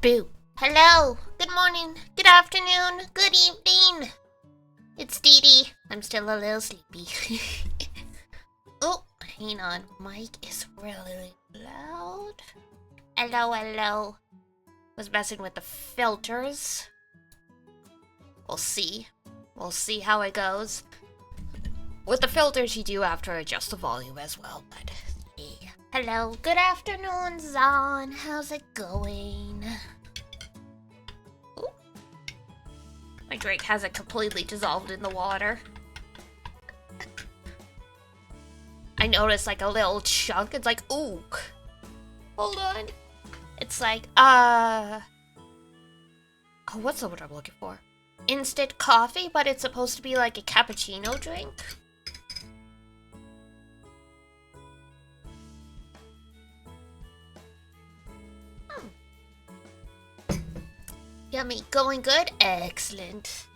Boo. Hello. Good morning. Good afternoon. Good evening. It's Dee Dee. I'm still a little sleepy. Oh, hang on. Mic is really loud. Hello, hello. Was messing with the filters. We'll see. We'll see how it goes. With the filters, you do have to adjust the volume as well, but yeah. Hello. Good afternoon, Zon. How's it going? Ooh. My drink hasn't completely dissolved in the water. I noticed like a little chunk. It's like, ooh. Hold on. It's like, oh, what's the word I'm looking for? Instant coffee, but it's supposed to be like a cappuccino drink. Yummy. Going good? Excellent.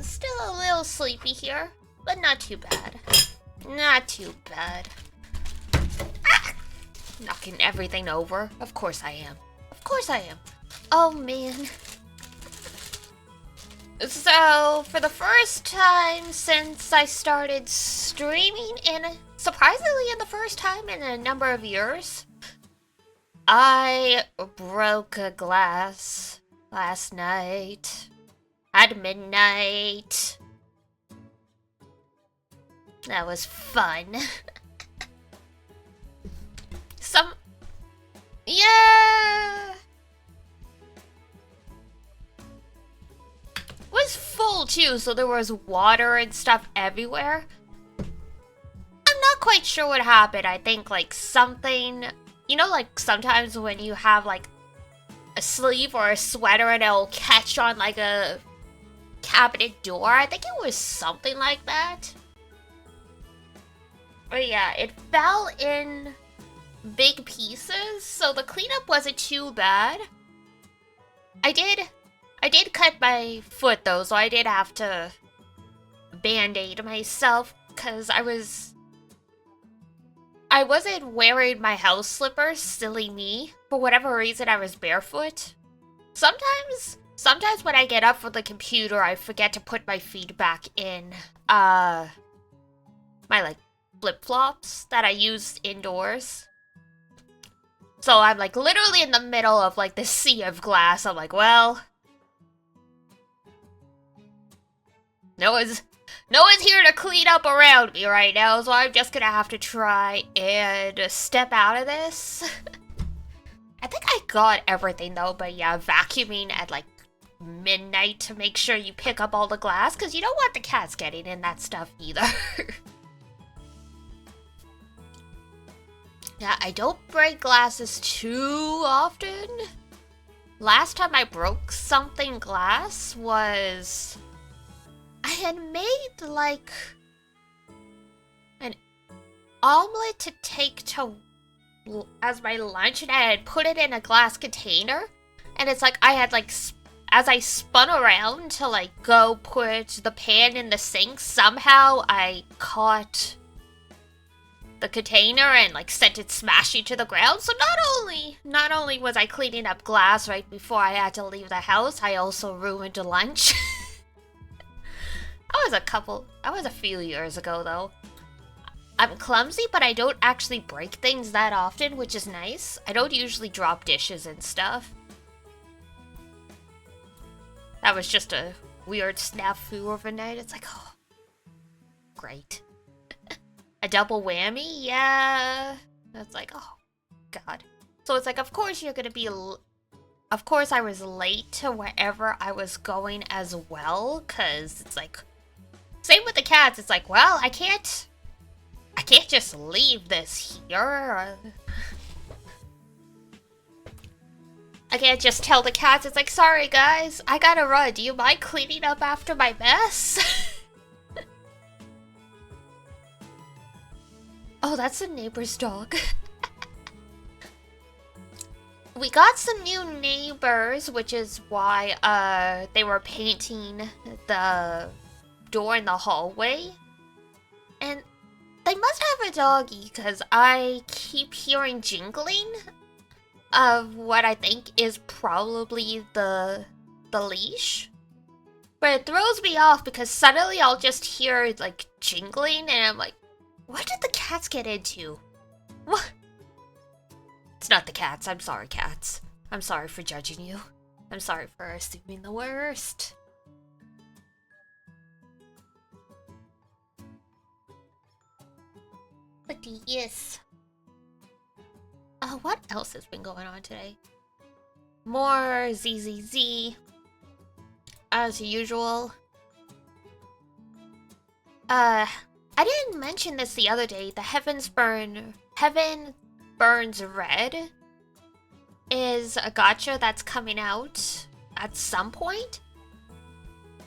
Still a little sleepy here, but not too bad. Not too bad. Ah! Knocking everything over. Of course I am. Of course I am. Oh, man. So, for the first time since I started streaming, surprisingly in the first time in a number of years, I broke a glass last night at midnight. That was fun. Yeah! It was full too, so there was water and stuff everywhere. I'm not quite sure what happened. I think like something, you know, like sometimes when you have like a sleeve or a sweater and it'll catch on like a cabinet door. I think it was something like that. But yeah, it fell in big pieces, so the cleanup wasn't too bad. I did cut my foot though, so I did have to band-aid myself because I wasn't wearing my house slippers, silly me. For whatever reason, I was barefoot. Sometimes when I get up from the computer, I forget to put my feet back in, my, like, flip-flops that I use indoors. So I'm, like, literally in the middle of, like, this sea of glass. I'm like, well, no one's here to clean up around me right now, so I'm just gonna have to try and step out of this. I think I got everything though, but yeah, vacuuming at like midnight to make sure you pick up all the glass, because you don't want the cats getting in that stuff either. Yeah, I don't break glasses too often. Last time I broke something glass was I had made like an omelet to take to as my lunch, and I had put it in a glass container, and it's like I had like as I spun around to like go put the pan in the sink, somehow I caught the container and like sent it smashing to the ground. So not only was I cleaning up glass right before I had to leave the house, I also ruined lunch. That was a few years ago though. I'm clumsy, but I don't actually break things that often, which is nice. I don't usually drop dishes and stuff. That was just a weird snafu overnight. It's like, oh, great. A double whammy? Yeah. That's like, oh, God. So it's like, of course you're gonna be... Of course I was late to wherever I was going as well, because it's like... Same with the cats. It's like, well, I can't just leave this here. I can't just tell the cats, it's like, sorry guys, I gotta run. Do you mind cleaning up after my mess? Oh, that's the neighbor's dog. We got some new neighbors, which is why they were painting the door in the hallway. And they must have a doggy, because I keep hearing jingling of what I think is probably the leash. But it throws me off because suddenly I'll just hear, like, jingling, and I'm like, what did the cats get into? What? It's not the cats. I'm sorry, cats. I'm sorry for judging you. I'm sorry for assuming the worst. But yes. What else has been going on today? More ZZZ. As usual. I didn't mention this the other day. The Heaven Burns Red is a gacha that's coming out at some point.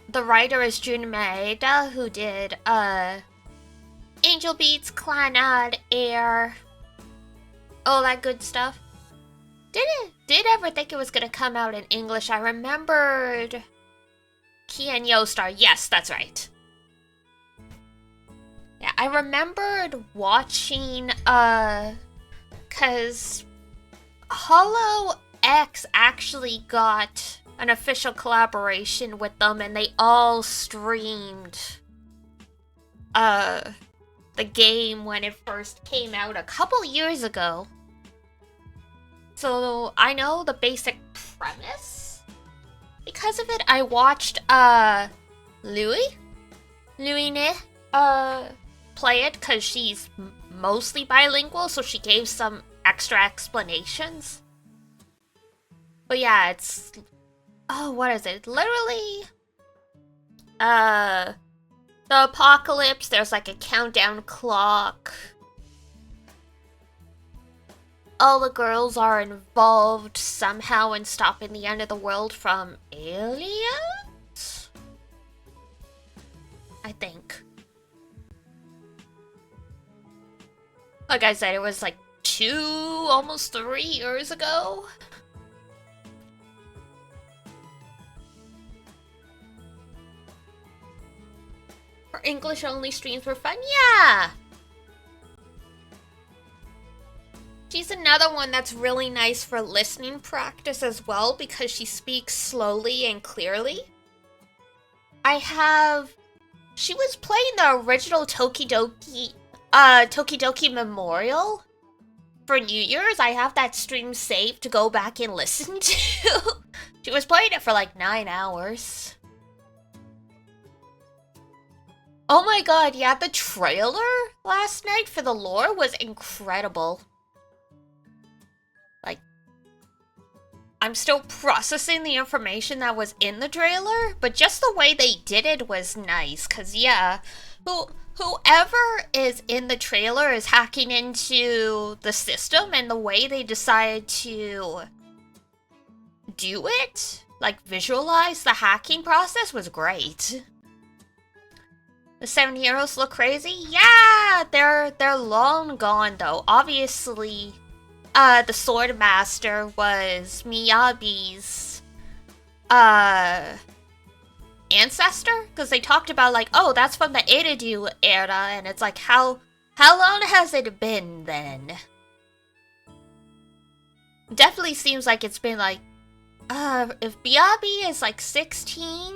The writer is Jun Maeda, who did Angel Beats, Clannad, Air, all that good stuff. Did ever think it was gonna come out in English? I remembered Kian Yostar. Yes, that's right. Yeah, I remembered watching, cause Hollow X actually got an official collaboration with them, and they all streamed, the game when it first came out a couple years ago. So I know the basic premise. Because of it, I watched, Louie play it, because she's mostly bilingual, so she gave some extra explanations. But yeah, it's... Oh, what is it? Literally... The apocalypse, there's like a countdown clock. All the girls are involved somehow in stopping the end of the world from aliens? I think. Like I said, it was like almost 3 years ago. Her English only streams were fun? Yeah! She's another one that's really nice for listening practice as well, because she speaks slowly and clearly. She was playing the original Tokidoki Memorial for New Year's. I have that stream saved to go back and listen to. She was playing it for like 9 hours. Oh my god, yeah, the trailer last night for the lore was incredible. Like, I'm still processing the information that was in the trailer, but just the way they did it was nice, cause yeah, whoever is in the trailer is hacking into the system, and the way they decide to do it, like visualize the hacking process, was great. The 7 heroes look crazy? Yeah, they're long gone though. Obviously, the Sword Master was Miyabi's ancestor, because they talked about like, oh, that's from the Eridu era, and it's like, how long has it been then? Definitely seems like it's been like, if Miyabi is like 16,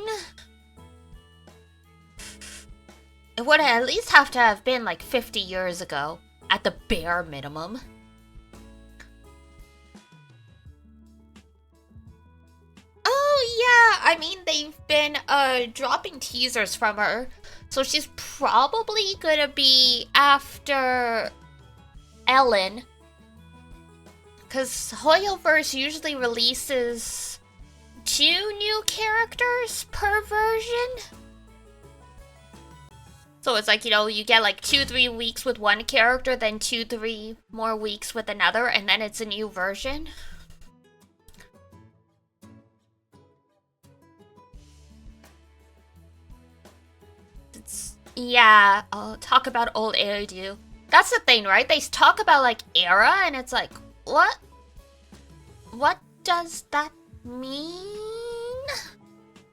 it would at least have to have been like 50 years ago, at the bare minimum. Oh yeah, I mean, they've been dropping teasers from her, so she's probably gonna be after Ellen, because Hoyoverse usually releases 2 new characters per version. So it's like, you know, you get like 2-3 weeks with one character, then 2-3 more weeks with another, and then it's a new version. Yeah, I'll talk about old Eridu. That's the thing, right? They talk about like era, and it's like, what? What does that mean?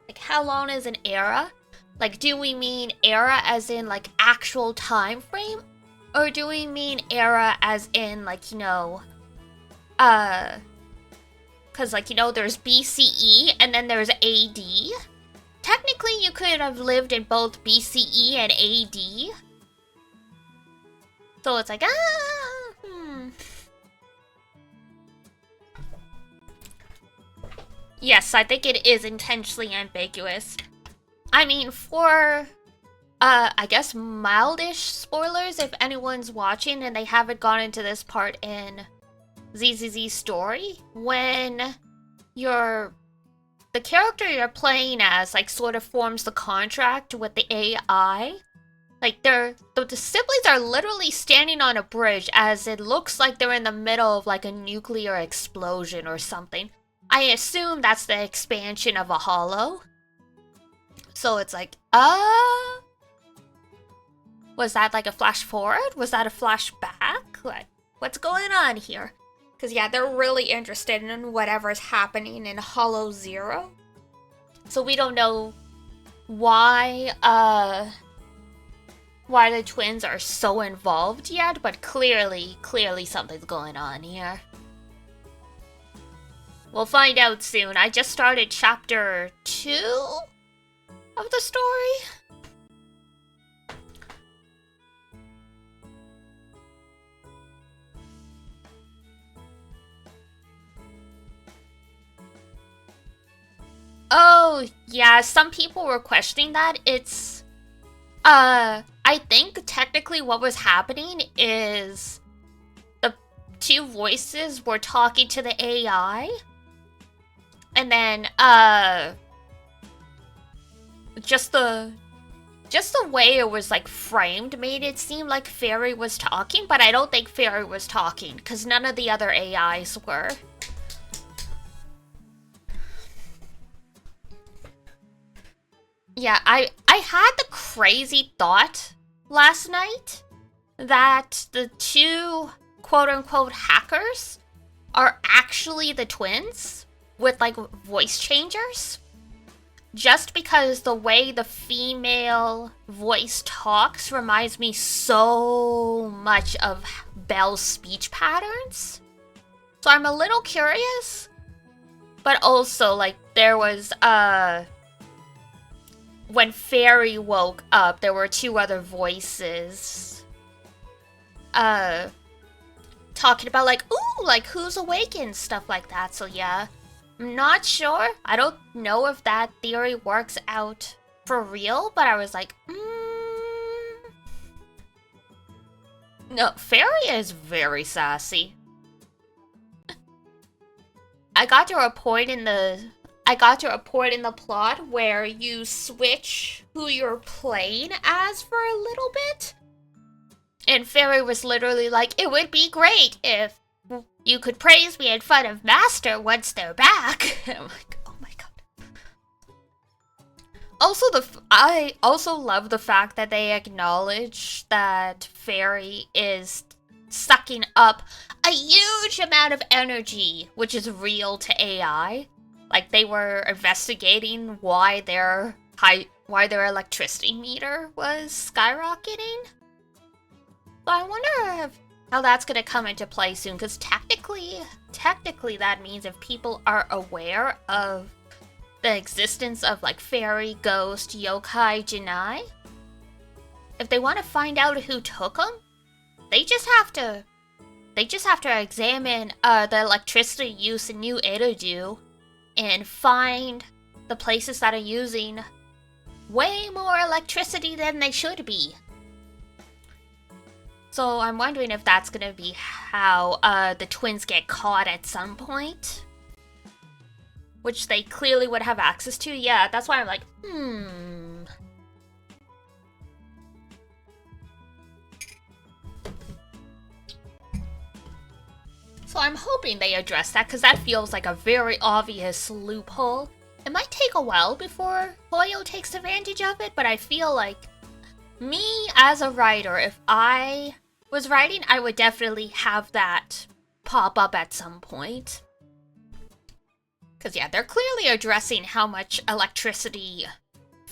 Like, how long is an era? Like, do we mean era as in like actual time frame? Or do we mean era as in, like, you know, because, like, you know, there's BCE and then there's AD. Technically, you could have lived in both BCE and AD. So it's like, Yes, I think it is intentionally ambiguous. I mean, for, I guess mildish spoilers, if anyone's watching and they haven't gone into this part in ZZZ's story, when the character you're playing as, like, sort of forms the contract with the AI, like, the siblings are literally standing on a bridge as it looks like they're in the middle of, like, a nuclear explosion or something. I assume that's the expansion of a hollow. So it's like, was that like a flash forward? Was that a flashback? Like, what's going on here? Because, yeah, they're really interested in whatever's happening in Hollow Zero. So we don't know why the twins are so involved yet, but clearly something's going on here. We'll find out soon. I just started chapter 2 of the story. Oh, yeah, some people were questioning that. It's, I think technically what was happening is the two voices were talking to the AI. And then, just the way it was, like, framed made it seem like Fairy was talking, but I don't think Fairy was talking, because none of the other AIs were. Yeah, I had the crazy thought last night that the two quote-unquote hackers are actually the twins with, like, voice changers. Just because the way the female voice talks reminds me so much of Belle's speech patterns. So I'm a little curious. But also, like, there was, when Fairy woke up, there were two other voices, talking about, like, ooh, like, who's awake and stuff like that, so yeah. I'm not sure. I don't know if that theory works out for real, but I was like, No, Fairy is very sassy. I got to a point in the plot where you switch who you're playing as for a little bit. And Fairy was literally like, it would be great if you could praise me in front of Master once they're back. I'm like, oh my god. Also, I also love the fact that they acknowledge that Fairy is sucking up a huge amount of energy, which is real to AI. Like, they were investigating why their electricity meter was skyrocketing. So I wonder how that's gonna come into play soon, because technically that means if people are aware of the existence of, like, fairy, ghost, yokai, jinai, if they want to find out who took them, they just have to examine the electricity use in New Eridu and find the places that are using way more electricity than they should be. So I'm wondering if that's gonna be how the twins get caught at some point. Which they clearly would have access to. Yeah, that's why I'm like, So I'm hoping they address that, because that feels like a very obvious loophole. It might take a while before Hoyo takes advantage of it, but I feel like me as a writer, if I was writing, I would definitely have that pop up at some point. Because, yeah, they're clearly addressing how much electricity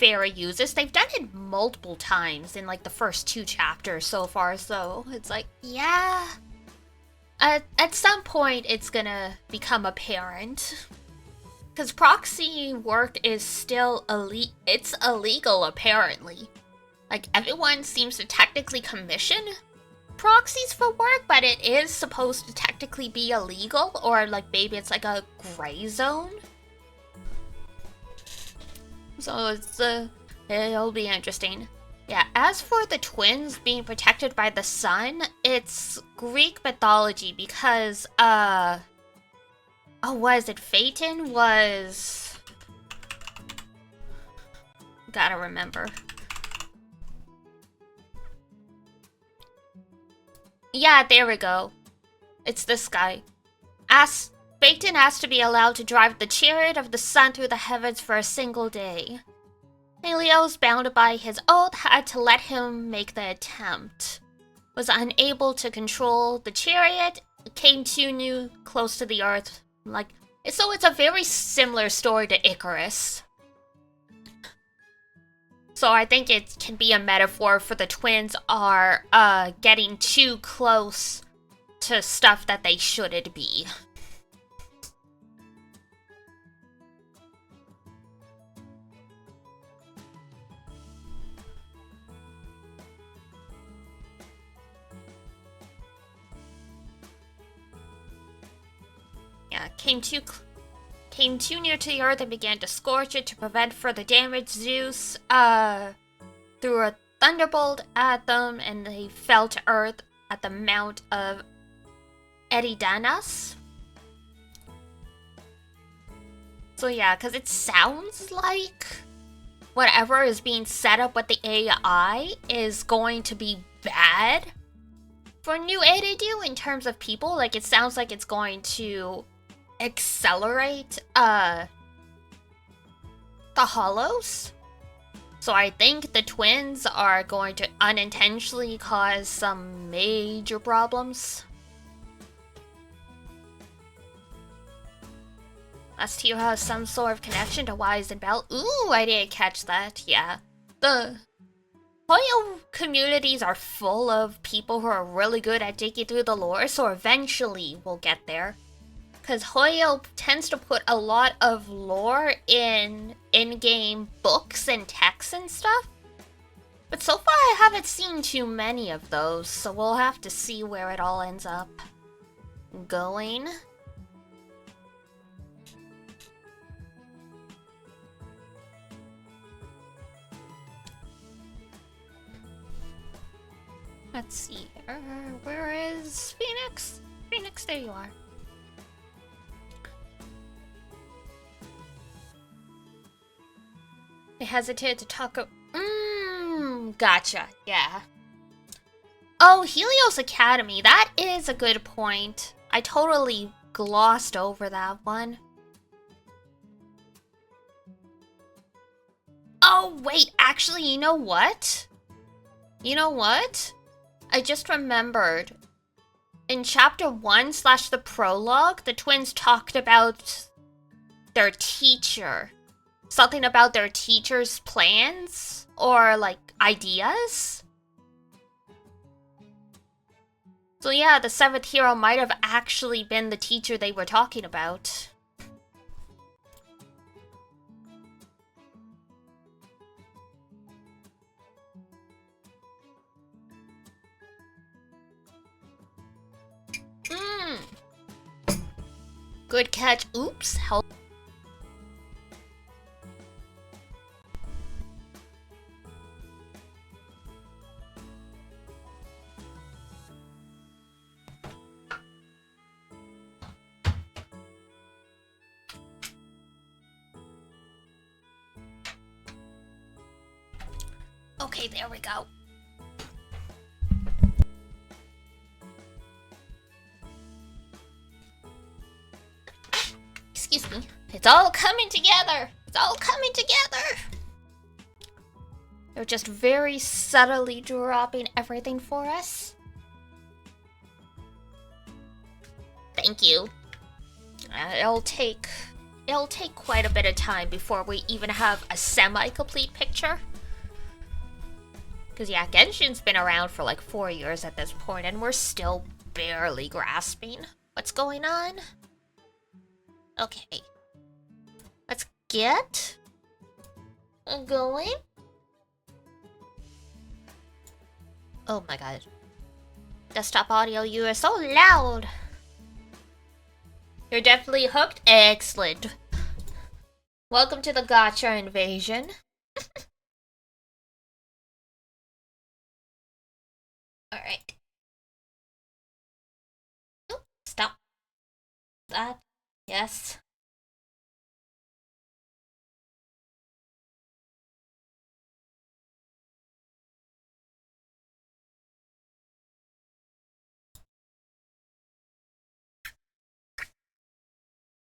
Fairy uses. They've done it multiple times in like the first 2 chapters so far, so it's like, yeah. At some point, it's gonna become apparent. Because proxy work is still it's illegal, apparently. Like, everyone seems to technically commission proxies for work, but it is supposed to technically be illegal, or like maybe it's like a gray zone. So it's it'll be interesting. Yeah, as for the twins being protected by the sun, it's Greek mythology because oh, was it Phaeton was, gotta remember. Yeah, there we go. It's this guy. Phaeton asked to be allowed to drive the chariot of the sun through the heavens for a single day. Helios, bound by his oath, had to let him make the attempt. Was unable to control the chariot, came too close to the earth. So it's a very similar story to Icarus. So I think it can be a metaphor for the twins are getting too close to stuff that they shouldn't be. Yeah, came too near to the earth and began to scorch it to prevent further damage. Zeus threw a thunderbolt at them, and they fell to earth at the mount of Eridanos. So yeah, because it sounds like whatever is being set up with the AI is going to be bad for New Eridu in terms of people. Like, it sounds like it's going to accelerate the hollows. So I think the twins are going to unintentionally cause some major problems. Astio has some sort of connection to Wise and Bell. Ooh, I didn't catch that. Yeah. The Hoyo communities are full of people who are really good at digging through the lore, so eventually we'll get there. Because Hoyo tends to put a lot of lore in in-game books and texts and stuff. But so far I haven't seen too many of those, so we'll have to see where it all ends up going. Let's see here. Where is Phoenix? Phoenix, there you are. I hesitated to talk. Gotcha. Yeah. Oh, Helios Academy. That is a good point. I totally glossed over that one. Oh, wait. Actually, you know what? I just remembered. In chapter 1 / the prologue, the twins talked about their teacher. Something about their teacher's plans or like ideas. So yeah, the 7th hero might have actually been the teacher they were talking about. Good catch. Oops. Help. Okay, there we go. Excuse me. It's all coming together. It's all coming together. They're just very subtly dropping everything for us. Thank you. It'll take it'll take quite a bit of time before we even have a semi-complete picture. Because yeah, Genshin's been around for like 4 years at this point, and we're still barely grasping what's going on. Okay. Let's get going. Oh my god. Desktop audio, you are so loud. You're definitely hooked? Excellent. Welcome to the Gacha invasion. Alright. Oh, stop. That. Yes.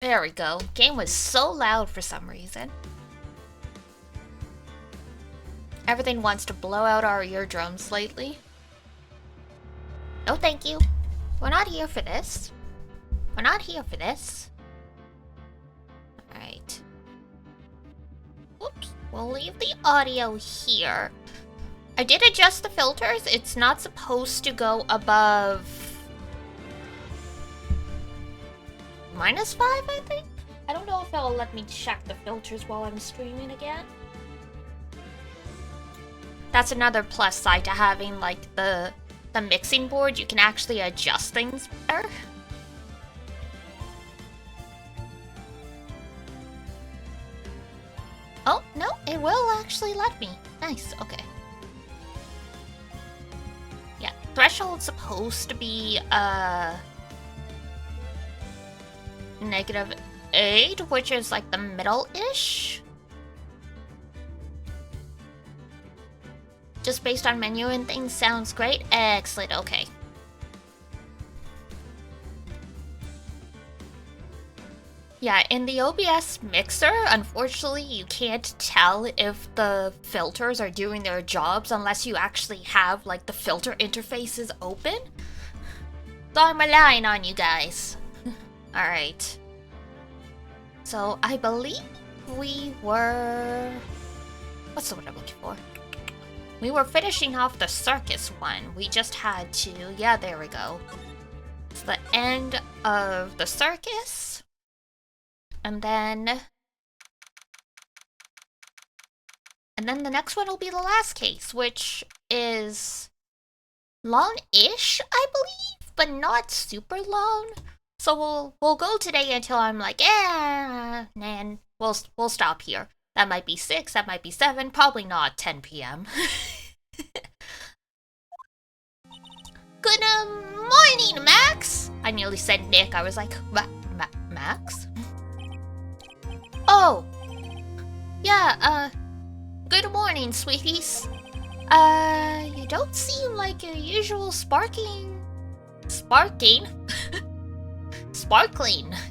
There we go. Game was so loud for some reason. Everything wants to blow out our eardrums lately. No thank you. We're not here for this. We're not here for this. Alright. Oops. We'll leave the audio here. I did adjust the filters. It's not supposed to go above -5, I think? I don't know if it'll let me check the filters while I'm streaming again. That's another plus side to having, like, the mixing board. You can actually adjust things better. Oh, no, it will actually let me. Nice, okay. Yeah, threshold's supposed to be, -8, which is like the middle-ish. Just based on menu and things, sounds great. Excellent, okay. Yeah, in the OBS mixer, unfortunately, you can't tell if the filters are doing their jobs unless you actually have, like, the filter interfaces open. So I'm relying on you guys. Alright. So, I believe we were... What's the word I'm looking for? We were finishing off the circus one. We just had to... Yeah, there we go. It's the end of the circus. And then the next one will be the last case, which is long-ish, I believe, but not super long. So we'll go today until I'm like, and we'll stop here. That might be 6, that might be 7, probably not 10 p.m. Good morning, Max! I nearly said Nick. I was like, Max? Oh! Yeah, good morning, sweeties. You don't seem like your usual sparkling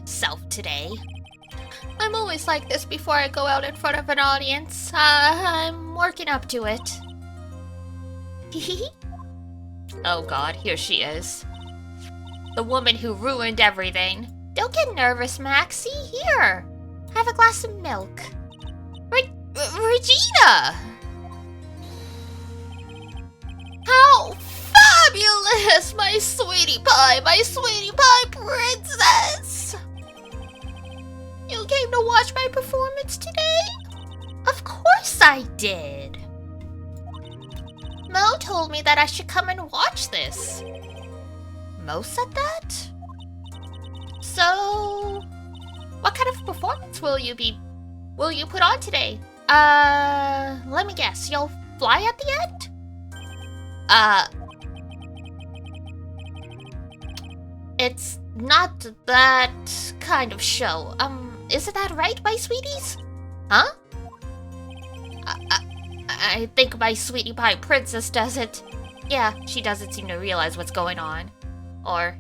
self today. I'm always like this before I go out in front of an audience. I'm working up to it. Oh god, here she is. The woman who ruined everything. Don't get nervous, Maxie. Here, have a glass of milk. Regina! How fabulous! My sweetie pie princess! You came to watch my performance today? Of course I did. Mo told me that I should come and watch this. Mo said that? So, what kind of performance will you put on today? Let me guess, you'll fly at the end? It's not that kind of show. Isn't that right, my sweeties? Huh? I think my sweetie pie princess doesn't. Yeah, she doesn't seem to realize what's going on. Or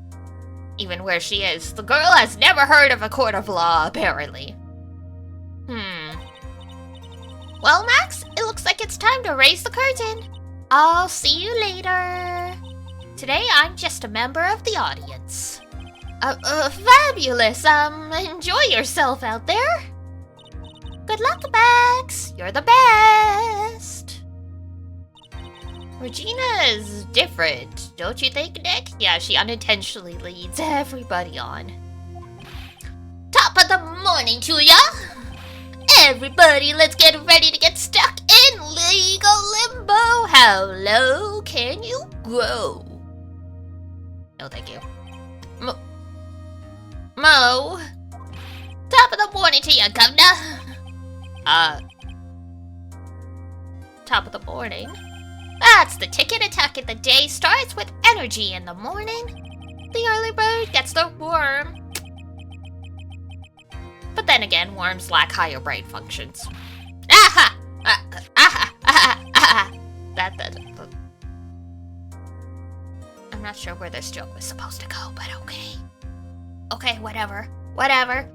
even where she is. The girl has never heard of a court of law, apparently. Well, Max, it looks like it's time to raise the curtain. I'll see you later. Today, I'm just a member of the audience. Fabulous. Enjoy yourself out there. Good luck, Max. You're the best. Regina is different, don't you think, Nick? Yeah, she unintentionally leads everybody on. Top of the morning to ya! Everybody, let's get ready to get stuck in legal limbo. How low can you go? No, thank you. Mo. Top of the morning to ya, governor. Top of the morning? That's the ticket. Attacking the day starts with energy in the morning. The early bird gets the worm. But then again, worms lack higher brain functions. Aha! I'm not sure where this joke was supposed to go, but okay. Okay, whatever. Whatever.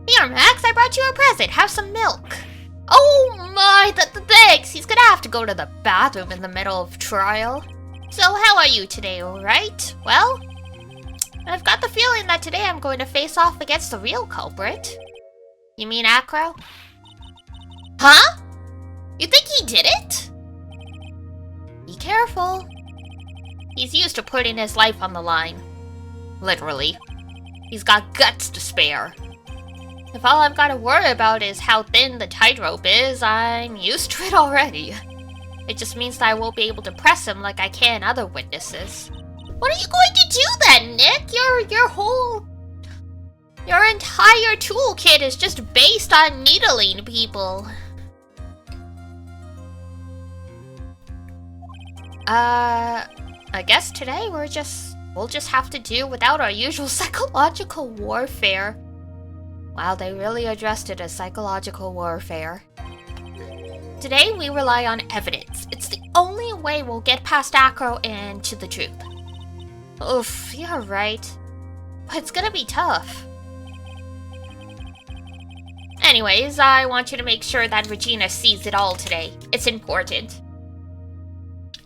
Here, Max, I brought you a present. Have some milk. Oh my, thanks. He's gonna have to go to the bathroom in the middle of trial. So how are you today, alright? Well, I've got the feeling that today I'm going to face off against the real culprit. You mean Acro? Huh? You think he did it? Be careful. He's used to putting his life on the line. Literally. He's got guts to spare. If all I've got to worry about is how thin the tightrope is, I'm used to it already. It just means that I won't be able to press him like I can other witnesses. What are you going to do then, Nick? Your entire toolkit is just based on needling people. I guess today we'll just have to do without our usual psychological warfare. Wow, they really addressed it as psychological warfare. Today we rely on evidence. It's the only way we'll get past Acro and to the truth. Oof, you're right. But it's gonna be tough. Anyways, I want you to make sure that Regina sees it all today. It's important.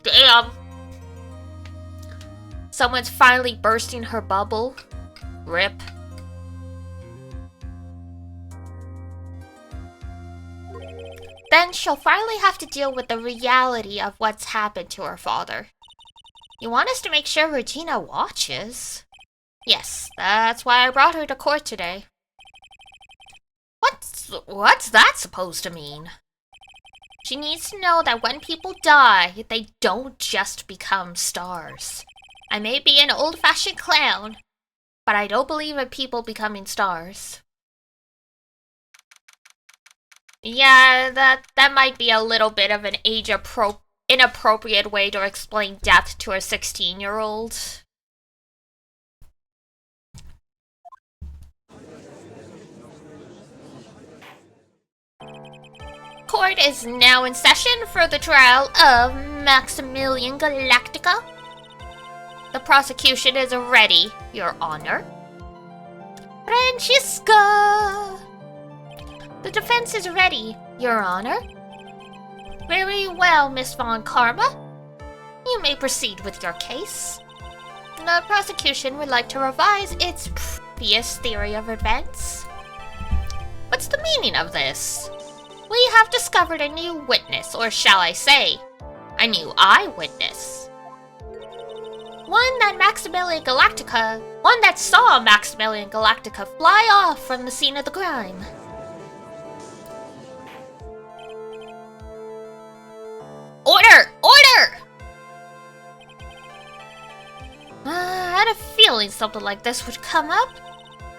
Damn. Someone's finally bursting her bubble. Rip. Then she'll finally have to deal with the reality of what's happened to her father. You want us to make sure Regina watches? Yes, that's why I brought her to court today. What's that supposed to mean? She needs to know that when people die, they don't just become stars. I may be an old-fashioned clown, but I don't believe in people becoming stars. Yeah, that might be a little bit of an inappropriate way to explain death to a 16-year-old. Court is now in session for the trial of Maximilian Galactica. The prosecution is ready, Your Honor. Francesca! The defense is ready, Your Honor. Very well, Miss Von Karma. You may proceed with your case. The prosecution would like to revise its previous theory of events. What's the meaning of this? We have discovered a new witness, or shall I say, a new eyewitness. One that saw Maximilian Galactica fly off from the scene of the crime. Order! Order! I had a feeling something like this would come up.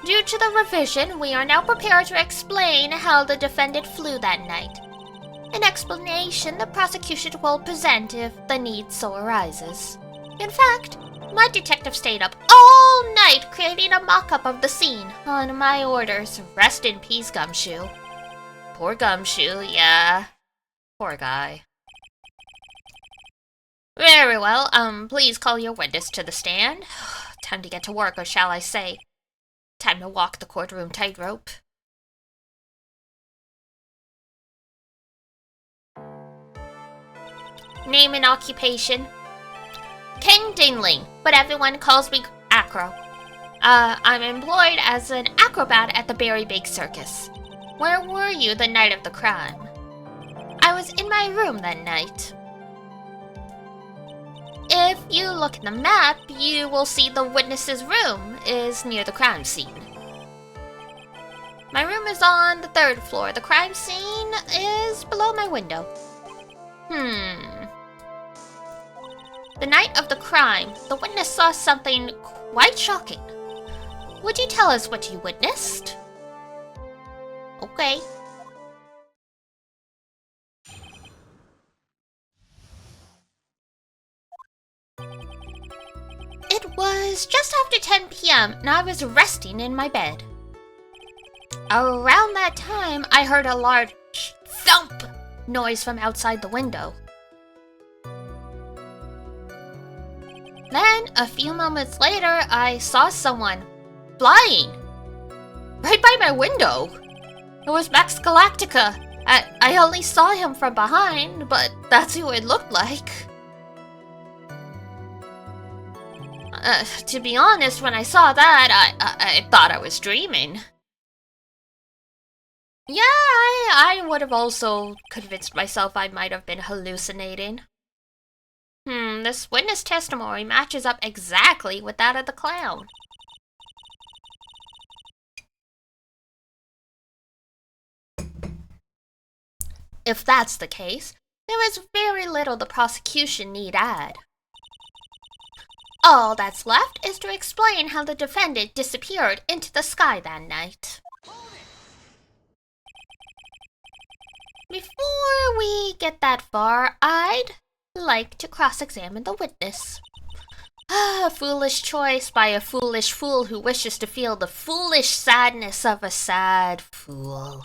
Due to the revision, we are now prepared to explain how the defendant flew that night. An explanation the prosecution will present if the need so arises. In fact, my detective stayed up all night creating a mock-up of the scene on my orders. Rest in peace, Gumshoe. Poor Gumshoe, yeah. Poor guy. Very well, please call your witness to the stand. Time to get to work, or shall I say, time to walk the courtroom tightrope. Name and occupation. King Dingling, but everyone calls me Acro. I'm employed as an acrobat at the Berry Big Circus. Where were you the night of the crime? I was in my room that night. If you look in the map, you will see the witness's room is near the crime scene. My room is on the 3rd floor. The crime scene is below my window. The night of the crime, the witness saw something quite shocking. Would you tell us what you witnessed? Okay. It was just after 10 p.m. and I was resting in my bed. Around that time, I heard a large thump noise from outside the window. Then, a few moments later, I saw someone flying right by my window. It was Max Galactica. I only saw him from behind, but that's who it looked like. To be honest, when I saw that, I thought I was dreaming. Yeah, I would have also convinced myself I might have been hallucinating. This witness testimony matches up exactly with that of the clown. If that's the case, there is very little the prosecution need add. All that's left is to explain how the defendant disappeared into the sky that night. Before we get that far, I'd like to cross-examine the witness. A foolish choice by a foolish fool who wishes to feel the foolish sadness of a sad fool.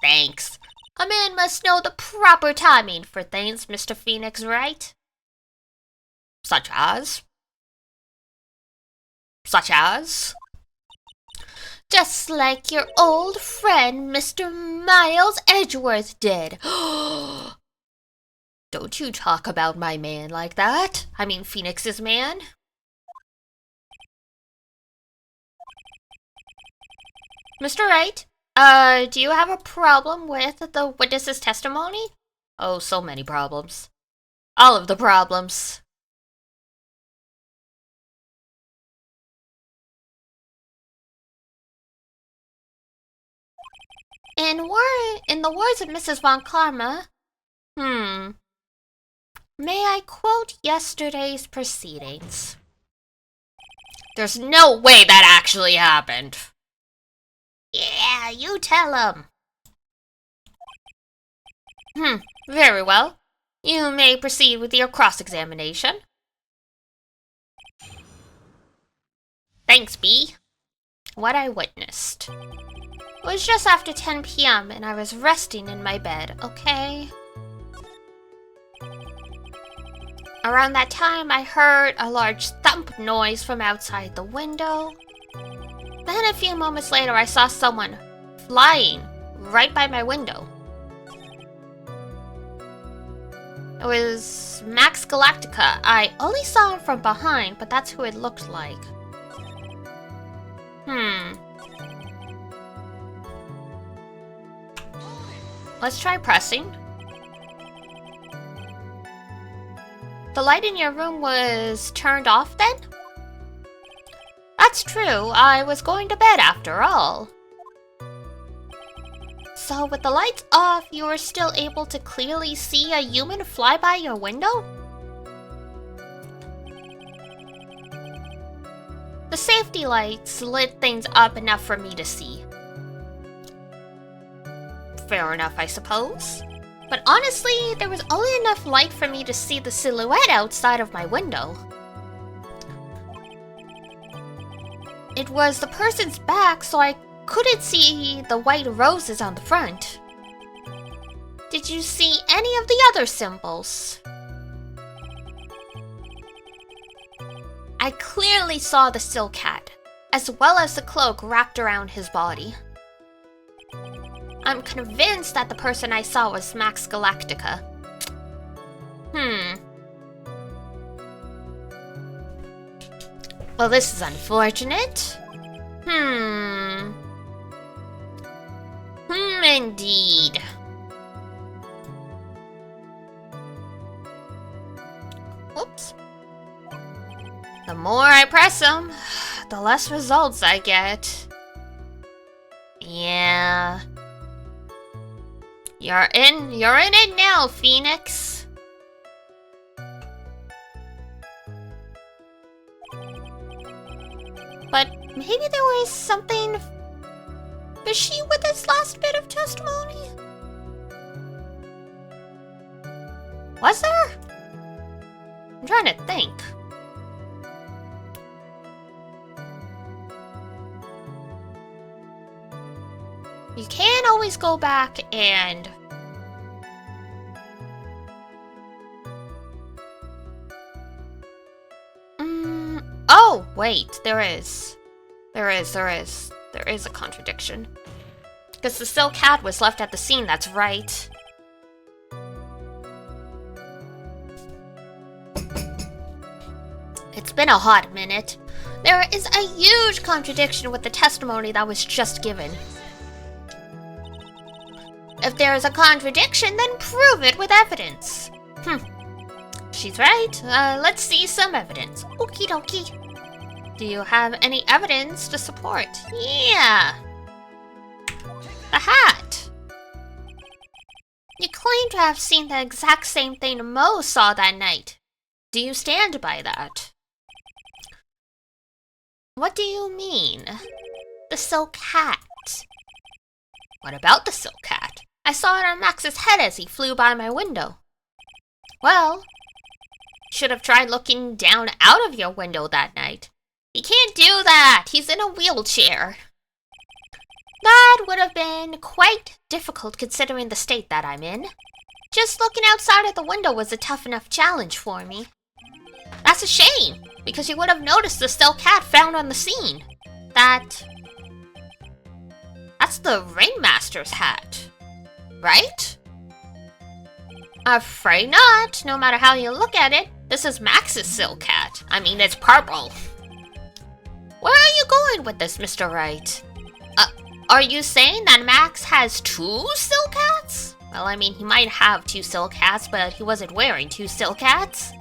Thanks. A man must know the proper timing for things, Mr. Phoenix, right? Such as? Just like your old friend, Mr. Miles Edgeworth did. Don't you talk about my man like that. I mean Phoenix's man. Mr. Wright, do you have a problem with the witness's testimony? Oh, so many problems. All of the problems. In the words of Mrs. Von Karma, may I quote yesterday's proceedings? There's no way that actually happened. Yeah, you tell him. Very well. You may proceed with your cross-examination. Thanks, B. What I witnessed. It was just after 10 p.m. and I was resting in my bed, okay? Around that time, I heard a large thump noise from outside the window. Then a few moments later, I saw someone flying right by my window. It was Max Galactica. I only saw him from behind, but that's who it looked like. Let's try pressing. The light in your room was turned off then? That's true. I was going to bed after all. So with the lights off, you were still able to clearly see a human fly by your window? The safety lights lit things up enough for me to see. Fair enough, I suppose. But honestly, there was only enough light for me to see the silhouette outside of my window. It was the person's back, so I couldn't see the white roses on the front. Did you see any of the other symbols? I clearly saw the silk hat, as well as the cloak wrapped around his body. I'm convinced that the person I saw was Max Galactica. Well, this is unfortunate. Indeed. Whoops. The more I press them, the less results I get. Yeah. You're in it now, Phoenix. But maybe there was something fishy with this last bit of testimony? Was there? I'm trying to think. You can always go back and... Oh, wait, there is. There is a contradiction. Because the silk hat was left at the scene, that's right. It's been a hot minute. There is a huge contradiction with the testimony that was just given. If there is a contradiction, then prove it with evidence. She's right. Let's see some evidence. Okie dokie. Do you have any evidence to support? Yeah. The hat. You claim to have seen the exact same thing Mo saw that night. Do you stand by that? What do you mean? The silk hat. What about the silk hat? I saw it on Max's head as he flew by my window. Well, should have tried looking down out of your window that night. He can't do that. He's in a wheelchair. That would have been quite difficult considering the state that I'm in. Just looking outside of the window was a tough enough challenge for me. That's a shame, because you would have noticed the silk hat found on the scene. That's the Ringmaster's hat, right? Afraid not. No matter how you look at it, this is Max's silk hat. I mean, it's purple. Where are you going with this, Mr. Wright? Are you saying that Max has two silk hats? Well, I mean, he might have two silk hats, but he wasn't wearing two silk hats.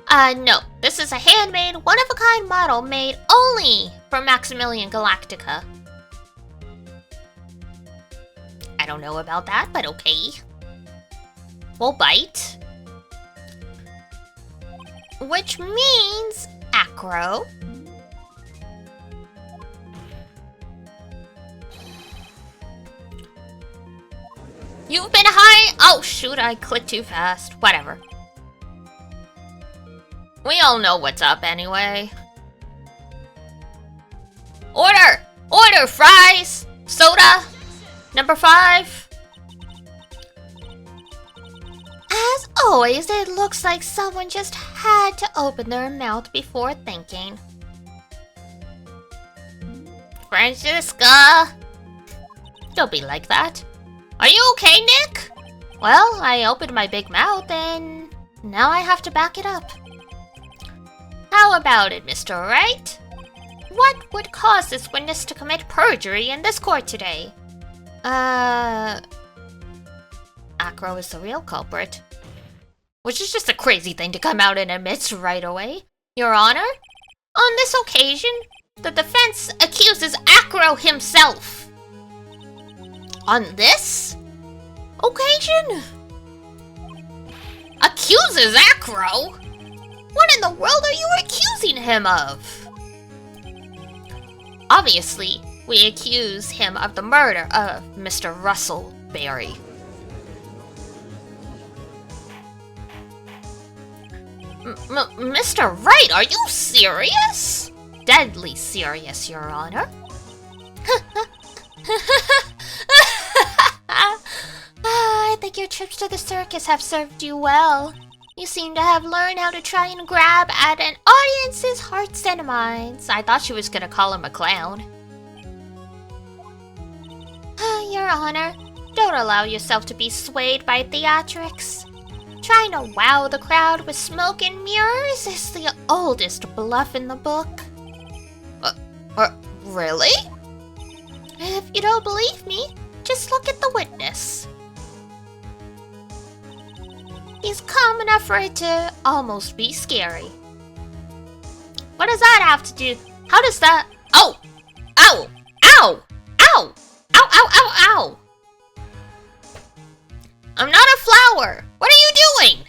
No. This is a handmade, one-of-a-kind model made only for Maximilian Galactica. I don't know about that, but okay. We'll bite. Which means acro. You've been high. Oh shoot, I clicked too fast. Whatever. We all know what's up anyway. Order! Order fries! Soda! Number 5. As always, it looks like someone just had to open their mouth before thinking. Francisca! Don't be like that. Are you okay, Nick? Well, I opened my big mouth and now I have to back it up. How about it, Mr. Wright? What would cause this witness to commit perjury in this court today? Acro is the real culprit. Which is just a crazy thing to come out and admit right away. Your Honor, on this occasion, the defense accuses Acro himself. On this occasion? Accuses Acro? What in the world are you accusing him of? Obviously, we accuse him of the murder of Mr. Russell Berry. Mr. Wright, are you serious? Deadly serious, Your Honor. I think your trips to the circus have served you well. You seem to have learned how to try and grab at an audience's hearts and minds. I thought she was gonna call him a clown. Your Honor, don't allow yourself to be swayed by theatrics. Trying to wow the crowd with smoke and mirrors is the oldest bluff in the book. Really? If you don't believe me, just look at the witness. He's calm enough for it to almost be scary. What does that have to do? How does that... Oh! Ow! Ow! Ow! Ow, ow, ow, ow! I'm not a flower! What are you doing?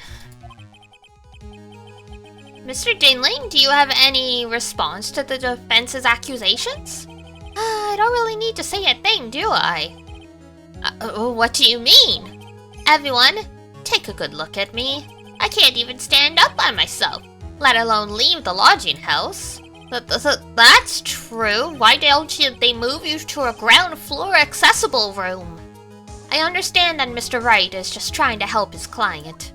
Mr. Dinling, do you have any response to the defense's accusations? I don't really need to say a thing, do I? What do you mean? Everyone, take a good look at me. I can't even stand up by myself, let alone leave the lodging house. That's true. Why don't they move you to a ground floor accessible room? I understand that Mr. Wright is just trying to help his client.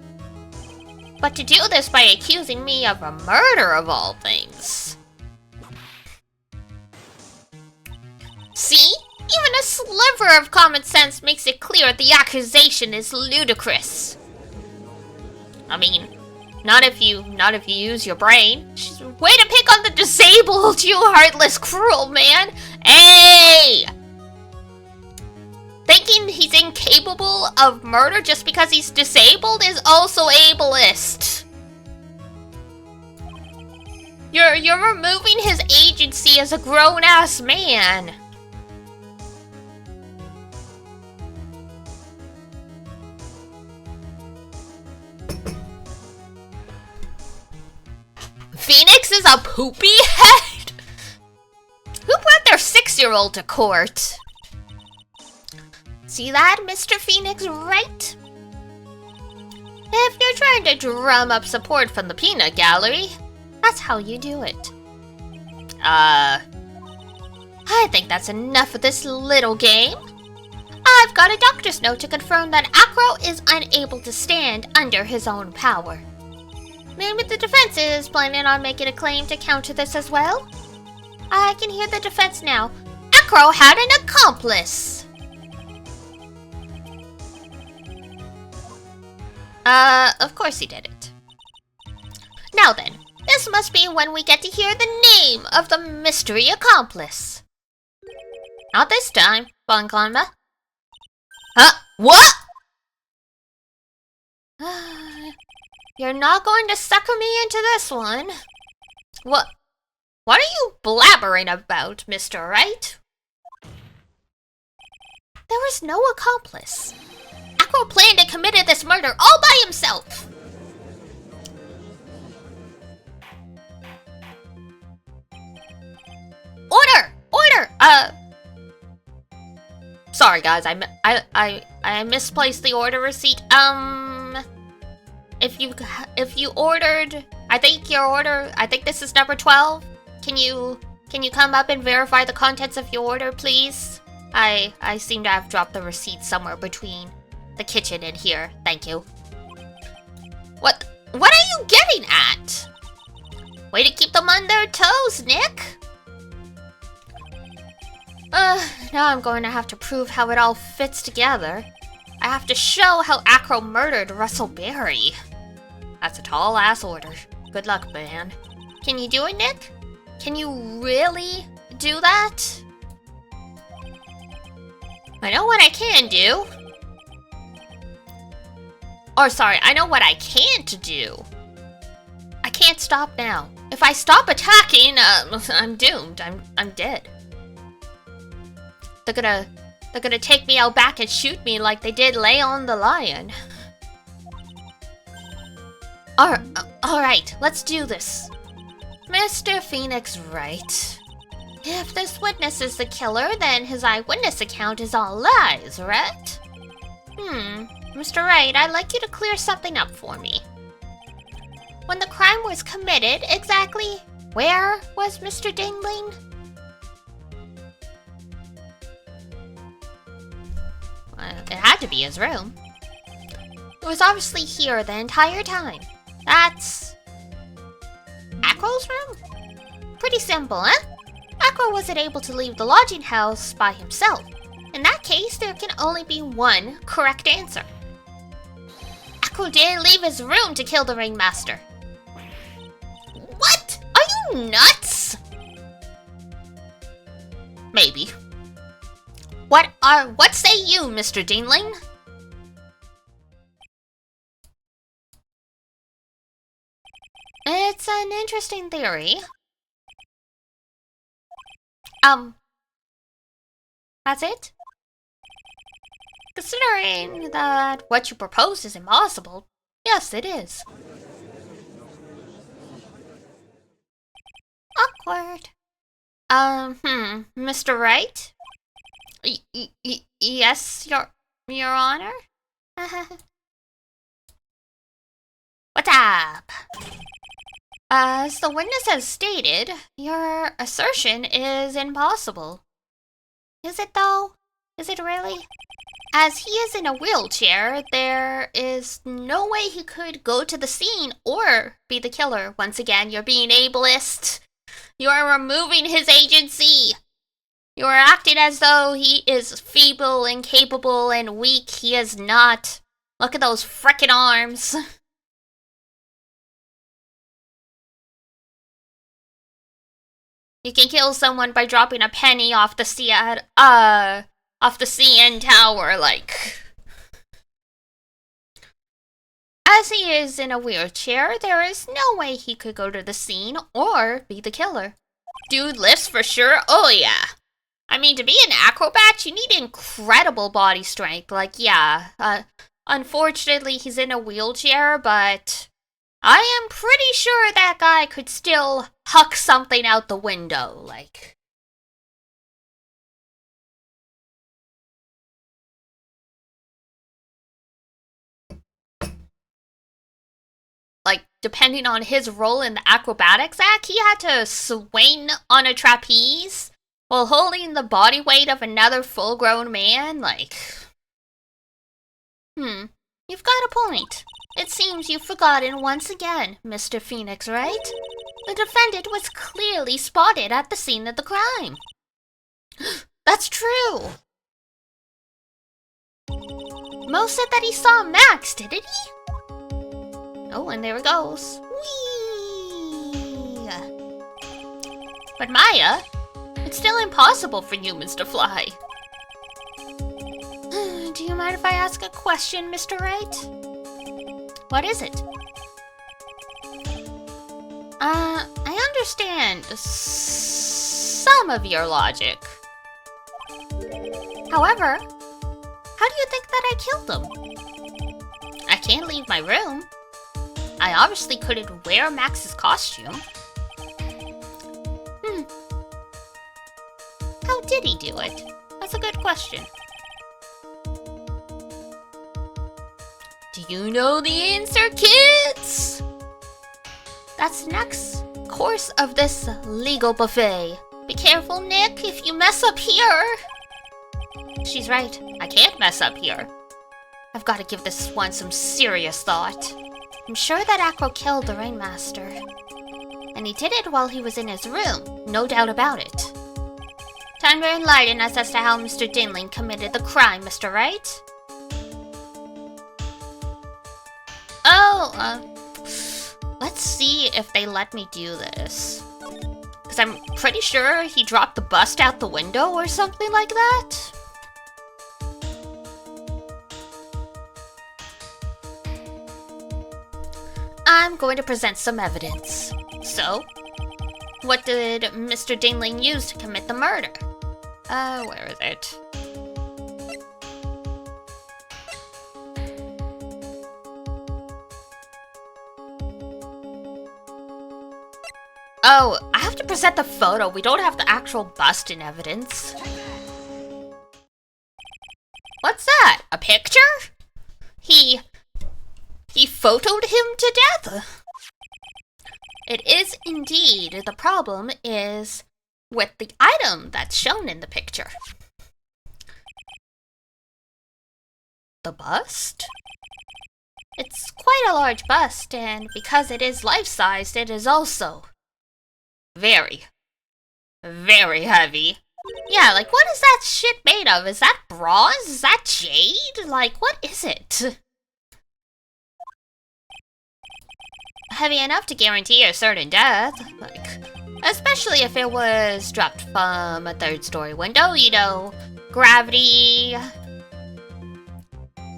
But to do this by accusing me of a murder of all things. See? Even a sliver of common sense makes it clear the accusation is ludicrous. I mean, not if you use your brain. Way to pick on the disabled, you heartless, cruel man! Hey! Thinking he's incapable of murder just because he's disabled is also ableist. You're removing his agency as a grown-ass man. Phoenix is a poopy head? Who brought their 6-year-old to court? See that, Mr. Phoenix, right? If you're trying to drum up support from the peanut gallery, that's how you do it. I think that's enough of this little game. I've got a doctor's note to confirm that Acro is unable to stand under his own power. Maybe the defense is planning on making a claim to counter this as well? I can hear the defense now. Acro had an accomplice! Of course he did it. Now then, this must be when we get to hear the name of the mystery accomplice. Not this time, Bonglama. Huh? What? You're not going to sucker me into this one. What are you blabbering about, Mr. Wright? There was no accomplice. Acro planned and committed this murder all by himself. Order! Order! Sorry guys, I misplaced the order receipt. If you ordered, I think this is number 12. Can you come up and verify the contents of your order, please? I seem to have dropped the receipt somewhere between the kitchen and here. Thank you. What are you getting at? Way to keep them on their toes, Nick. Now I'm going to have to prove how it all fits together. I have to show how Acro murdered Russell Berry. That's a tall-ass order. Good luck, man. Can you do it, Nick? Can you really do that? I know what I can do. Or sorry, I know what I can't do. I can't stop now. If I stop attacking, I'm doomed. I'm dead. They're gonna take me out back and shoot me like they did Leon the Lion. Alright, let's do this. Mr. Phoenix Wright. If this witness is the killer, then his eyewitness account is all lies, right? Mr. Wright, I'd like you to clear something up for me. When the crime was committed, exactly where was Mr. Dinling? It had to be his room. It was obviously here the entire time. That's... Acro's room? Pretty simple, huh? Acro wasn't able to leave the lodging house by himself. In that case, there can only be one correct answer. Acro didn't leave his room to kill the ringmaster. What? Are you nuts? Maybe. What say you, Mr. Dingling? It's an interesting theory. That's it? Considering that what you propose is impossible, yes, it is. Awkward. Mr. Wright? Yes, Your Honor? What's up? As the witness has stated, your assertion is impossible. Is it though? Is it really? As he is in a wheelchair, there is no way he could go to the scene or be the killer. Once again, you're being ableist. You are removing his agency. You are acting as though he is feeble, incapable, and weak. He is not. Look at those frickin' arms. You can kill someone by dropping a penny off the CN Tower, like. As he is in a wheelchair, there is no way he could go to the scene or be the killer. Dude lifts for sure? Oh yeah. I mean, to be an acrobat, you need incredible body strength. Like, yeah. Unfortunately, he's in a wheelchair, but I am pretty sure that guy could still huck something out the window, like. Like, depending on his role in the acrobatics act, he had to swing on a trapeze while holding the body weight of another full-grown man, like. You've got a point. It seems you've forgotten once again, Mr. Phoenix, right? The defendant was clearly spotted at the scene of the crime. That's true! Mo said that he saw Max, didn't he? Oh, and there it goes. Whee! But Maya, it's still impossible for humans to fly. Do you mind if I ask a question, Mr. Wright? What is it? I understand some of your logic. However, how do you think that I killed him? I can't leave my room. I obviously couldn't wear Max's costume. How did he do it? That's a good question. Do you know the answer, kids? That's the next course of this legal buffet. Be careful, Nick, if you mess up here. She's right. I can't mess up here. I've got to give this one some serious thought. I'm sure that Acro killed the Rainmaster. And he did it while he was in his room, no doubt about it. Time to enlighten us as to how Mr. Dinling committed the crime, Mr. Wright. Let's see if they let me do this. Because I'm pretty sure he dropped the bust out the window or something like that. I'm going to present some evidence. So, what did Mr. Dingling use to commit the murder? Where is it? Oh, I have to present the photo. We don't have the actual bust in evidence. What's that? A picture? He photoed him to death. It is indeed. The problem is with the item that's shown in the picture. The bust? It's quite a large bust, and because it is life-sized, it is also very, very heavy. Yeah, like, what is that shit made of? Is that bronze? Is that jade? Like, what is it? Heavy enough to guarantee a certain death. Like, Especially if it was dropped from a third-story window, you know, gravity.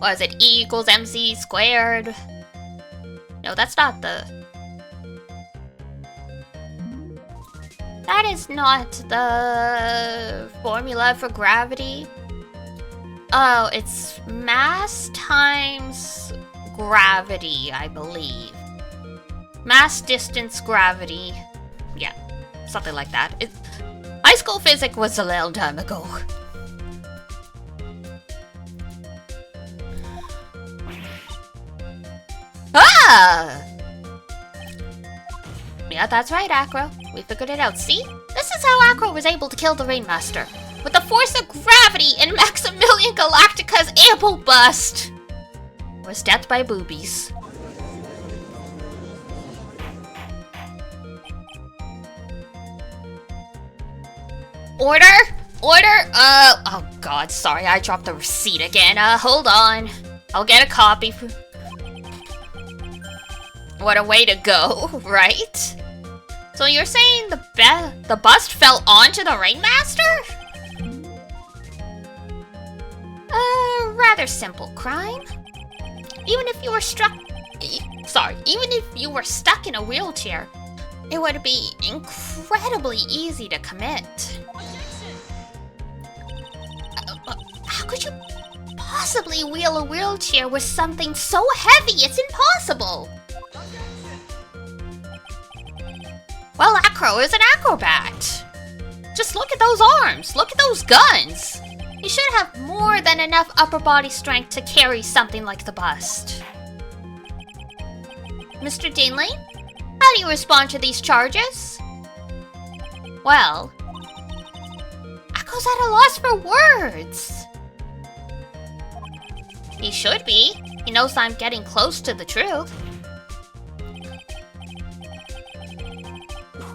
Was it E equals mc squared? No, that's not the... That is not the formula for gravity. Oh, it's mass times gravity, I believe. Mass distance gravity. Yeah, something like that. High school physics was a long time ago. Ah! Yeah, that's right, Acro. We figured it out. See? This is how Acro was able to kill the Rainmaster. With the force of gravity and Maximilian Galactica's ample bust. Was death by boobies. Order? Order? Oh god, sorry, I dropped the receipt again. Hold on. I'll get a copy. What a way to go, right? So you're saying the bust fell onto the Rainmaster? Rather simple crime. Even if you were stuck in a wheelchair, it would be incredibly easy to commit. How could you possibly wheel a wheelchair with something so heavy? It's impossible. Well, Acro is an acrobat. Just look at those arms. Look at those guns. You should have more than enough upper body strength to carry something like the bust. Mr. Dinley, how do you respond to these charges? Well, Acro's at a loss for words. He should be. He knows I'm getting close to the truth.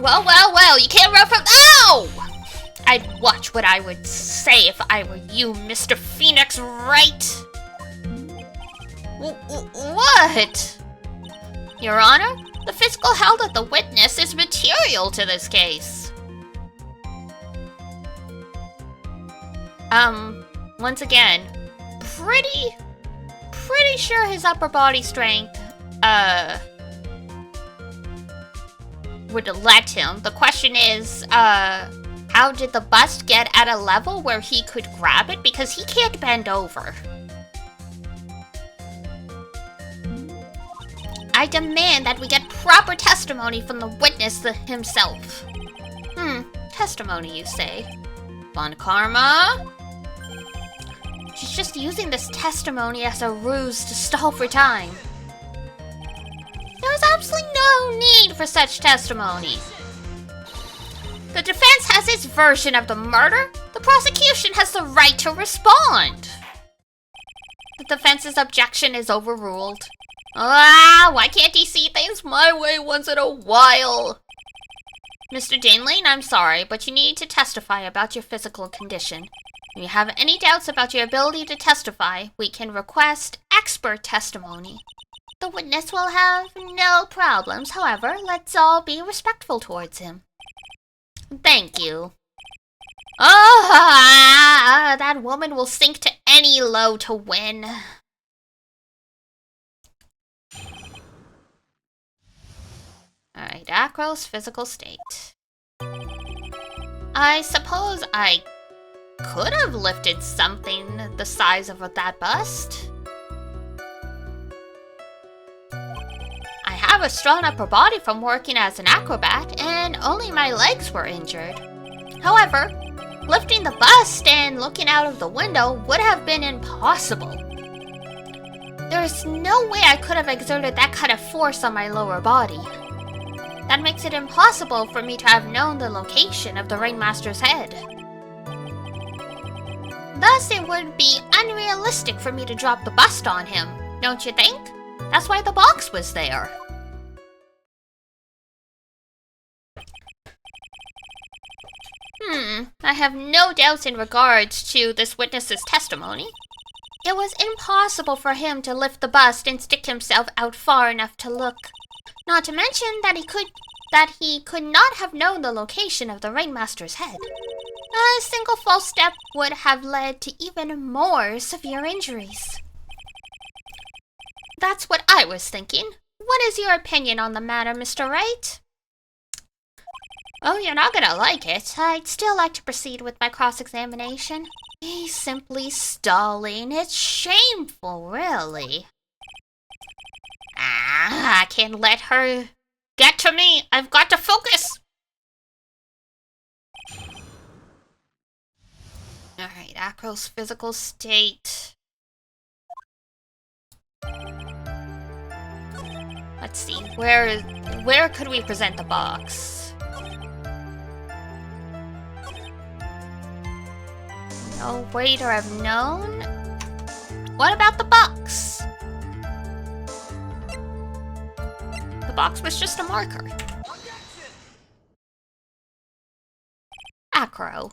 Well, you can't run from— Ow! I'd watch what I would say if I were you, Mr. Phoenix, right? What? Your Honor, the physical health of the witness is material to this case. Once again, pretty sure his upper body strength, would let him. The question is, how did the bust get at a level where he could grab it? Because he can't bend over. I demand that we get proper testimony from the witness himself. Testimony, you say? Von Karma? She's just using this testimony as a ruse to stall for time. There is absolutely no need for such testimony. The defense has its version of the murder. The prosecution has the right to respond. The defense's objection is overruled. Why can't he see things my way once in a while? Mr. Dinley, I'm sorry, but you need to testify about your physical condition. If you have any doubts about your ability to testify, we can request expert testimony. The witness will have no problems. However, let's all be respectful towards him. Thank you. That woman will sink to any low to win. Alright, Acro's physical state. I suppose I could have lifted something the size of that bust. I have a strong upper body from working as an acrobat, and only my legs were injured. However, lifting the bust and looking out of the window would have been impossible. There is no way I could have exerted that kind of force on my lower body. That makes it impossible for me to have known the location of the Rainmaster's head. Thus, it would be unrealistic for me to drop the bust on him, don't you think? That's why the box was there. I have no doubts in regards to this witness's testimony. It was impossible for him to lift the bust and stick himself out far enough to look. Not to mention that he could that he could not have known the location of the Ringmaster's head. A single false step would have led to even more severe injuries. That's what I was thinking. What is your opinion on the matter, Mr. Wright? Oh, you're not gonna like it. I'd still like to proceed with my cross-examination. He's simply stalling. It's shameful, really. I can't let her get to me. I've got to focus. Alright, Acro's physical state. Let's see, where could we present the box? No way to have known? What about the box? The box was just a marker. Acro,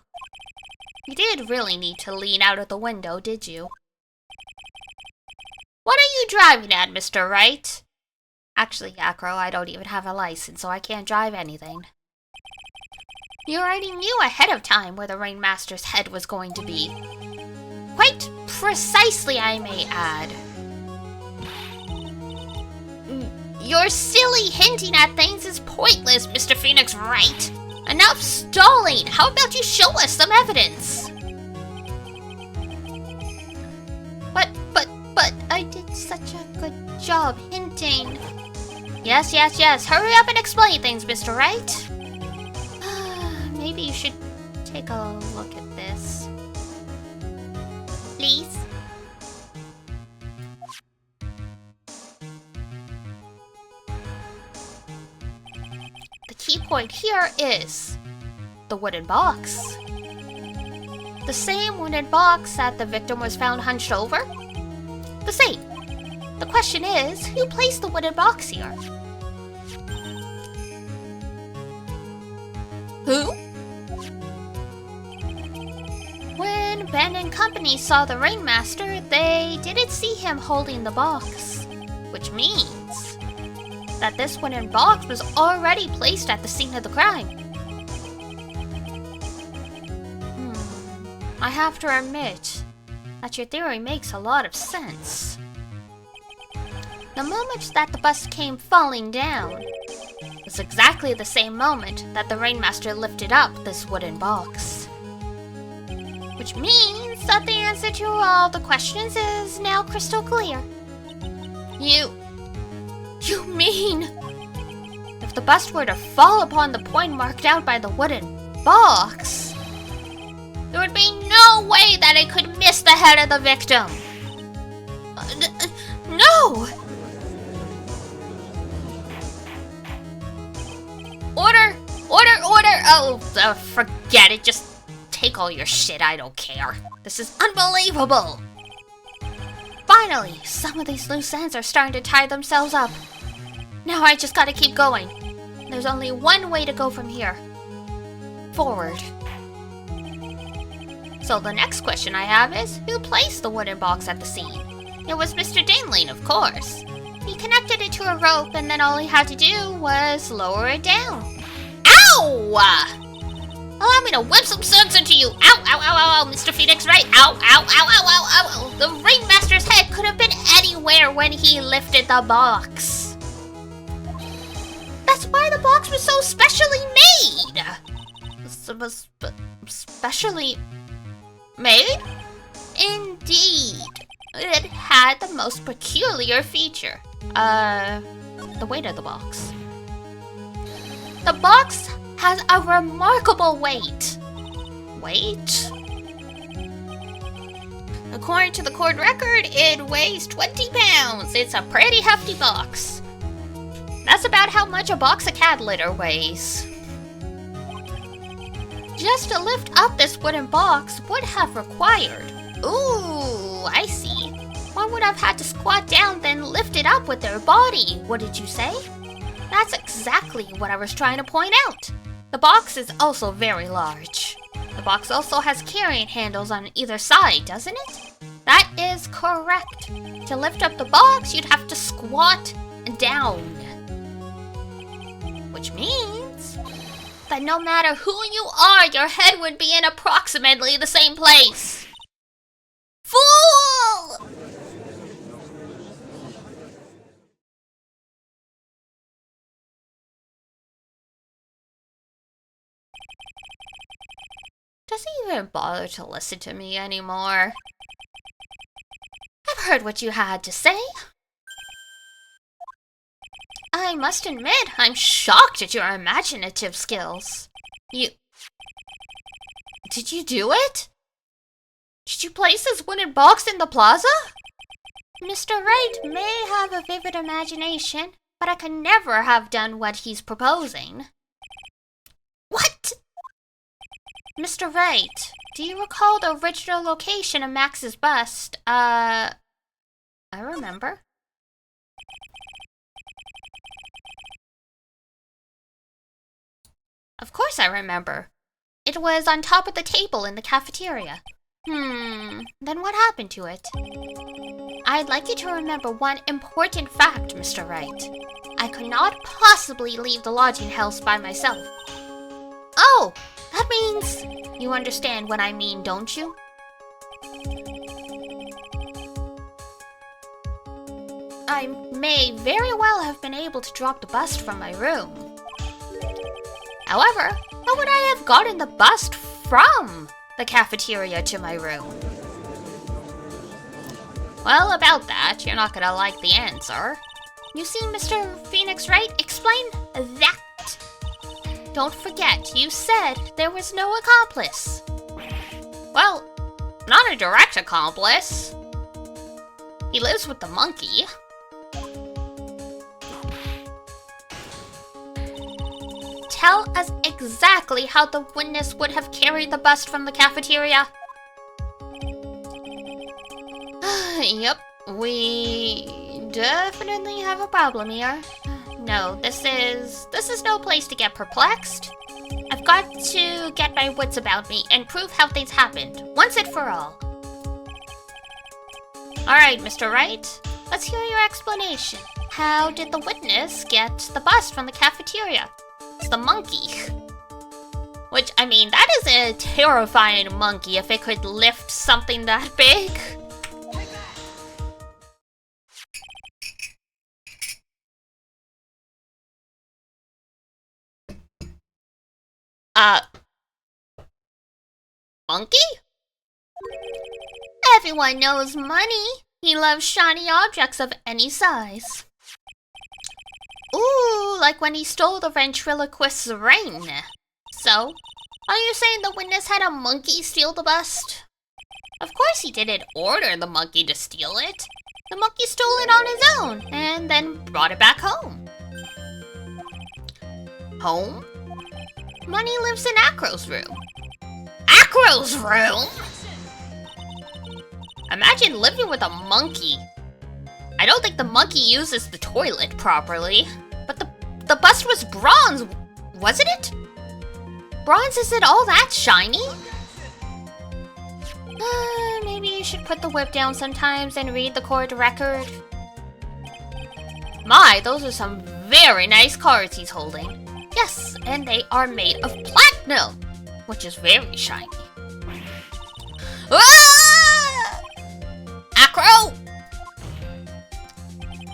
you did really need to lean out of the window, did you? What are you driving at, Mr. Wright? Actually, Acro, I don't even have a license, so I can't drive anything. You already knew ahead of time where the Ringmaster's head was going to be. Quite precisely, I may add. Your silly hinting at things is pointless, Mr. Phoenix Wright. Enough stalling! How about you show us some evidence? But I did such a good job hinting. Yes. Hurry up and explain things, Mr. Wright. Maybe you should take a look at this. Please? The key point here is the wooden box. The same wooden box that the victim was found hunched over? The same. The question is, who placed the wooden box here? Who? When Ben and company saw the Ringmaster, they didn't see him holding the box, which means that this wooden box was already placed at the scene of the crime. I have to admit that your theory makes a lot of sense. The moment that the bus came falling down was exactly the same moment that the Ringmaster lifted up this wooden box. Which means that the answer to all the questions is now crystal clear. You mean, if the bust were to fall upon the point marked out by the wooden box, there would be no way that it could miss the head of the victim. No! Order! Oh, forget it. Just take all your shit. I don't care. This is unbelievable. Finally, some of these loose ends are starting to tie themselves up. Now I just gotta keep going. There's only one way to go from here. Forward. So the next question I have is, who placed the wooden box at the scene? It was Mr. Dinling, of course. He connected it to a rope and then all he had to do was lower it down. Ow! Allow me to whip some sense into you. Ow, Mr. Phoenix, right? Ow. The Ringmaster's head could have been anywhere when he lifted the box. That's why the box was so specially made. Specially made? Indeed. It had the most peculiar feature. The weight of the box. The box has a remarkable weight. Weight? According to the court record, it weighs 20 pounds. It's a pretty hefty box. That's about how much a box of cat litter weighs. Just to lift up this wooden box would have required... Ooh, I see. One would have had to squat down, then lift it up with their body. What did you say? That's exactly what I was trying to point out. The box is also very large. The box also has carrying handles on either side, doesn't it? That is correct. To lift up the box, you'd have to squat down. Which Which means that no matter who you are, your head would be in approximately the same place. Fool! Does he even bother to listen to me anymore? I've heard what you had to say. I must admit, I'm shocked at your imaginative skills. Did you do it? Did you place this wooden box in the plaza? Mr. Wright may have a vivid imagination, but I could never have done what he's proposing. What? Mr. Wright, do you recall the original location of Max's bust? I remember. Of course I remember. It was on top of the table in the cafeteria. Then what happened to it? I'd like you to remember one important fact, Mr. Wright. I could not possibly leave the lodging house by myself. Oh, that means... You understand what I mean, don't you? I may very well have been able to drop the bust from my room. However, how would I have gotten the bust from the cafeteria to my room? Well, about that, you're not gonna like the answer. You see, Mr. Phoenix Wright, explain that. Don't forget, you said there was no accomplice. Well, not a direct accomplice. He lives with the monkey. Tell us exactly how the witness would have carried the bust from the cafeteria. Yep, we definitely have a problem here. No, this is no place to get perplexed. I've got to get my wits about me and prove how things happened, once and for all. Alright, Mr. Wright, let's hear your explanation. How did the witness get the bust from the cafeteria? It's the monkey. Which, I mean, that is a terrifying monkey if it could lift something that big. Monkey? Everyone knows money. He loves shiny objects of any size. Ooh, like when he stole the ventriloquist's ring. So, are you saying the witness had a monkey steal the bust? Of course he didn't order the monkey to steal it. The monkey stole it on his own, and then brought it back home. Home? Money lives in Acro's room. Acro's room? Imagine living with a monkey. I don't think the monkey uses the toilet properly. But the bust was bronze, wasn't it? Bronze isn't all that shiny. Maybe you should put the whip down sometimes and read the court record. My, those are some very nice cards he's holding. Yes, and they are made of platinum, which is very shiny. Ah! Acro!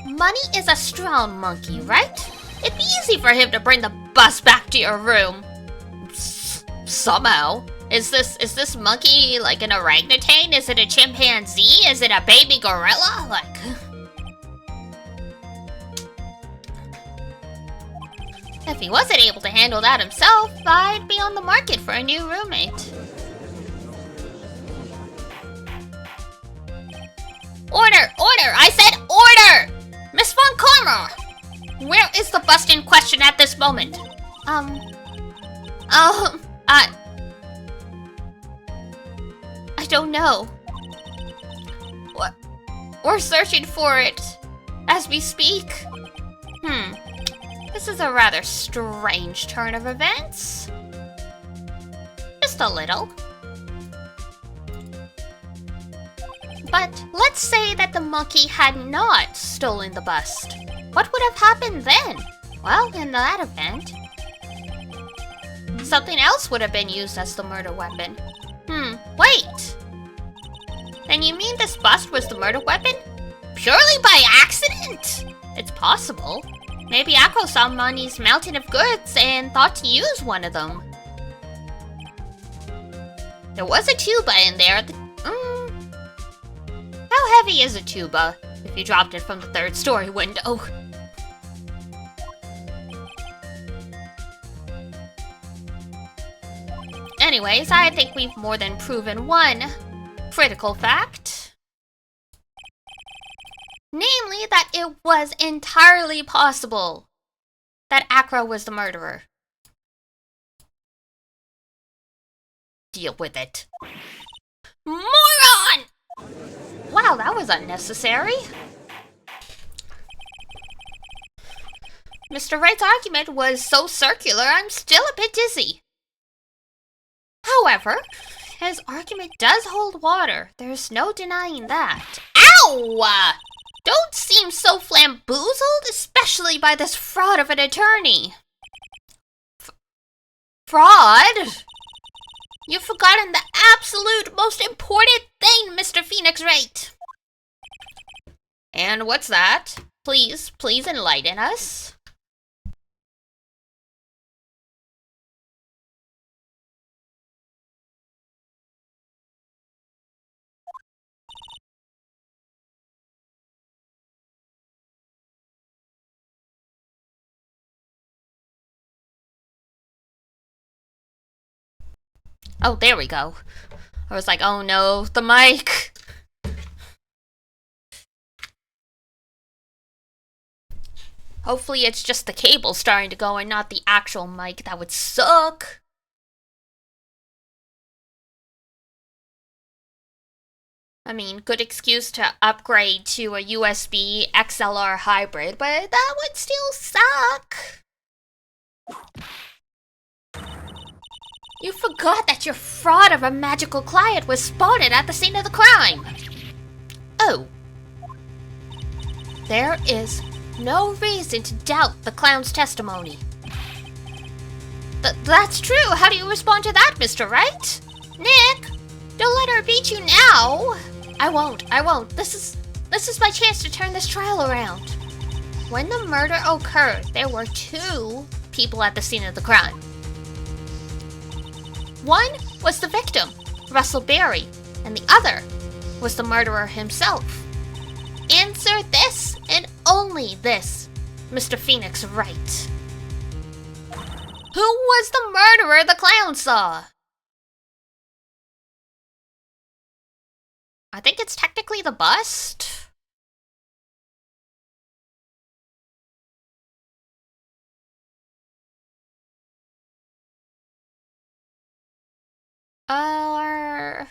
Money is a strong monkey, right? It'd be easy for him to bring the bus back to your room. Somehow. Is this monkey like an orangutan? Is it a chimpanzee? Is it a baby gorilla? Like... If he wasn't able to handle that himself, I'd be on the market for a new roommate. Order! Order! I said order! Miss Von Karma! Where is the bust in question at this moment? I don't know. What? We're searching for it as we speak. This is a rather strange turn of events. Just a little. But let's say that the monkey had not stolen the bust. What would have happened then? Well, in that event, something else would have been used as the murder weapon. Wait! Then you mean this bust was the murder weapon? Purely by accident? It's possible. Maybe Akko saw Mani's mountain of goods and thought to use one of them. There was a tuba in there. How heavy is a tuba if you dropped it from the third-story window? Anyways, I think we've more than proven one critical fact. Namely, that it was entirely possible that Akko was the murderer. Deal with it. Moron! Wow, that was unnecessary. Mr. Wright's argument was so circular, I'm still a bit dizzy. However, his argument does hold water. There's no denying that. Ow! Don't seem so flamboozled, especially by this fraud of an attorney. Fraud? You've forgotten the absolute most important thing, Mr. Phoenix Wright. And what's that? Please enlighten us. Oh, there we go. I was like, oh no, the mic. Hopefully it's just the cable starting to go and not the actual mic. That would suck. I mean, good excuse to upgrade to a USB XLR hybrid, but that would still suck. You forgot that your fraud of a magical client was spotted at the scene of the crime. Oh. There is no reason to doubt the clown's testimony. That's true. How do you respond to that, Mr. Wright? Nick, don't let her beat you now. I won't. This is my chance to turn this trial around. When the murder occurred, there were two people at the scene of the crime. One was the victim, Russell Berry, and the other was the murderer himself. Answer this and only this, Mr. Phoenix Wright. Who was the murderer the clown saw? I think it's technically the bust. Or...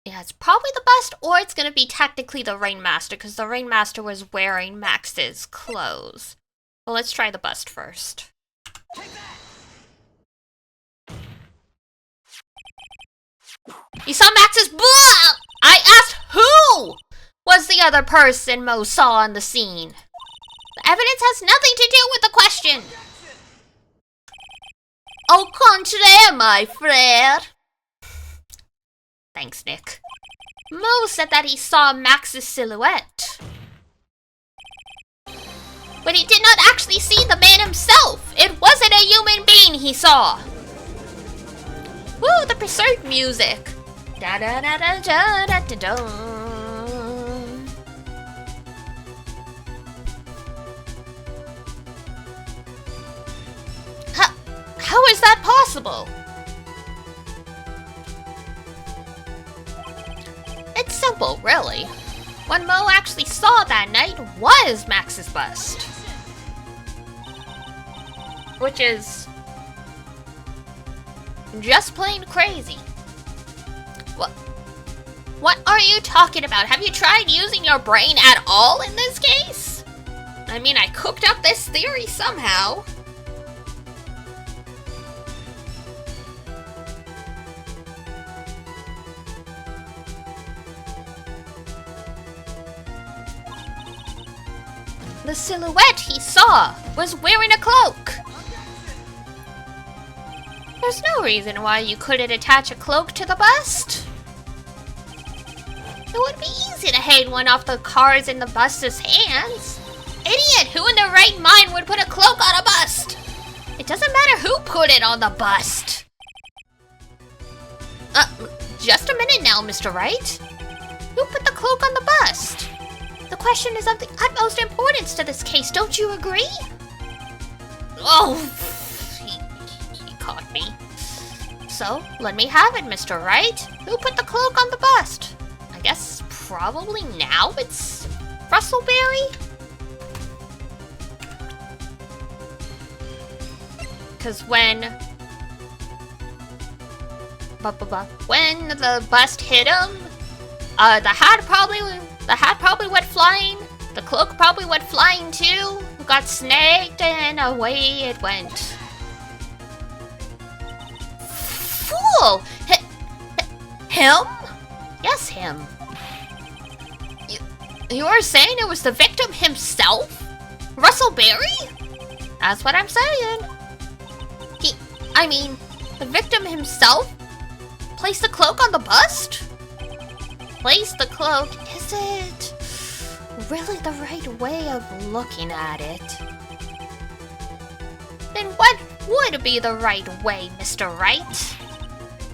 yeah, it's probably the bust, or it's gonna be technically the Rainmaster, because the Rainmaster was wearing Max's clothes. Well, let's try the bust first. You saw Max's blood! I asked who was the other person Mo saw on the scene. The evidence has nothing to do with the question. Au contraire, my frère. Thanks, Nick. Mo said that he saw Max's silhouette. But he did not actually see the man himself. It wasn't a human being he saw. Woo, the Berserk music. Da da da da da da da da. How is that possible? It's simple, really. What Mo actually saw that night was Max's bust. Which is just plain crazy. What are you talking about? Have you tried using your brain at all in this case? I mean, I cooked up this theory somehow. The silhouette he saw was wearing a cloak. There's no reason why you couldn't attach a cloak to the bust. It would be easy to hang one off the cars in the bust's hands. Idiot, who in their right mind would put a cloak on a bust? It doesn't matter who put it on the bust. Just a minute now, Mr. Wright. Who put the cloak on the bust? The question is of the utmost importance to this case, don't you agree? Oh, he caught me. So, let me have it, Mr. Wright. Who put the cloak on the bust? I guess probably now it's Russellberry? Because when the bust hit him, the hat probably went flying. The cloak probably went flying too. Got snagged and away it went. Fool! Him? Yes, him. You were saying it was the victim himself? Russellberry? That's what I'm saying. The victim himself placed the cloak on the bust? Place the cloak? Is it really the right way of looking at it? Then what would be the right way, Mr. Wright?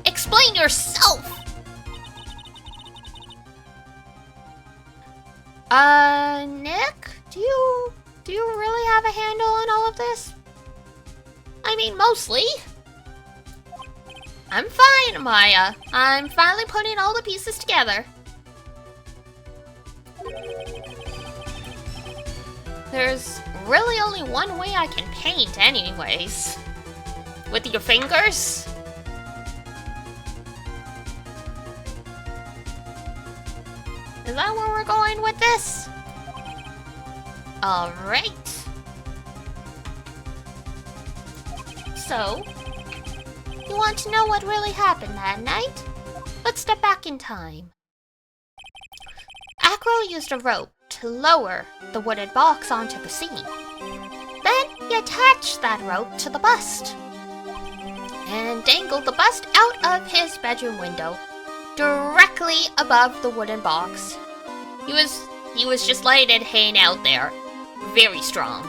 Explain yourself! Nick? Do you really have a handle on all of this? Mostly. I'm fine, Maya. I'm finally putting all the pieces together. There's really only one way I can paint anyways. With your fingers? Is that where we're going with this? Alright. So, you want to know what really happened that night? Let's step back in time. Acro used a rope to lower the wooden box onto the scene. Then he attached that rope to the bust and dangled the bust out of his bedroom window, directly above the wooden box. He was just letting it hang out there, very strong.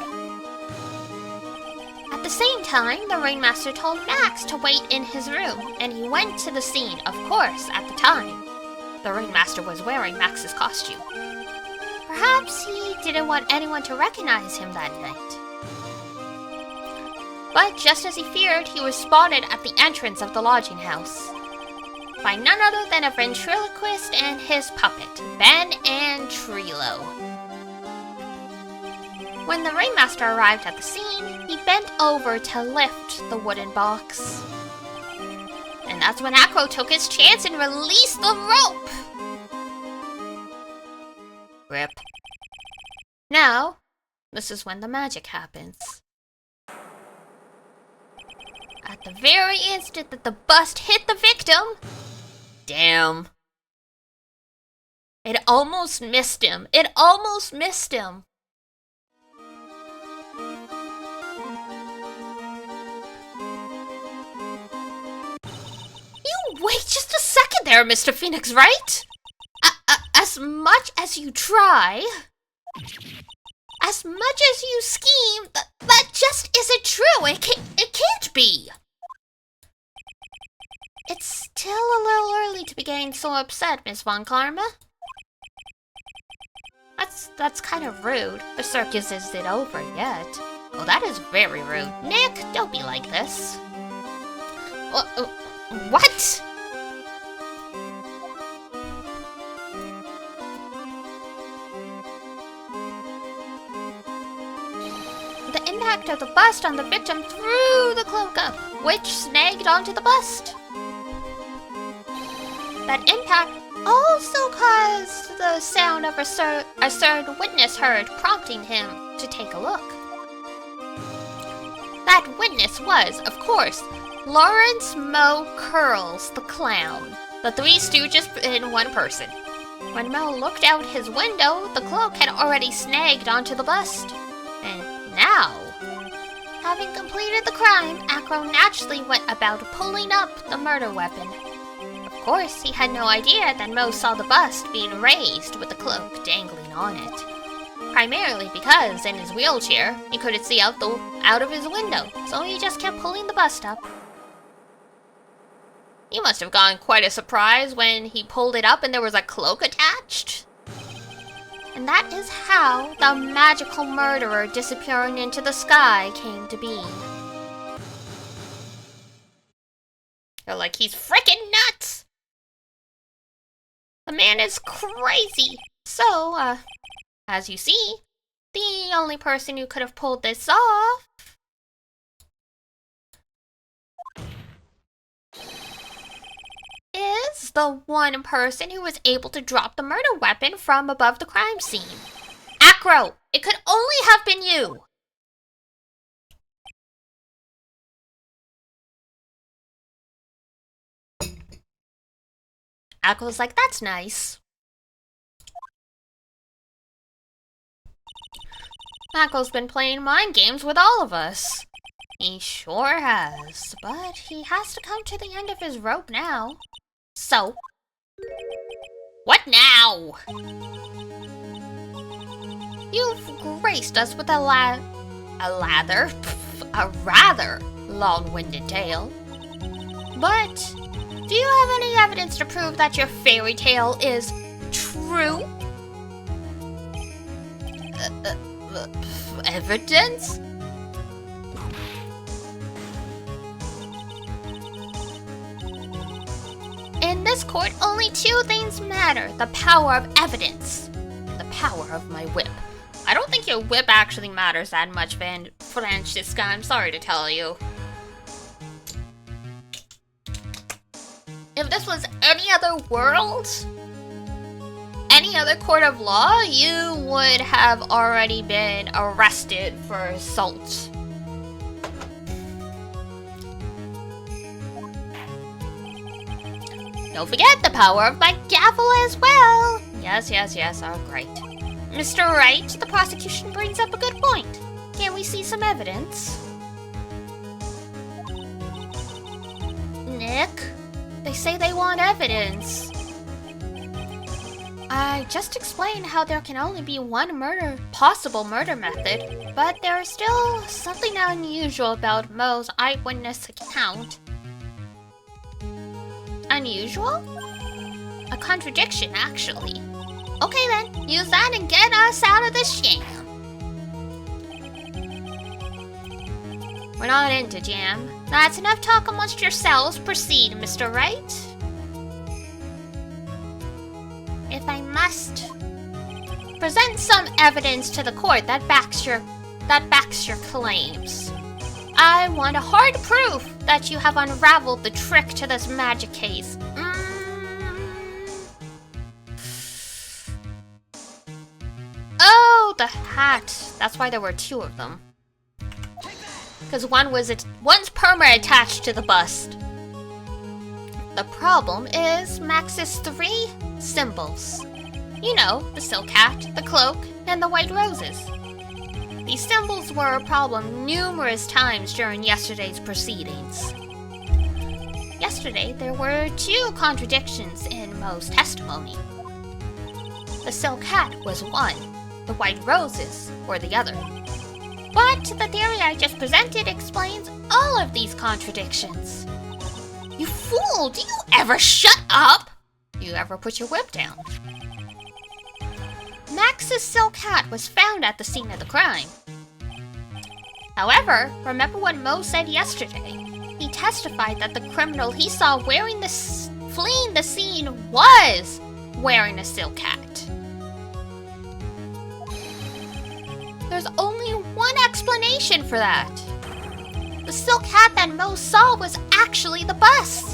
At the same time, the Ringmaster told Max to wait in his room, and he went to the scene, of course, at the time. The Ringmaster was wearing Max's costume. Perhaps he didn't want anyone to recognize him that night. But just as he feared, he was spotted at the entrance of the lodging house by none other than a ventriloquist and his puppet, Ben and Trilo. When the Ringmaster arrived at the scene, he bent over to lift the wooden box. And that's when Acro took his chance and released the rope! Rip. Now, this is when the magic happens. At the very instant that the bust hit the victim... Damn. It almost missed him. It almost missed him. Wait just a second there, Mr. Phoenix, right? As much as you try, as much as you scheme, that just isn't true. It can't be. It's still a little early to be getting so upset, Miss Von Karma. That's kind of rude. The circus isn't over yet. Oh, that is very rude. Nick, don't be like this. What? The impact of the bust on the victim threw the cloak up, which snagged onto the bust. That impact also caused the sound of a certain witness heard, prompting him to take a look. That witness was, of course, Lawrence Moe Curls, the clown. The Three Stooges in one person. When Mo looked out his window, the cloak had already snagged onto the bust. And now, having completed the crime, Acro naturally went about pulling up the murder weapon. Of course, he had no idea that Mo saw the bust being raised with the cloak dangling on it. Primarily because, in his wheelchair, he couldn't see out of his window, so he just kept pulling the bust up. He must have gotten quite a surprise when he pulled it up and there was a cloak attached. And that is how the magical murderer disappearing into the sky came to be. They're like, he's freaking nuts! The man is crazy! So, as you see, the only person who could have pulled this off is the one person who was able to drop the murder weapon from above the crime scene. Acro, it could only have been you! Acro's like, that's nice. Acro's been playing mind games with all of us. He sure has, but he has to come to the end of his rope now. So, what now? You've graced us with a rather long-winded tale. But, do you have any evidence to prove that your fairy tale is true? Evidence? In this court, only two things matter. The power of evidence and the power of my whip. I don't think your whip actually matters that much, Francisca. I'm sorry to tell you. If this was any other world, any other court of law, you would have already been arrested for assault. Don't forget the power of my gavel as well. Yes, oh great. Mr. Wright, the prosecution brings up a good point. Can we see some evidence? Nick, they say they want evidence. I just explained how there can only be one possible murder method, but there is still something unusual about Mo's eyewitness account. Unusual? A contradiction, actually. Okay then, use that and get us out of this jam. We're not into jam. That's enough talk amongst yourselves. Proceed, Mr. Wright. If I must present some evidence to the court that backs your claims. I want a hard proof that you have unraveled the trick to this magic case. Oh, the hat. That's why there were two of them. Because one's perma attached to the bust. The problem is Max's three symbols. You know, the silk hat, the cloak, and the white roses. These symbols were a problem numerous times during yesterday's proceedings. Yesterday, there were two contradictions in Mo's testimony. The silk hat was one, the white roses were the other. But the theory I just presented explains all of these contradictions. You fool! Do you ever shut up? Do you ever put your whip down? Max's silk hat was found at the scene of the crime. However, remember what Mo said yesterday? He testified that the criminal he saw fleeing the scene was wearing a silk hat. There's only one explanation for that. The silk hat that Mo saw was actually the bust.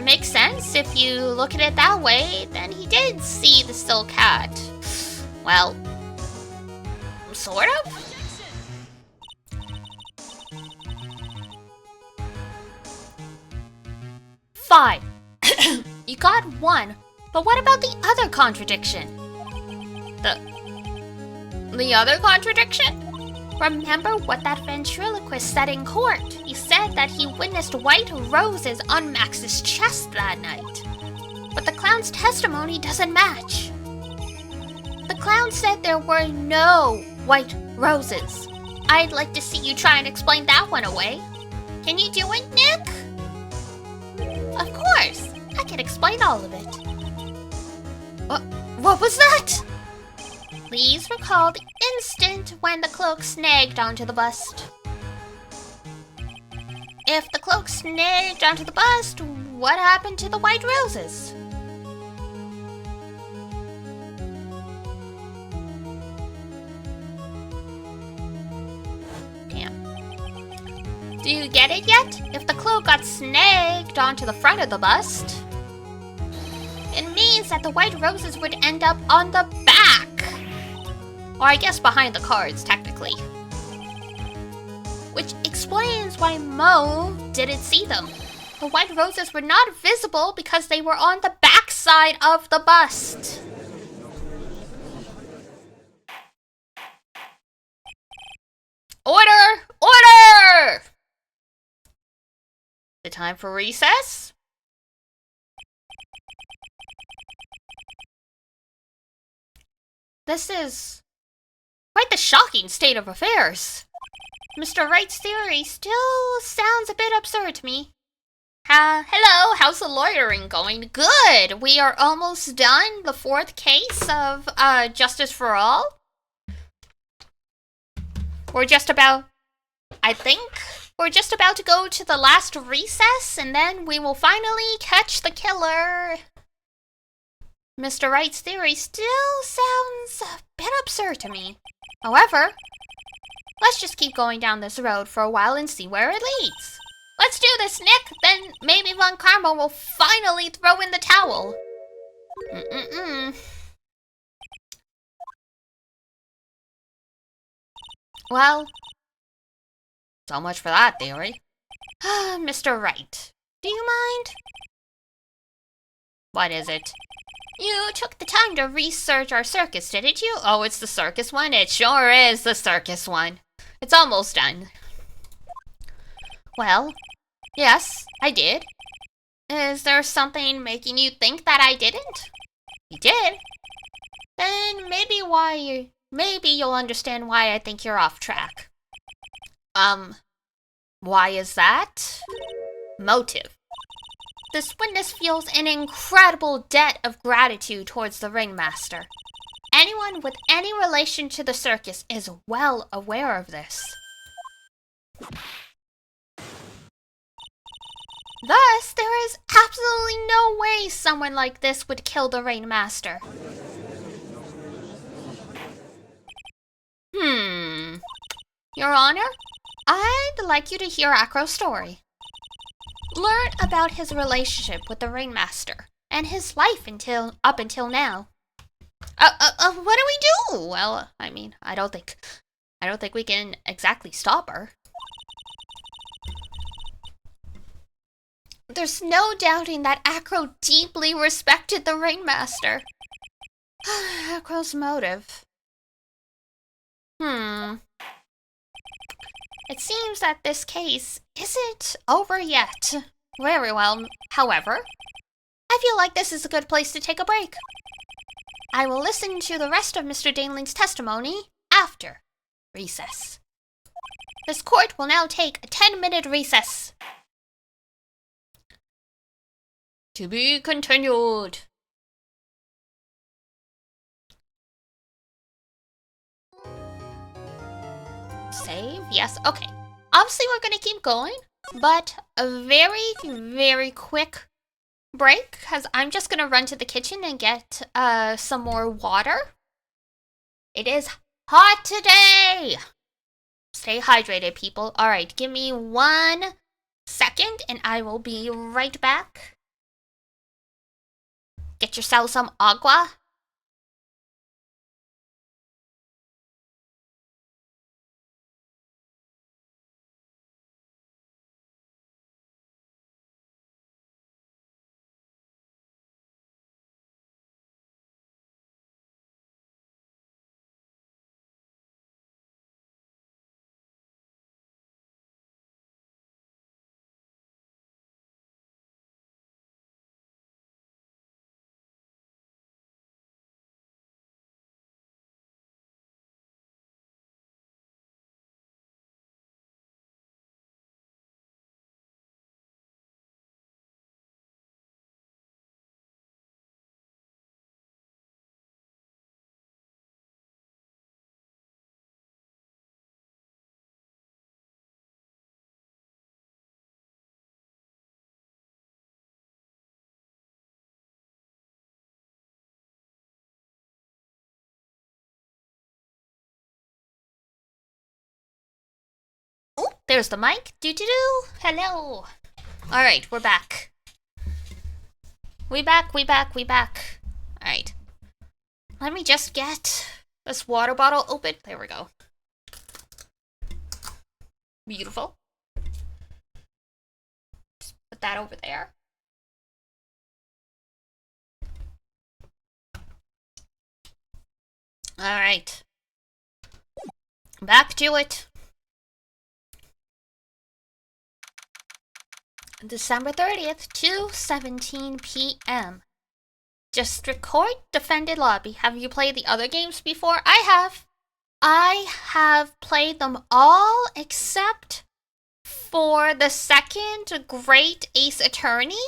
Makes sense. If you look at it that way, then he did see the silk hat. Well, sort of? Fine. You got one, but what about the other contradiction? The other contradiction? Remember what that ventriloquist said in court? He said that he witnessed white roses on Max's chest that night. But the clown's testimony doesn't match. The clown said there were no white roses. I'd like to see you try and explain that one away. Can you do it, Nick? Of course. I can explain all of it. What was that? Please recall the instant when the cloak snagged onto the bust. If the cloak snagged onto the bust, what happened to the white roses? Damn. Do you get it yet? If the cloak got snagged onto the front of the bust, it means that the white roses would end up on the back. Or I guess behind the cards, technically. Which explains why Mo didn't see them. The white roses were not visible because they were on the back side of the bust. Order! Order! The time for recess? This is quite the shocking state of affairs. Mr. Wright's theory still sounds a bit absurd to me. Hello, how's the lawyering going? Good! We are almost done. The fourth case of Justice for All. We're just about to go to the last recess, and then we will finally catch the killer. Mr. Wright's theory still sounds a bit absurd to me. However, let's just keep going down this road for a while and see where it leads. Let's do this, Nick! Then maybe Von Karma will finally throw in the towel. Well, so much for that theory. Mr. Wright, do you mind? What is it? You took the time to research our circus, didn't you? Oh, it's the circus one? It sure is the circus one. It's almost done. Well, yes, I did. Is there something making you think that I didn't? You did? Then maybe you'll understand why I think you're off track. Why is that? Motive. This witness feels an incredible debt of gratitude towards the ringmaster. Anyone with any relation to the circus is well aware of this. Thus, there is absolutely no way someone like this would kill the ringmaster. Your Honor, I'd like you to hear Acro's story. Learn about his relationship with the ringmaster and his life up until now. What do we do? Well, I mean, I don't think we can exactly stop her. There's no doubting that Acro deeply respected the ringmaster. Acro's motive. It seems that this case isn't over yet. Very well, however, I feel like this is a good place to take a break. I will listen to the rest of Mr. Daneling's testimony after recess. This court will now take a 10-minute recess. To be continued. Save? Yes, okay. Obviously, we're gonna keep going, but a very, very quick break, because I'm just gonna run to the kitchen and get some more water. It is hot today! Stay hydrated, people. Alright, give me 1 second, and I will be right back. Get yourself some agua. there's the mic. Do-do-do. Hello. Alright, we're back. We back. Alright. Let me just get this water bottle open. There we go. Beautiful. Just put that over there. Alright. Back to it. December 30th, 2:17 p.m. District Court, Defended Lobby. Have you played the other games before? I have. I have played them all except for the second Great Ace Attorney,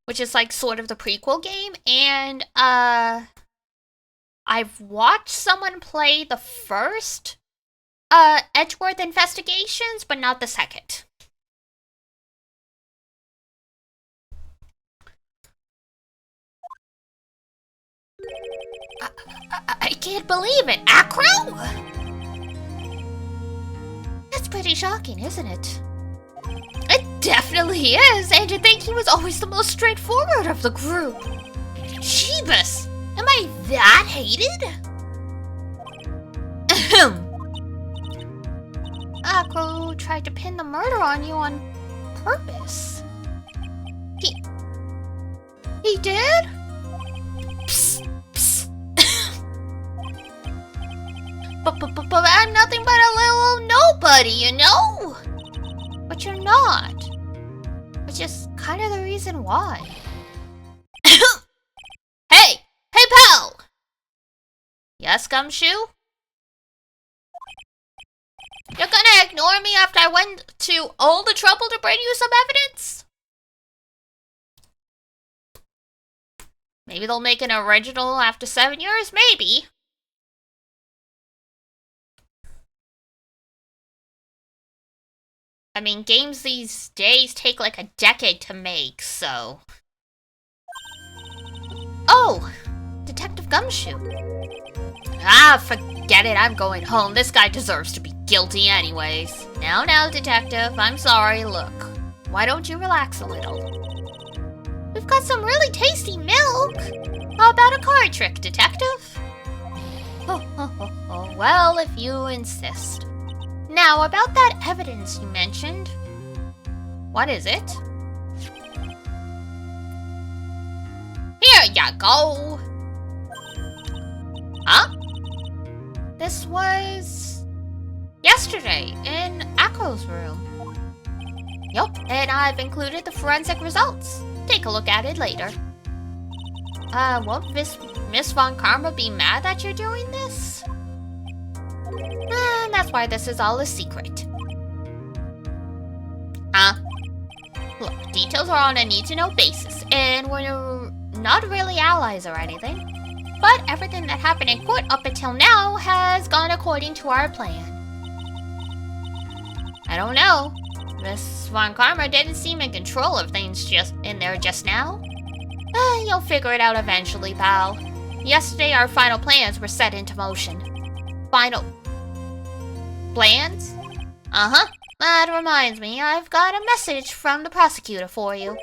which is like sort of the prequel game, and I've watched someone play the first Edgeworth Investigations, but not the second. I can't believe it. Acro? That's pretty shocking, isn't it? It definitely is, and to think he was always the most straightforward of the group. Jeebus! Am I that hated? Acro tried to pin the murder on you on purpose. He did? Psst. But I'm nothing but a little old nobody, you know? But you're not. Which is kind of the reason why. Hey, pal! Yes, Gumshoe? You're gonna ignore me after I went to all the trouble to bring you some evidence? Maybe they'll make an original after 7 years, maybe. I mean, games these days take like a decade to make, so... Oh! Detective Gumshoe. Ah, forget it, I'm going home. This guy deserves to be guilty anyways. Now, detective, I'm sorry. Look, why don't you relax a little? We've got some really tasty milk. How about a card trick, detective? Well, if you insist. Now, about that evidence you mentioned. What is it? Here ya go! Huh? This was... yesterday, in Acro's room. Yup, and I've included the forensic results. Take a look at it later. Won't Miss Von Karma be mad that you're doing this? And that's why this is all a secret. Look, details are on a need-to-know basis, and we're not really allies or anything. But everything that happened in court up until now has gone according to our plan. I don't know. Miss Von Karma didn't seem in control of things just in there just now. You'll figure it out eventually, pal. Yesterday, our final plans were set into motion. Final... plans? Uh-huh. That reminds me, I've got a message from the prosecutor for you.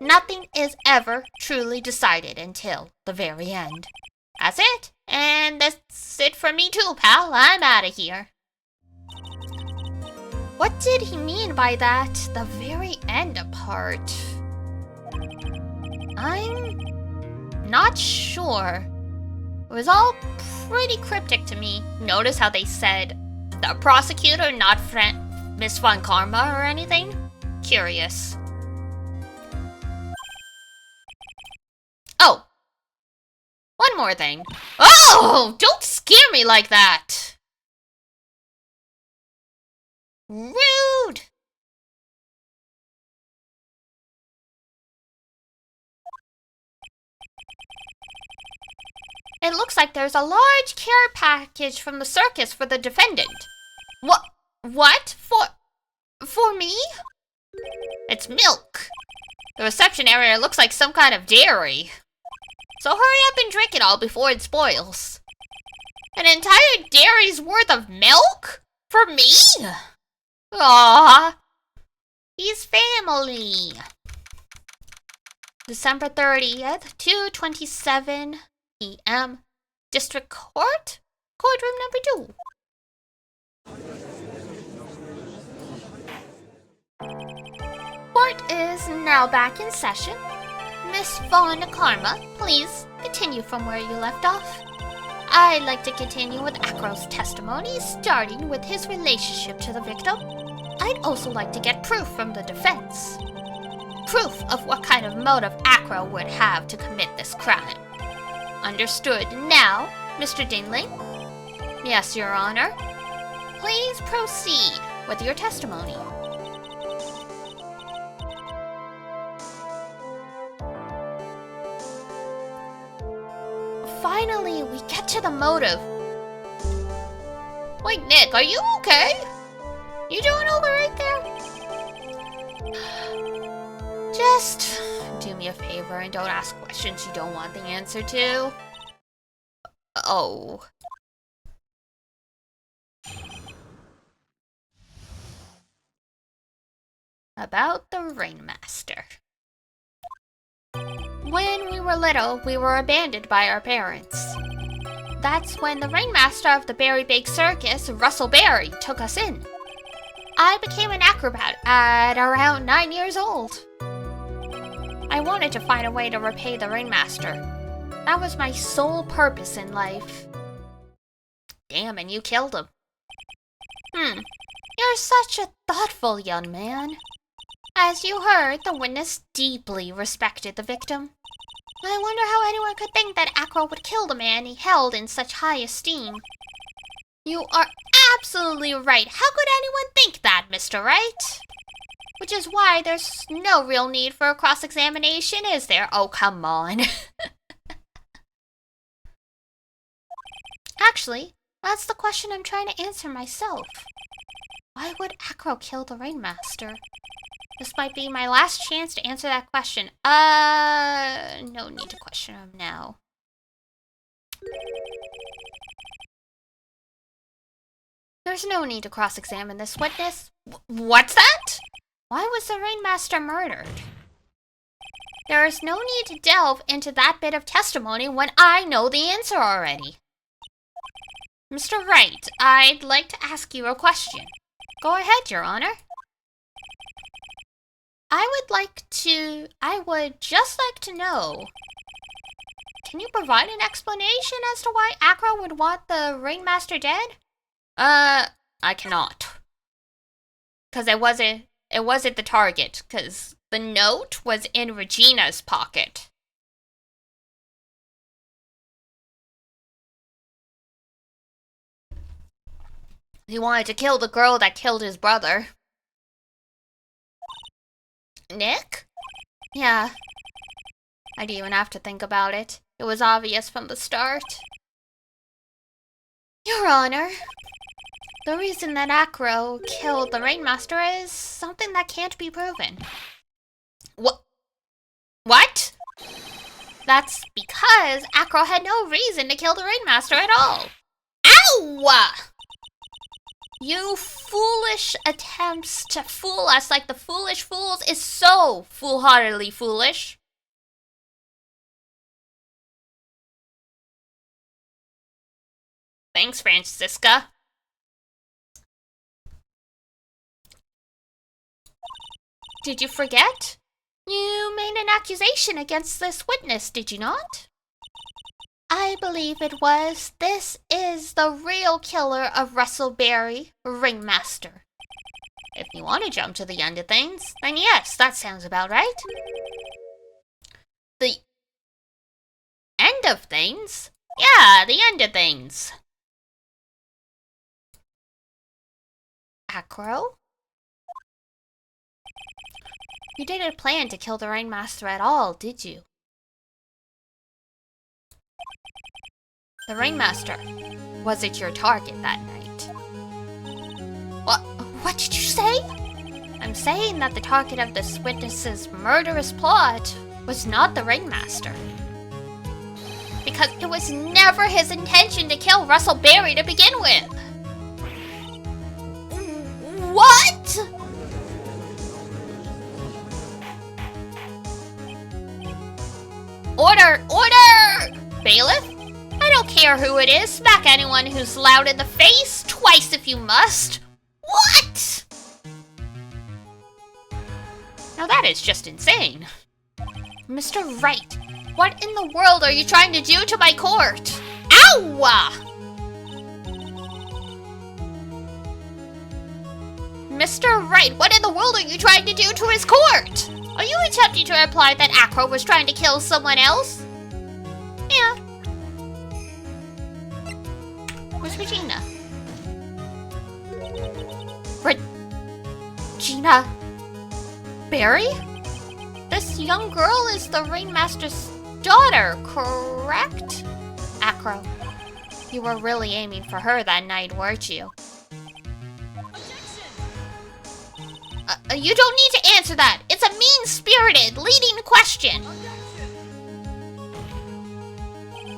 Nothing is ever truly decided until the very end. That's it. And that's it for me too, pal. I'm out of here. What did he mean by that, the very end part? I'm not sure. It was all pretty cryptic to me. Notice how they said the prosecutor, not Miss Von Karma or anything? Curious. Oh! One more thing. Oh! Don't scare me like that! Rude! It looks like there's a large care package from the circus for the defendant. What? For me? It's milk. The reception area looks like some kind of dairy. So hurry up and drink it all before it spoils. An entire dairy's worth of milk? For me? Aww. He's family. December 30th, 2:27 p.m. District Court? Courtroom number 2. Court is now back in session. Miss Vaughn Karma, please continue from where you left off. I'd like to continue with Acro's testimony, starting with his relationship to the victim. I'd also like to get proof from the defense. Proof of what kind of motive Acro would have to commit this crime. Understood. Now, Mr. Dinling? Yes, Your Honor. Please proceed with your testimony. Finally, we get to the motive. Wait, Nick, are you okay? You doing okay right there? Just do me a favor and don't ask questions you don't want the answer to. Oh. About the Rainmaster. When we were little, we were abandoned by our parents. That's when the Rainmaster of the Berry Bake Circus, Russell Berry, took us in. I became an acrobat at around 9 years old. I wanted to find a way to repay the Rainmaster. That was my sole purpose in life. Damn, and you killed him. You're such a thoughtful young man. As you heard, the witness deeply respected the victim. I wonder how anyone could think that Acro would kill the man he held in such high esteem. You are absolutely right. How could anyone think that, Mr. Wright? Which is why there's no real need for a cross-examination, is there? Oh, come on. Actually, that's the question I'm trying to answer myself. Why would Acro kill the Rainmaster? This might be my last chance to answer that question. No need to question him now. There's no need to cross-examine this witness. What's that? Why was the Rainmaster murdered? There is no need to delve into that bit of testimony when I know the answer already. Mr. Wright, I'd like to ask you a question. Go ahead, Your Honor. I would just like to know, can you provide an explanation as to why Acro would want the Rainmaster dead? I cannot. Cause it wasn't the target, cause the note was in Regina's pocket. He wanted to kill the girl that killed his brother. Nick? Yeah. I didn't even have to think about it. It was obvious from the start. Your Honor, the reason that Acro killed the Rainmaster is something that can't be proven. What? That's because Acro had no reason to kill the Rainmaster at all. Ow! You foolish attempts to fool us like the foolish fools is so foolhardily foolish. Thanks, Francisca. Did you forget? You made an accusation against this witness, did you not? I believe it was. This is the real killer of Russell Berry, Ringmaster. If you want to jump to the end of things, then yes, that sounds about right. The end of things? Yeah, the end of things. Acro? You didn't plan to kill the Rainmaster at all, did you? The Rainmaster wasn't your target that night. What did you say? I'm saying that the target of this witness's murderous plot was not the Rainmaster. Because it was never his intention to kill Russell Berry to begin with. What? Order! Order! Bailiff? I don't care who it is. Smack anyone who's loud in the face. Twice if you must. What? Now that is just insane. Mr. Wright, what in the world are you trying to do to my court? Ow! Mr. Wright, what in the world are you trying to do to his court? Are you attempting to imply that Acro was trying to kill someone else? Yeah. Where's Regina? Regina Barry? This young girl is the Ringmaster's daughter, correct? Acro, you were really aiming for her that night, weren't you? You don't need to answer that. It's a mean-spirited, leading question.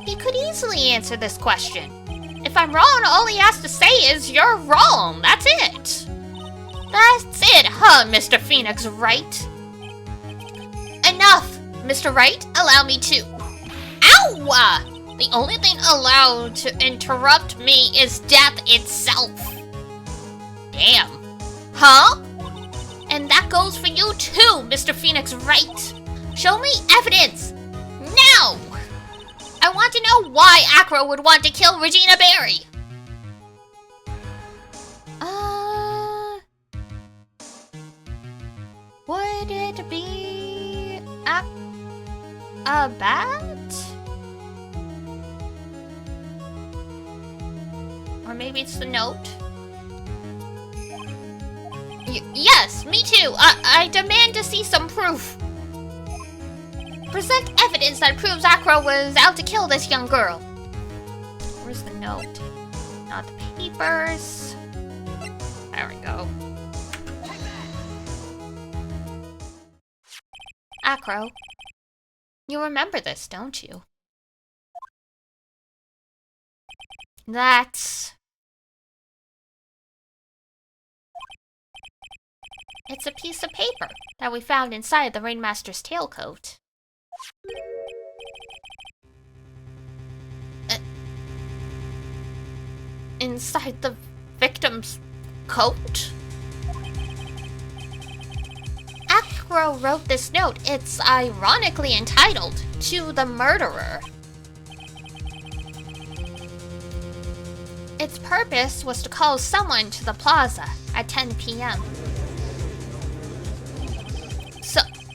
He could easily answer this question. If I'm wrong, all he has to say is, you're wrong. That's it. That's it, huh, Mr. Phoenix Wright? Enough, Mr. Wright. Allow me to... Ow! The only thing allowed to interrupt me is death itself. Damn. Huh? And that goes for you too, Mr. Phoenix Wright. Show me evidence. Now! I want to know why Acro would want to kill Regina Barry. Would it be a bat? Or maybe it's the note? Yes, me too. I demand to see some proof. Present evidence that proves Acro was out to kill this young girl. Where's the note? Not the papers. There we go. Acro, you remember this, don't you? It's a piece of paper that we found inside the Ringmaster's tailcoat. Inside the victim's coat? Acro wrote this note. It's ironically entitled, "To the Murderer." Its purpose was to call someone to the plaza at 10 p.m.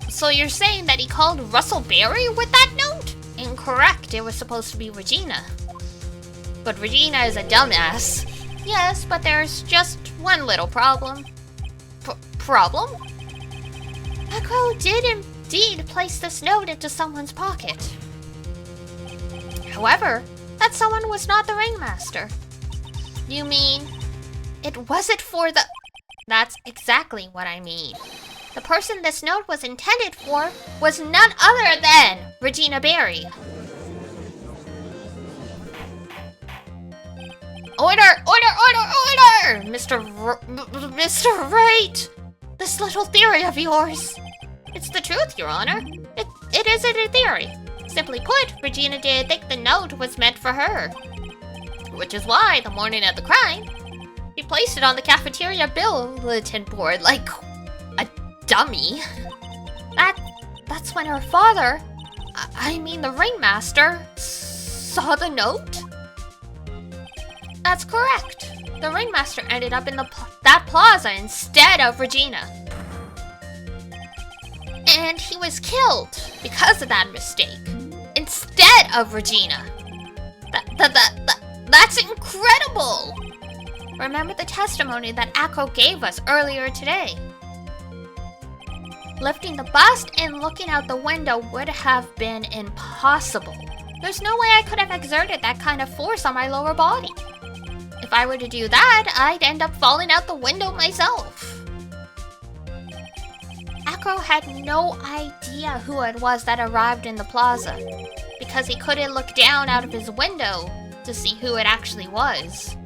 So you're saying that he called Russell Barry with that note? Incorrect. It was supposed to be Regina. But Regina is a dumbass. Yes, but there's just one little problem. Problem? Acro did indeed place this note into someone's pocket. However, that someone was not the Ringmaster. You mean, it wasn't for the... That's exactly what I mean. The person this note was intended for was none other than Regina Barry. Order! Order! Order! Order! Mr. Wright! This little theory of yours. It's the truth, Your Honor. It isn't a theory. Simply put, Regina did think the note was meant for her. Which is why, the morning of the crime, he placed it on the cafeteria bulletin board like a dummy. That's when her father, I mean the Ringmaster, saw the note? That's correct. The Ringmaster ended up in that plaza instead of Regina. And he was killed because of that mistake. Instead of Regina. That's incredible! Remember the testimony that Acro gave us earlier today. Lifting the bust and looking out the window would have been impossible. There's no way I could have exerted that kind of force on my lower body. If I were to do that, I'd end up falling out the window myself. Acro had no idea who it was that arrived in the plaza, because he couldn't look down out of his window to see who it actually was.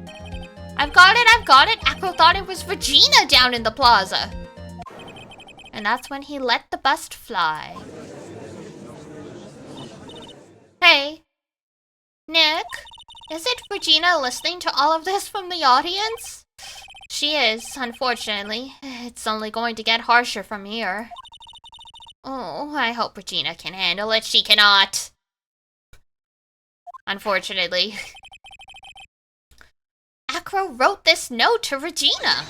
I've got it! Acro thought it was Regina down in the plaza. And that's when he let the bust fly. Nick, isn't Regina listening to all of this from the audience? She is, unfortunately. It's only going to get harsher from here. Oh, I hope Regina can handle it. She cannot. Unfortunately. Acro wrote this note to Regina.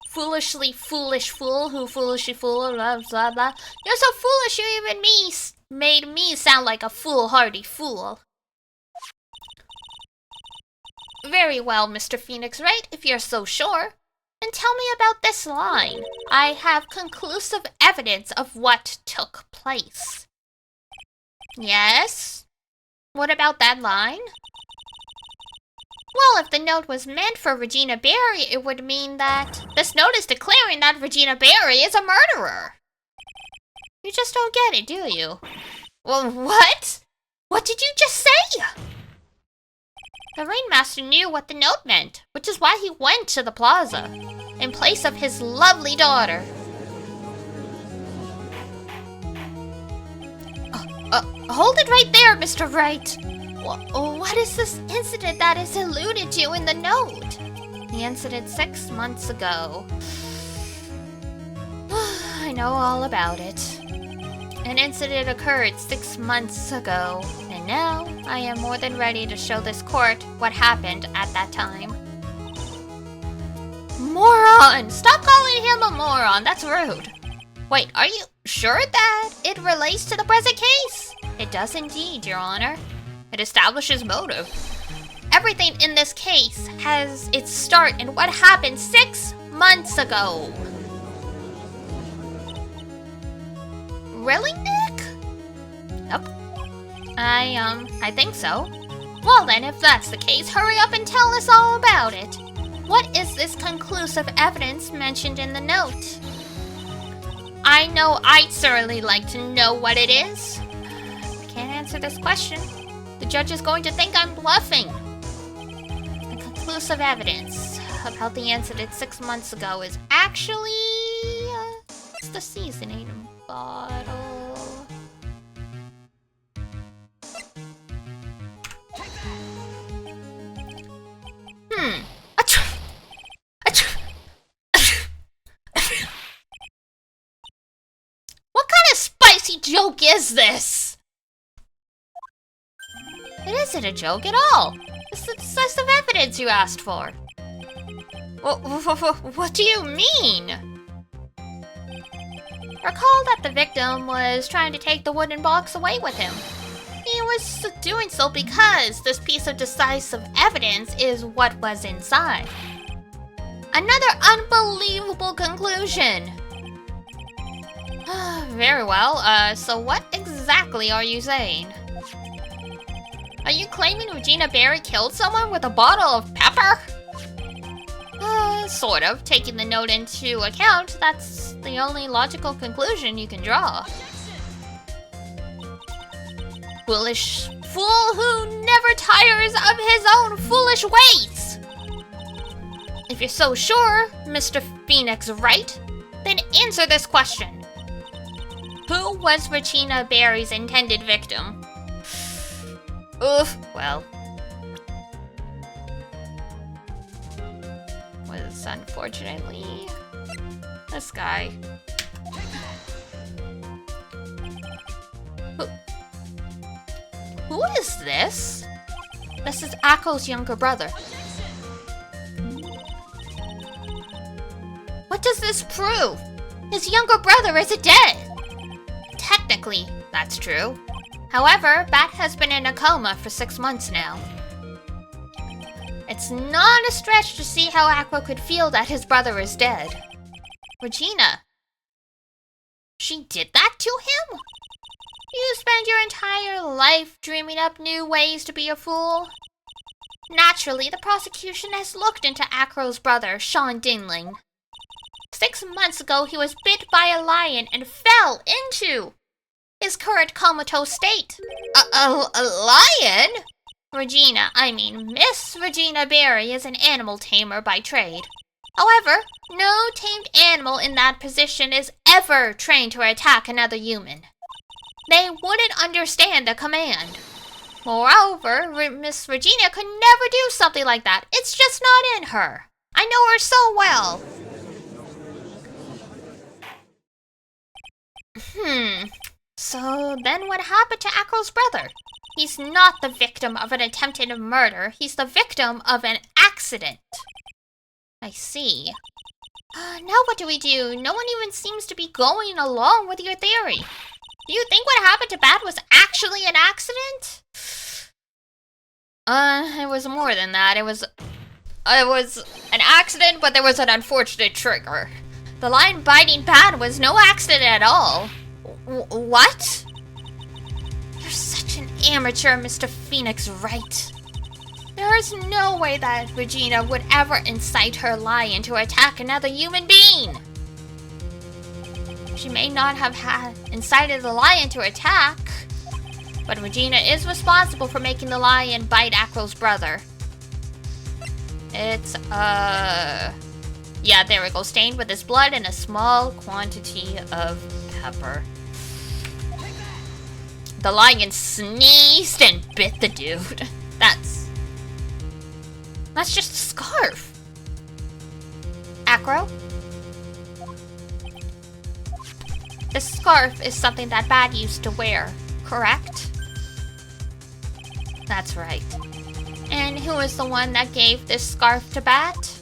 Foolishly foolish fool who foolishly fool, blah, blah, blah. You're so foolish you even made me sound like a foolhardy fool. Very well, Mr. Phoenix Wright, if you're so sure. Then tell me about this line. I have conclusive evidence of what took place. Yes? What about that line? Well, if the note was meant for Regina Barry, it would mean that this note is declaring that Regina Barry is a murderer. You just don't get it, do you? Well, what? What did you just say? The Rainmaster knew what the note meant, which is why he went to the plaza, in place of his lovely daughter. Hold it right there, Mr. Wright. What is this incident that is alluded to in the note? The incident 6 months ago. I know all about it. An incident occurred 6 months ago, and now I am more than ready to show this court what happened at that time. Moron! Stop calling him a moron, that's rude. Wait, are you sure that it relates to the present case? It does indeed, Your Honor. It establishes motive. Everything in this case has its start in what happened 6 months ago. Really, Nick? Yep. I think so. Well then, if that's the case, hurry up and tell us all about it. What is this conclusive evidence mentioned in the note? I know I'd certainly like to know what it is. I can't answer this question. The judge is going to think I'm bluffing. The conclusive evidence about the incident 6 months ago is actually... it's the seasoning bottle. What kind of spicy joke is this? It isn't a joke at all. It's the decisive evidence you asked for. What do you mean? Recall that the victim was trying to take the wooden box away with him. He was doing so because this piece of decisive evidence is what was inside. Another unbelievable conclusion. Very well, so what exactly are you saying? Are you claiming Regina Barry killed someone with a bottle of pepper? Sort of. Taking the note into account, that's the only logical conclusion you can draw. Foolish fool who never tires of his own foolish ways! If you're so sure, Mr. Phoenix Wright, then answer this question. Who was Regina Barry's intended victim? Oof, well... was unfortunately... this guy. Who is this? This is Akko's younger brother. What does this prove? His younger brother is dead! Technically, that's true. However, Bat has been in a coma for 6 months now. It's not a stretch to see how Akko could feel that his brother is dead. Regina. She did that to him? You spend your entire life dreaming up new ways to be a fool. Naturally, the prosecution has looked into Akro's brother, Sean Dinling. 6 months ago, he was bit by a lion and fell into his current comatose state. A lion? Miss Regina Barry is an animal tamer by trade. However, no tamed animal in that position is ever trained to attack another human. They wouldn't understand the command. Moreover, Miss Regina could never do something like that. It's just not in her. I know her so well. So then what happened to Acro's brother? He's not the victim of an attempted murder. He's the victim of an accident. I see. Now what do we do? No one even seems to be going along with your theory. Do you think what happened to Bat was actually an accident? It was more than that. It was an accident, but there was an unfortunate trigger. The lion biting Bat was no accident at all. What? You're such an amateur, Mr. Phoenix Wright. There is no way that Regina would ever incite her lion to attack another human being. She may not have incited the lion to attack, but Regina is responsible for making the lion bite Acro's brother. It's, yeah, there we go. Stained with his blood and a small quantity of pepper. The lion sneezed and bit the dude. That's just a scarf. Acro? The scarf is something that Bat used to wear, correct? That's right. And who is the one that gave this scarf to Bat?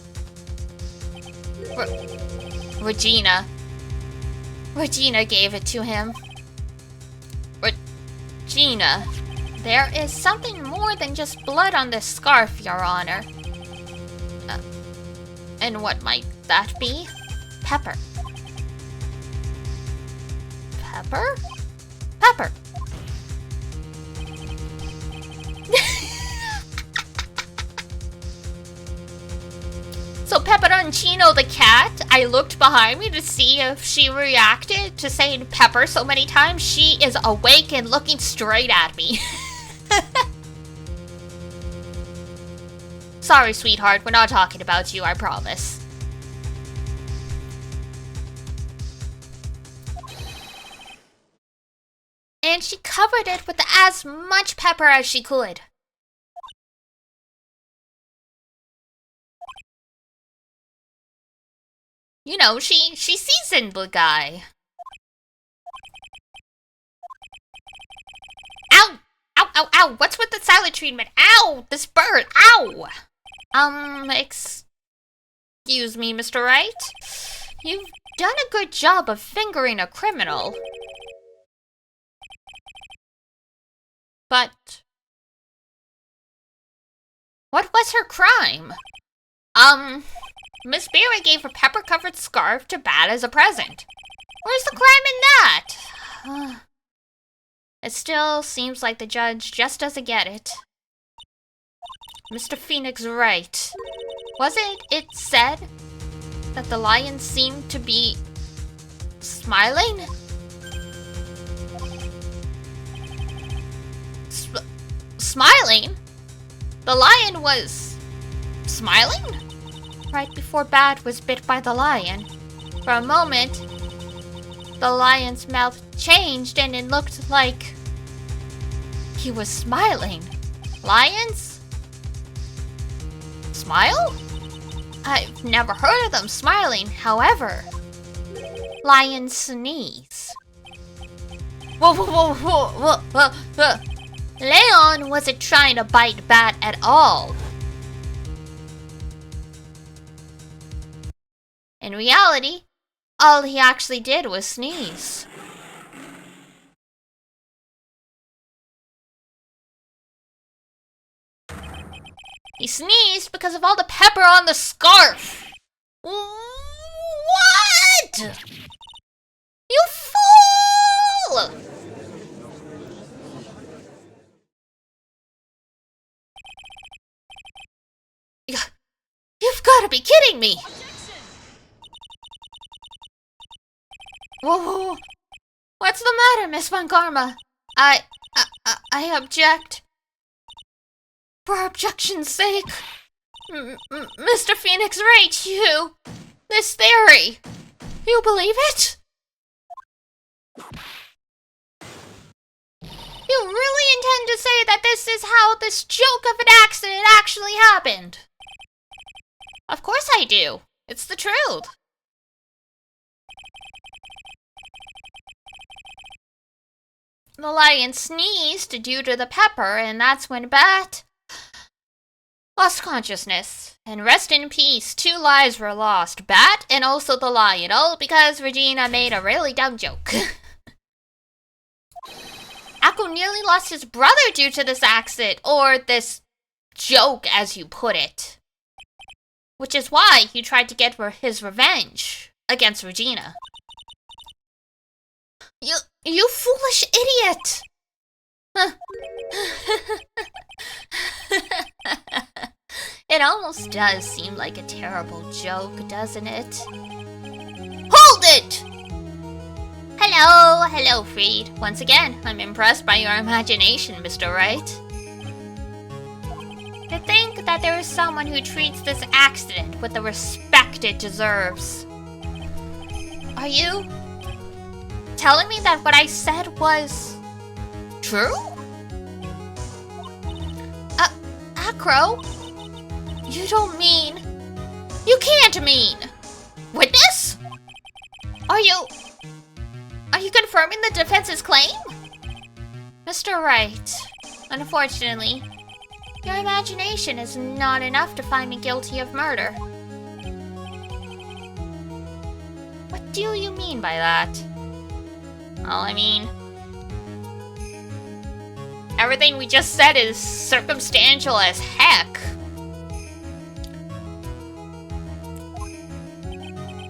Regina. Regina gave it to him. Regina. There is something more than just blood on this scarf, Your Honor. And what might that be? Pepper. Pepper? Pepper. So Pepperoncino the cat, I looked behind me to see if she reacted to saying pepper so many times. She is awake and looking straight at me. Sorry, sweetheart, we're not talking about you, I promise. And she covered it with as much pepper as she could. You know, she seasoned the guy. Ow! Ow, ow, ow! What's with the silent treatment? Ow! This bird! Ow! Excuse me, Mr. Wright? You've done a good job of fingering a criminal. But what was her crime? Miss Berry gave a pepper-covered scarf to Bat as a present. Where's the crime in that? It still seems like the judge just doesn't get it. Mr. Phoenix Wright. Wasn't it said that the lion seemed to be smiling? Smiling? The lion was smiling? Right before Bat was bit by the lion. For a moment, the lion's mouth changed and it looked like he was smiling. Lions? Smile? I've never heard of them smiling. However, lions sneeze. Whoa, whoa, whoa, whoa, whoa, whoa. Leon wasn't trying to bite Bat at all. In reality, all he actually did was sneeze. He sneezed because of all the pepper on the scarf. What? You fool! You've got to be kidding me! Whoa, what's the matter, Miss Von Karma? I object. For objection's sake. Mr. Phoenix Wright, this theory, you believe it? intend to say that this is how this joke of an accident actually happened? Of course I do. It's the truth. The lion sneezed due to the pepper, and that's when Bat lost consciousness. And rest in peace, 2 lives were lost. Bat and also the lion, all because Regina made a really dumb joke. Akko nearly lost his brother due to this accident, or this joke as you put it. Which is why he tried to get his revenge against Regina. You foolish idiot! It almost does seem like a terrible joke, doesn't it? Hold it! Hello, Freed. Once again, I'm impressed by your imagination, Mr. Wright. To think that there is someone who treats this accident with the respect it deserves. Are you telling me that what I said was true? Acro? You don't mean... You can't mean... Witness? Are you confirming the defense's claim? Mr. Wright, unfortunately, your imagination is not enough to find me guilty of murder. What do you mean by that? Well, I mean, everything we just said is circumstantial as heck.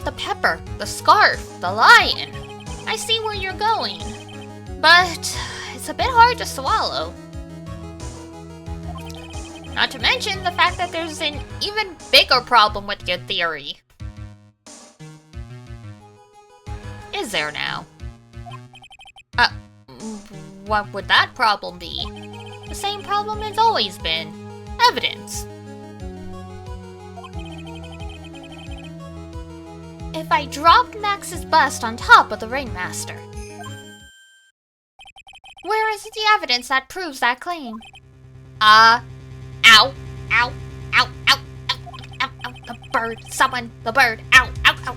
The pepper, the scarf, the lion. I see where you're going, but it's a bit hard to swallow. Not to mention the fact that there's an even bigger problem with your theory. Is there now? What would that problem be? The same problem it's always been. Evidence. If I dropped Max's bust on top of the Ringmaster, where is the evidence that proves that claim? Ow, ow, ow, ow, ow, ow, ow, the bird, someone, the bird, ow, ow, ow.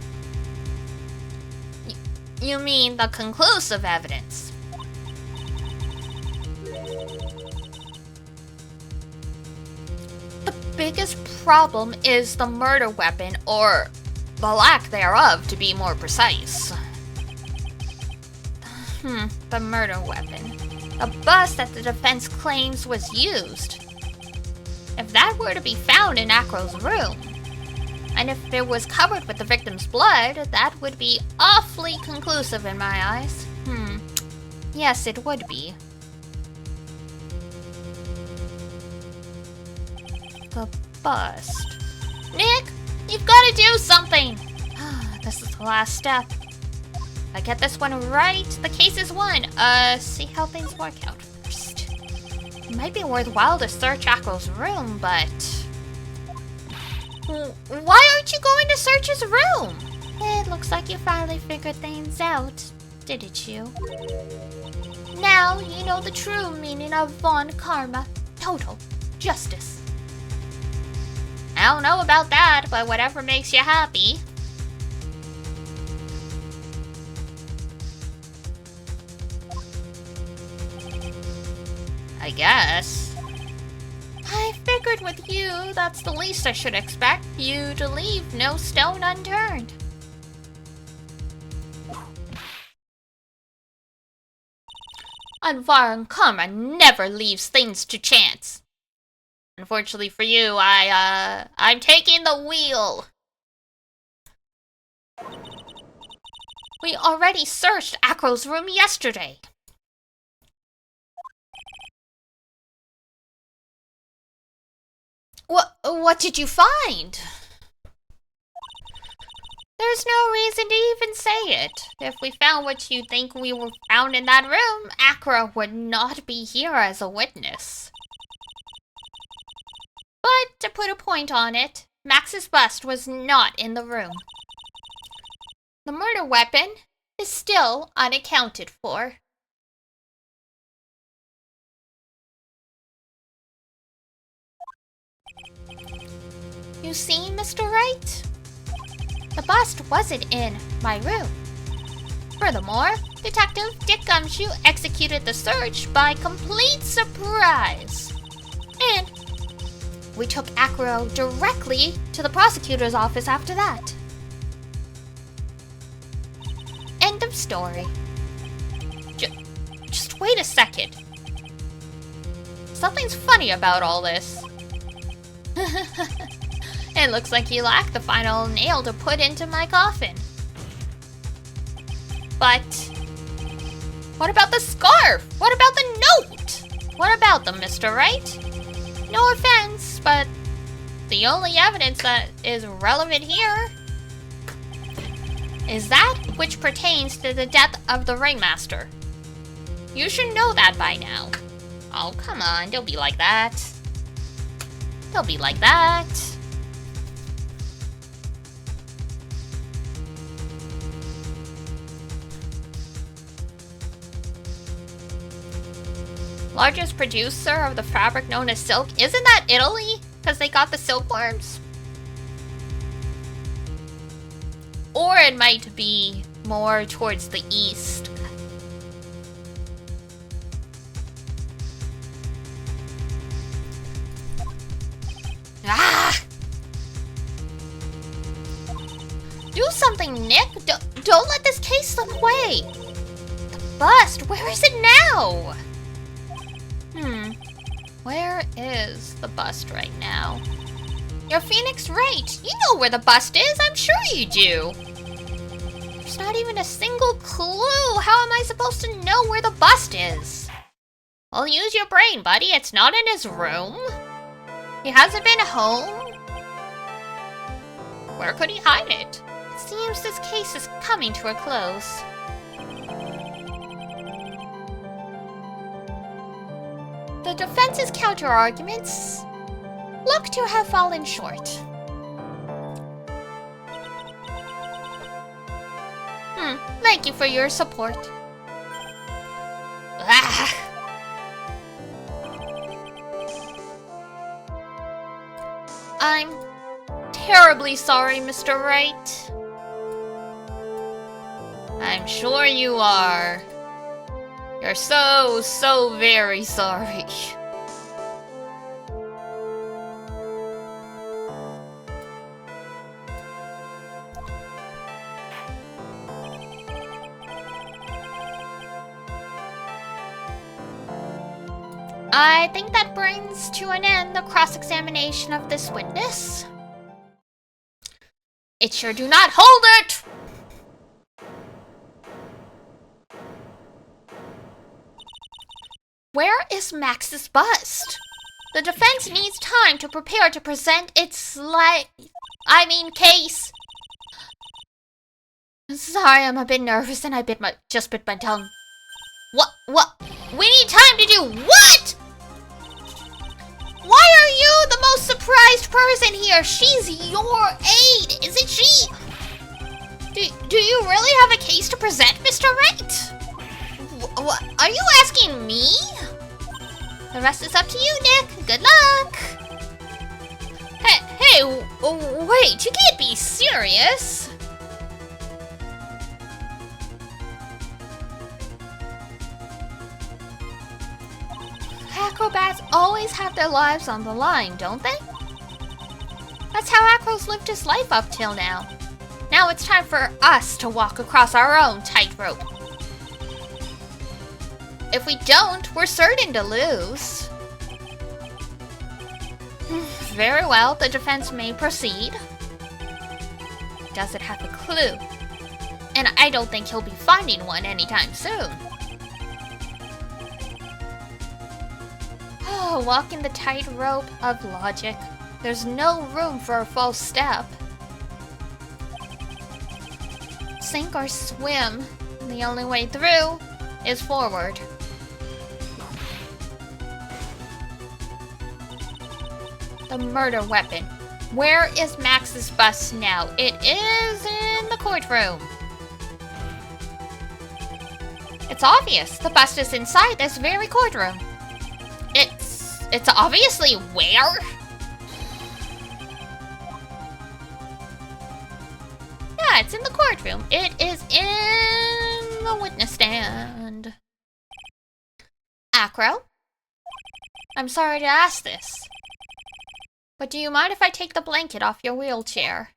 You mean the conclusive evidence? The biggest problem is the murder weapon, or the lack thereof, to be more precise. The murder weapon. The bust that the defense claims was used. If that were to be found in Acro's room, and if it was covered with the victim's blood, that would be awfully conclusive in my eyes. Yes, it would be. The bust. Nick, you've got to do something! This is the last step. If I get this one right, the case is won. See how things work out first. It might be worthwhile to search Acro's room, but... Why aren't you going to search his room? It looks like you finally figured things out, didn't you? Now you know the true meaning of Von Karma. Total justice. I don't know about that, but whatever makes you happy. I guess. I figured with you, that's the least I should expect. You to leave no stone unturned. And Von Karma never leaves things to chance. Unfortunately for you, I'm taking the wheel. We already searched Acro's room yesterday. What did you find? There's no reason to even say it. If we found what you think we were found in that room, Acro would not be here as a witness. But to put a point on it, Max's bust was not in the room. The murder weapon is still unaccounted for. you seen, Mr. Wright? The bust wasn't in my room. Furthermore, Detective Dick Gumshoe executed the search by complete surprise. And we took Acro directly to the prosecutor's office after that. End of story. Just wait a second. Something's funny about all this. It looks like you lack the final nail to put into my coffin. But what about the scarf? What about the note? What about them, Mr. Wright? No offense, but the only evidence that is relevant here is that which pertains to the death of the ringmaster. You should know that by now. Oh, come on, don't be like that. Don't be like that. Largest producer of the fabric known as silk. Isn't that Italy? Because they got the silkworms? Or it might be more towards the east. Ah! Do something, Nick! Don't let this case slip away! The bust! Where is it now? Where is the bust right now? You're Phoenix Wright! You know where the bust is! I'm sure you do! There's not even a single clue! How am I supposed to know where the bust is? Well, use your brain, buddy. It's not in his room. He hasn't been home. Where could he hide it? It seems this case is coming to a close. The defense's counter-arguments look to have fallen short. Thank you for your support. Ah. I'm terribly sorry, Mr. Wright. I'm sure you are. You're so very sorry. I think that brings to an end the cross-examination of this witness. It sure do not hold it! Where is Max's bust? The defense needs time to prepare to present its case. Sorry, I'm a bit nervous and I just bit my tongue. What? We need time to do what? Why are you the most surprised person here? She's your aide, isn't she? Do you really have a case to present, Mr. Wright? What? Are you asking me? The rest is up to you, Nick. Good luck. Hey, wait, you can't be serious. Acrobats always have their lives on the line, don't they? That's how Acro's lived his life up till now. Now it's time for us to walk across our own tightrope. If we don't, we're certain to lose. Very well, the defense may proceed. Does it have a clue? And I don't think he'll be finding one anytime soon. Walking the tightrope of logic. There's no room for a false step. Sink or swim. The only way through is forward. The murder weapon. Where is Max's bust now? It is in the courtroom. It's obvious. The bust is inside this very courtroom. It's obviously where? it's in the courtroom. It is in the witness stand. Acro, I'm sorry to ask this, but do you mind if I take the blanket off your wheelchair?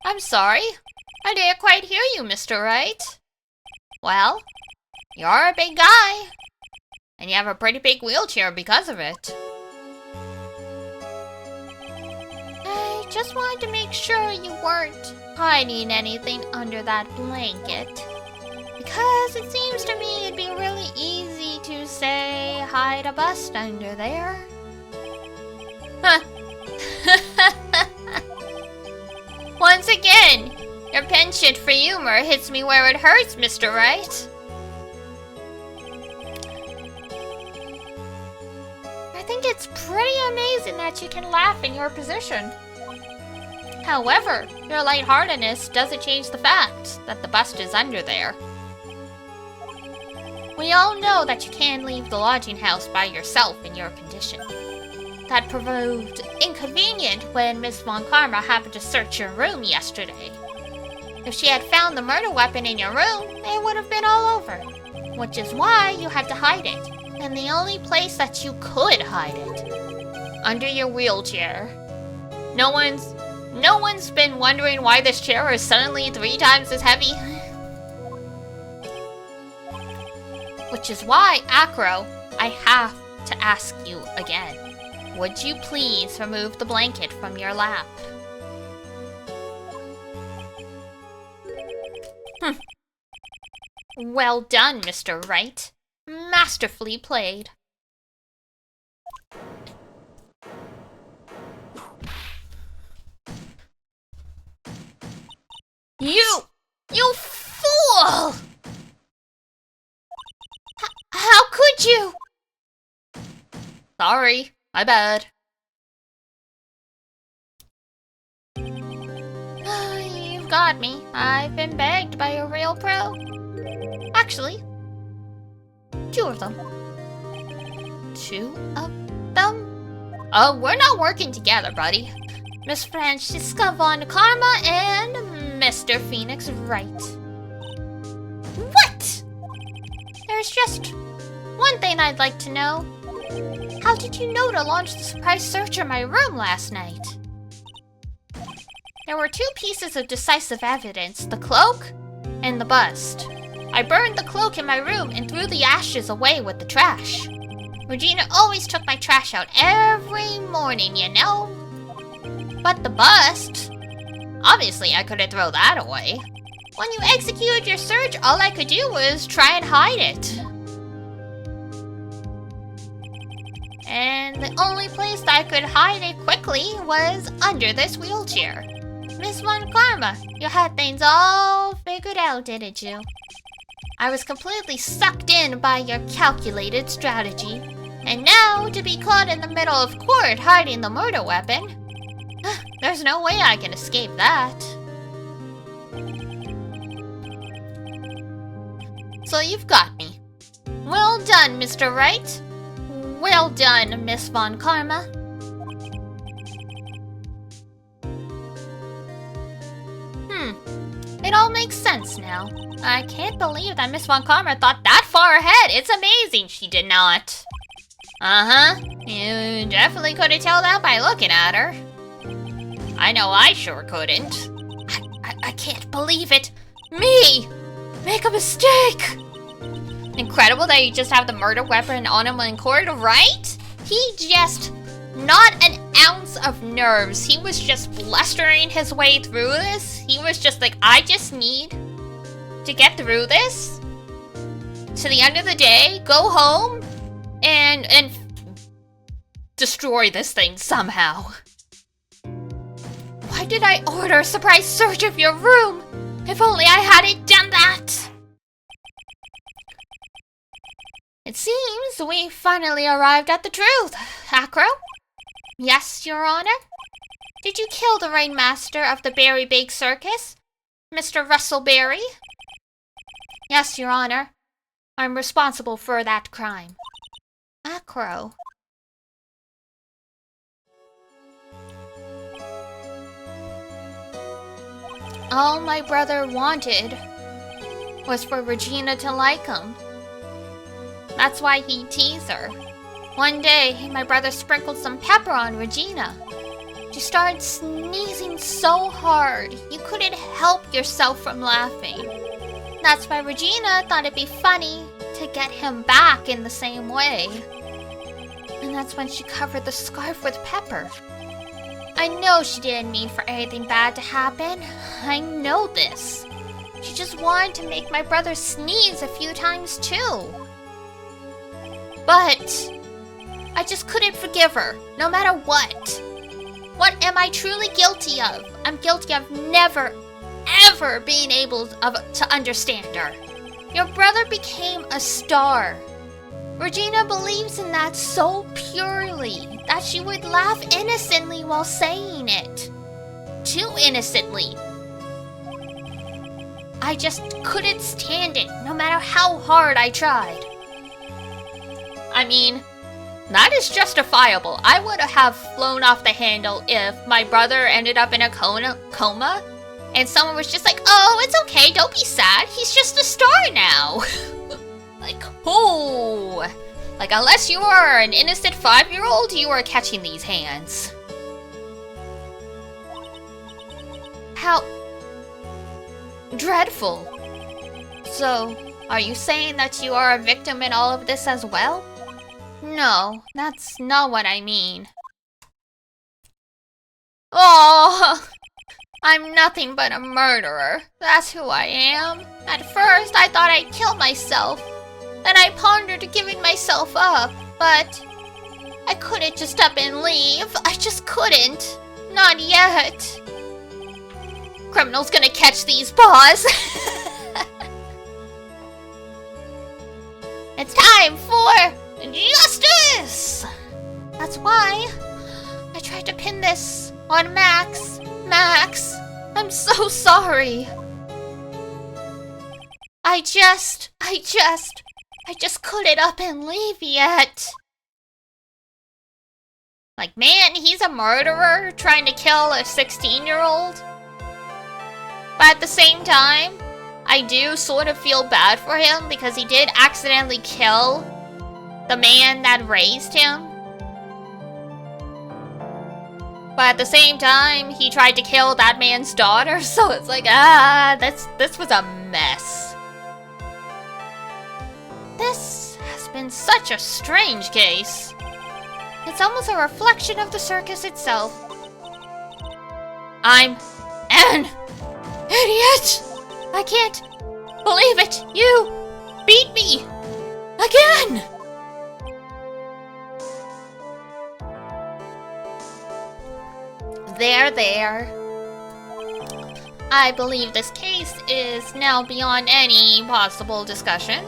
I'm sorry. I didn't quite hear you, Mr. Wright. Well, you're a big guy, and you have a pretty big wheelchair because of it. I just wanted to make sure you weren't hiding anything under that blanket, because it seems to me it'd be really easy to say hide a bust under there. Huh. Once again, your penchant for humor hits me where it hurts, Mr. Wright. I think it's pretty amazing that you can laugh in your position. However, your lightheartedness doesn't change the fact that the bust is under there. We all know that you can't leave the lodging house by yourself in your condition. That proved inconvenient when Miss Von Karma happened to search your room yesterday. If she had found the murder weapon in your room, it would have been all over. Which is why you had to hide it. And the only place that you could hide it. Under your wheelchair. No one's been wondering why this chair is suddenly 3 times as heavy. Which is why, Acro, I have to ask you again. Would you please remove the blanket from your lap? Well done, Mr. Wright. Masterfully played. You fool! How could you? Sorry, my bad. You've got me. I've been begged by a real pro. Actually, 2 of them. 2 of them? Oh, we're not working together, buddy. Miss Francisca Von Karma and Mr. Phoenix Wright. What? There's just one thing I'd like to know. How did you know to launch the surprise search in my room last night? There were 2 pieces of decisive evidence, the cloak and the bust. I burned the cloak in my room and threw the ashes away with the trash. Regina always took my trash out every morning, you know. But the bust? Obviously, I couldn't throw that away. When you executed your search, all I could do was try and hide it. And the only place that I could hide it quickly was under this wheelchair. Miss Von Karma, you had things all figured out, didn't you? I was completely sucked in by your calculated strategy. And now, to be caught in the middle of court hiding the murder weapon, there's no way I can escape that. So you've got me. Well done, Mr. Wright. Well done, Miss Von Karma. It all makes sense now. I can't believe that Miss Von Karma thought that far ahead. It's amazing she did not. Uh-huh. You definitely couldn't tell that by looking at her. I know I sure couldn't. I can't believe it. Me! Make a mistake! Incredible that you just have the murder weapon on him in court, right? He just... not an ounce of nerves. He was just blustering his way through this. He was just like, I just need to get through this. To the end of the day, go home, and destroy this thing somehow. Why did I order a surprise search of your room? If only I hadn't done that! It seems we finally arrived at the truth. Acro? Yes, Your Honor? Did you kill the Rainmaster of the Berry Bake Circus, Mr. Russell Berry? Yes, Your Honor. I'm responsible for that crime. Acro. All my brother wanted was for Regina to like him. That's why he teased her. One day, my brother sprinkled some pepper on Regina. She started sneezing so hard, you couldn't help yourself from laughing. That's why Regina thought it'd be funny to get him back in the same way. And that's when she covered the scarf with pepper. I know she didn't mean for anything bad to happen. I know this. She just wanted to make my brother sneeze a few times too. But I just couldn't forgive her, no matter what. What am I truly guilty of? I'm guilty of never, ever being able to understand her. Your brother became a star. Regina believes in that so purely that she would laugh innocently while saying it. Too innocently. I just couldn't stand it, no matter how hard I tried. I mean, that is justifiable. I would have flown off the handle if my brother ended up in a coma and someone was just like, oh, it's okay, don't be sad, he's just a star now. Like, who? Like, unless you are an innocent 5-year-old, you are catching these hands. How dreadful. So, are you saying that you are a victim in all of this as well? No, that's not what I mean. Oh, I'm nothing but a murderer. That's who I am. At first, I thought I'd kill myself. Then I pondered giving myself up, but I couldn't just up and leave. I just couldn't. Not yet. Criminal's gonna catch these paws. It's time for justice! That's why I tried to pin this on Max. Max, I'm so sorry. I just couldn't up and leave yet. Like, man, he's a murderer trying to kill a 16-year-old. But at the same time, I do sort of feel bad for him because he did accidentally kill the man that raised him. But at the same time, he tried to kill that man's daughter, so it's like, this was a mess. This has been such a strange case. It's almost a reflection of the circus itself. I'm an idiot! I can't believe it! You beat me! Again! There. I believe this case is now beyond any possible discussion.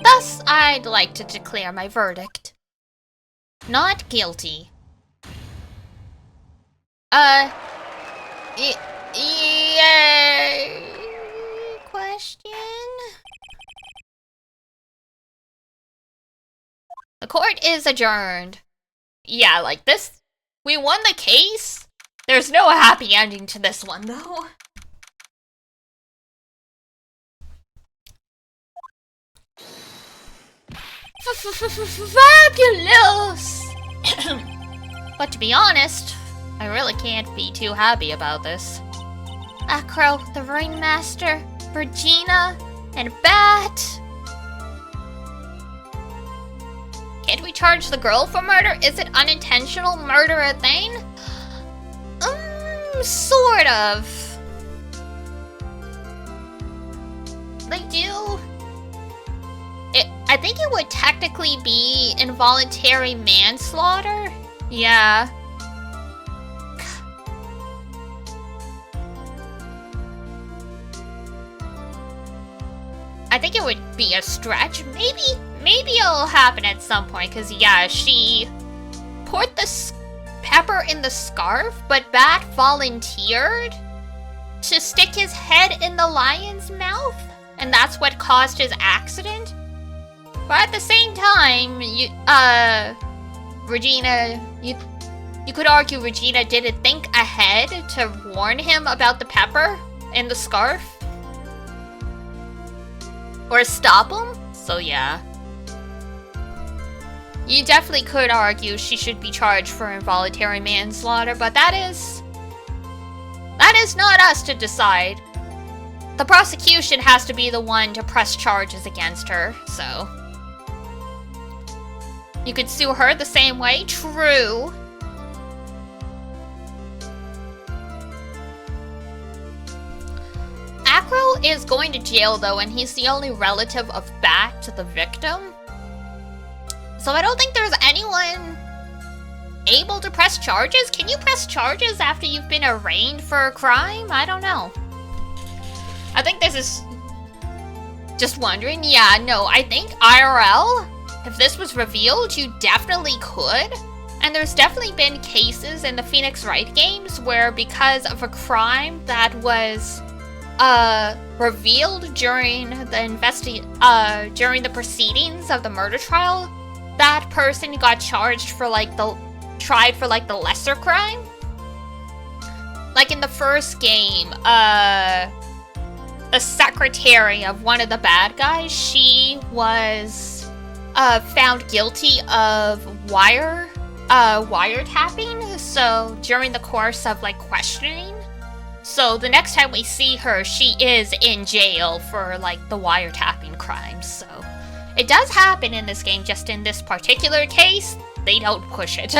Thus, I'd like to declare my verdict. Not guilty. Yeah. Question? The court is adjourned. Yeah, like this, we won the case. There's no happy ending to this one, though. Fabulous! But to be honest, I really can't be too happy about this. Acro, the Ringmaster, Regina, and Bat. Can't we charge the girl for murder? Is it unintentional murder a thing? Sort of. They do. I think it would technically be involuntary manslaughter. Yeah. I think it would be a stretch. Maybe it'll happen at some point, because yeah, she poured the pepper in the scarf, but Bat volunteered to stick his head in the lion's mouth, and that's what caused his accident. But at the same time, Regina, you could argue Regina didn't think ahead to warn him about the pepper and the scarf. Or stop him? So yeah. You definitely could argue she should be charged for involuntary manslaughter, but that is not us to decide. The prosecution has to be the one to press charges against her, so. You could sue her the same way, true. Acro is going to jail though, and he's the only relative of Bat to the victim. So I don't think there's anyone able to press charges. Can you press charges after you've been arraigned for a crime? I don't know. I think this is... Just wondering. Yeah, no, I think IRL, if this was revealed, you definitely could. And there's definitely been cases in the Phoenix Wright games where because of a crime that was revealed during the during the proceedings of the murder trial, that person got charged for tried for the lesser crime. Like in the first game, the secretary of one of the bad guys, she was found guilty of wiretapping. So during the course of questioning, so the next time we see her, she is in jail for the wiretapping crimes. So it does happen in this game. Just in this particular case, they don't push it.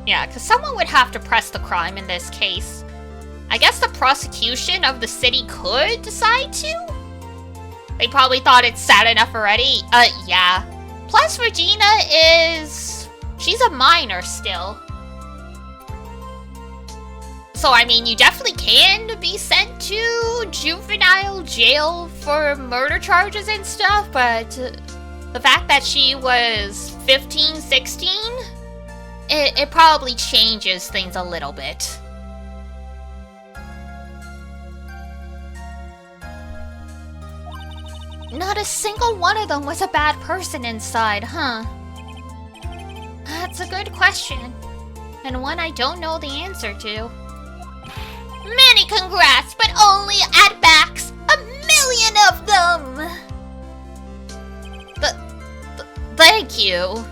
Yeah, because someone would have to press the crime in this case. I guess the prosecution of the city could decide to? They probably thought it's sad enough already. Yeah. Plus, Regina she's a minor still. So, I mean, you definitely can be sent to juvenile jail for murder charges and stuff, but the fact that she was 15, 16... It probably changes things a little bit. Not a single one of them was a bad person inside, huh? That's a good question, and one I don't know the answer to. Many congrats, but only at backs 1,000,000 of them! Thank you.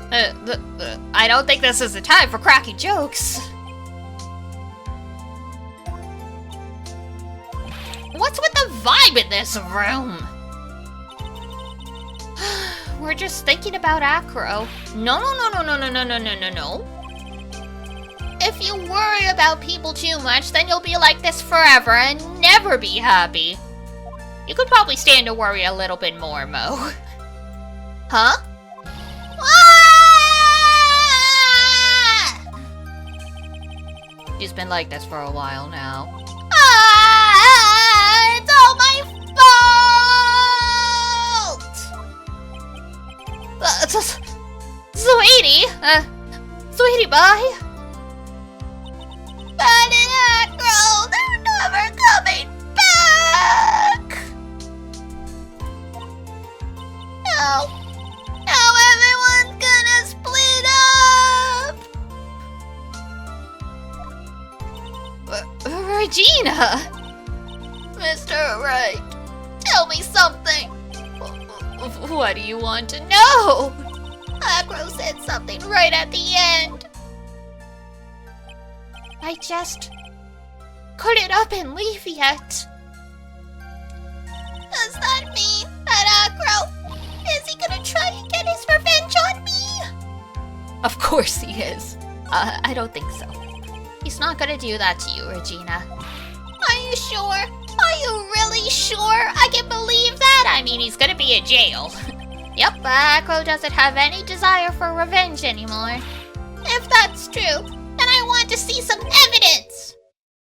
I don't think this is the time for cracky jokes. What's with the vibe in this room? We're just thinking about Acro. No. If you worry about people too much, then you'll be like this forever and never be happy. You could probably stand to worry a little bit more, Mo. Huh? She's been like this for a while now. It's all my fault! Sweetie! Sweetie bye! Bad and Acro, they're never coming back! Now everyone's gonna split up! Regina! Mr. Wright, tell me something! What do you want to know? Acro said something right at the end. I just couldn't up and leave yet. Does that mean that Acro, is he gonna try and get his revenge on me? Of course he is. I don't think so. He's not gonna do that to you, Regina. Are you sure? Are you really sure? I can believe that. I mean, he's gonna be in jail. Yep, Acro doesn't have any desire for revenge anymore. If that's true, then I want to see some evidence.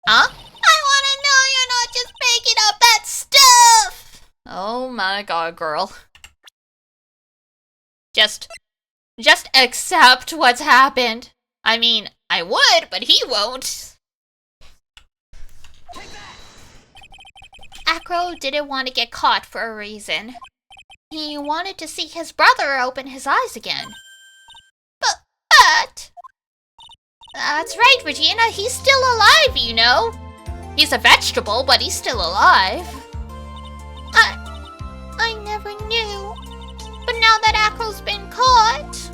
Huh? I want to know you're not just making up that stuff. Oh my god, girl. Just Just accept what's happened. I mean, I would, but he won't. Acro didn't want to get caught for a reason. He wanted to see his brother open his eyes again. But... That's right, Regina, he's still alive, you know. He's a vegetable, but he's still alive. I never knew. But now that Acro's been caught...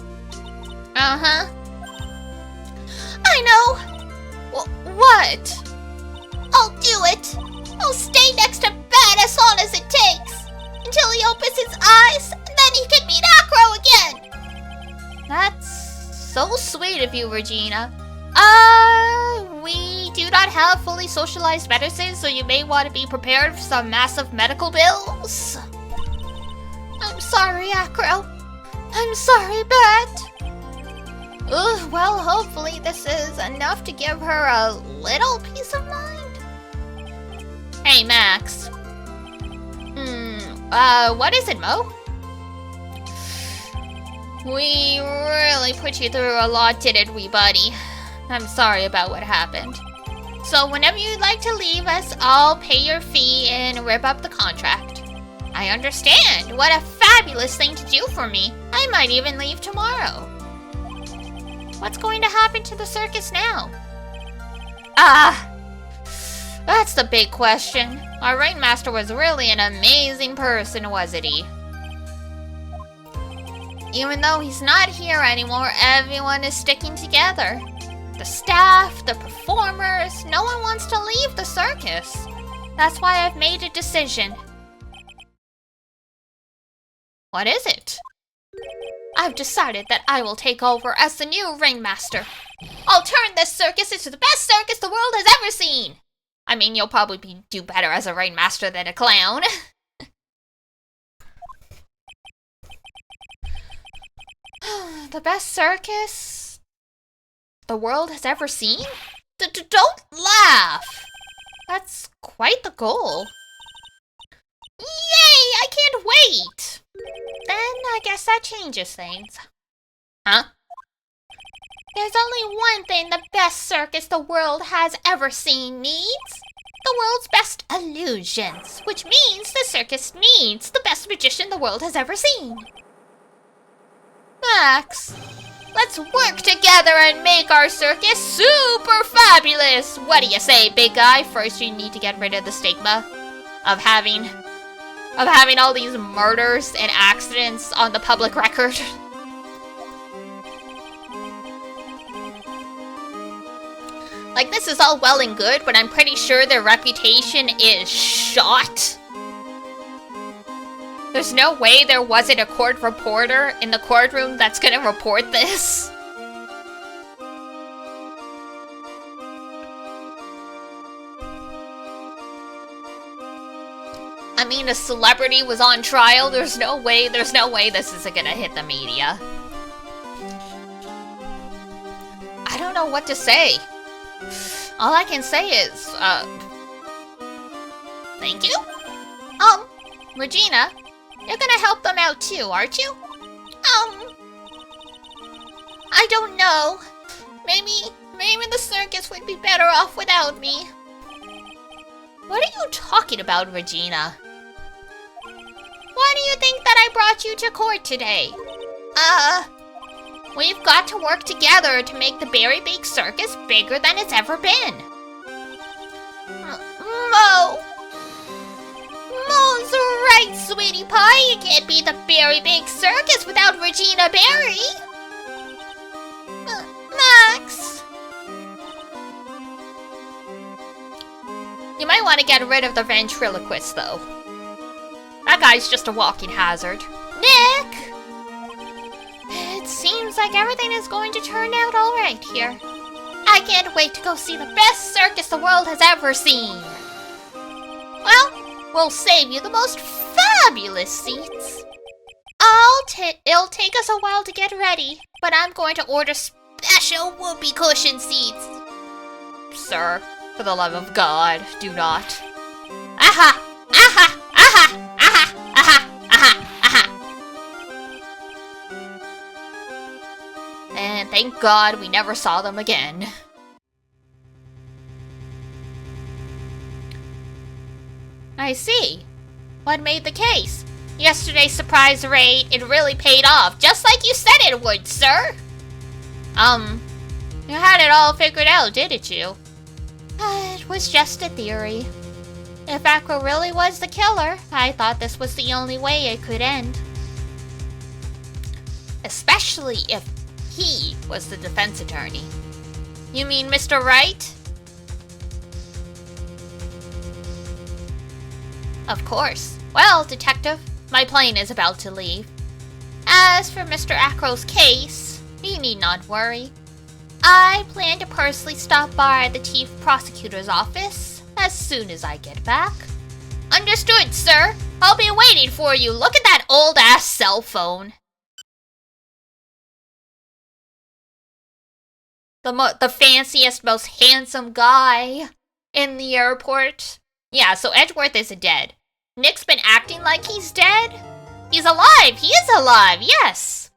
Uh-huh. I know! What? I'll do it! I'll stay next to Ben as long as it takes! Until he opens his eyes, and then he can meet Acro again! That's so sweet of you, Regina. We do not have fully socialized medicine, so you may want to be prepared for some massive medical bills. I'm sorry, Acro. I'm sorry, Bet. Well, hopefully this is enough to give her a little peace of mind. Hey, Max. What is it, Mo? We really put you through a lot, didn't we, buddy? I'm sorry about what happened. So whenever you'd like to leave us, I'll pay your fee and rip up the contract. I understand. What a fabulous thing to do for me. I might even leave tomorrow. What's going to happen to the circus now? That's the big question. Our ringmaster was really an amazing person, wasn't he? Even though he's not here anymore, everyone is sticking together. The staff, the performers, no one wants to leave the circus. That's why I've made a decision. What is it? I've decided that I will take over as the new ringmaster. I'll turn this circus into the best circus the world has ever seen. I mean, you'll probably do better as a ringmaster than a clown. The best circus the world has ever seen? Don't laugh! That's quite the goal. Yay! I can't wait! Then I guess that changes things. Huh? There's only one thing the best circus the world has ever seen needs. The world's best illusions, which means the circus needs the best magician the world has ever seen. Max, let's work together and make our circus super fabulous! What do you say, big guy? First, you need to get rid of the stigma of having all these murders and accidents on the public record. Like, this is all well and good, but I'm pretty sure their reputation is shot. There's no way there wasn't a court reporter in the courtroom that's gonna report this. I mean, a celebrity was on trial. There's no way this isn't gonna hit the media. I don't know what to say. All I can say is, thank you? Regina, you're gonna help them out too, aren't you? I don't know. Maybe the circus would be better off without me. What are you talking about, Regina? Why do you think that I brought you to court today? We've got to work together to make the Berry Bake Circus bigger than it's ever been. Mo's right, sweetie pie. You can't be the Berry Bake Circus without Regina Berry. Max. You might want to get rid of the ventriloquist, though. That guy's just a walking hazard. Nick! It seems like everything is going to turn out alright here. I can't wait to go see the best circus the world has ever seen. Well, we'll save you the most fabulous seats. It'll take us a while to get ready, but I'm going to order special whoopee cushion seats. Sir, for the love of God, do not. Aha! Aha! Aha! Aha! Aha! Aha! Aha! thank God we never saw them again. I see. What made the case? Yesterday's surprise raid, it really paid off, just like you said it would, sir. You had it all figured out, didn't you? It was just a theory. If Acro really was the killer, I thought this was the only way it could end. Especially if he was the defense attorney. You mean Mr. Wright? Of course. Well, Detective, my plane is about to leave. As for Mr. Acro's case, you need not worry. I plan to personally stop by the Chief Prosecutor's office as soon as I get back. Understood, sir. I'll be waiting for you. Look at that old-ass cell phone. The fanciest, most handsome guy in the airport. Yeah, so Edgeworth isn't dead. Nick's been acting like he's dead? He's alive! He is alive, yes!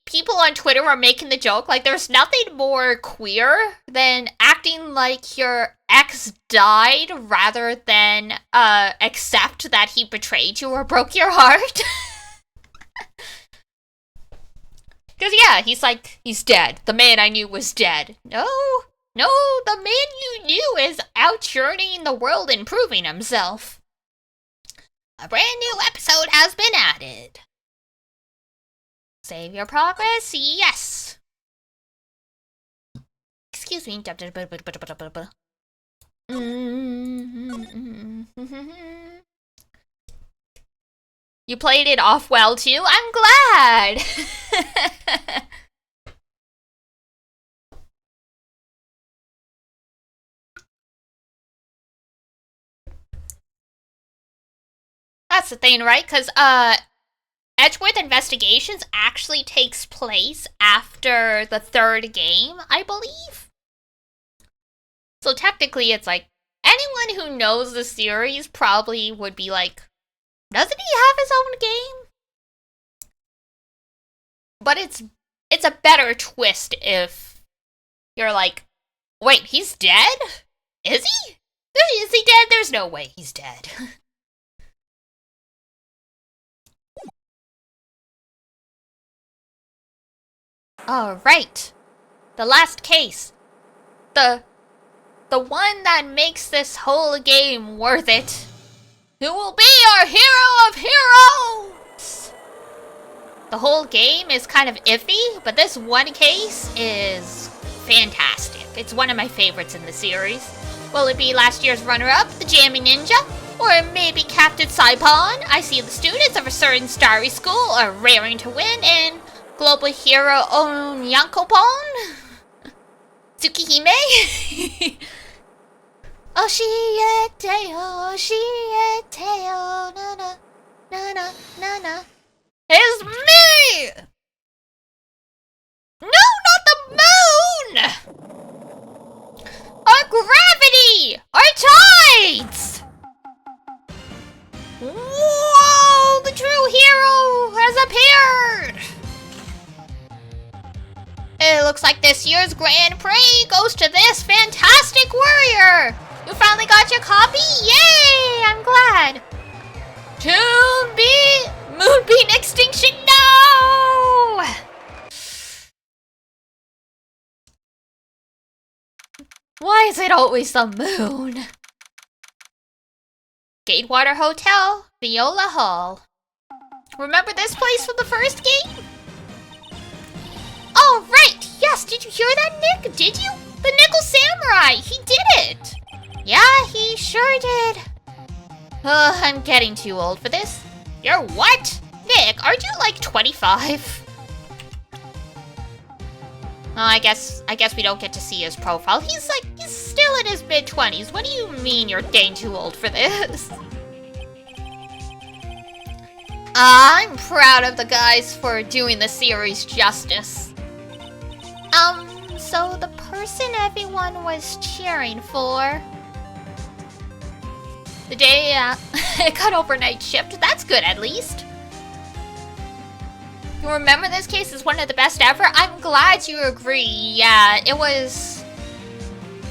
People on Twitter are making the joke, like there's nothing more queer than acting like your ex died rather than accept that he betrayed you or broke your heart. Because yeah, he's like, he's dead. The man I knew was dead. No, the man you knew is out journeying the world and proving himself. A brand new episode has been added. Save your progress, yes. Excuse me. You played it off well too? I'm glad! That's the thing, right? Because, Edgeworth Investigations actually takes place after the third game, I believe. So technically it's like, anyone who knows the series probably would be like, doesn't he have his own game? But it's a better twist if you're like, wait, he's dead? Is he? Is he dead? There's no way he's dead. Alright. The last case. The one that makes this whole game worth it. Who will be our hero of heroes? The whole game is kind of iffy, but this one case is fantastic. It's one of my favorites in the series. Will it be last year's runner-up, the Jammy Ninja? Or maybe Captain Saipon? I see the students of a certain starry school are raring to win, and global hero Onyankopon? Tsukihime? Oshiete, na. It's me! No, not the moon! Our gravity! Our tides! Whoa! The true hero has appeared! It looks like this year's Grand Prix goes to this fantastic warrior! You finally got your copy? Yay! I'm glad. Moonbeam extinction, no! Why is it always the moon? Gatewater Hotel, Viola Hall. Remember this place from the first game? Oh, right! Yes, did you hear that, Nick? Did you? The Nickel Samurai! He did it! Yeah, he sure did. I'm getting too old for this. You're what? Nick, aren't you like 25? Oh, I guess we don't get to see his profile. He's still in his mid-20s. What do you mean you're dang too old for this? I'm proud of the guys for doing the series justice. So the person everyone was cheering for... The day it got overnight shipped. That's good, at least. You remember this case as one of the best ever? I'm glad you agree. Yeah, it was...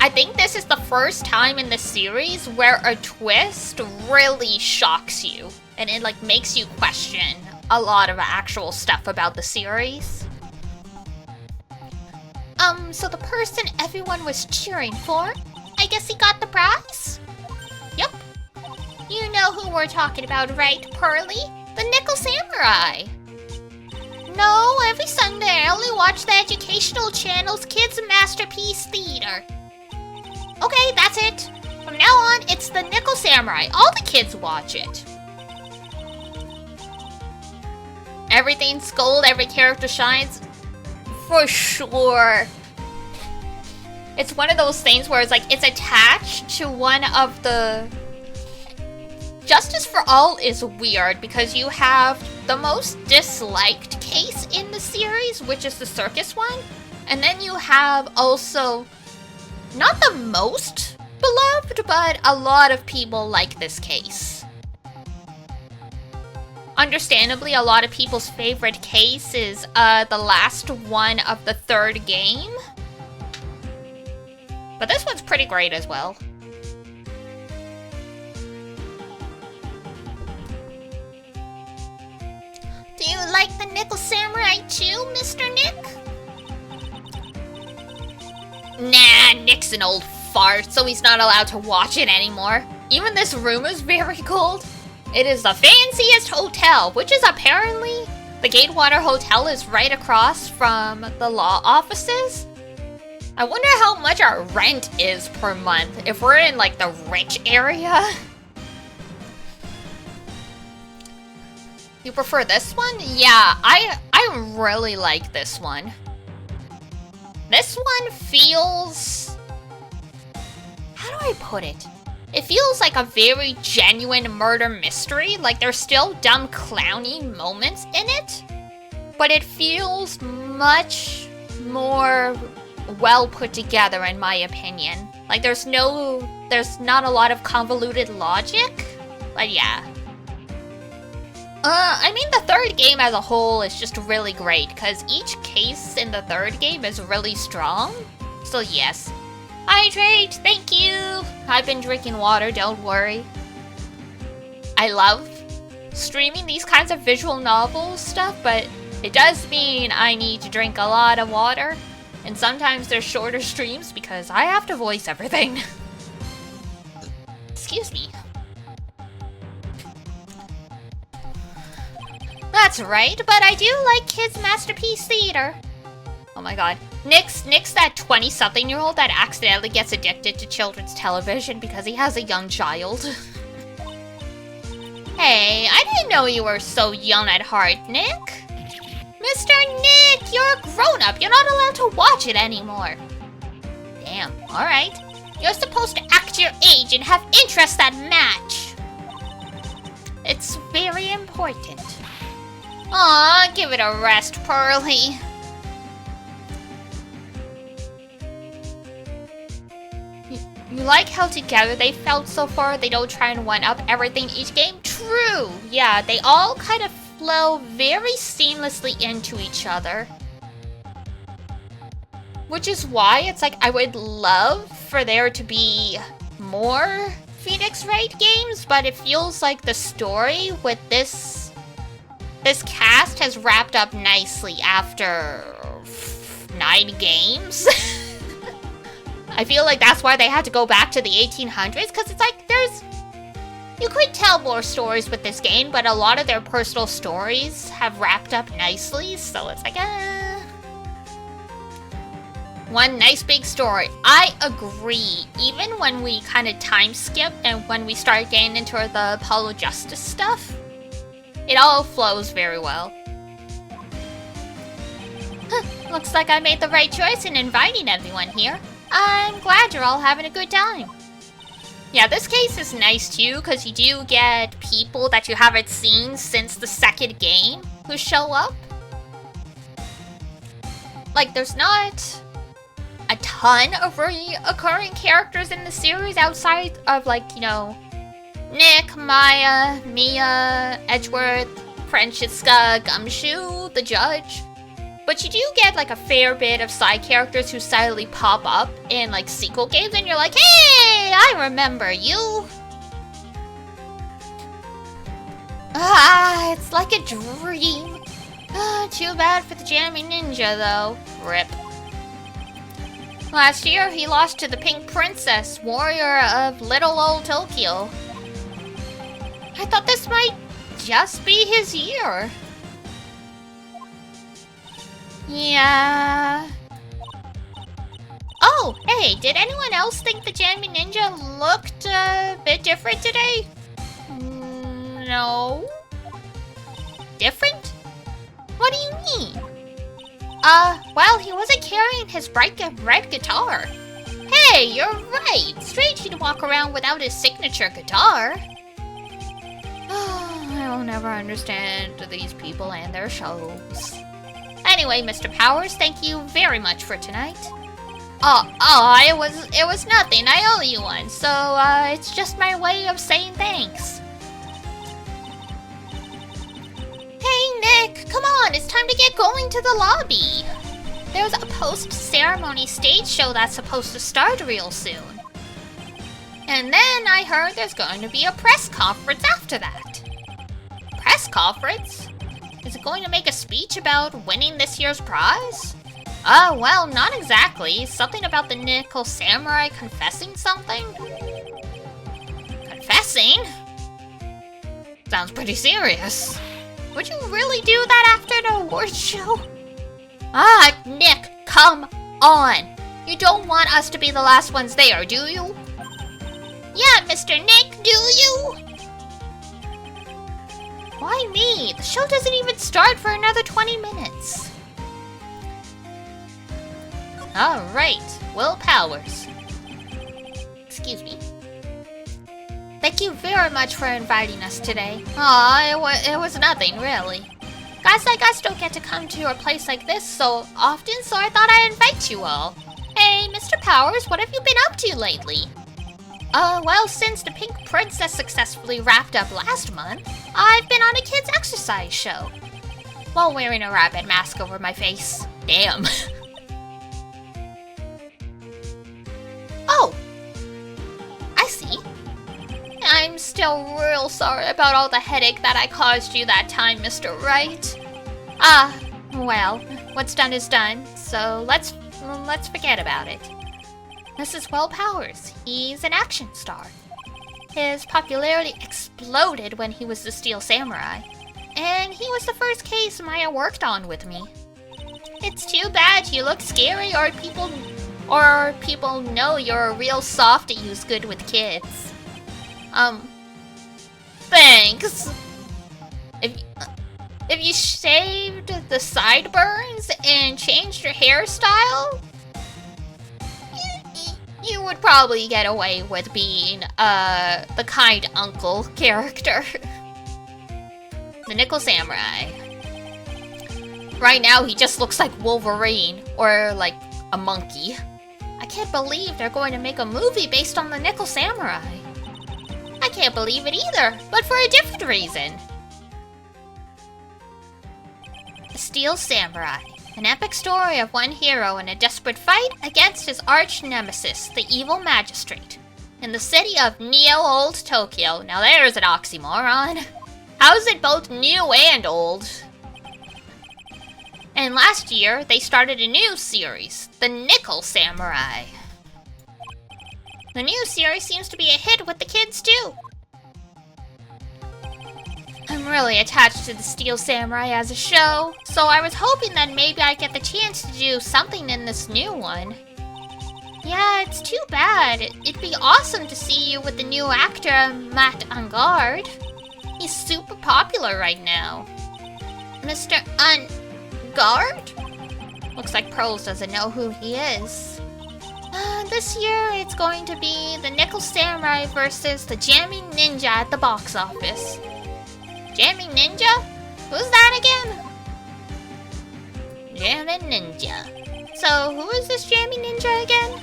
I think this is the first time in the series where a twist really shocks you. And it, like, makes you question a lot of actual stuff about the series. So the person everyone was cheering for, I guess he got the prize? Yep. You know who we're talking about, right, Pearly? The Nickel Samurai. No, every Sunday I only watch the educational channel's Kids Masterpiece Theater. Okay, that's it. From now on, it's the Nickel Samurai. All the kids watch it. Everything's gold, every character shines. For sure. It's one of those things where it's like, it's attached to one of the... Justice for All is weird because you have the most disliked case in the series, which is the circus one. And then you have also, not the most beloved, but a lot of people like this case. Understandably, a lot of people's favorite case is the last one of the third game. But this one's pretty great as well. Do you like the Nickel Samurai too, Mr. Nick? Nah, Nick's an old fart, so he's not allowed to watch it anymore. Even this room is very cold. It is the fanciest hotel, which is apparently... The Gatewater Hotel is right across from the law offices. I wonder how much our rent is per month if we're in, like, the rich area. You prefer this one? Yeah, I really like this one. This one feels... How do I put it? It feels like a very genuine murder mystery. Like, there's still dumb clowny moments in it. But it feels much more well put together, in my opinion. Like, there's not a lot of convoluted logic. But yeah. I mean, the third game as a whole is just really great, because each case in the third game is really strong. So yes. Hydrate, thank you! I've been drinking water, don't worry. I love streaming these kinds of visual novel stuff, but it does mean I need to drink a lot of water. And sometimes there's shorter streams because I have to voice everything. Excuse me. That's right, but I do like Kids Masterpiece Theater. Oh my god. Nick's that 20-something-year-old that accidentally gets addicted to children's television because he has a young child. Hey, I didn't know you were so young at heart, Nick. Mr. Nick, you're a grown-up. You're not allowed to watch it anymore. Damn, alright. You're supposed to act your age and have interests that match. It's very important. Aw, give it a rest, Pearly. You like how together they felt so far? They don't try and one-up everything each game? True! Yeah, they all kind of flow very seamlessly into each other. Which is why it's like I would love for there to be more Phoenix Wright games, but it feels like the story with this cast has wrapped up nicely after 9 games. I feel like that's why they had to go back to the 1800s, because it's like you could tell more stories with this game, but a lot of their personal stories have wrapped up nicely, so it's like, one nice big story. I agree. Even when we kind of time skip and when we start getting into the Apollo Justice stuff, it all flows very well. Looks like I made the right choice in inviting everyone here. I'm glad you're all having a good time. Yeah, this case is nice too, because you do get people that you haven't seen since the second game who show up. Like, there's not a ton of reoccurring characters in the series outside of, like, you know, Nick, Maya, Mia, Edgeworth, Francesca Gumshoe, the judge. But you do get like a fair bit of side characters who silently pop up in like sequel games and you're like, hey, I remember you. It's like a dream. Too bad for the Jammy Ninja though. Rip. Last year he lost to the Pink Princess, warrior of little old Tokyo. I thought this might just be his year. Yeah. Oh, hey, did anyone else think the Jammy Ninja looked a bit different today? No. Different? What do you mean? Well, he wasn't carrying his bright red guitar. Hey, you're right. Strange he'd walk around without his signature guitar. I will never understand these people and their shows. Anyway, Mr. Powers, thank you very much for tonight. It was nothing. I owe you one, so it's just my way of saying thanks. Hey, Nick, come on, it's time to get going to the lobby. There's a post-ceremony stage show that's supposed to start real soon. And then I heard there's going to be a press conference after that. Press conference? Is it going to make a speech about winning this year's prize? Well, not exactly. Something about the Nickel Samurai confessing something? Confessing? Sounds pretty serious. Would you really do that after the awards show? Nick, come on. You don't want us to be the last ones there, do you? Yeah, Mr. Nick, do you? Why me? The show doesn't even start for another 20 minutes. Alright, Will Powers. Excuse me. Thank you very much for inviting us today. It was nothing, really. Guys like us don't get to come to a place like this so often, so I thought I'd invite you all. Hey, Mr. Powers, what have you been up to lately? Well, since the Pink Princess successfully wrapped up last month, I've been on a kids' exercise show. While wearing a rabbit mask over my face. Damn. Oh! I see. I'm still real sorry about all the headache that I caused you that time, Mr. Wright. Well, what's done is done, so let's forget about it. This is Will Powers. He's an action star. His popularity exploded when he was the Steel Samurai, and he was the first case Maya worked on with me. It's too bad you look scary or people know you're a real softie who's good with kids. Thanks. If you shaved the sideburns and changed your hairstyle, you would probably get away with being, the kind uncle character. The Nickel Samurai. Right now, he just looks like Wolverine, or like a monkey. I can't believe they're going to make a movie based on the Nickel Samurai. I can't believe it either, but for a different reason. The Steel Samurai. An epic story of one hero in a desperate fight against his arch-nemesis, the evil magistrate, in the city of Neo-Old Tokyo. Now there's an oxymoron. How is it both new and old? And last year, they started a new series, the Nickel Samurai. The new series seems to be a hit with the kids too. I'm really attached to the Steel Samurai as a show, so I was hoping that maybe I'd get the chance to do something in this new one. Yeah, it's too bad. It'd be awesome to see you with the new actor, Matt Angard. He's super popular right now. Mr. Angard? Looks like Pearls doesn't know who he is. This year, it's going to be the Nickel Samurai versus the Jammy Ninja at the box office. Jammy Ninja? Who's that again? Jammy Ninja. So, who is this Jammy Ninja again?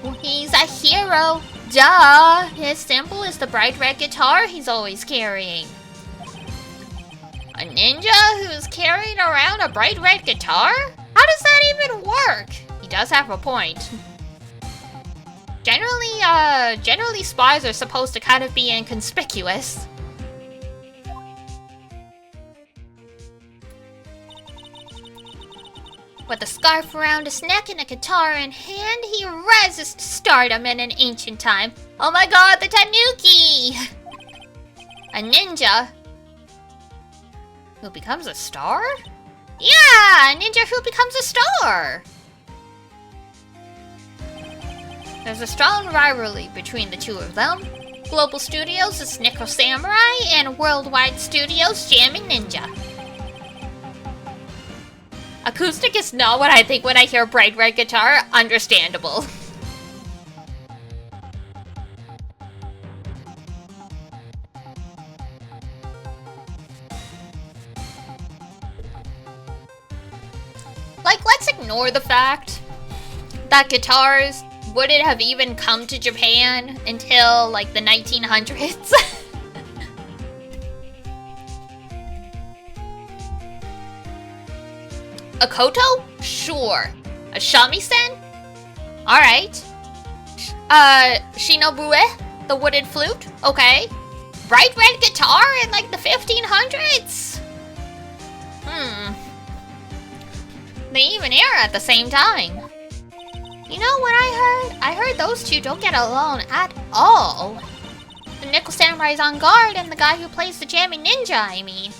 Well, he's a hero. Duh! His symbol is the bright red guitar he's always carrying. A ninja who's carrying around a bright red guitar? How does that even work? He does have a point. Generally spies are supposed to kind of be inconspicuous. With a scarf around his neck and a guitar in hand, he rises to stardom in an ancient time. Oh my god, the Tanuki! A ninja who becomes a star? Yeah, a ninja who becomes a star! There's a strong rivalry between the two of them. Global Studios is Nickel Samurai, and Worldwide Studios Jamming Ninja. Acoustic is not what I think when I hear bright red guitar. Understandable. Like, let's ignore the fact that guitars wouldn't have even come to Japan until, like, the 1900s. A koto? Sure. A shamisen? Alright. Shinobue? The wooden flute? Okay. Bright red guitar in, like, the 1500s? They even air at the same time. You know what I heard? I heard those two don't get along at all. The Nickel Samurai's on guard and the guy who plays the jamming ninja, I mean.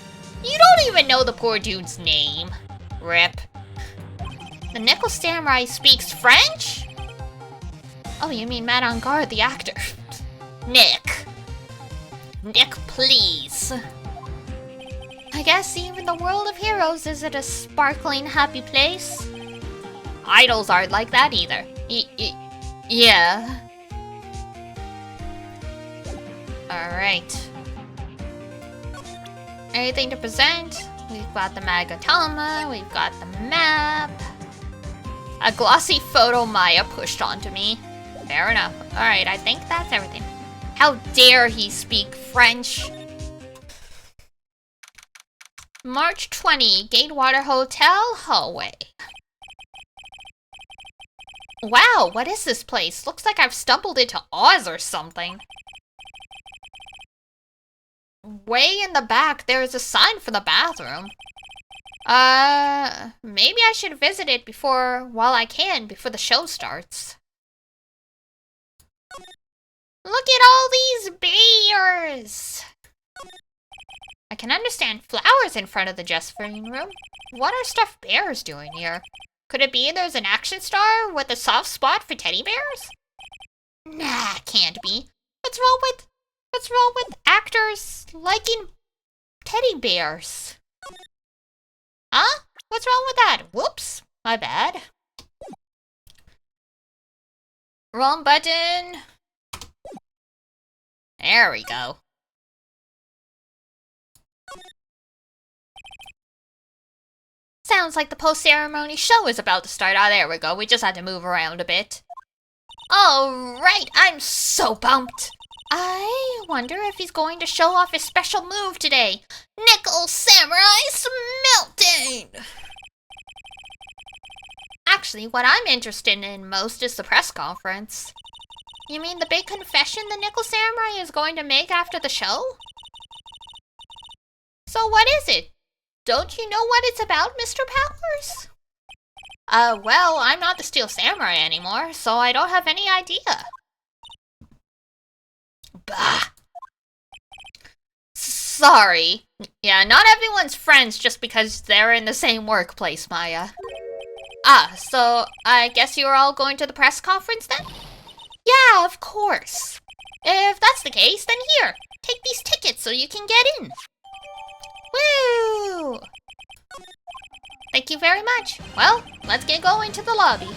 You don't even know the poor dude's name. Rip. The Nickel Samurai speaks French? Oh, you mean Matt on guard, the actor. Nick. Nick, please. I guess even the world of heroes isn't a sparkling, happy place. Idols aren't like that either. Yeah. Alright. Anything to present? We've got the Magatama, we've got the map. A glossy photo Maya pushed onto me. Fair enough. Alright, I think that's everything. How dare he speak French? March 20, Gatewater Hotel, hallway. Wow, what is this place? Looks like I've stumbled into Oz or something. Way in the back, there's a sign for the bathroom. Maybe I should visit it while I can, before the show starts. Look at all these bears! I can understand flowers in front of the dressing room. What are stuffed bears doing here? Could it be there's an action star with a soft spot for teddy bears? Nah, can't be. What's wrong with actors liking teddy bears? Huh? What's wrong with that? Whoops, my bad. Wrong button. There we go. Sounds like the post-ceremony show is about to start. Ah, there we go. We just had to move around a bit. Alright, I'm so pumped. I wonder if he's going to show off his special move today. Nickel Samurai Smelting! Actually, what I'm interested in most is the press conference. You mean the big confession the Nickel Samurai is going to make after the show? So what is it? Don't you know what it's about, Mr. Powers? Well, I'm not the Steel Samurai anymore, so I don't have any idea. Bah! Sorry. Yeah, not everyone's friends just because they're in the same workplace, Maya. Ah, so I guess you're all going to the press conference then? Yeah, of course. If that's the case, then here, take these tickets so you can get in. Woo! Thank you very much. Well, let's get going to the lobby.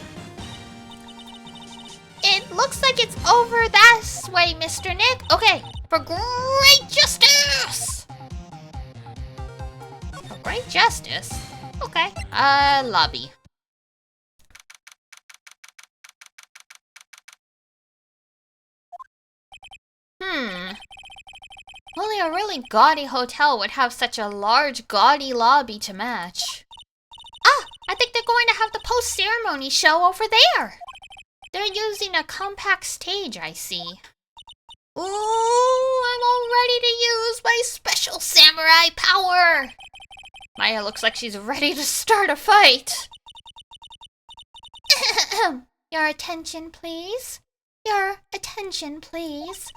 It looks like it's over this way, Mr. Nick. Okay, for great justice! For great justice? Okay. Lobby. Only a really gaudy hotel would have such a large, gaudy lobby to match. Ah, I think they're going to have the post-ceremony show over there. They're using a compact stage, I see. Ooh, I'm all ready to use my special samurai power. Maya looks like she's ready to start a fight. Your attention, please. Your attention, please.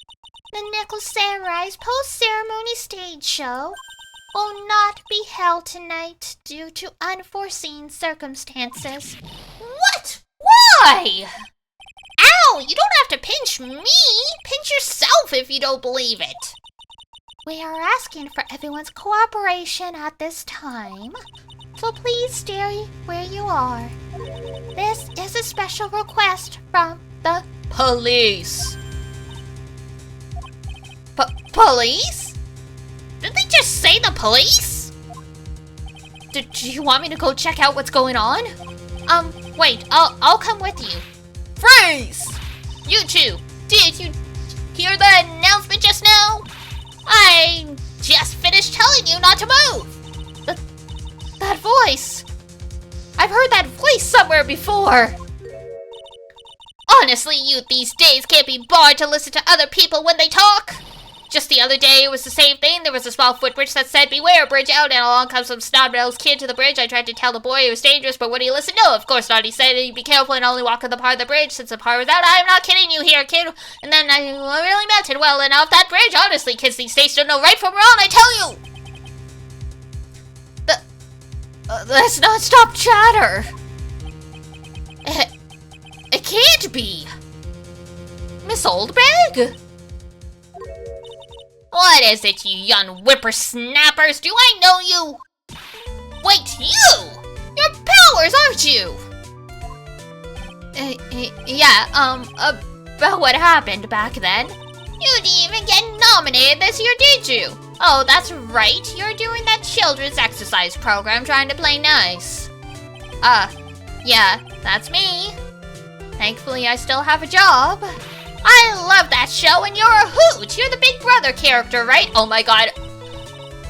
The Nickel Samurai's post-ceremony stage show will not be held tonight due to unforeseen circumstances. What? Why? Ow! You don't have to pinch me! Pinch yourself if you don't believe it! We are asking for everyone's cooperation at this time, so please stay where you are. This is a special request from the police. Police? Did they just say the police? Do you want me to go check out what's going on? Wait, I'll come with you. Freeze! You two, did you hear the announcement just now? I just finished telling you not to move! That voice! I've heard that voice somewhere before! Honestly, youth these days can't be bothered to listen to other people when they talk! Just the other day, it was the same thing. There was a small footbridge that said, "Beware, bridge out," and along comes some snot-nosed kid to the bridge. I tried to tell the boy it was dangerous, but would he listen? No, of course not. He said he'd be careful and only walk on the part of the bridge, since the part was out. I'm not kidding you here, kid. And then I really meant it well enough. That bridge, honestly, kids these days don't know right from wrong, I tell you! Let's not stop chatter. It can't be. Miss Oldbag? What is it, you young whippersnappers? Do I know you? Wait, you! You're Powers, aren't you? Yeah, about what happened back then. You didn't even get nominated this year, did you? Oh, that's right. You're doing that children's exercise program trying to play nice. Yeah, that's me. Thankfully, I still have a job. I love that show, and you're a hoot! You're the Big Brother character, right? Oh my god.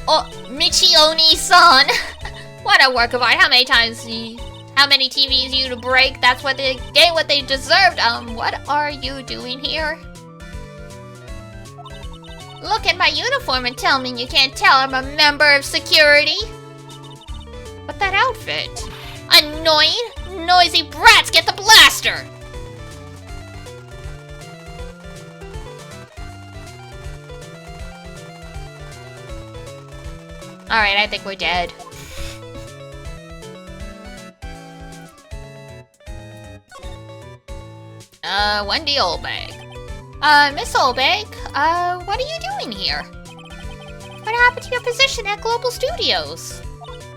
Oh, Michioni-san. What a work of art. How many TVs you to break? That's what they get what they deserved. What are you doing here? Look at my uniform and tell me you can't tell I'm a member of security. But that outfit. Annoying, noisy brats, get the blaster! Alright, I think we're dead. Wendy Oldbag. Miss Oldbag, what are you doing here? What happened to your position at Global Studios?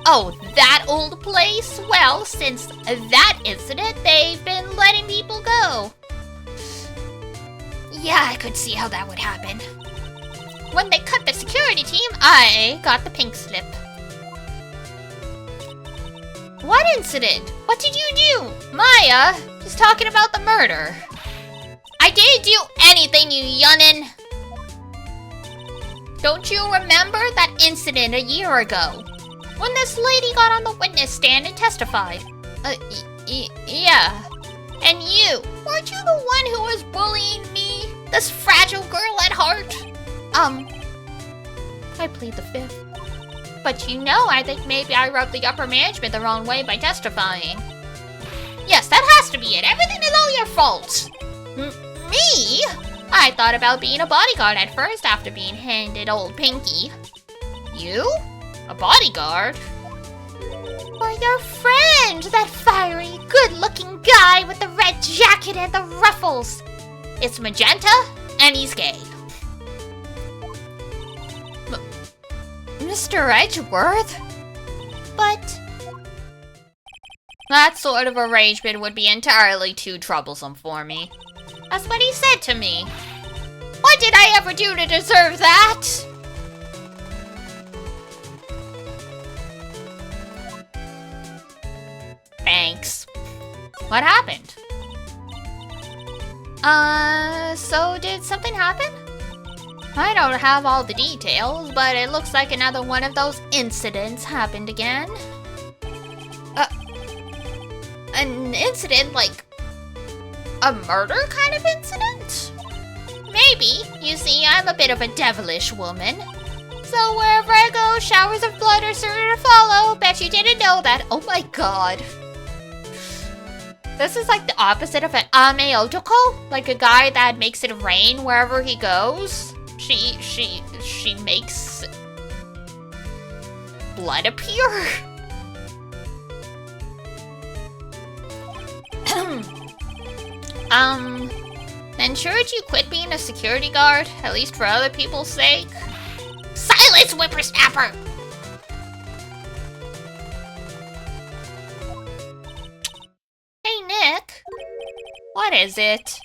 Oh, that old place? Well, since that incident, they've been letting people go. Yeah, I could see how that would happen. When they cut the security team, I got the pink slip. What incident? What did you do? Maya, just talking about the murder. I didn't do anything, you yunnin. Don't you remember that incident a year ago? When this lady got on the witness stand and testified. Yeah. And you, weren't you the one who was bullying me? This fragile girl at heart? I plead the fifth. But you know, I think maybe I rubbed the upper management the wrong way by testifying. Yes, that has to be it. Everything is all your fault. Me? I thought about being a bodyguard at first after being handed old Pinky. You? A bodyguard? For your friend, that fiery, good-looking guy with the red jacket and the ruffles. It's magenta, and he's gay. Mr. Edgeworth? But that sort of arrangement would be entirely too troublesome for me. That's what he said to me. What did I ever do to deserve that? Thanks. What happened? So did something happen? I don't have all the details, but it looks like another one of those incidents happened again. An incident like a murder kind of incident? Maybe. You see, I'm a bit of a devilish woman. So wherever I go, showers of blood are certain to follow. Bet you didn't know that. Oh my god. This is like the opposite of an Ame Otoko, like a guy that makes it rain wherever he goes. She makes blood appear. Then shouldn't you quit being a security guard, at least for other people's sake? Silence, whippersnapper! Hey, Nick. What is it?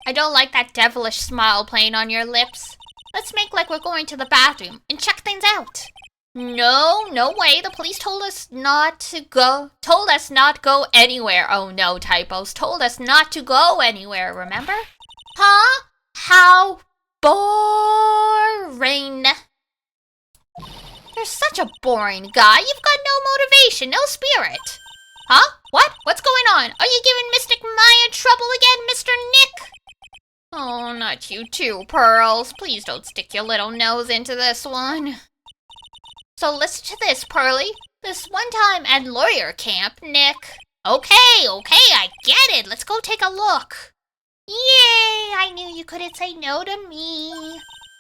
I don't like that devilish smile playing on your lips. Let's make like we're going to the bathroom and check things out. No, no way. The police told us not to go. Told us not go anywhere. Oh no, typos. Told us not to go anywhere, remember? Huh? How boring. You're such a boring guy. You've got no motivation, no spirit. Huh? What? What's going on? Are you giving Mystic Maya trouble again, Mr. Nick? Oh, not you too, Pearls. Please don't stick your little nose into this one. So listen to this, Pearly. This one time at lawyer camp, Nick... Okay, I get it. Let's go take a look. Yay! I knew you couldn't say no to me.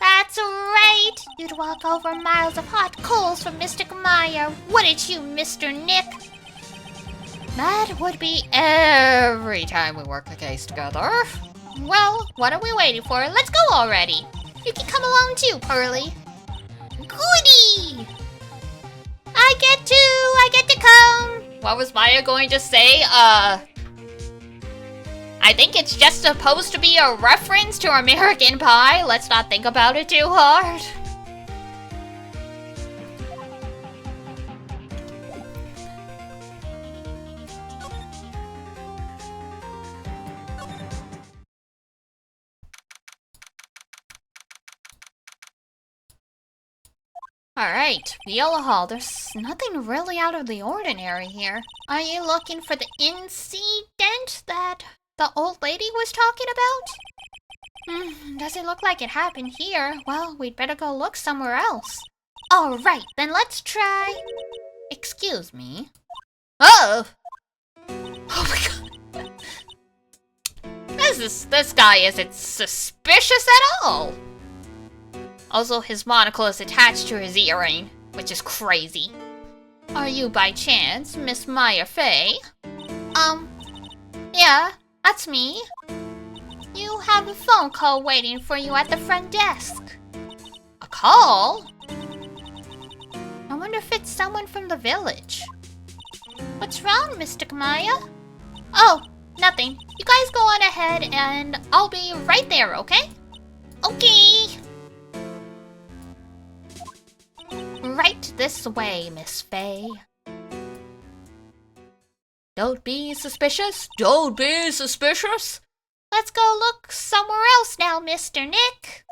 That's right. You'd walk over miles of hot coals for Mystic Maya, wouldn't you, Mr. Nick? That would be every time we work a case together. Well, what are we waiting for? Let's go already. You can come along too, Pearly. Goody! I get to come. What was Maya going to say? I think it's just supposed to be a reference to American Pie. Let's not think about it too hard. Alright, the Yellow Hall. There's nothing really out of the ordinary here. Are you looking for the incident that the old lady was talking about? Doesn't look like it happened here. Well, we'd better go look somewhere else. Alright, then let's try... Excuse me. Oh! Oh my god. This guy isn't suspicious at all. Also, his monocle is attached to his earring, which is crazy. Are you by chance Miss Maya Fey? Yeah, that's me. You have a phone call waiting for you at the front desk. A call? I wonder if it's someone from the village. What's wrong, Mystic Maya? Oh, nothing. You guys go on ahead and I'll be right there, okay? Okay. Right this way, Miss Fey. Don't be suspicious. Don't be suspicious. Let's go look somewhere else now, Mr. Nick.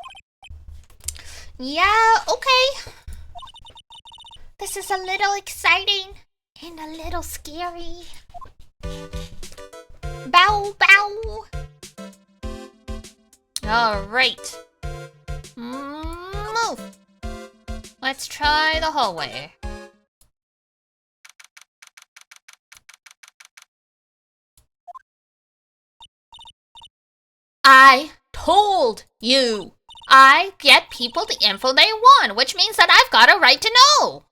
Yeah, okay. This is a little exciting and a little scary. Bow, bow. All right. Move. Let's try the hallway. I told you. I get people the info they want, which means that I've got a right to know.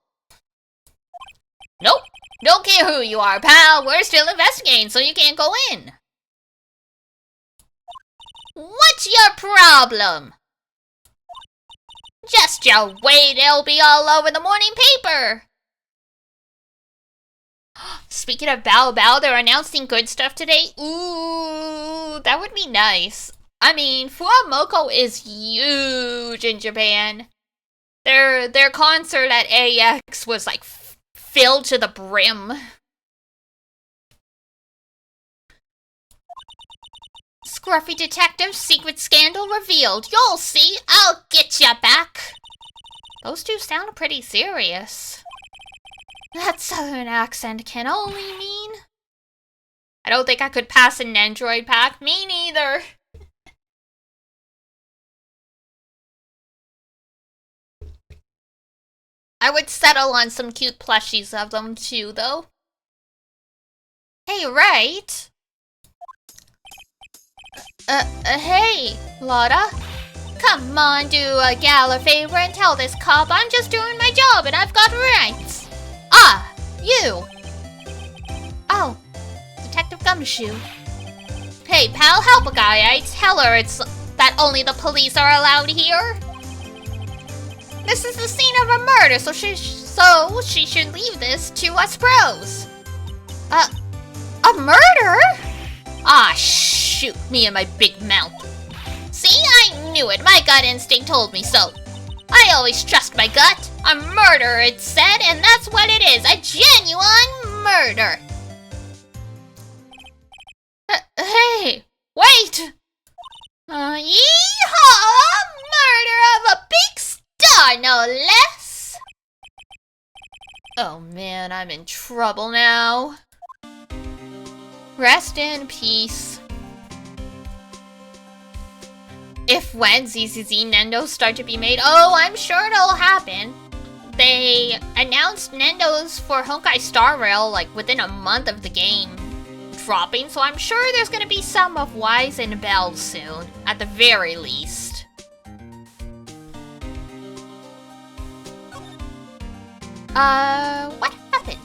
Nope. Don't care who you are, pal. We're still investigating, so you can't go in. What's your problem? Just you wait, it'll be all over the morning paper. Speaking of Bao Bao, they're announcing good stuff today. Ooh, that would be nice. I mean, Fuamoko is huge in Japan. Their concert at AX was like filled to the brim. Scruffy detective, secret scandal revealed. You'll see, I'll get ya back. Those two sound pretty serious. That southern accent can only mean... I don't think I could pass an Android pack. Me neither. I would settle on some cute plushies of them too, though. Hey, right? Hey, Lotta. Come on, do a gal a favor and tell this cop I'm just doing my job and I've got rights. Ah, you. Oh, Detective Gumshoe. Hey, pal, help a guy. I tell her it's that only the police are allowed here. This is the scene of a murder, so she should leave this to us pros. A murder? Ah, shoot, me and my big mouth. See, I knew it. My gut instinct told me so. I always trust my gut. A murder, it said, and that's what it is. A genuine murder. Hey, wait! Yeehaw! Murder of a big star, no less! Oh man, I'm in trouble now. Rest in peace. If when ZZZ Nendos start to be made, oh, I'm sure it'll happen. They announced Nendos for Honkai Star Rail like within a month of the game dropping, so I'm sure there's gonna be some of Wise and Bell soon, at the very least. What happened?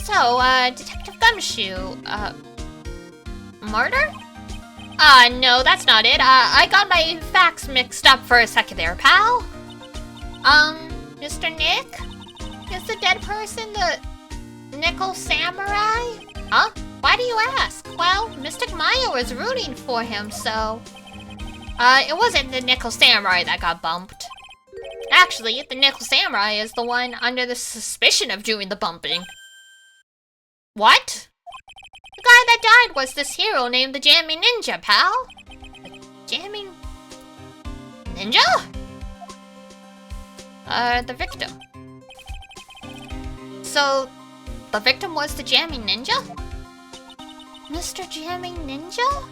So, Detective Gumshoe, murder? No, that's not it. I got my facts mixed up for a second there, pal. Mr. Nick? Is the dead person the Nickel Samurai? Huh? Why do you ask? Well, Mystic Maya was rooting for him, so... it wasn't the Nickel Samurai that got bumped. Actually, the Nickel Samurai is the one under the suspicion of doing the bumping. What? The guy that died was this hero named the Jamming Ninja, pal. The Jamming... Ninja? The victim. So, the victim was the Jamming Ninja? Mr. Jamming Ninja?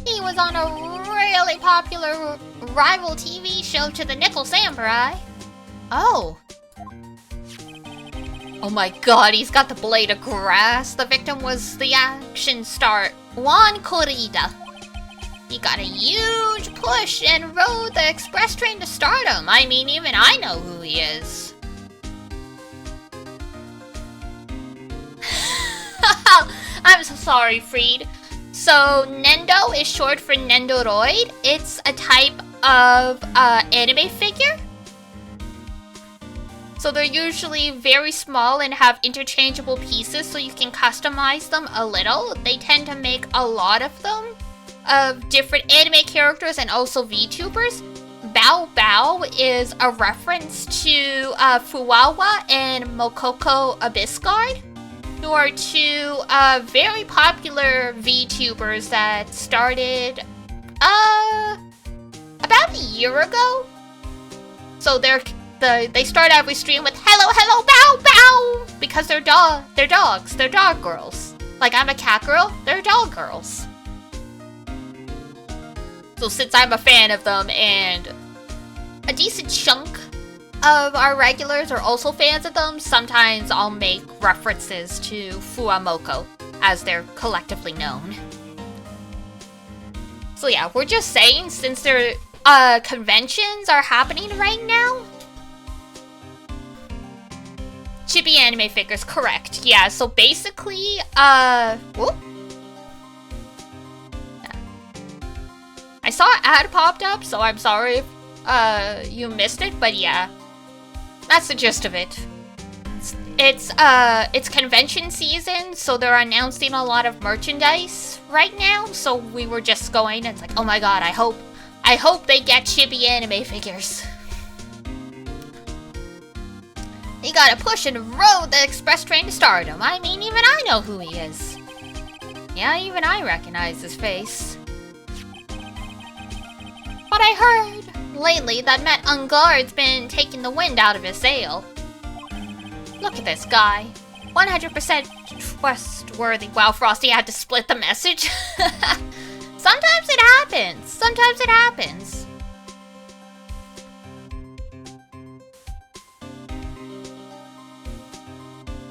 He was on a really popular rival TV show to the Nickel Samurai. Oh. Oh my god, he's got the blade of grass. The victim was the action star, Juan Corrida. He got a huge push and rode the express train to stardom. I mean, even I know who he is. I'm so sorry, Freed. So, Nendo is short for Nendoroid. It's a type of anime figure. So they're usually very small and have interchangeable pieces, so you can customize them a little. They tend to make a lot of them, of different anime characters and also VTubers. Bao Bao is a reference to Fuwawa and Mokoko Abyssguard, who are two very popular VTubers that started about a year ago. So they start every stream with hello, hello, bow, bow, because they're dogs, they're dog girls. Like I'm a cat girl, they're dog girls. So since I'm a fan of them and a decent chunk of our regulars are also fans of them, sometimes I'll make references to Fuamoko, as they're collectively known. So yeah, we're just saying, since their conventions are happening right now. Chibi anime figures, correct. Yeah, so basically, whoop. I saw an ad popped up, so I'm sorry if you missed it, but yeah. That's the gist of it. It's convention season, so they're announcing a lot of merchandise right now. So we were just going, it's like, oh my god, I hope they get chibi anime figures. He got a push and rode the express train to stardom. I mean, even I know who he is. Yeah, even I recognize his face. But I heard lately that Met Ungard's been taking the wind out of his sail. Look at this guy. 100% trustworthy. Wow, Frosty had to split the message. Sometimes it happens. Sometimes it happens.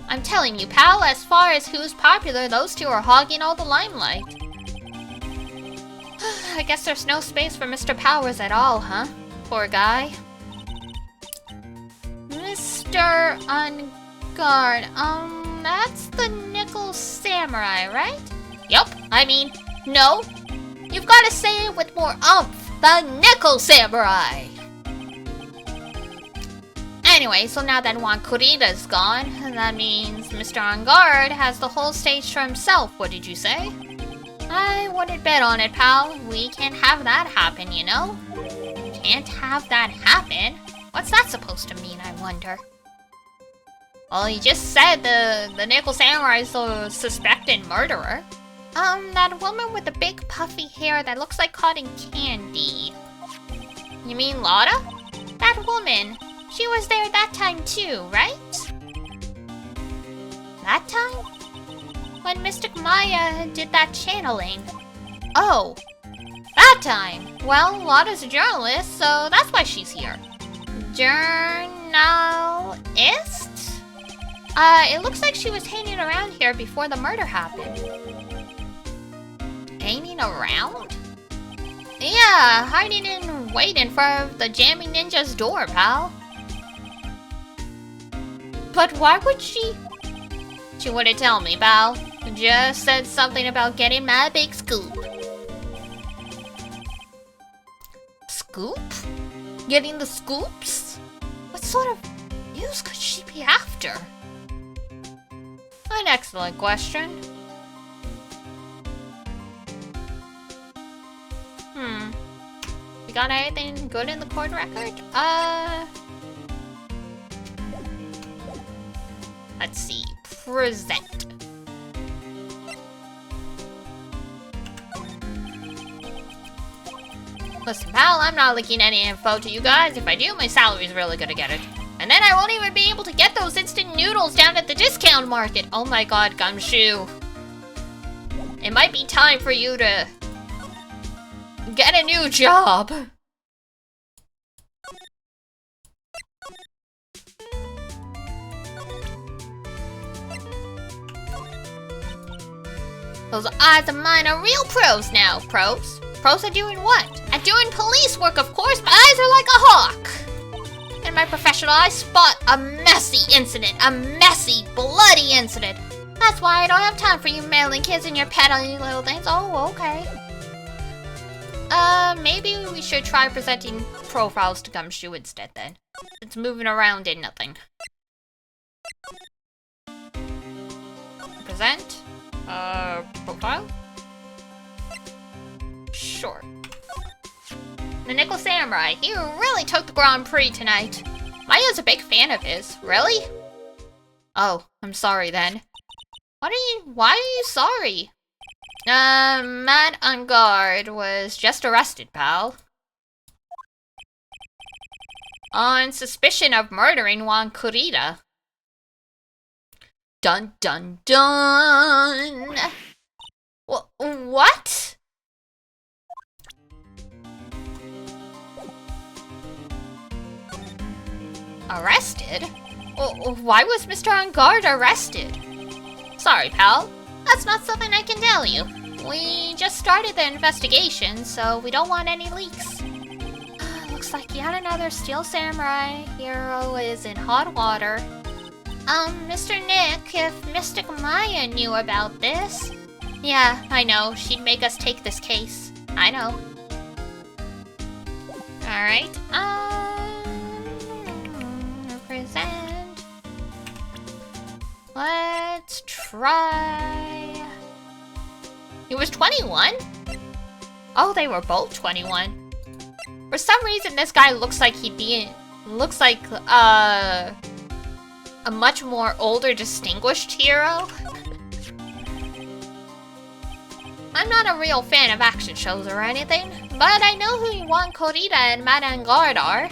I'm telling you, pal, as far as who's popular, those two are hogging all the limelight. I guess there's no space for Mr. Powers at all, huh? Poor guy. Mr. Ungard, that's the Nickel Samurai, right? Yup, I mean, no. You've gotta say it with more oomph. The Nickel Samurai! Anyway, so now that Juan Kurita's gone, that means Mr. Ungard has the whole stage to himself, what did you say? I wouldn't bet on it, pal. We can't have that happen, you know? Can't have that happen? What's that supposed to mean, I wonder? Well, you just said the Nickel Samurai's the suspected murderer. That woman with the big puffy hair that looks like cotton candy. You mean Lotta? That woman. She was there that time too, right? That time? When Mystic Maya did that channeling. Oh, that time. Well, Lotta's a journalist, so that's why she's here. Journalist? It looks like she was hanging around here before the murder happened. Hanging around? Yeah, hiding and waiting for the jamming ninja's door, pal. But why would she? She wouldn't tell me, pal. Just said something about getting my big scoop. Scoop? Getting the scoops? What sort of news could she be after? An excellent question. We got anything good in the court record? Let's see. Present. Listen, pal, I'm not leaking any info to you guys. If I do, my salary's really gonna get it. And then I won't even be able to get those instant noodles down at the discount market. Oh my god, Gumshoe. It might be time for you to get a new job. Those eyes of mine are real pros now, pros. Pros are doing what? At doing police work, of course. My eyes are like a hawk. In my professional eye, spot a messy incident. A messy, bloody incident. That's why I don't have time for you meddling kids and your peddling little things. Oh, okay. Maybe we should try presenting profiles to Gumshoe instead then. It's moving around in nothing. Present? Profile? Sure. The Nickel Samurai. He really took the Grand Prix tonight. Maya's a big fan of his. Really? Oh, I'm sorry then. Why are you sorry? Matt Ungard was just arrested, pal. On suspicion of murdering Juan Kurita. Dun dun dun! What? Arrested? Why was Mr. Ungard arrested? Sorry, pal. That's not something I can tell you. We just started the investigation, so we don't want any leaks. Looks like yet another Steel Samurai hero is in hot water. Mr. Nick, if Mystic Maya knew about this... Yeah, I know. She'd make us take this case. I know. Alright, present. Let's try... He was 21? Oh, they were both 21. For some reason, this guy looks like he'd be... Looks like, a much more older, distinguished hero. I'm not a real fan of action shows or anything, but I know who Juan Corrida and Madame Gard are.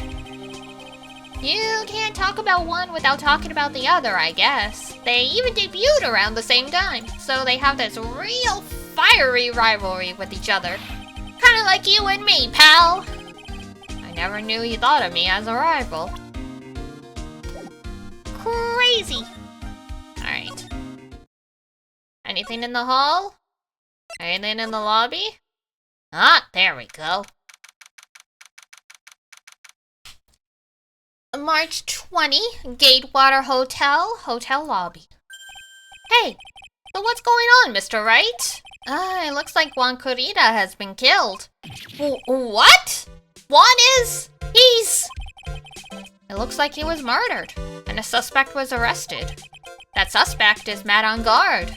You can't talk about one without talking about the other, I guess. They even debuted around the same time, so they have this real fiery rivalry with each other. Kinda like you and me, pal! I never knew you thought of me as a rival. Crazy! Alright. Anything in the hall? Anything in the lobby? Ah, there we go. March 20, Gatewater Hotel, hotel lobby. Hey, so what's going on, Mr. Wright? It looks like Juan Corrida has been killed. What? Juan is? It looks like he was murdered, and a suspect was arrested. That suspect is Madame Gard.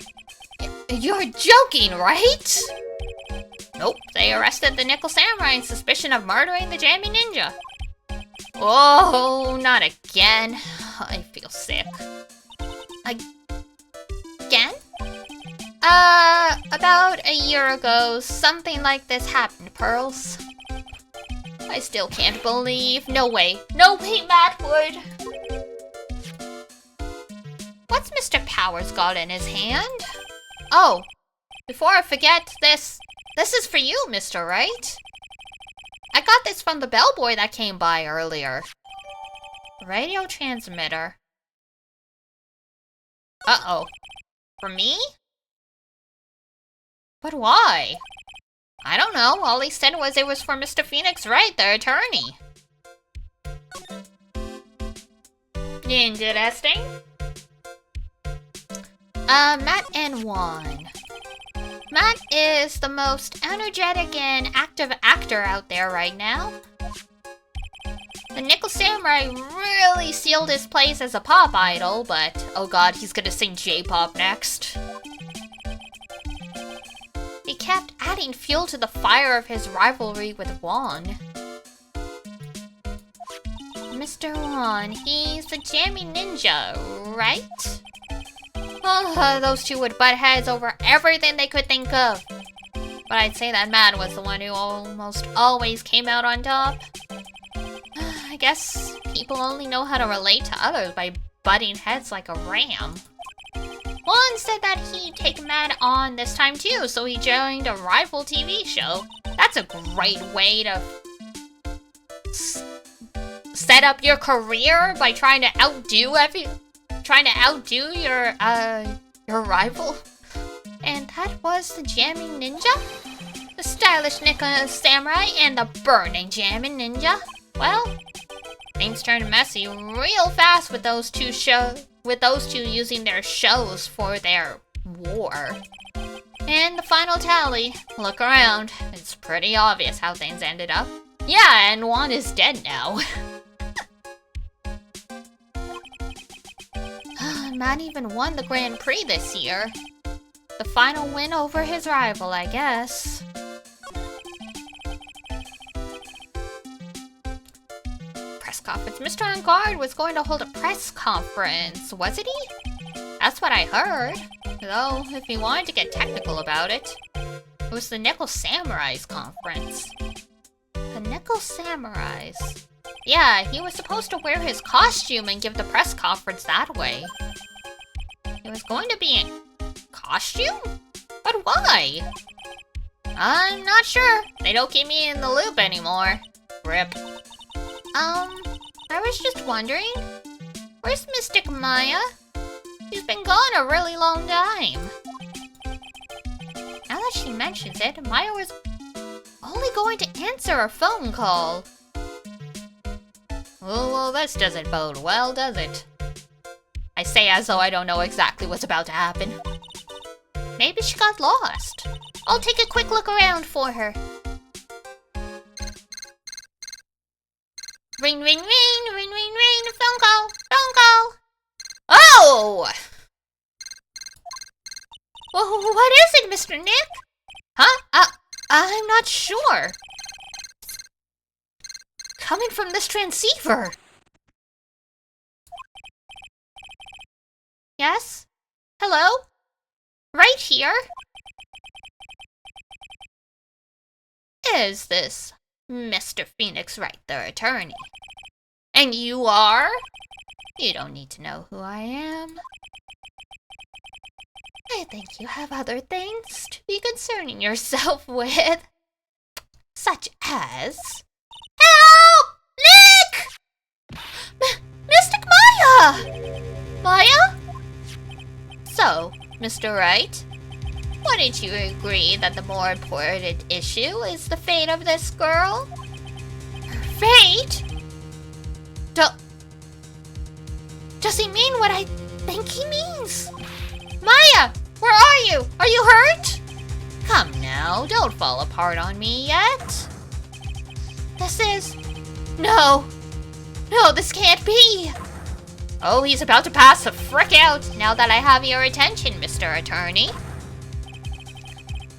You're joking, right? Nope, they arrested the Nickel Samurai in suspicion of murdering the Jammy Ninja. Oh, not again. I feel sick. Again? About a year ago, something like this happened, Pearls. I still can't believe. No way. No way, Matwood! What's Mr. Powers got in his hand? Oh, before I forget, this is for you, Mr. Wright. I got this from the bellboy that came by earlier. Radio transmitter. Uh-oh. For me? But why? I don't know. All he said was it was for Mr. Phoenix Wright, the attorney. Interesting. Matt and Juan. Matt is the most energetic and active actor out there right now. The Nickel Samurai really sealed his place as a pop idol, but oh god, he's gonna sing J-pop next. He kept adding fuel to the fire of his rivalry with Juan. Mr. Juan, he's the Jammy Ninja, right? Oh, those two would butt heads over everything they could think of. But I'd say that Matt was the one who almost always came out on top. I guess people only know how to relate to others by butting heads like a ram. Juan said that he'd take Matt on this time too, so he joined a rival TV show. That's a great way to set up your career by trying to outdo your rival. And that was the Jammy Ninja? The stylish Nickel Samurai and the burning Jammy Ninja? Well, things turned messy real fast with those two using their shows for their war. And the final tally, look around, it's pretty obvious how things ended up. Yeah, and Juan is dead now. Matt even won the Grand Prix this year. The final win over his rival, I guess. Press conference. Mr. Angard was going to hold a press conference, wasn't he? That's what I heard. Though, if he wanted to get technical about it, it was the Nickel Samurai's conference. The Nickel Samurais. Yeah, he was supposed to wear his costume and give the press conference that way. It was going to be in costume? But why? I'm not sure. They don't keep me in the loop anymore. RIP. I was just wondering, where's Mystic Maya? She's been gone a really long time. Now that she mentions it, Maya was only going to answer a phone call. Well, this doesn't bode well, does it? I say as though I don't know exactly what's about to happen. Maybe she got lost. I'll take a quick look around for her. Ring, ring, ring, ring, ring, ring, phone call, phone call. Oh! Well, what is it, Mr. Nick? Huh? I'm not sure. Coming from this transceiver. Yes? Hello? Right here? is this Mr. Phoenix Wright, the attorney? And you are? You don't need to know who I am. I think you have other things to be concerning yourself with. Such as... Help! Nick! Mystic Maya! Maya? So, Mr. Wright, wouldn't you agree that the more important issue is the fate of this girl? Her fate? Does he mean what I think he means? Maya, where are you? Are you hurt? Come now, don't fall apart on me yet. This is... No, this can't be. Oh, he's about to pass the frick out now that I have your attention, Mr. Attorney.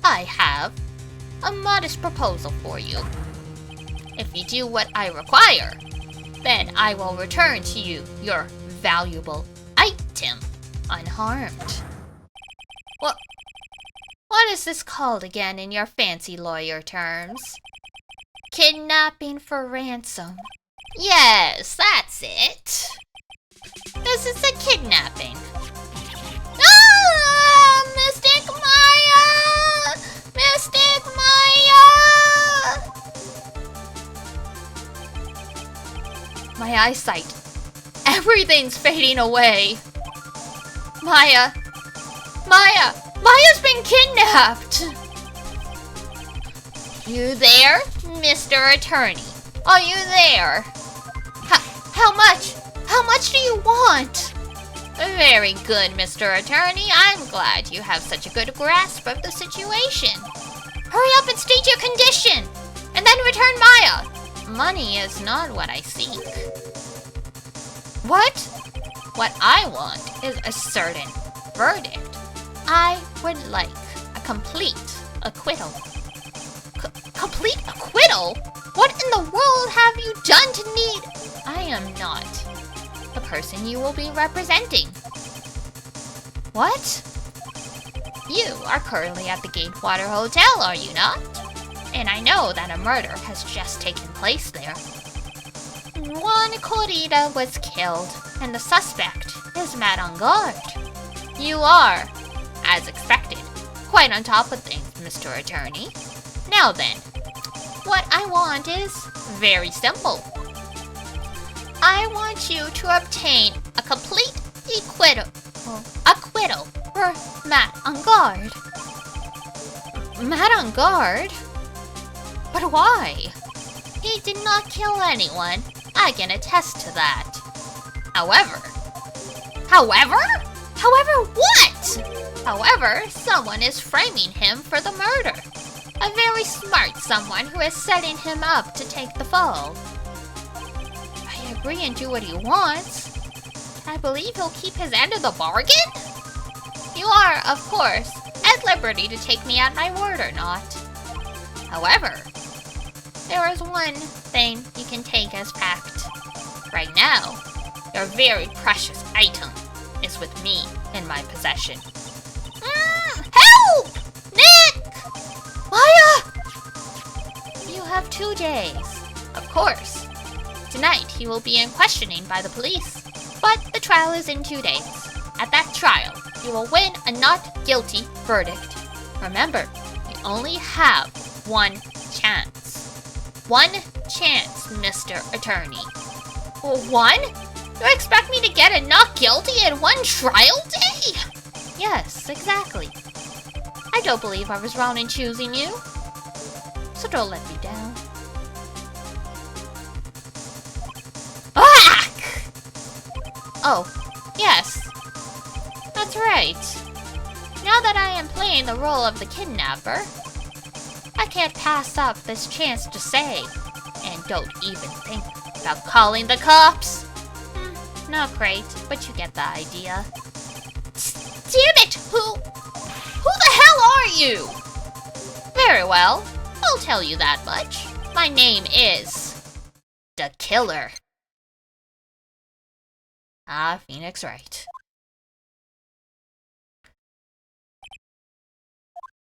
I have a modest proposal for you. If you do what I require, then I will return to you your valuable item unharmed. What is this called again in your fancy lawyer terms? Kidnapping for ransom. Yes, that's it. This is a kidnapping. Ah! Mystic Maya! Mystic Maya! My eyesight. Everything's fading away. Maya's been kidnapped! You there, Mr. Attorney? Are you there? How much? How much do you want? Very good, Mr. Attorney. I'm glad you have such a good grasp of the situation. Hurry up and state your condition, and then return Maya. Money is not what I seek. What? What I want is a certain verdict. I would like a complete acquittal. Complete acquittal? What in the world have you done to need? I am not the person you will be representing. What? You are currently at the Gatewater Hotel, are you not? And I know that a murder has just taken place there. One Corrida was killed, and the suspect is mad on guard. You are, as expected, quite on top of things, Mr. Attorney. Now then, what I want is very simple. I want you to obtain a complete acquittal for Matt on guard. Matt on guard? But why? He did not kill anyone. I can attest to that. However, what? However, someone is framing him for the murder. A very smart someone who is setting him up to take the fall. I agree and do what he wants. I believe he'll keep his end of the bargain? You are, of course, at liberty to take me at my word or not. However, there is one thing you can take as pact. Right now, your very precious item is with me in my possession. Help! Nick! Maya! You have 2 days. Of course. Tonight he will be in questioning by the police. But the trial is in 2 days. At that trial, you will win a not guilty verdict. Remember, you only have one chance. One chance, Mr. Attorney. One? You expect me to get a not guilty in one trial day? Yes, exactly. I don't believe I was wrong in choosing you. So don't let me down. Ah! Oh, yes. That's right. Now that I am playing the role of the kidnapper, I can't pass up this chance to say, and don't even think about calling the cops. Not great, but you get the idea. Damn it! Who the hell are you? Very well, I'll tell you that much. My name is... the Killer. Ah, Phoenix Wright.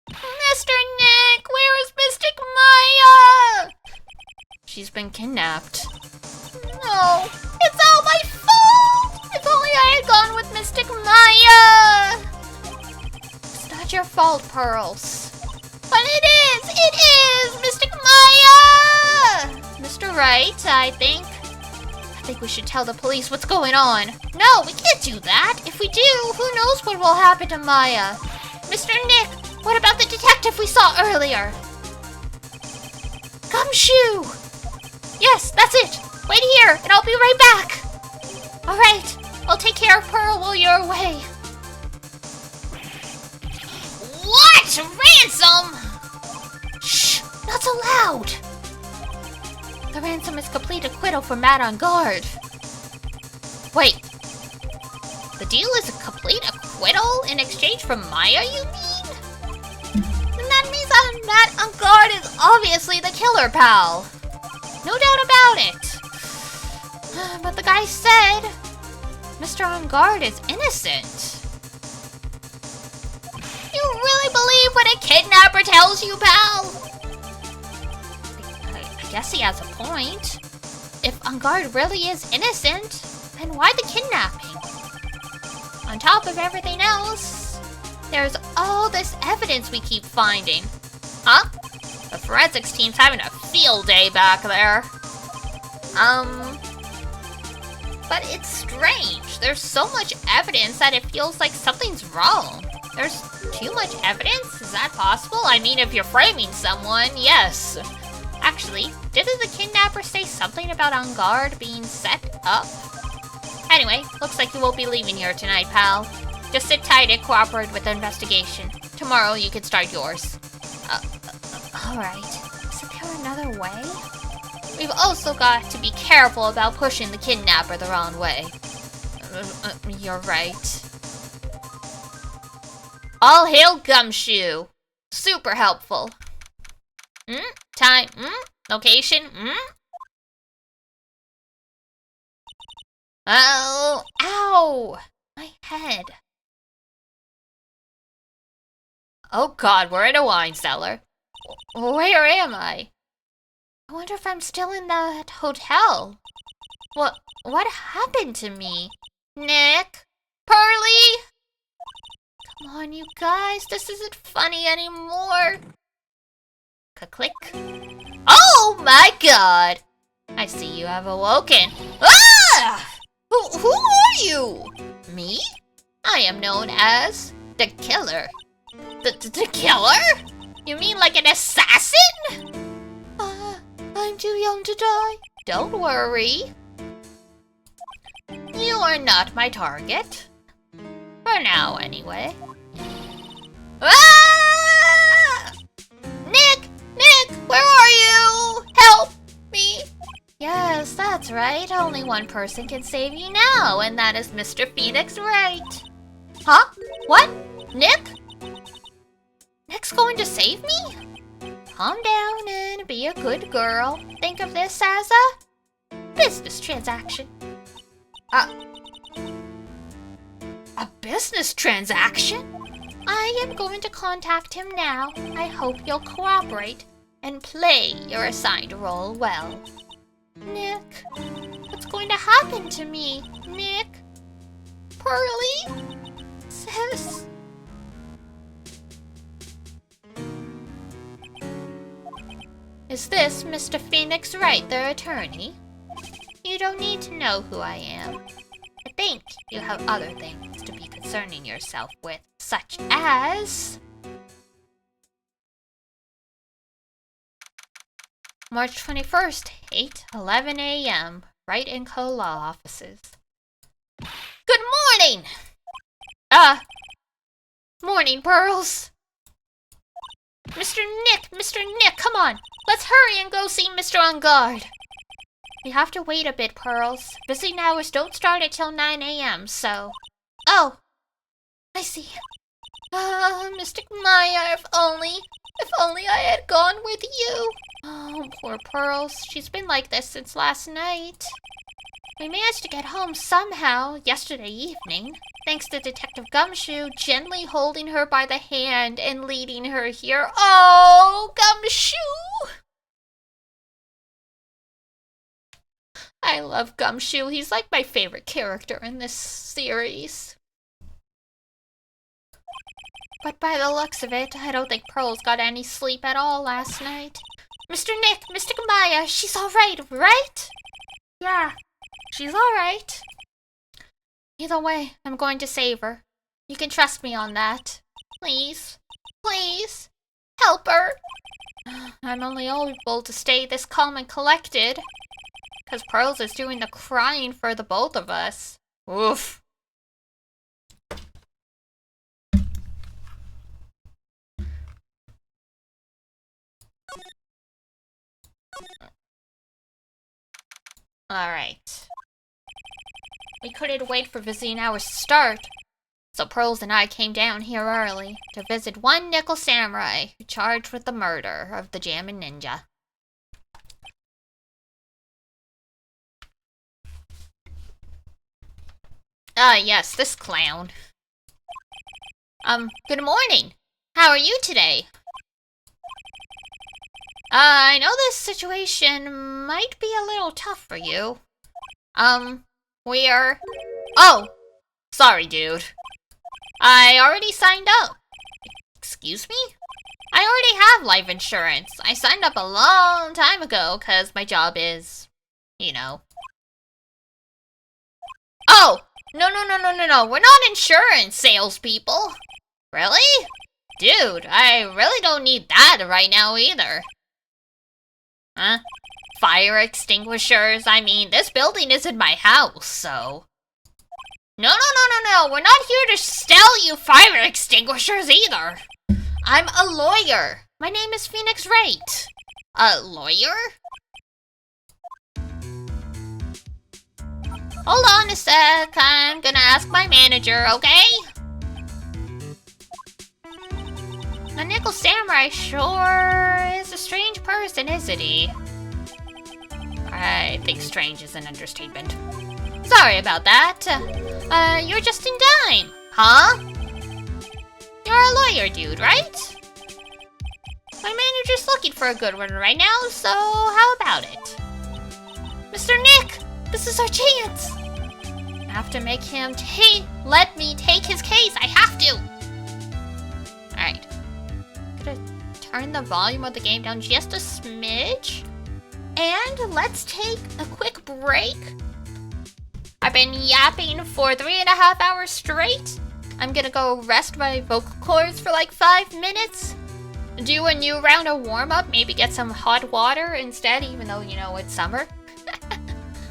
Mr. Nick, where is Mystic Maya? She's been kidnapped. No, it's all my fault! If only I had gone with Mystic Maya! It's not your fault, Pearls. But it is Mystic Maya! Mr. Right, I think we should tell the police what's going on. No, we can't do that. If we do, who knows what will happen to Maya? Mr. Nick, what about the detective we saw earlier? Gumshoe! Yes, that's it. Wait here, and I'll be right back. All right, I'll take care of Pearl while you're away. What? Ransom? Shh, not so loud. The ransom is complete acquittal for Matt on guard. Wait. The deal is a complete acquittal in exchange for Maya, you mean? Then that means that Matt on guard is obviously the killer, pal. No doubt about it. But the guy said Mr. On Guard is innocent. You really believe what a kidnapper tells you, pal? I guess he has a point. If On Guard really is innocent, then why the kidnapping? On top of everything else, there's all this evidence we keep finding. Huh? The forensics team's having a field day back there. But it's strange. There's so much evidence that it feels like something's wrong. There's too much evidence? Is that possible? I mean, if you're framing someone, yes. Actually, didn't the kidnapper say something about On Guard being set up? Anyway, looks like you won't be leaving here tonight, pal. Just sit tight and cooperate with the investigation. Tomorrow you can start yours. Alright. Isn't there another way? We've also got to be careful about pushing the kidnapper the wrong way. You're right. All hail Gumshoe. Super helpful. Time. Location. Oh, ow! My head. Oh god, we're in a wine cellar. Where am I? I wonder if I'm still in that hotel. What happened to me? Nick? Pearly? Come on, you guys, this isn't funny anymore. Click. Oh my god! I see you have awoken. Ah! Who are you? Me? I am known as the killer. The killer? You mean like an assassin? I'm too young to die. Don't worry. You are not my target. For now, anyway. Ah! Nick, where are you? Help me. Yes, that's right. Only one person can save you now, and that is Mr. Phoenix Wright. Huh? What? Nick? Nick's going to save me? Calm down and be a good girl. Think of this as a business transaction. A business transaction? I am going to contact him now. I hope you'll cooperate and play your assigned role well. Nick, what's going to happen to me? Nick? Pearly? Sis? Is this Mr. Phoenix Wright, their attorney? You don't need to know who I am. I think you have other things to be concerning yourself with, such as... March 21st, 8:11 a.m. Wright & Co. Law Offices. Good morning! Morning, Pearls. Mr. Nick, come on. Let's hurry and go see Mr. On Guard. We have to wait a bit, Pearls. Visiting hours don't start until 9 a.m., so... Oh, I see. Mystic Maya, if only I had gone with you. Oh, poor Pearls. She's been like this since last night. We managed to get home somehow yesterday evening, thanks to Detective Gumshoe gently holding her by the hand and leading her here. Oh, Gumshoe! I love Gumshoe. He's like my favorite character in this series. But by the looks of it, I don't think Pearl's got any sleep at all last night. Mr. Nick, Mr. Kamaya, she's alright, right? Yeah, she's alright. Either way, I'm going to save her. You can trust me on that. Please, please, help her. I'm only able to stay this calm and collected because Pearls is doing the crying for the both of us. Oof. Alright. We couldn't wait for visiting hours to start, so Pearls and I came down here early to visit one nickel samurai charged with the murder of the Jammin' Ninja. Yes, this clown. Good morning. How are you today? I know this situation might be a little tough for you. We're... Oh! Sorry, dude. I already signed up. Excuse me? I already have life insurance. I signed up a long time ago, because my job is... you know. Oh! No. We're not insurance salespeople. Really? Dude, I really don't need that right now either. Huh? Fire extinguishers? I mean, this building isn't my house, so... No. We're not here to sell you fire extinguishers either. I'm a lawyer. My name is Phoenix Wright. A lawyer? Hold on a sec. I'm gonna ask my manager, okay? A nickel samurai sure is a strange person, isn't he? I think strange is an understatement. Sorry about that. You're just in time. Huh? You're a lawyer dude, right? My manager's looking for a good one right now, so how about it? Mr. Nick, this is our chance. I have to make him let me take his case. I have to. Alright. Gonna turn the volume of the game down just a smidge. And let's take a quick break. I've been yapping for 3.5 hours straight. I'm gonna go rest my vocal cords for like 5 minutes. Do a new round of warm-up, maybe get some hot water instead, even though, you know, it's summer.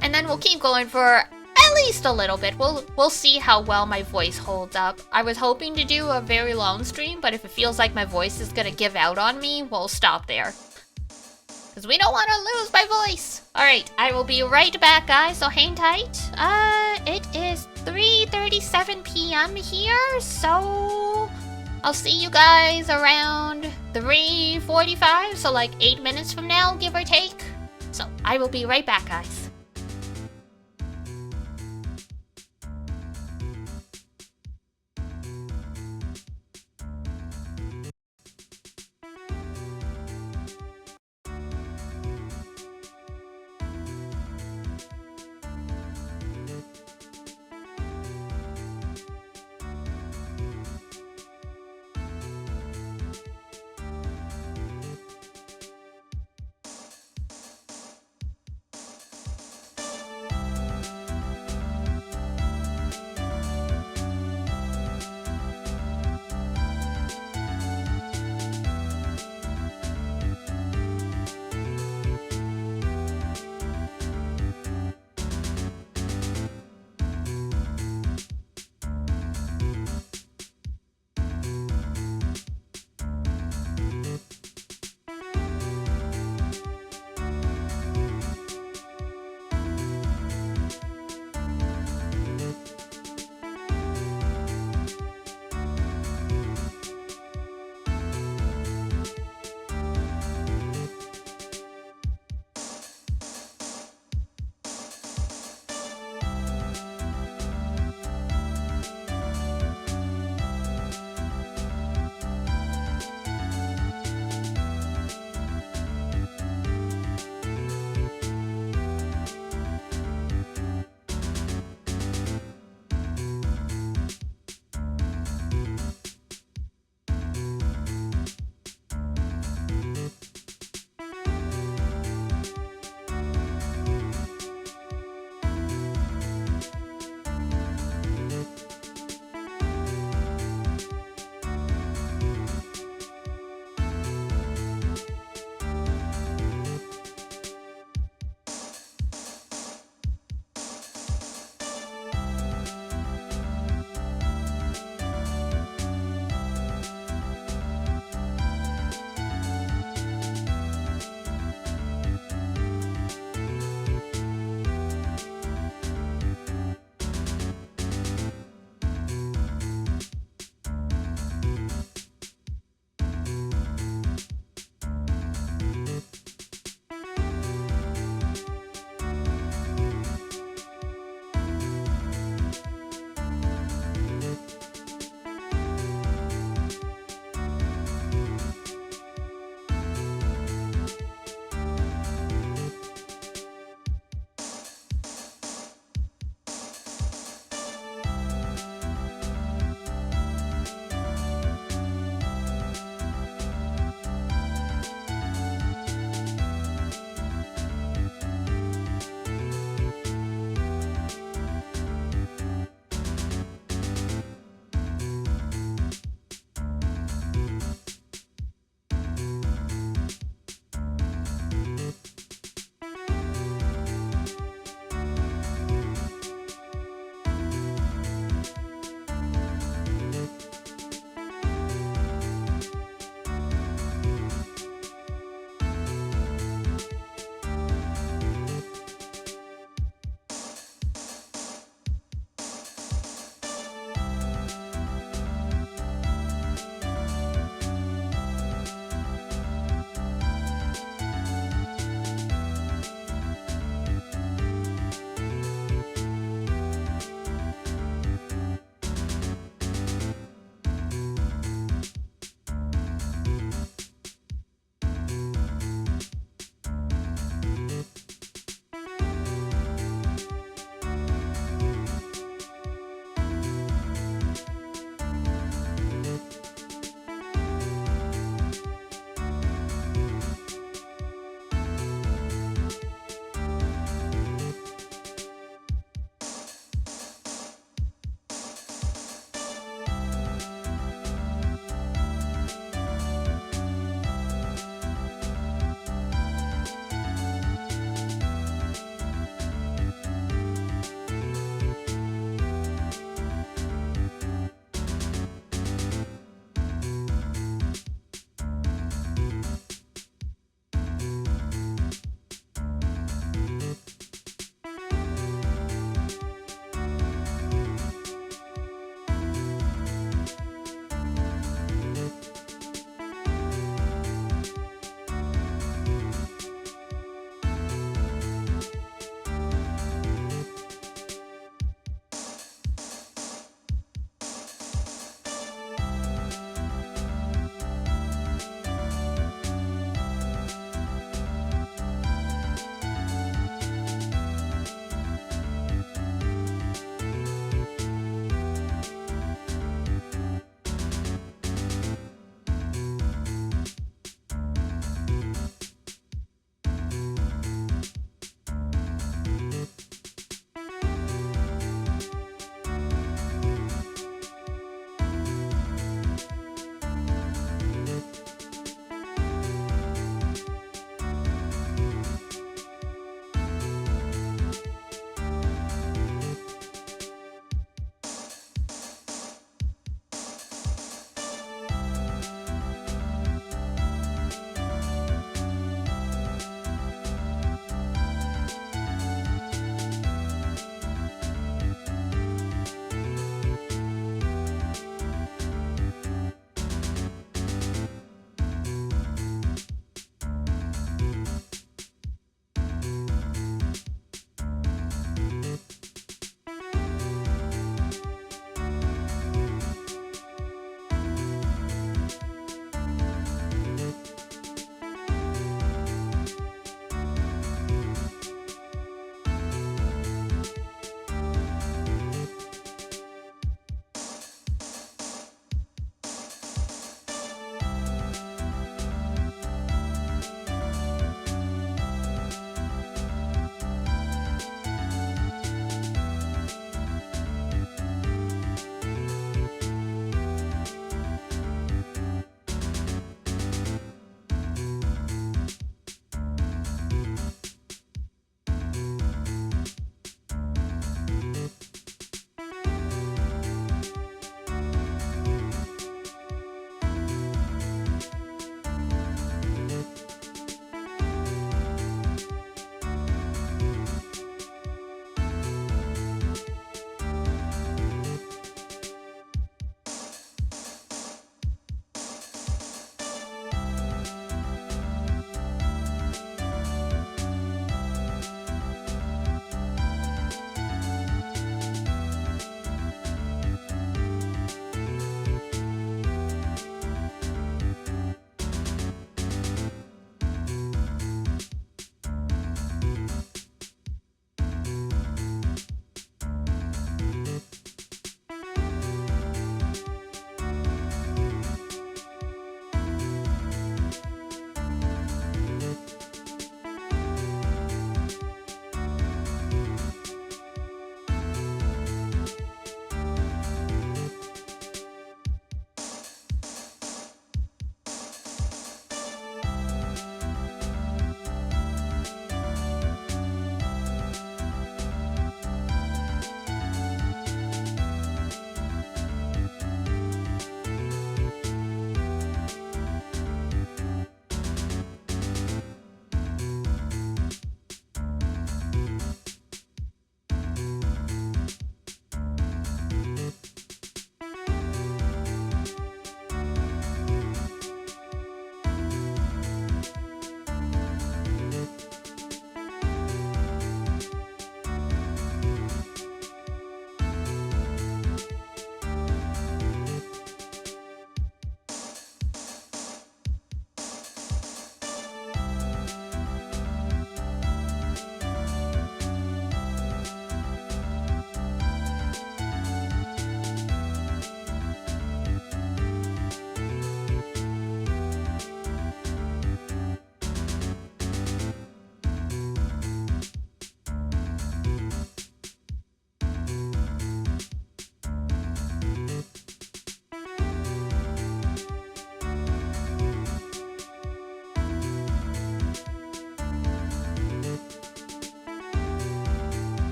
And then we'll keep going for at least a little bit. We'll see how well my voice holds up. I was hoping to do a very long stream, but if it feels like my voice is gonna give out on me, we'll stop there. Because we don't want to lose my voice. Alright, I will be right back, guys, so hang tight. It is 3:37 p.m. here, so I'll see you guys around 3:45, so like 8 minutes from now, give or take. So I will be right back, guys.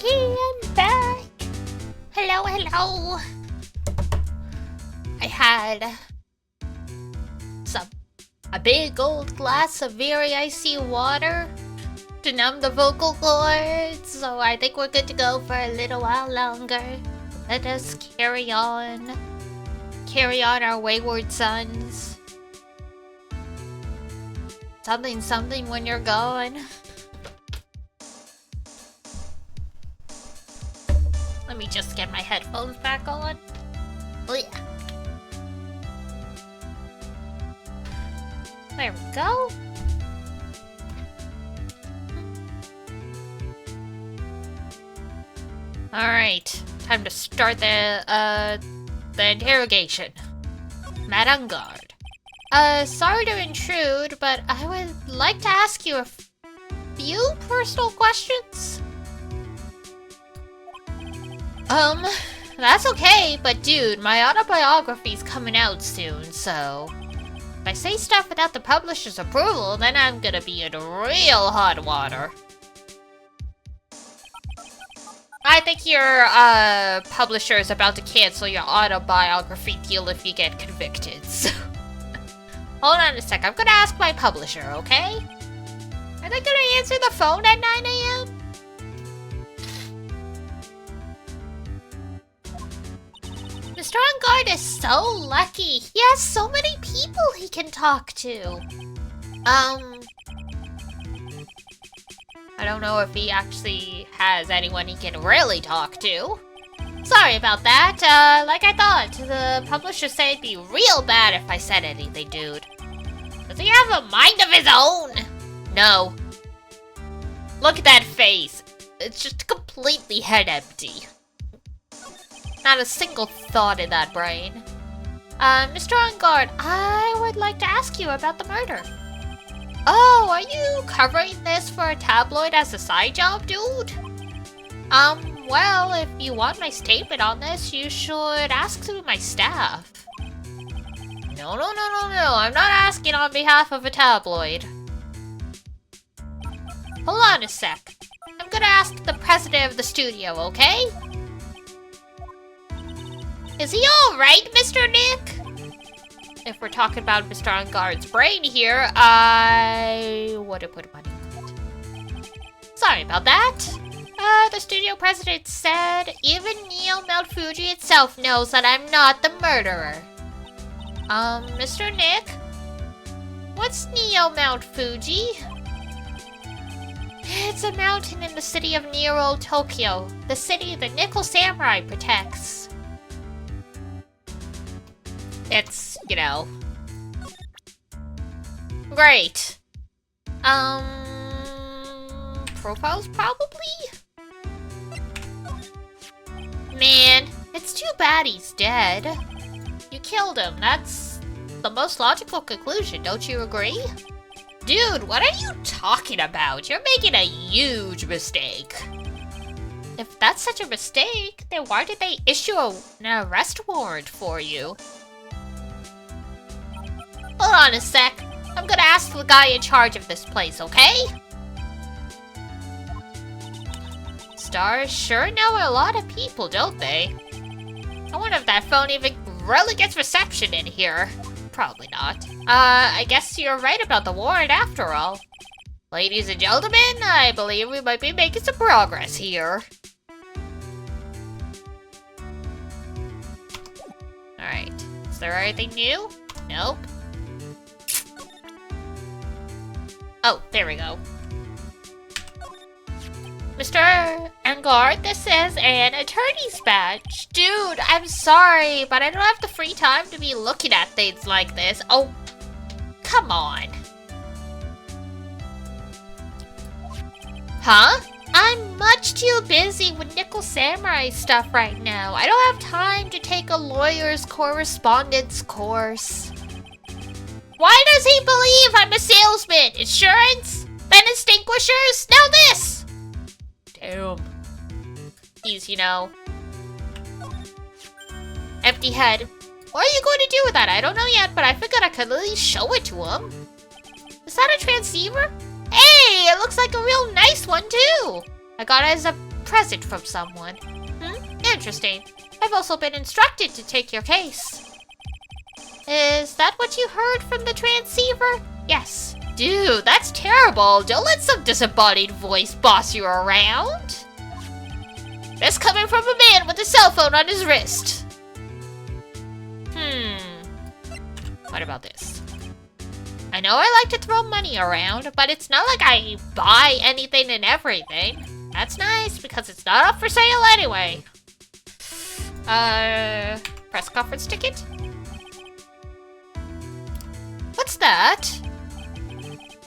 Okay, I'm back. Hello, hello. I had a big old glass of very icy water to numb the vocal cords, so I think we're good to go for a little while longer. Let us carry on our wayward sons. Something, something when you're gone. Let me just get my headphones back on. Oh yeah. There we go. Alright, time to start the interrogation. Madame Guard. Sorry to intrude, but I would like to ask you a few personal questions. That's okay, but dude, my autobiography's coming out soon, so if I say stuff without the publisher's approval, then I'm gonna be in real hot water. I think your publisher is about to cancel your autobiography deal if you get convicted, so hold on a sec, I'm gonna ask my publisher, okay? Are they gonna answer the phone at 9 AM? Mr. Enguarde is so lucky. He has so many people he can talk to. I don't know if he actually has anyone he can really talk to. Sorry about that. Like I thought, the publisher said it'd be real bad if I said anything, dude. Does he have a mind of his own? No. Look at that face. It's just completely head empty. Not a single thought in that brain. Mr. Enguarde, I would like to ask you about the murder. Oh, are you covering this for a tabloid as a side job, dude? Well, if you want my statement on this, you should ask through my staff. No, I'm not asking on behalf of a tabloid. Hold on a sec. I'm gonna ask the president of the studio, okay? Is he alright, Mr. Nick? If we're talking about Mr. Enguarde's brain here, I would have put money on it. Sorry about that. The studio president said even Neo Mount Fuji itself knows that I'm not the murderer. Mr. Nick? What's Neo Mount Fuji? It's a mountain in the city of Nero, Tokyo. The city the Nickel Samurai protects. It's, you know... Great. Profiles, probably? Man, it's too bad he's dead. You killed him, that's the most logical conclusion, don't you agree? Dude, what are you talking about? You're making a huge mistake. If that's such a mistake, then why did they issue an arrest warrant for you? Hold on a sec. I'm gonna ask the guy in charge of this place, okay? Stars sure know a lot of people, don't they? I wonder if that phone even really gets reception in here. Probably not. I guess you're right about the warrant after all. Ladies and gentlemen, I believe we might be making some progress here. Alright. Is there anything new? Nope. Oh, there we go. Mr. Enguarde, this is an attorney's badge. Dude, I'm sorry, but I don't have the free time to be looking at things like this. Oh, come on. Huh? I'm much too busy with Nickel Samurai stuff right now. I don't have time to take a lawyer's correspondence course. Why does he believe I'm a salesman? Insurance? Then extinguishers? Now this! Damn. He's, you know... empty head. What are you going to do with that? I don't know yet, but I figured I could at least show it to him. Is that a transceiver? Hey, it looks like a real nice one too! I got it as a present from someone. Interesting. I've also been instructed to take your case. Is that what you heard from the transceiver? Yes. Dude, that's terrible. Don't let some disembodied voice boss you around. This coming from a man with a cell phone on his wrist. What about this? I know I like to throw money around, but it's not like I buy anything and everything. That's nice, because it's not up for sale anyway. Press conference ticket? What's that?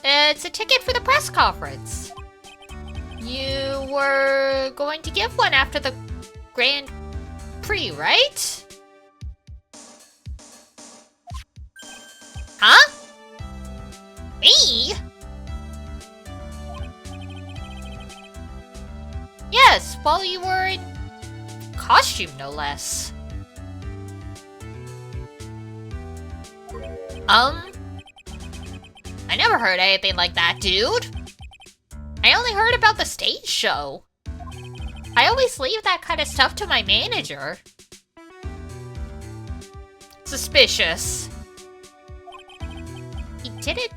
It's a ticket for the press conference. You were going to give one after the Grand Prix, right? Huh? Me? Yes, while you were in costume, no less. I never heard anything like that, dude. I only heard about the stage show. I always leave that kind of stuff to my manager. Suspicious. He didn't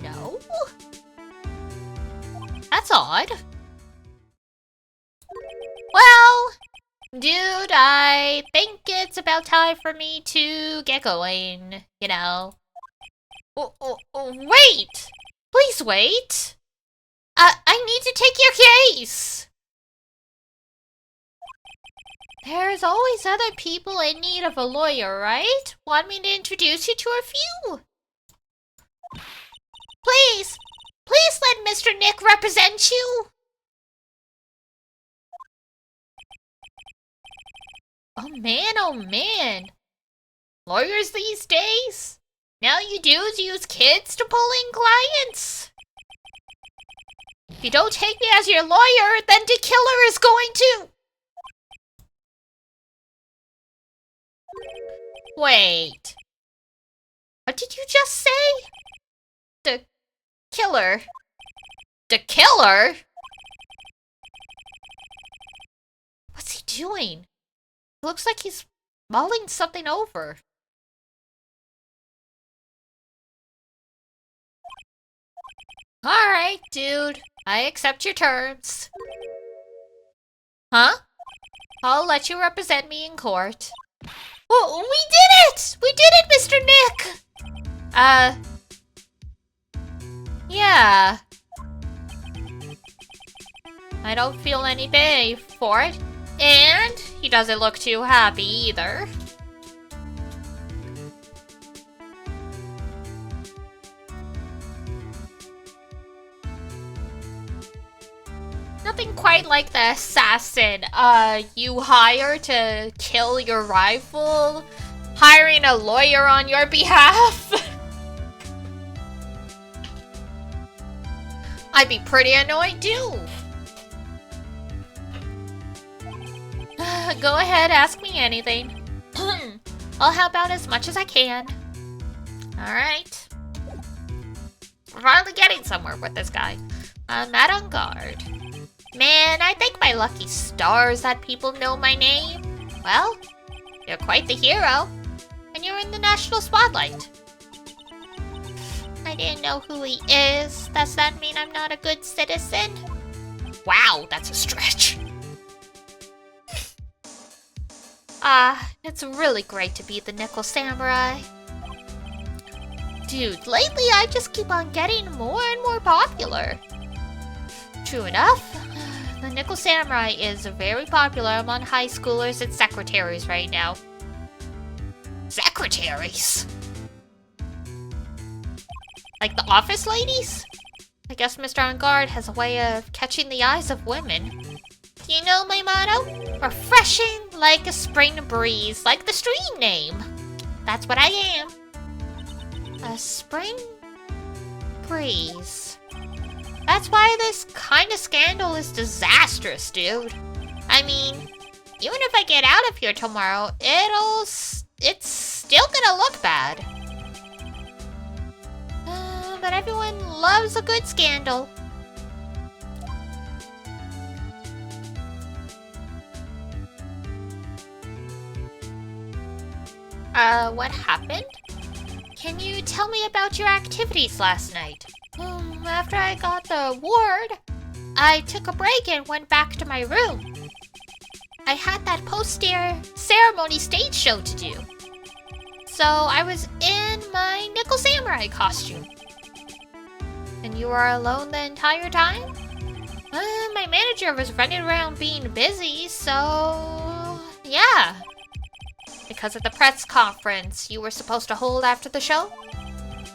know? That's odd. Well, dude, I think it's about time for me to get going, you know. Wait! Please wait! I need to take your case! There's always other people in need of a lawyer, right? Want me to introduce you to a few? Please! Please let Mr. Nick represent you! Oh man, lawyers these days? Now you dudes use kids to pull in clients? If you don't take me as your lawyer, then the killer is going to... Wait. What did you just say? The killer. The killer? What's he doing? It looks like he's mulling something over. Alright, dude. I accept your terms. Huh? I'll let you represent me in court. Oh, we did it! We did it, Mr. Nick! Yeah. I don't feel any pay for it. And he doesn't look too happy either. Nothing quite like the assassin you hire to kill your rival, hiring a lawyer on your behalf. I'd be pretty annoyed too. Go ahead, ask me anything. I'll help out as much as I can. Alright. We're finally getting somewhere with this guy. I'm not on guard. Man, I thank my lucky stars that people know my name. Well, you're quite the hero. And you're in the national spotlight. I didn't know who he is. Does that mean I'm not a good citizen? Wow, that's a stretch. It's really great to be the Nickel Samurai. Dude, lately I just keep on getting more and more popular. True enough, the Nickel Samurai is very popular among high schoolers and secretaries right now. Secretaries? Like the office ladies? I guess Mr. On Guard has a way of catching the eyes of women. Do you know my motto? Refreshing like a spring breeze, like the stream name. That's what I am. A spring breeze. That's why this kind of scandal is disastrous, dude. I mean, even if I get out of here tomorrow, it's still gonna look bad. But everyone loves a good scandal. What happened? Can you tell me about your activities last night? After I got the award, I took a break and went back to my room. I had that post-ceremony stage show to do. So I was in my Nickel Samurai costume. And you were alone the entire time? My manager was running around being busy, so... yeah. Because of the press conference you were supposed to hold after the show?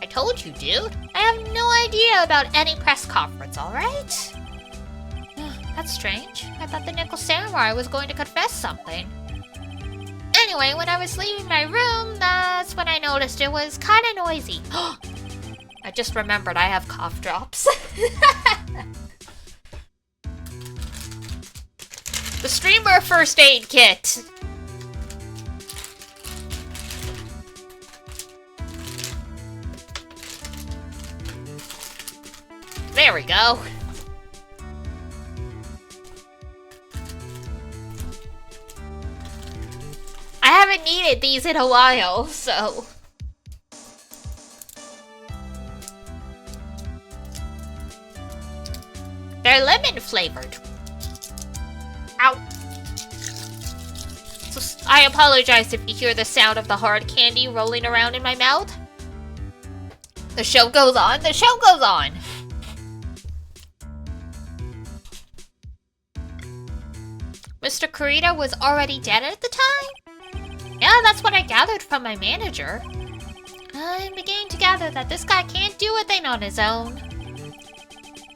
I told you, dude. I have no idea about any press conference, alright? That's strange. I thought the Nickel Samurai was going to confess something. Anyway, when I was leaving my room, that's when I noticed it was kinda noisy. I just remembered I have cough drops. The streamer first aid kit! There we go. I haven't needed these in a while, so... They're lemon flavored. Ow. So, I apologize if you hear the sound of the hard candy rolling around in my mouth. The show goes on, the show goes on! Mr. Kurita was already dead at the time? Yeah, that's what I gathered from my manager. I'm beginning to gather that this guy can't do a thing on his own.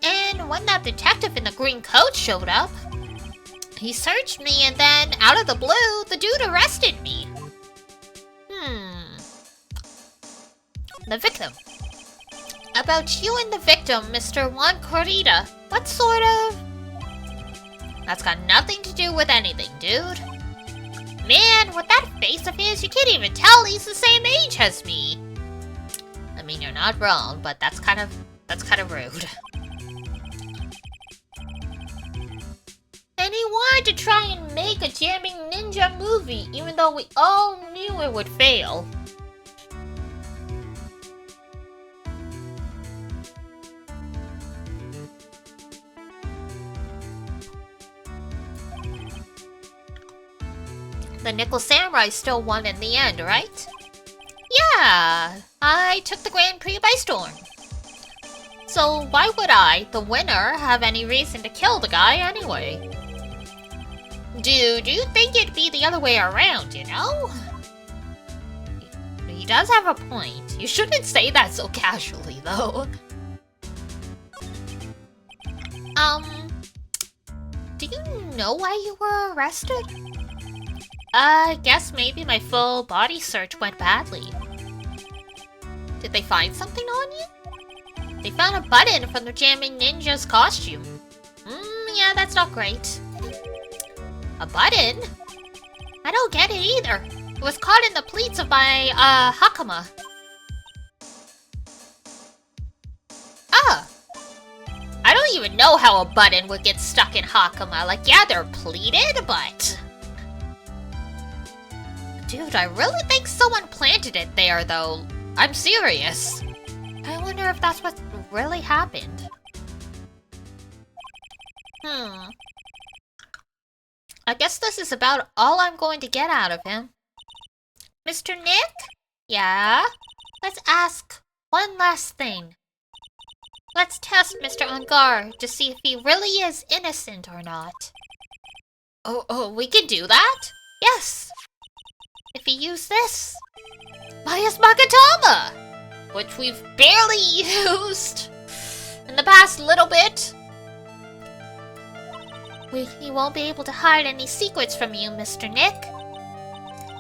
And when that detective in the green coat showed up, he searched me and then, out of the blue, the dude arrested me. The victim. About you and the victim, Mr. Juan Kurita. What sort of... That's got nothing to do with anything, dude. Man, with that face of his, you can't even tell he's the same age as me. I mean, you're not wrong, but that's kind of rude. And he wanted to try and make a jamming ninja movie, even though we all knew it would fail. The Nickel Samurai still won in the end, right? Yeah, I took the Grand Prix by storm. So why would I, the winner, have any reason to kill the guy anyway? Dude, you think it'd be the other way around, you know? He does have a point. You shouldn't say that so casually, though. Do you know why you were arrested? I guess maybe my full body search went badly. Did they find something on you? They found a button from the Jamming Ninja's costume. Yeah, that's not great. A button? I don't get it either. It was caught in the pleats of my, hakama. I don't even know how a button would get stuck in hakama. Like, yeah, they're pleated, but... Dude, I really think someone planted it there, though. I'm serious. I wonder if that's what really happened. I guess this is about all I'm going to get out of him. Mr. Nick? Yeah? Let's ask one last thing. Let's test Mr. Angar to see if he really is innocent or not. Oh, we can do that? Yes! If he used this, Maya's Magatama, which we've barely used in the past little bit. He won't be able to hide any secrets from you, Mr. Nick.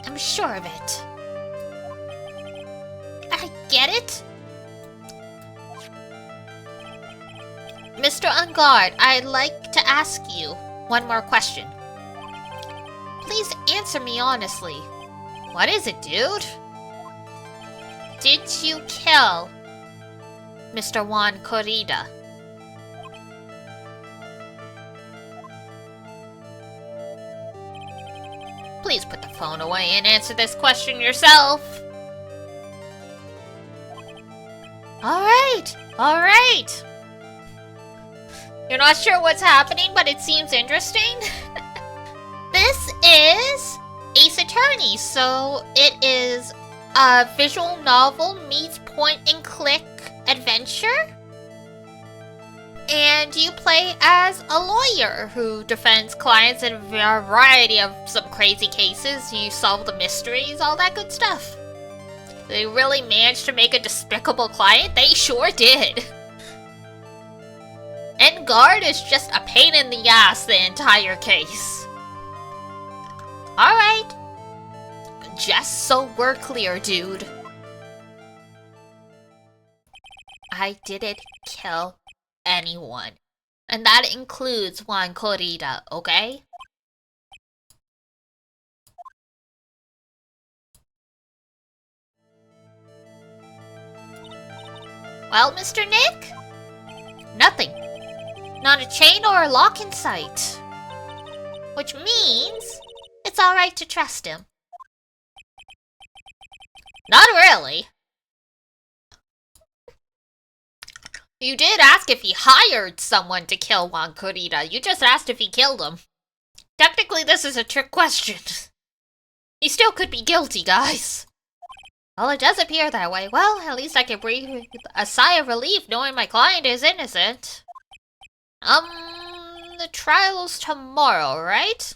I'm sure of it. I get it. Mr. Ungard, I'd like to ask you one more question. Please answer me honestly. What is it, dude? Did you kill Mr. Juan Kurita? please put the phone away and answer this question yourself. Alright. You're not sure what's happening, but it seems interesting? This is Ace Attorney, so it is a visual novel meets point-and-click adventure. And you play as a lawyer who defends clients in a variety of some crazy cases. You solve the mysteries, all that good stuff. They really managed to make a despicable client? They sure did. And guard is just a pain in the ass the entire case. Alright. Just so we're clear, dude. I didn't kill anyone. And that includes Juan Corrida, okay? Well, Mr. Nick? Nothing. Not a chain or a lock in sight. Which means it's alright to trust him. Not really. You did ask if he hired someone to kill Juan Corrida. You just asked if he killed him. Technically, this is a trick question. He still could be guilty, guys. Well, it does appear that way. Well, at least I can breathe a sigh of relief knowing my client is innocent. The trial's tomorrow, right?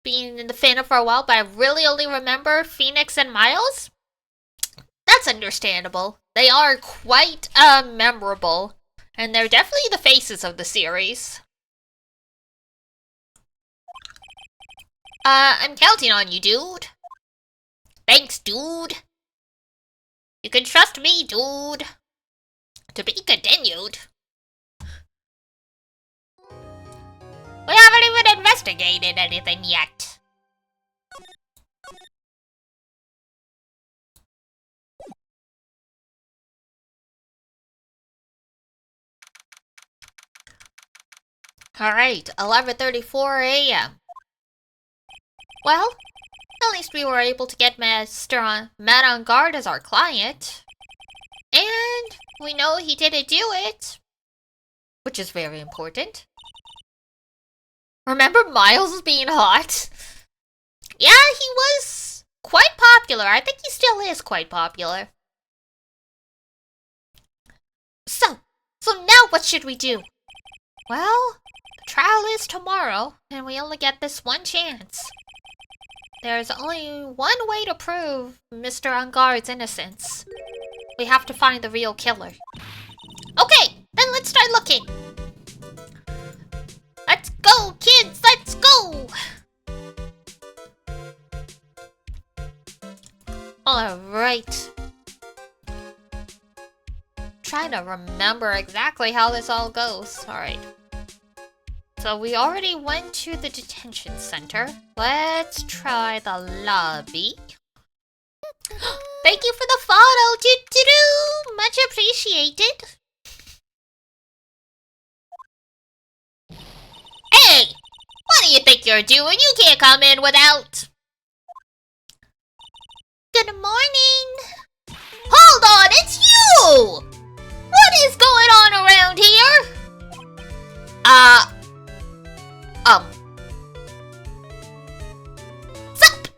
Been in the fandom for a while, but I really only remember Phoenix and Miles? That's understandable. They are quite, memorable. And they're definitely the faces of the series. I'm counting on you, dude. Thanks, dude. You can trust me, dude. To be continued. We haven't even investigated anything yet. Alright, 11:34 a.m. Well, at least we were able to get Matt on guard as our client. And we know he didn't do it. Which is very important. Remember Miles being hot? Yeah, he was quite popular. I think he still is quite popular. So now what should we do? Well, the trial is tomorrow, and we only get this one chance. There's only one way to prove Mr. On Guard's innocence. We have to find the real killer. Okay, then let's start looking. Let's go, kids! Let's go! Alright. Trying to remember exactly how this all goes. Alright. So we already went to the detention center. Let's try the lobby. Thank you for the follow! Doo-doo-doo! Much appreciated. Hey! What do you think you're doing? You can't come in without... Good morning! Hold on, it's you! What is going on around here? Sup?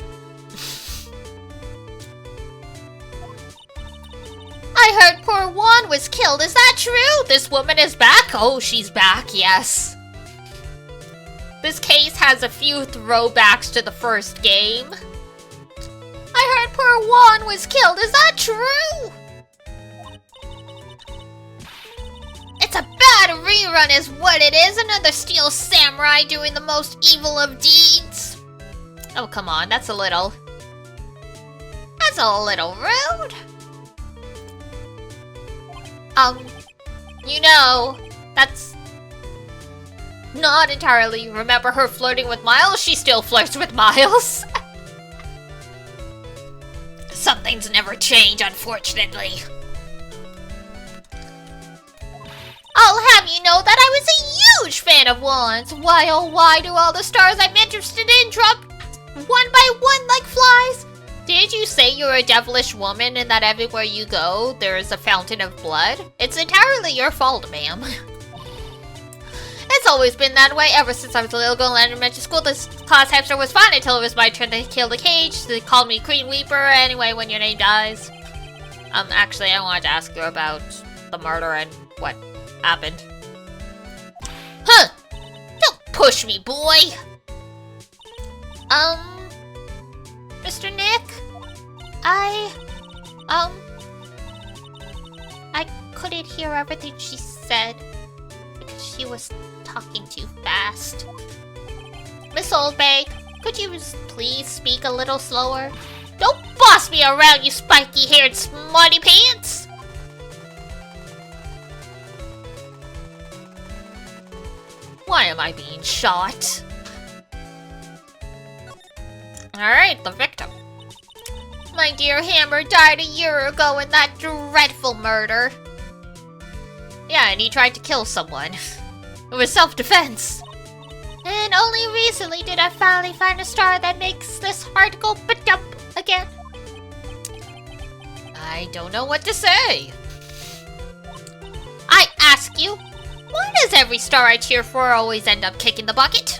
I heard poor Juan was killed, is that true? This woman is back? Oh, she's back, yes. This case has a few throwbacks to the first game. I heard poor Juan was killed, is that true? It's a bad rerun is what it is. Another Steel Samurai doing the most evil of deeds. Oh, come on. That's a little rude. You know, that's not entirely. Remember her flirting with Miles? She still flirts with Miles. Some things never change, unfortunately. I'll have you know that I was a huge fan of wands. Why, oh why do all the stars I'm interested in drop one by one like flies? Did you say you're a devilish woman and that everywhere you go, there is a fountain of blood? It's entirely your fault, ma'am. It's always been that way ever since I was a little girl in elementary school. This class hamster was fine until it was my turn to kill the cage. They called me Queen Weeper anyway when your name dies. Actually, I wanted to ask you about the murder and what happened. Huh! Don't push me, boy! Mr. Nick? I couldn't hear everything she said because she was talking too fast. Miss Oldbag, could you please speak a little slower? Don't boss me around, you spiky-haired smarty pants! Why am I being shot? Alright, the victim. My dear Hammer died a year ago in that dreadful murder. Yeah, and he tried to kill someone. It was self-defense. And only recently did I finally find a star that makes this heart go ba-dump again. I don't know what to say. I ask you, why does every star I cheer for always end up kicking the bucket?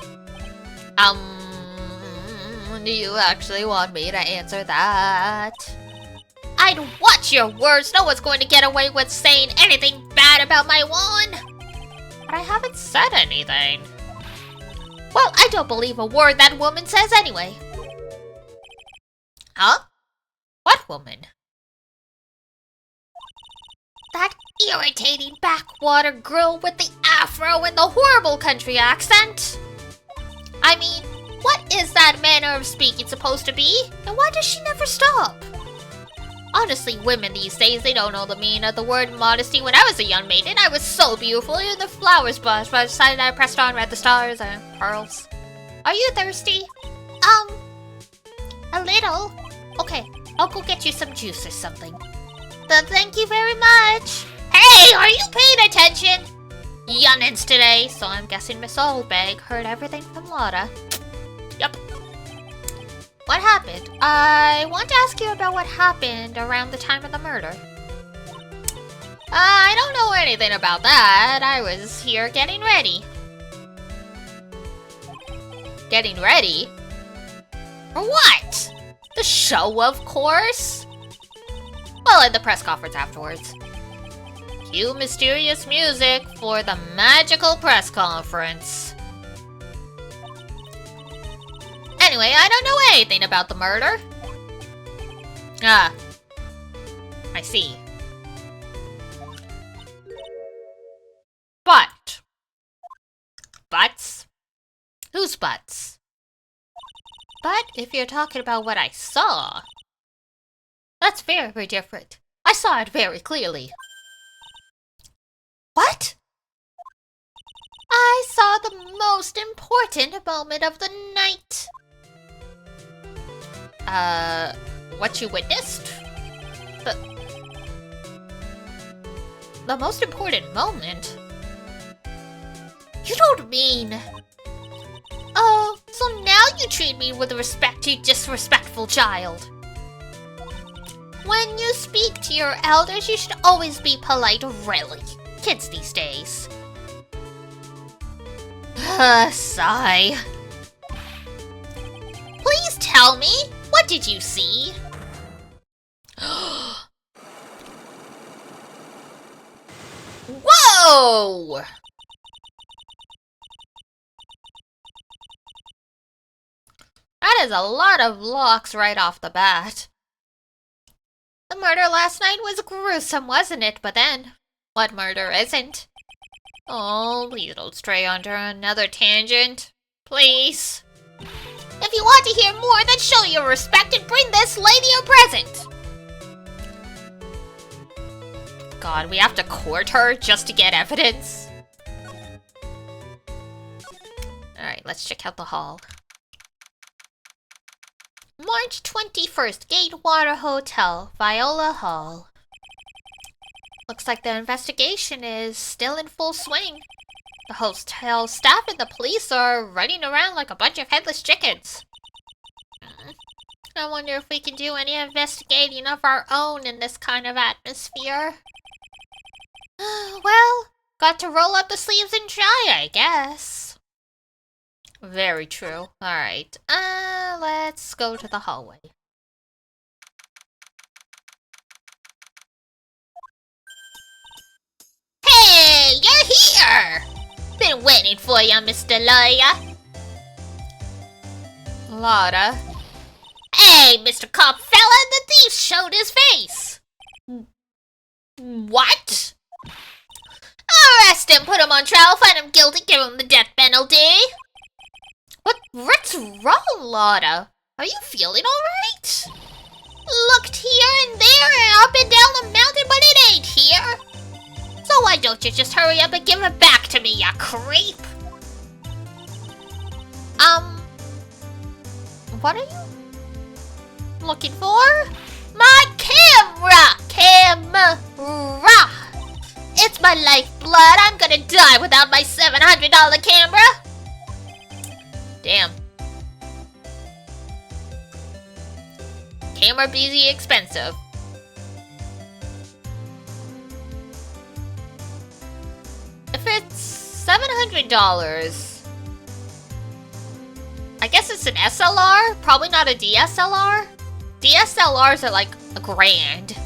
Do you actually want me to answer that? I'd watch your words. No one's going to get away with saying anything bad about my wand. But I haven't said anything. Well, I don't believe a word that woman says anyway. Huh? What woman? That irritating backwater girl with the afro and the horrible country accent. I mean, what is that manner of speaking supposed to be? And why does she never stop? Honestly, women these days, they don't know the meaning of the word modesty. When I was a young maiden, I was so beautiful. Even the flowers blushed by the side I pressed on read the stars and pearls. Are you thirsty? A little. Okay, I'll go get you some juice or something. Thank you very much. Hey, are you paying attention? Youngins today, so I'm guessing Miss Oldbag heard everything from Lotta. Yep. What happened? I want to ask you about what happened around the time of the murder. I don't know anything about that. I was here getting ready. Getting ready? For what? The show, of course. Well, in the press conference afterwards. Cue mysterious music for the magical press conference. Anyway, I don't know anything about the murder. Ah. I see. But. Butts? Whose butts? But if you're talking about what I saw, that's very, very different. I saw it very clearly. What? I saw the most important moment of the night. What you witnessed? The most important moment? You don't mean... Oh, so now you treat me with respect, you disrespectful child. When you speak to your elders, you should always be polite, really. Kids these days. Sigh. Please tell me, what did you see? Whoa! That is a lot of locks right off the bat. The murder last night was gruesome, wasn't it? But then, what murder isn't? Oh, please don't stray onto another tangent. Please. If you want to hear more, then show your respect and bring this lady a present. God, we have to court her just to get evidence? Alright, let's check out the hall. March 21st, Gatewater Hotel, Viola Hall. Looks like the investigation is still in full swing. The hotel staff and the police are running around like a bunch of headless chickens. I wonder if we can do any investigating of our own in this kind of atmosphere. Well, got to roll up the sleeves and try, I guess. Very true. Alright, let's go to the hallway. Hey, you're here! Been waiting for you, Mr. Lawyer. Lotta. Hey, Mr. Cop fella, the thief showed his face! What? Arrest him, put him on trial, find him guilty, give him the death penalty! What's wrong, Lotta? Are you feeling alright? Looked here and there and up and down the mountain, but it ain't here! So why don't you just hurry up and give it back to me, ya creep? What are you looking for? My camera! Camera! It's my lifeblood. I'm gonna die without my $700 camera. Damn. Camera busy expensive. If it's $700, I guess it's an SLR? Probably not a DSLR? DSLRs are like $1,000.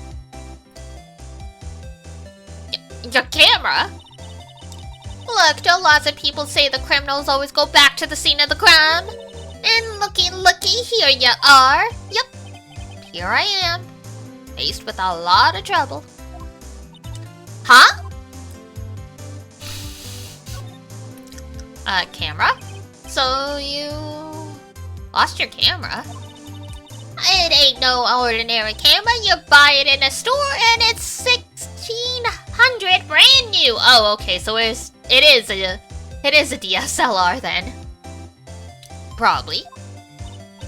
Your camera? Look, don't lots of people say the criminals always go back to the scene of the crime? And looky, here you are. Yep, here I am. Faced with a lot of trouble. Huh? Camera? So you lost your camera? It ain't no ordinary camera. You buy it in a store and it's $1,600 brand new. Oh, okay, so it is a DSLR then. Probably.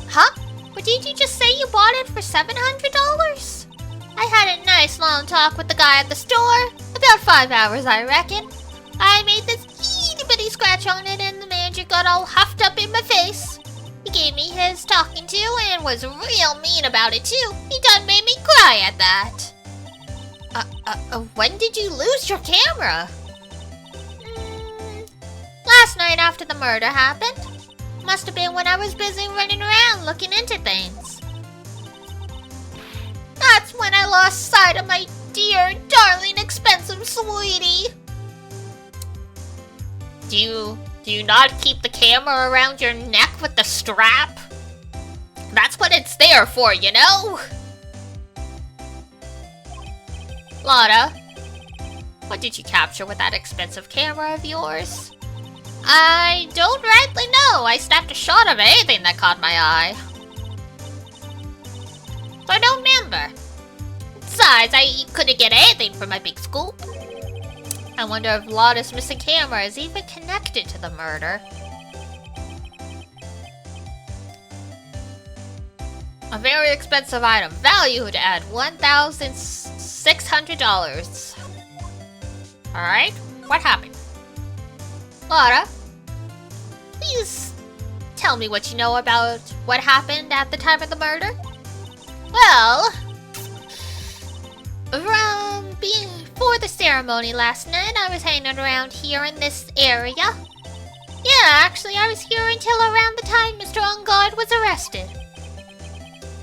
Huh? But didn't you just say you bought it for $700? I had a nice long talk with the guy at the store. About 5 hours, I reckon. I made this itty-bitty scratch on it and the manager got all huffed up in my face. He gave me his talking to and was real mean about it too. He done made me cry at that. When did you lose your camera? Last night after the murder happened. Must have been when I was busy running around looking into things. That's when I lost sight of my dear, darling, expensive sweetie. Do you not keep the camera around your neck with the strap? That's what it's there for, you know? Lotta, what did you capture with that expensive camera of yours? I don't rightly know. I snapped a shot of anything that caught my eye. So I don't remember. Besides, I couldn't get anything for my big scoop. I wonder if Lotta's missing camera is even connected to the murder. A very expensive item, valued at $1,600. Alright, what happened? Lotta, please tell me what you know about what happened at the time of the murder. Well, before the ceremony last night, I was hanging around here in this area. Yeah, actually, I was here until around the time Mr. Ungard was arrested.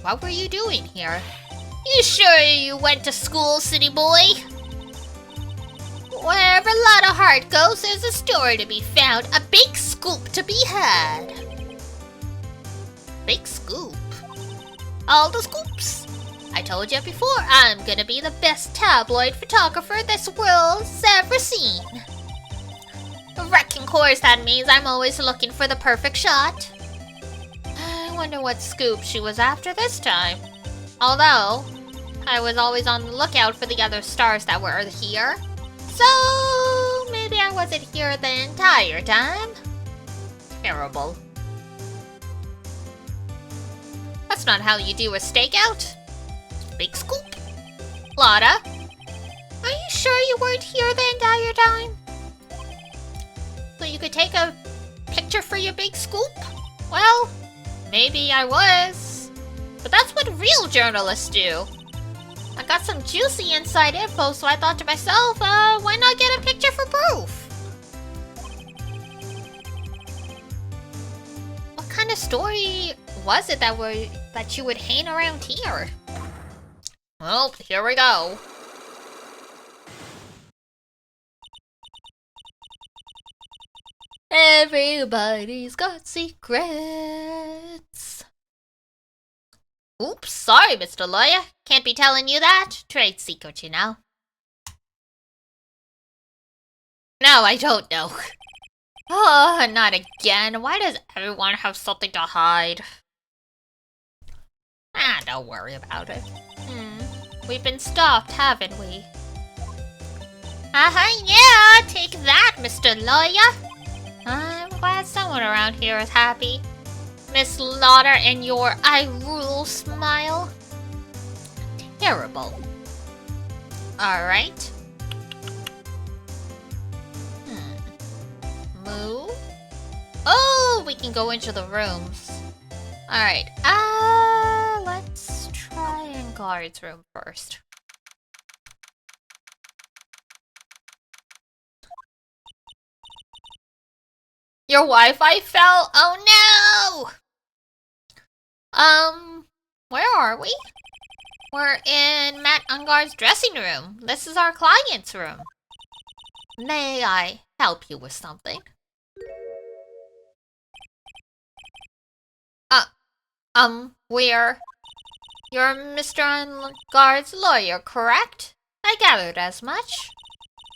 What were you doing here? You sure you went to school, city boy? Wherever Lotta Hart goes, there's a story to be found. A big scoop to be had. Big scoop? All the scoops. I told you before, I'm gonna be the best tabloid photographer this world's ever seen. Reckon course that means I'm always looking for the perfect shot. I wonder what scoop she was after this time. Although, I was always on the lookout for the other stars that were here. So, maybe I wasn't here the entire time? Terrible. That's not how you do a stakeout. Big scoop. Lotta, are you sure you weren't here the entire time? So you could take a picture for your big scoop? Well, maybe I was. But that's what real journalists do. I got some juicy inside info, so I thought to myself, why not get a picture for proof? What kind of story was it that you would hang around here? Well, here we go. Everybody's got secrets. Oops, sorry, Mr. Lawyer. Can't be telling you that. Trade secret, you know. No, I don't know. Oh, not again. Why does everyone have something to hide? Don't worry about it. We've been stopped, haven't we? Yeah, take that, Mr. Lawyer. I'm glad someone around here is happy. Miss Lauder and your I rule smile. Terrible. Alright. Move. Oh, we can go into the rooms. Alright, let's try in guard's room first. Your Wi-Fi fell? Oh no! Where are we? We're in Matt Ungar's dressing room. This is our client's room. May I help you with something? You're Mr. Ungar's lawyer, correct? I gathered as much.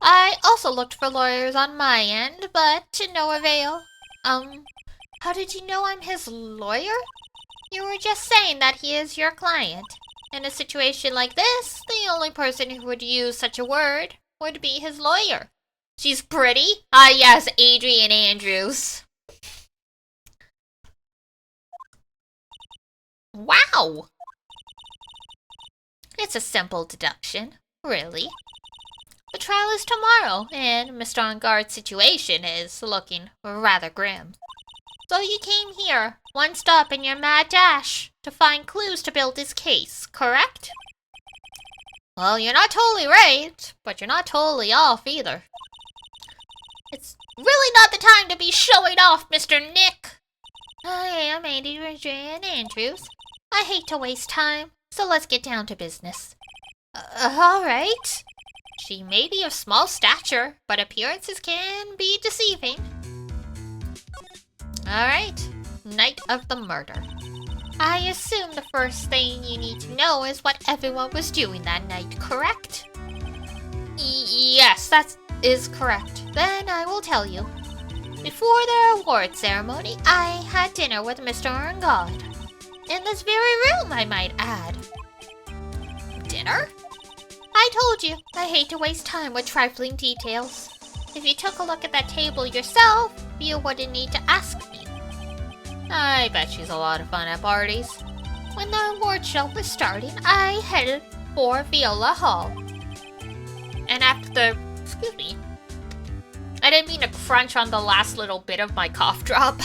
I also looked for lawyers on my end, but to no avail. How did you know I'm his lawyer? You were just saying that he is your client. In a situation like this, the only person who would use such a word would be his lawyer. She's pretty? Ah, yes, Adrian Andrews. Wow! It's a simple deduction, really. The trial is tomorrow, and Mr. Ungar's situation is looking rather grim. So you came here, one stop in your mad dash, to find clues to build his case, correct? Well, you're not totally right, but you're not totally off either. It's really not the time to be showing off, Mr. Nick. I am Adrian Andrews. I hate to waste time, so let's get down to business. Alright. She may be of small stature, but appearances can be deceiving. Alright, night of the murder. I assume the first thing you need to know is what everyone was doing that night, correct? Yes, that is correct. Then I will tell you. Before the award ceremony, I had dinner with Mr. Ungar. In this very room, I might add. Dinner? I told you, I hate to waste time with trifling details. If you took a look at that table yourself, you wouldn't need to ask me. I bet she's a lot of fun at parties. When the award show was starting, I headed for Viola Hall. And after the... excuse me. I didn't mean to crunch on the last little bit of my cough drop.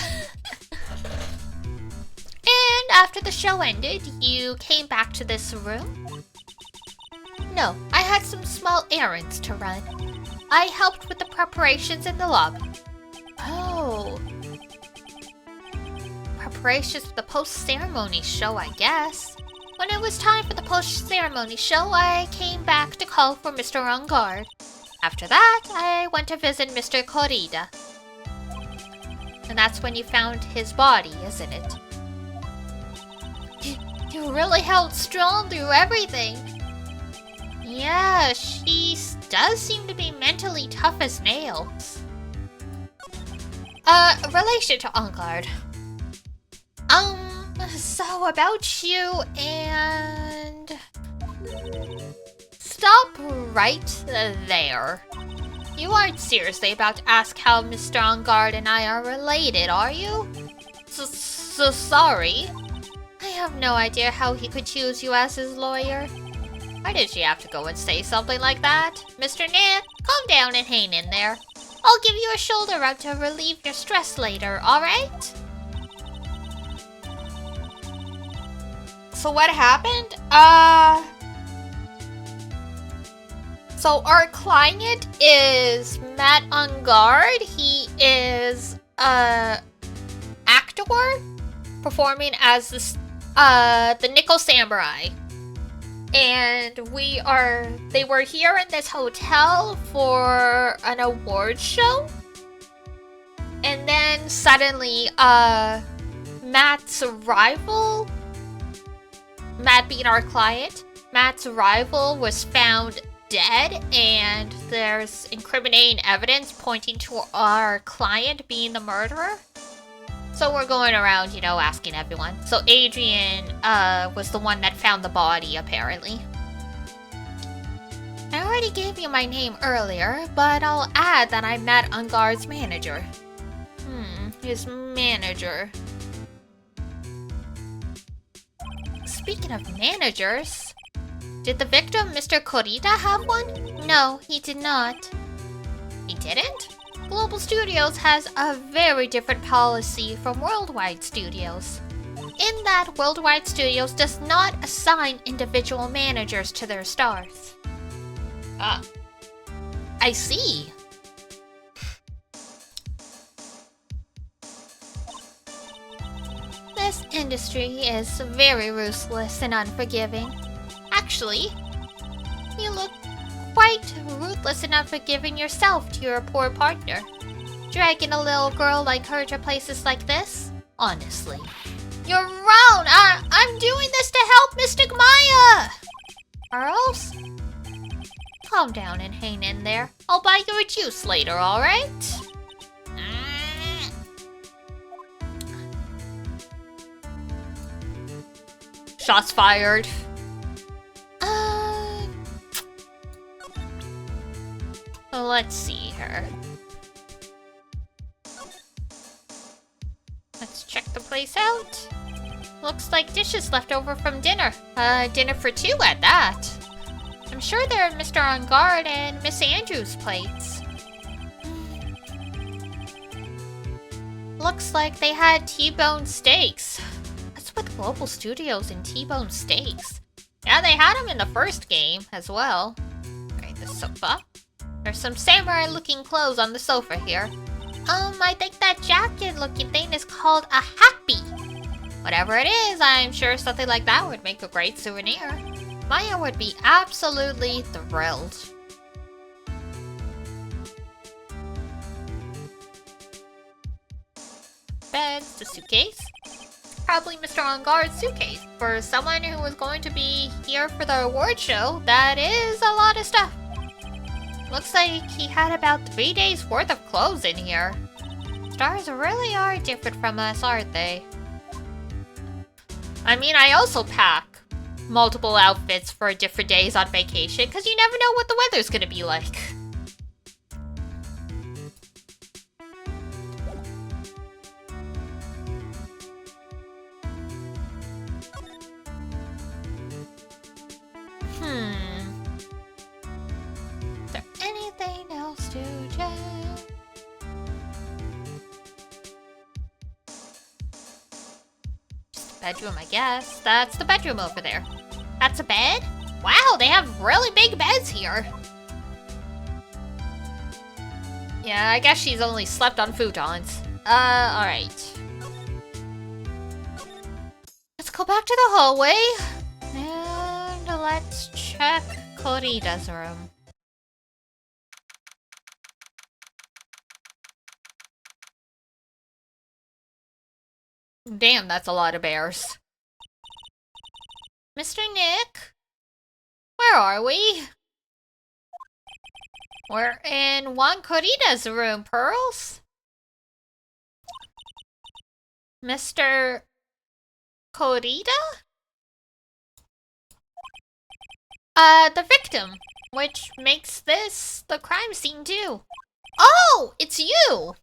And after the show ended, you came back to this room? No, I had some small errands to run. I helped with the preparations in the lobby. Oh. Preparations for the post-ceremony show, I guess. When it was time for the post-ceremony show, I came back to call for Mr. Ungar. After that, I went to visit Mr. Corrida. And that's when you found his body, isn't it? You really held strong through everything. Yeah, she does seem to be mentally tough as nails. Relation to Ungar. So about you and... Stop right there. You aren't seriously about to ask how Mr. Ungar and I are related, are you? So sorry. I have no idea how he could choose you as his lawyer. Why did she have to go and say something like that? Mr. Nick, calm down and hang in there. I'll give you a shoulder rub to relieve your stress later, alright? So what happened? So our client is Matt Ungard. He is a actor performing as the Nickel Samurai. And they were here in this hotel for an award show. And then suddenly, Matt's rival, Matt being our client, Matt's rival was found dead, and there's incriminating evidence pointing to our client being the murderer. So we're going around, asking everyone. So Adrian, was the one that found the body, apparently. I already gave you my name earlier, but I'll add that I'm Matt Ungard's manager. His manager. Speaking of managers, did the victim, Mr. Korita, have one? No, he did not. He didn't? Global Studios has a very different policy from Worldwide Studios. In that, Worldwide Studios does not assign individual managers to their stars. I see. This industry is very ruthless and unforgiving. Actually, you look quite ruthless and unforgiving yourself to your poor partner. Dragging a little girl like her to places like this? Honestly. You're wrong! I'm doing this to help Mystic Maya! Pearls? Calm down and hang in there. I'll buy you a juice later, alright? Shots fired. Let's see here. Let's check the place out. Looks like dishes left over from dinner. Dinner for two at that. I'm sure they're in Mr. Ungard and Miss Andrews' plates. Looks like they had T-bone steaks. What's with Global Studios and T-bone steaks? Yeah, they had them in the first game as well. Alright, the sofa. There's some samurai-looking clothes on the sofa here. I think that jacket-looking thing is called a happy. Whatever it is, I'm sure something like that would make a great souvenir. Maya would be absolutely thrilled. Beds, the suitcase. Probably Mr. Ungard's suitcase. For someone who was going to be here for the award show, that is a lot of stuff. Looks like he had about 3 days worth of clothes in here. Stars really are different from us, aren't they? I mean, I also pack multiple outfits for different days on vacation, because you never know what the weather's gonna be like. Is there anything else to check? Bedroom, I guess. That's the bedroom over there. That's a bed? Wow, they have really big beds here. Yeah, I guess she's only slept on futons. Alright. Let's go back to the hallway. And let's check Korita's room. Damn, that's a lot of bears. Mr. Nick? Where are we? We're in Juan Korita's room, Pearls. Mr. Korita? The victim, which makes this the crime scene too. Oh, it's you!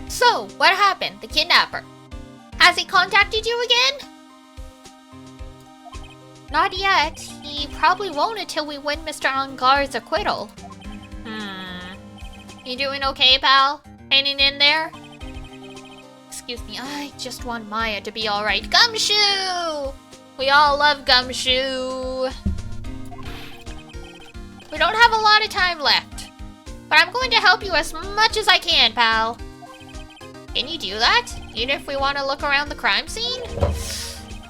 So So, what happened? The kidnapper. Has he contacted you again? Not yet. He probably won't until we win Mr. Angar's acquittal. You doing okay, pal? Hanging in there? Excuse me, I just want Maya to be alright. Gumshoe! We all love Gumshoe. We don't have a lot of time left, but I'm going to help you as much as I can, pal. Can you do that? Even if we want to look around the crime scene?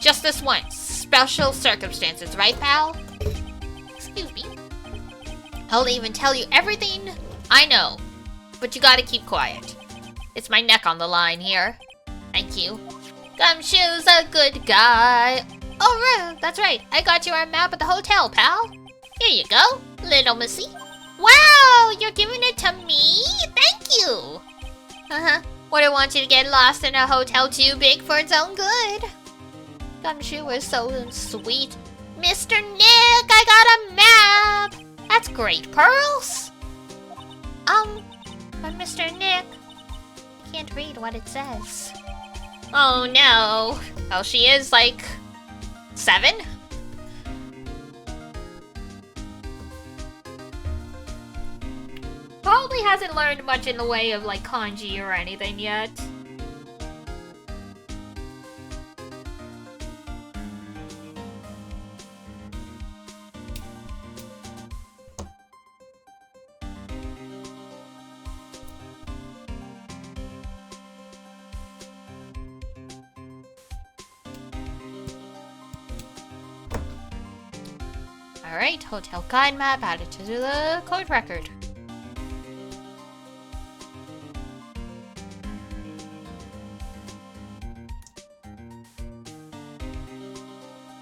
Just this once. Special circumstances, right, pal? Excuse me. I'll even tell you everything I know, but you gotta keep quiet. It's my neck on the line here. Thank you. Gumshoe's a good guy. Oh, right, that's right. I got you a map of the hotel, pal. Here you go, little missy. Wow, you're giving it to me? Thank you. Wouldn't want you to get lost in a hotel too big for its own good. Gumshoe is so sweet. Mr. Nick, I got a map. That's great, Pearls. But Mr. Nick, I can't read what it says. Oh no. Well, she is like 7? Probably hasn't learned much in the way of like kanji or anything yet. Alright, hotel guide map added to the code record.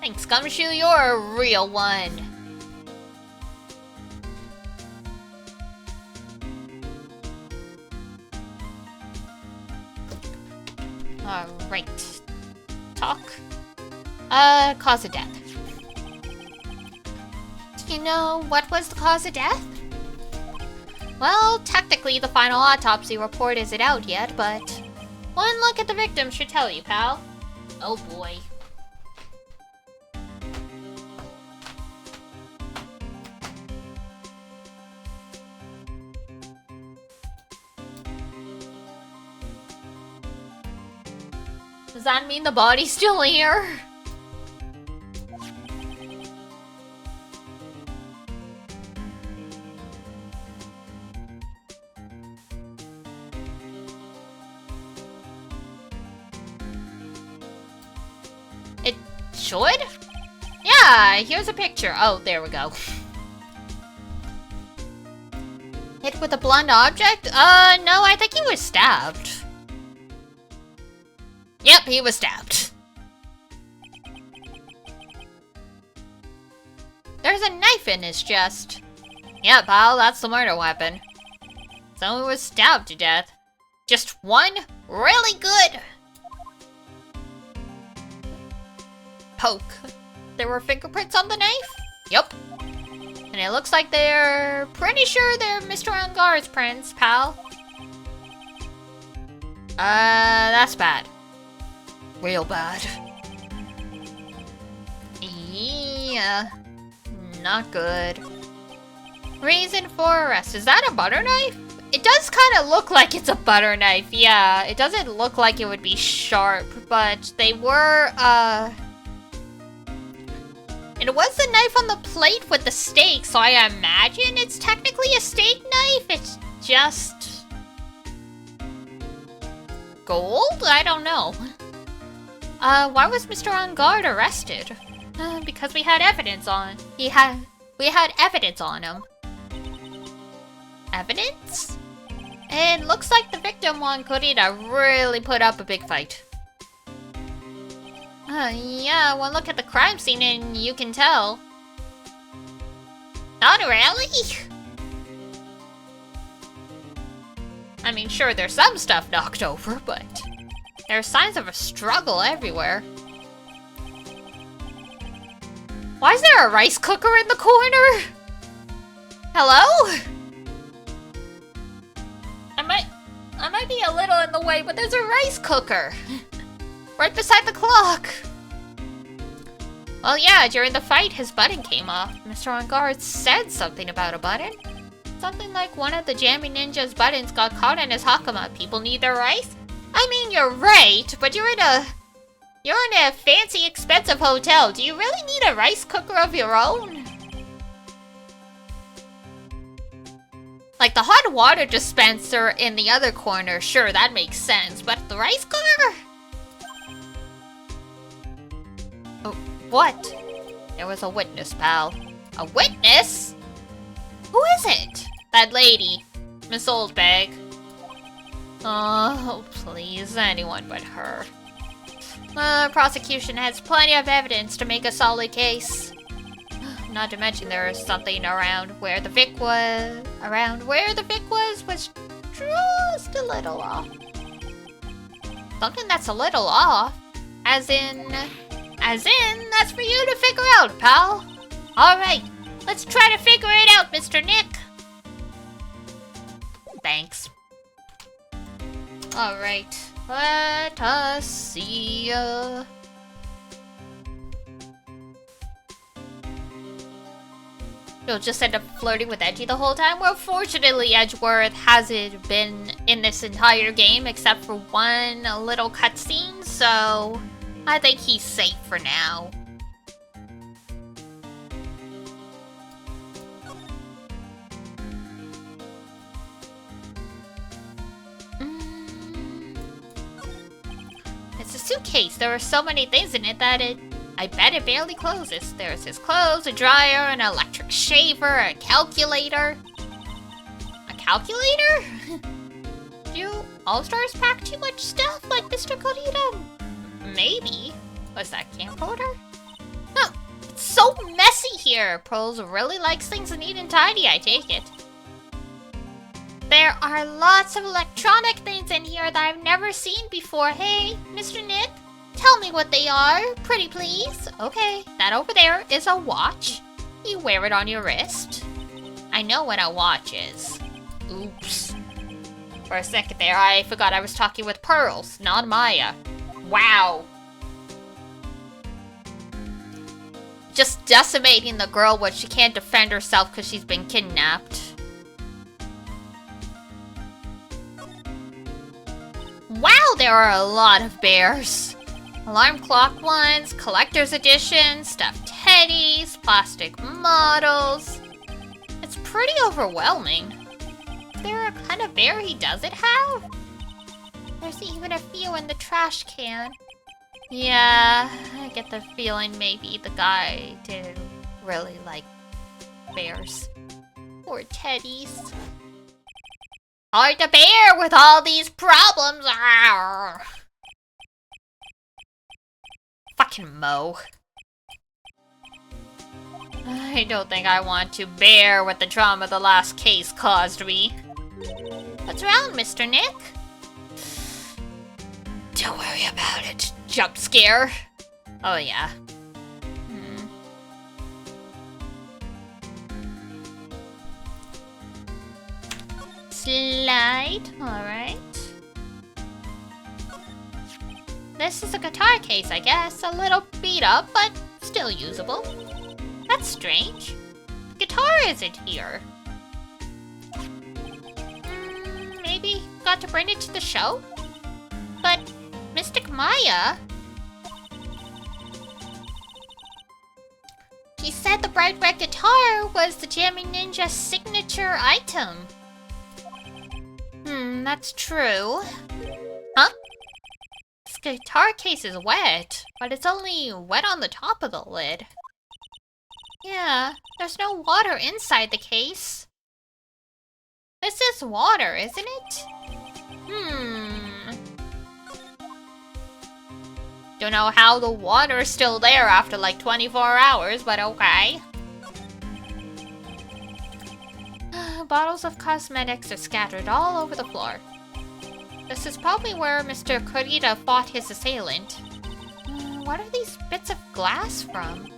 Thanks, Gumshoe, you're a real one. Alright. Talk. Cause of death. Do you know what was the cause of death? Well, technically the final autopsy report isn't out yet, but one look at the victim should tell you, pal. Oh boy. Does that mean the body's still here? It should? Yeah, here's a picture. Oh, there we go. Hit with a blunt object? No, I think he was stabbed. Yep, he was stabbed. There's a knife in his chest. Yeah, pal, that's the murder weapon. Someone was stabbed to death. Just one? Really good! Poke. There were fingerprints on the knife? Yup. And it looks like they're pretty sure they're Mr. Angar's prints, pal. That's bad. Real bad. Yeah. Not good. Reason for arrest. Is that a butter knife? It does kind of look like it's a butter knife, yeah. It doesn't look like it would be sharp, but they were, it was the knife on the plate with the steak, so I imagine it's technically a steak knife. It's just gold? I don't know. Why was Mr. Angar arrested? Because we had evidence on... we had evidence on him. Evidence? It looks like the victim wanted Cody to really put up a big fight. Yeah, one look at the crime scene and you can tell. Not really? I mean, sure, there's some stuff knocked over, but... there are signs of a struggle everywhere. Why is there a rice cooker in the corner? Hello? I might be a little in the way, but there's a rice cooker. Right beside the clock. Well, yeah, during the fight, his button came off. Mr. On Guard said something about a button. Something like one of the Jammy Ninja's buttons got caught in his Hakama. People need their rice? I mean, you're right, but you're in a fancy, expensive hotel. Do you really need a rice cooker of your own? Like the hot water dispenser in the other corner, sure, that makes sense, but the rice cooker? Oh, what? There was a witness, pal. A witness? Who is it? That lady. Miss Oldbag. Oh, please, anyone but her. Prosecution has plenty of evidence to make a solid case. Not to mention there is something around where the Vic was just a little off. Something that's a little off. As in, that's for you to figure out, pal. Alright, let's try to figure it out, Mr. Nick. Thanks. Alright, let us see. You'll just end up flirting with Edgy the whole time? Well, fortunately, Edgeworth hasn't been in this entire game except for one little cutscene, so I think he's safe for now. It's a suitcase. There are so many things in it that I bet it barely closes. There's his clothes, a dryer, an electric shaver, a calculator. A calculator? Do All-Stars pack too much stuff like Mr. Kodita? Maybe. Was that camcorder? Oh, it's so messy here. Pearls really likes things neat and tidy, I take it. There are lots of electronic things in here that I've never seen before. Hey, Mr. Nick? Tell me what they are, pretty please. Okay, that over there is a watch. You wear it on your wrist. I know what a watch is. Oops. For a second there, I forgot I was talking with Pearls, not Maya. Wow. Just decimating the girl when she can't defend herself because she's been kidnapped. Wow, there are a lot of bears. Alarm clock ones, collector's edition, stuffed teddies, plastic models. It's pretty overwhelming. Is there a kind of bear he doesn't have? There's even a few in the trash can. Yeah, I get the feeling maybe the guy didn't really like bears. Or teddies. Hard to bear with all these problems. Arrgh. Fucking Mo. I don't think I want to bear what the trauma the last case caused me. What's wrong, Mr. Nick? Don't worry about it. Jump scare. Oh, yeah. Slide. Alright. This is a guitar case, I guess. A little beat up, but still usable. That's strange. The guitar isn't here. Maybe got to bring it to the show? But Mystic Maya... She said the bright red guitar was the Jammy Ninja signature item. That's true. Huh? This guitar case is wet, but it's only wet on the top of the lid. Yeah, there's no water inside the case. This is water, isn't it? Don't know how the water's still there after like 24 hours, but okay. Bottles of cosmetics are scattered all over the floor. This is probably where Mr. Kurita fought his assailant. What are these bits of glass from?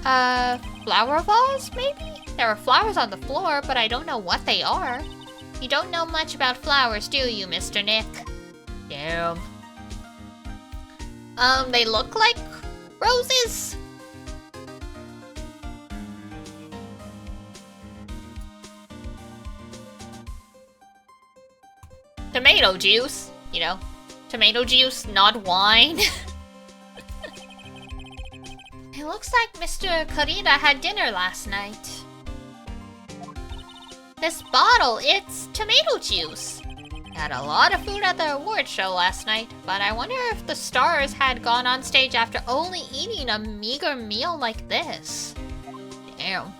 Flower vase, maybe? There are flowers on the floor, but I don't know what they are. You don't know much about flowers, do you, Mr. Nick? Damn. They look like roses? Tomato juice, you know. Tomato juice, not wine. It looks like Mr. Kurita had dinner last night. This bottle, it's tomato juice. Had a lot of food at the award show last night, but I wonder if the stars had gone on stage after only eating a meager meal like this. Damn.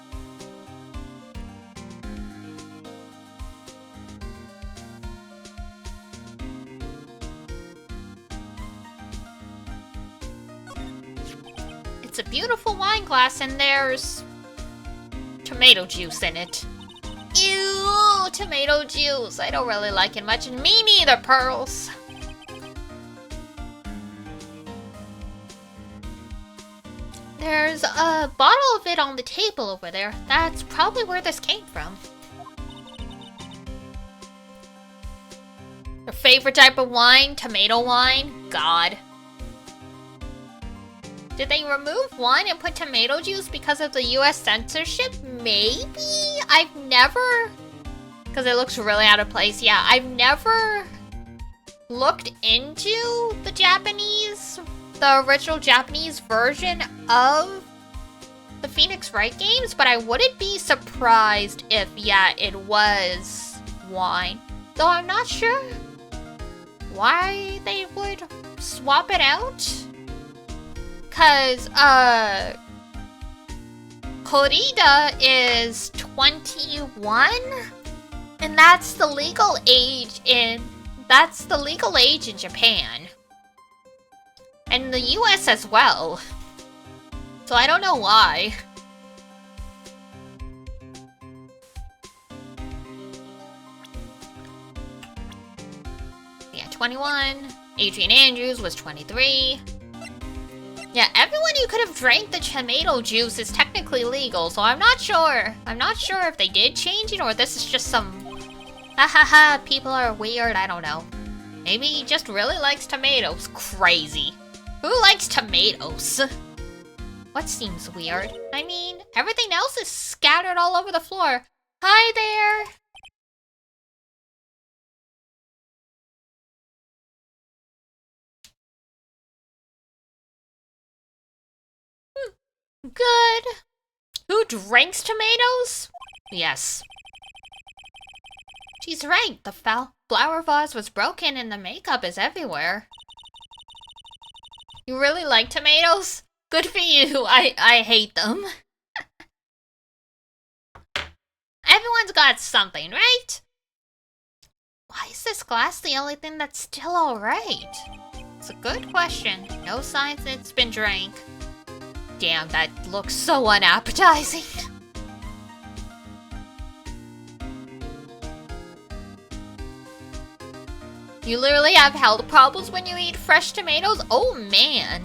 It's a beautiful wine glass and there's tomato juice in it. Ew, tomato juice. I don't really like it much, and me neither, Pearls. There's a bottle of it on the table over there. That's probably where this came from. Your favorite type of wine? Tomato wine? God. Did they remove wine and put tomato juice because of the US censorship? Maybe? I've never... Because it looks really out of place. Yeah, I've never looked into the original Japanese version of the Phoenix Wright games, but I wouldn't be surprised if, yeah, it was wine. Though I'm not sure why they would swap it out. Because, Kurita is 21, and that's the legal age in Japan. And the US as well. So I don't know why. Yeah, 21. Adrian Andrews was 23. Yeah, everyone who could have drank the tomato juice is technically legal, so I'm not sure. I'm not sure if they did change it or this is just some... Ha, people are weird, I don't know. Maybe he just really likes tomatoes. Crazy. Who likes tomatoes? What seems weird? I mean, everything else is scattered all over the floor. Hi there! Good. Who drinks tomatoes? Yes. She's right. The flower vase was broken and the makeup is everywhere. You really like tomatoes? Good for you. I hate them. Everyone's got something, right? Why is this glass the only thing that's still alright? It's a good question. No signs it's been drank. Damn, that looks so unappetizing. You literally have health problems when you eat fresh tomatoes? Oh man.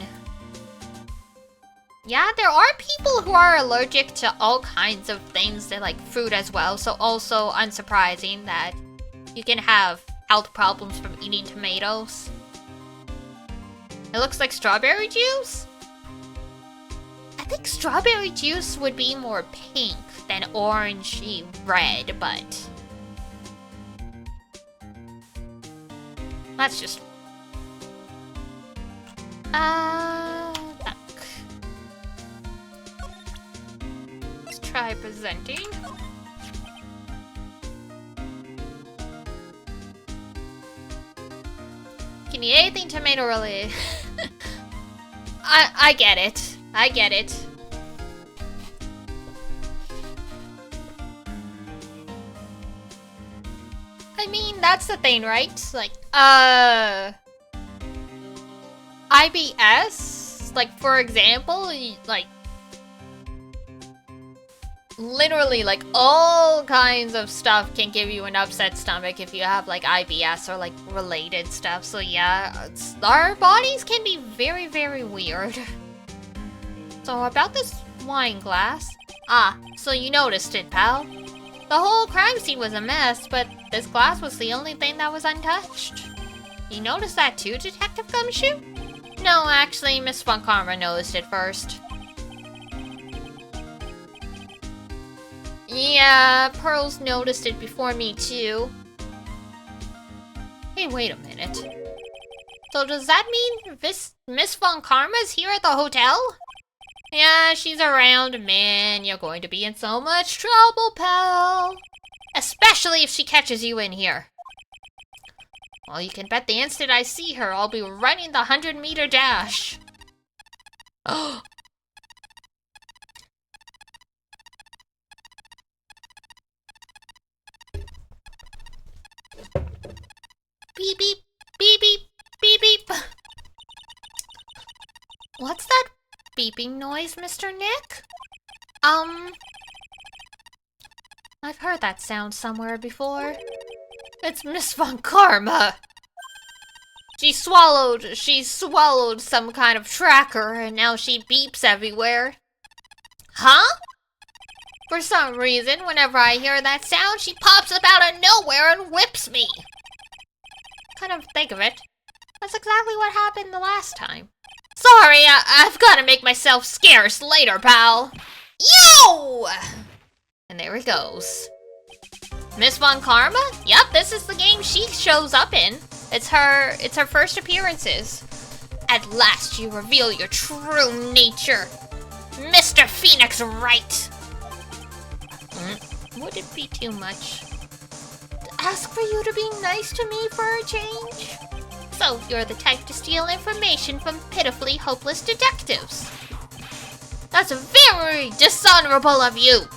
Yeah, there are people who are allergic to all kinds of things. They like fruit as well, so also unsurprising that you can have health problems from eating tomatoes. It looks like strawberry juice? I think strawberry juice would be more pink than orangey red, but... Let's just... Duck. Let's try presenting. Can you eat anything tomato related? I get it. I get it. I mean, that's the thing, right? Like, IBS, like, for example, like, literally, like, all kinds of stuff can give you an upset stomach if you have, like, IBS or, like, related stuff. So, yeah, our bodies can be very, very weird. So, about this wine glass. Ah, so you noticed it, pal. The whole crime scene was a mess, but this glass was the only thing that was untouched. You noticed that too, Detective Gumshoe? No, actually, Miss Von Karma noticed it first. Yeah, Pearls noticed it before me too. Hey, wait a minute. So does that mean Miss Von Karma's here at the hotel? Yeah, she's around, man. You're going to be in so much trouble, pal. Especially if she catches you in here. Well, you can bet the instant I see her, I'll be running the 100-meter dash. Oh. Beep, beep, beep, beep, beep, beep. What's that beeping noise, Mr. Nick? I've heard that sound somewhere before. It's Miss Von Karma. She swallowed some kind of tracker and now she beeps everywhere. Huh? For some reason, whenever I hear that sound, she pops up out of nowhere and whips me. Kind of think of it. That's exactly what happened the last time. Sorry, I've got to make myself scarce later, pal. Yo! And there it goes. Miss Von Karma? Yep, this is the game she shows up in. It's her first appearances. At last you reveal your true nature. Mr. Phoenix Wright. Would it be too much to ask for you to be nice to me for a change? So, you're the type to steal information from pitifully hopeless detectives. That's very dishonorable of you.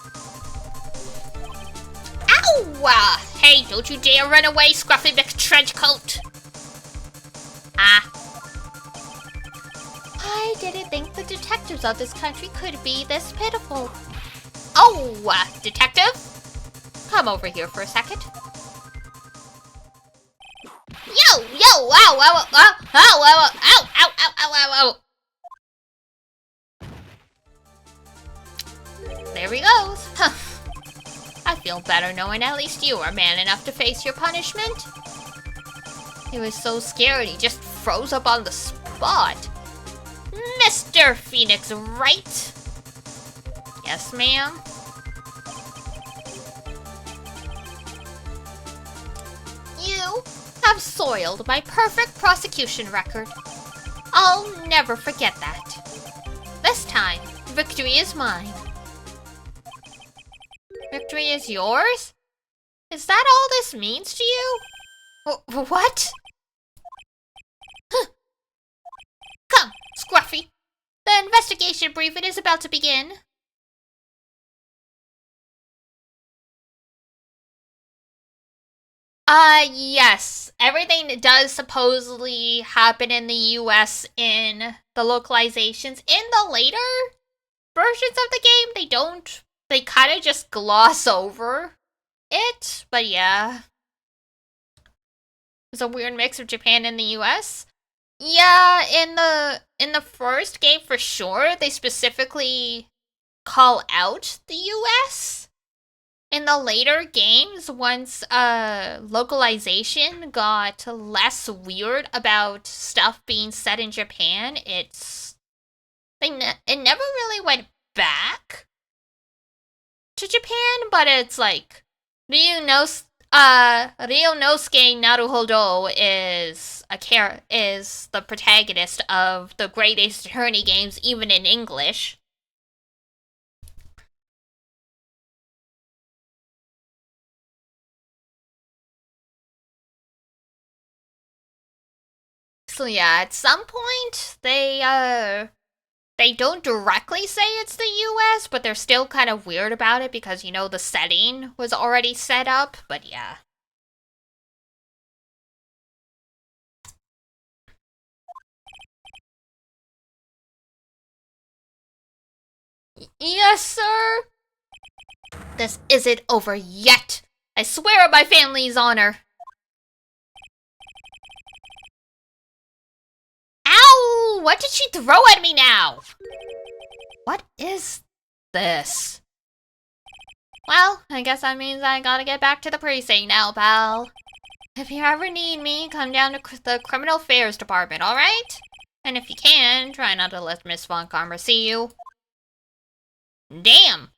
Ow! Hey, don't you dare run away, Scruffy McTrenchcoat. Ah. I didn't think the detectives of this country could be this pitiful. Oh, detective? Come over here for a second. Yo! Ow, ow, ow, ow, ow, ow, ow, ow, ow, ow. There he goes. Huh. I feel better knowing at least you are man enough to face your punishment. He was so scared he just froze up on the spot. Mr. Phoenix Wright? Yes, ma'am? You have soiled my perfect prosecution record. I'll never forget that. This time, victory is mine. Victory is yours? Is that all this means to you? What? Huh. Come, Scruffy. The investigation briefing is about to begin. Yes. Everything does supposedly happen in the US in the localizations. In the later versions of the game, they don't. They kind of just gloss over it. But yeah. It's a weird mix of Japan and the US. Yeah, in the first game for sure, they specifically call out the US. In the later games, once localization got less weird about stuff being set in Japan, it never really went back to Japan, but it's like Ryunosuke Naruhodo is the protagonist of the Great Ace Attorney games, even in English. So yeah, at some point they don't directly say it's the US, but they're still kind of weird about it because, you know, the setting was already set up, but yeah. Yes, sir? This isn't over yet. I swear on my family's honor. Ow! What did she throw at me now? What is this? Well, I guess that means I gotta get back to the precinct now, pal. If you ever need me, come down to the Criminal Affairs Department, alright? And if you can, try not to let Miss Von Karma see you. Damn!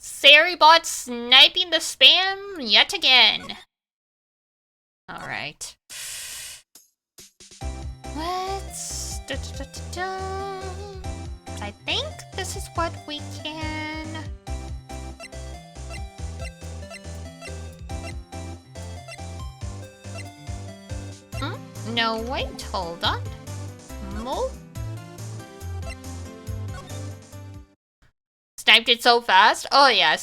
Sarybot sniping the spam yet again. Alright. Let's... I think this is what we can... No, wait, hold on. Sniped it so fast? Oh yeah,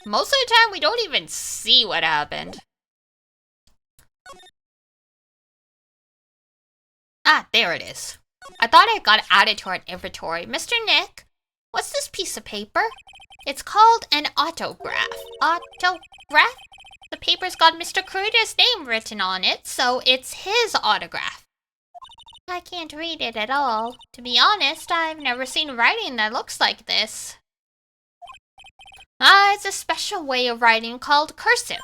most of the time we don't even see what happened. Ah, there it is. I thought I got added to our inventory. Mr. Nick, what's this piece of paper? It's called an autograph. Autograph? The paper's got Mr. Kruger's name written on it, so it's his autograph. I can't read it at all. To be honest, I've never seen writing that looks like this. It's a special way of writing called cursive.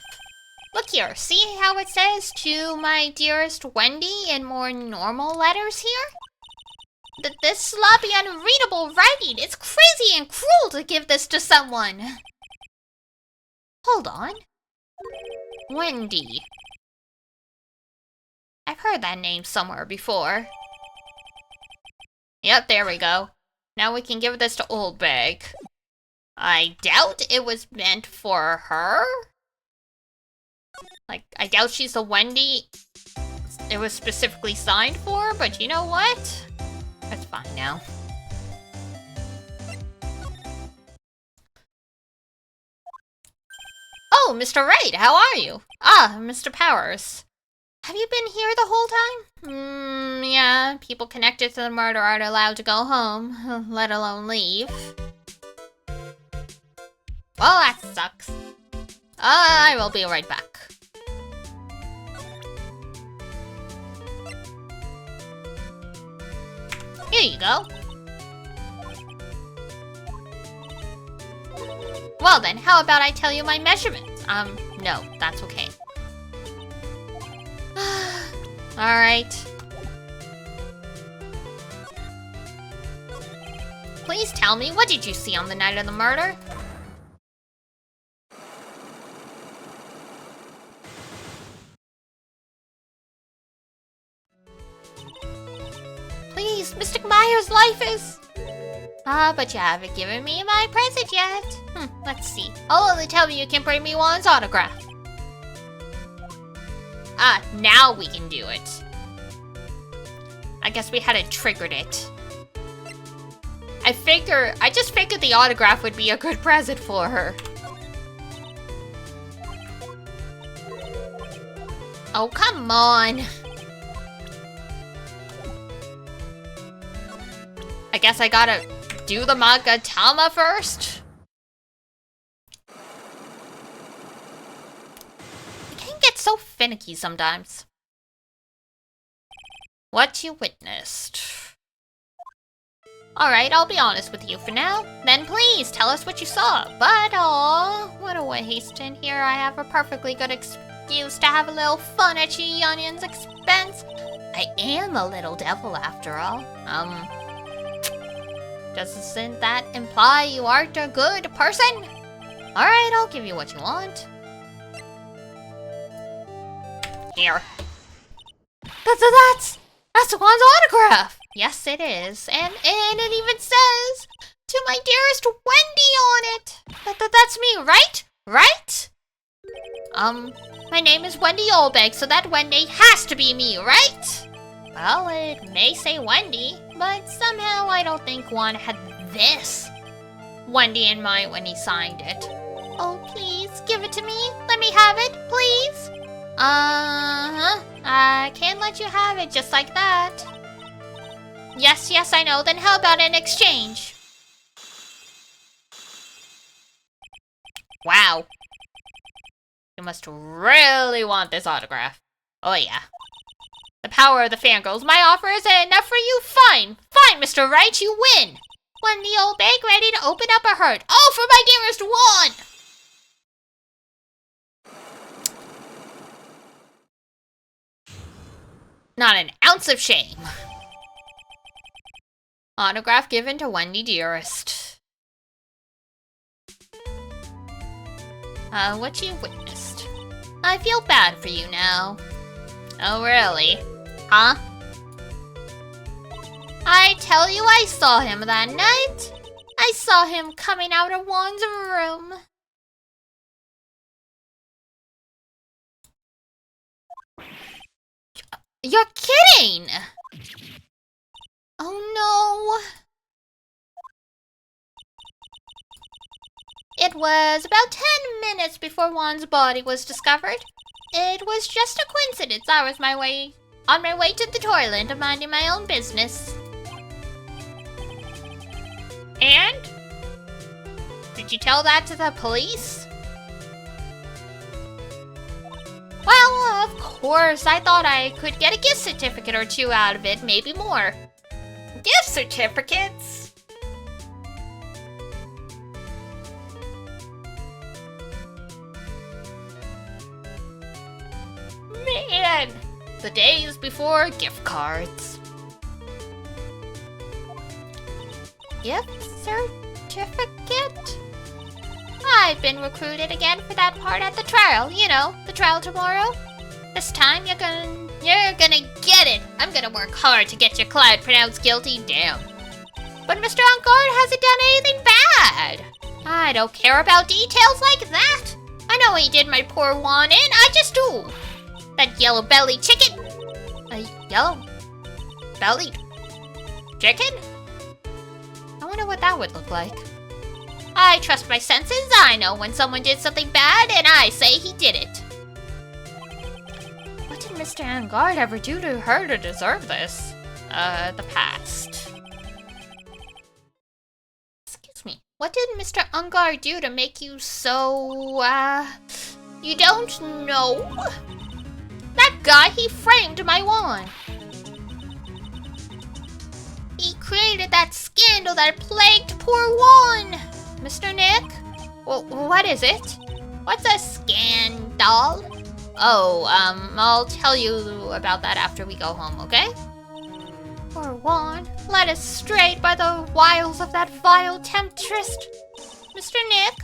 Look here, see how it says, "To my dearest Wendy" in more normal letters here? This sloppy, unreadable writing, it's crazy and cruel to give this to someone. Hold on. Wendy. I've heard that name somewhere before. Yep, there we go. Now we can give this to Old Bag. I doubt it was meant for her. Like, I doubt she's the Wendy it was specifically signed for, but you know what? That's fine now. Oh, Mr. Wright, how are you? Ah, Mr. Powers. Have you been here the whole time? Yeah, people connected to the murder aren't allowed to go home, let alone leave. Well, that sucks. I will be right back. Here you go. Well then, how about I tell you my measurements? No, that's okay. Alright. Please tell me, what did you see on the night of the murder? Please, Mr. Meyer's life is... but you haven't given me my present yet. Let's see. I'll only tell you can bring me Juan's autograph. Now we can do it. I guess we hadn't triggered it. I just figured the autograph would be a good present for her. Oh, come on. I guess I gotta do the Magatama first? It can get so finicky sometimes. What you witnessed. Alright, I'll be honest with you for now. Then please, tell us what you saw. But, aw, what a waste. And here I have a perfectly good excuse to have a little fun at She Onion's expense. I am a little devil after all. Doesn't that imply you aren't a good person? Alright, I'll give you what you want. Here. That's Juan's autograph! Yes, it is. And it even says, "To my dearest Wendy" on it. That's me, right? Right? My name is Wendy Olbeck, so that Wendy has to be me, right? Well, it may say Wendy, but somehow I don't think Juan had this Wendy in mind when he signed it. Oh, please, give it to me. Let me have it, please. I can't let you have it just like that. Yes, I know. Then how about an exchange? Wow. You must really want this autograph. Oh, yeah. The power of the fangirls. My offer isn't enough for you? Fine. Fine, Mr. Wright, you win. When the old bag ready to open up a heart. Oh, for my dearest Juan! Not an ounce of shame. Autograph given to Wendy Dearest. What you witnessed. I feel bad for you now. Oh, really? Huh? I tell you, I saw him that night. I saw him coming out of Juan's room. You're kidding! Oh no. It was about 10 minutes before Juan's body was discovered. It was just a coincidence. I was on my way to the toilet, minding my own business. And? Did you tell that to the police? Well, of course, I thought I could get a gift certificate or two out of it, maybe more. Gift certificates? Man, the days before gift cards. Gift certificate? I've been recruited again for that part at the trial. You know, the trial tomorrow. This time you're gonna get it. I'm gonna work hard to get your client pronounced guilty. Damn. But Mr. Enguarde hasn't done anything bad. I don't care about details like that. I know he did my poor Juan in. I just do. That yellow-bellied chicken. A yellow-bellied chicken? I wonder what that would look like. I trust my senses. I know when someone did something bad, and I say he did it. What did Mr. Enguarde ever do to her to deserve this? The past. Excuse me. What did Mr. Enguarde do to make you so, you don't know? That guy, he framed my Juan. He created that scandal that plagued poor Juan. Mr. Nick? Well, what is it? What's a scandal? Oh, I'll tell you about that after we go home, okay? Poor Juan, led astray by the wiles of that vile temptress. Mr. Nick,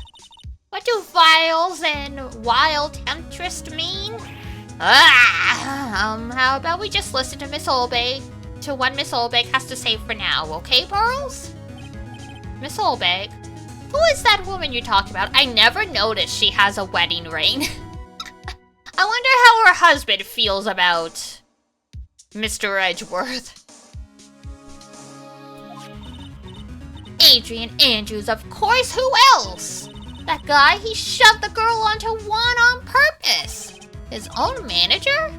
what do vials and wild temptress mean? How about we just listen to what Miss Olbeg has to say for now, okay, Burls? Miss Olbeg? Who is that woman you talked about? I never noticed she has a wedding ring. I wonder how her husband feels about Mr. Edgeworth. Adrian Andrews, of course, who else? That guy, he shoved the girl onto Juan on purpose. His own manager?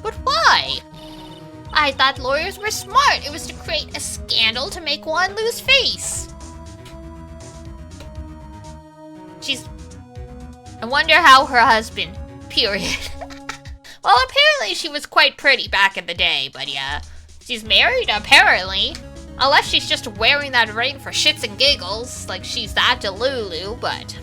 But why? I thought lawyers were smart. It was to create a scandal to make Juan lose face. I wonder how her husband, period. Well, apparently she was quite pretty back in the day, but yeah. She's married, apparently. Unless she's just wearing that ring for shits and giggles, like she's that Delulu, but...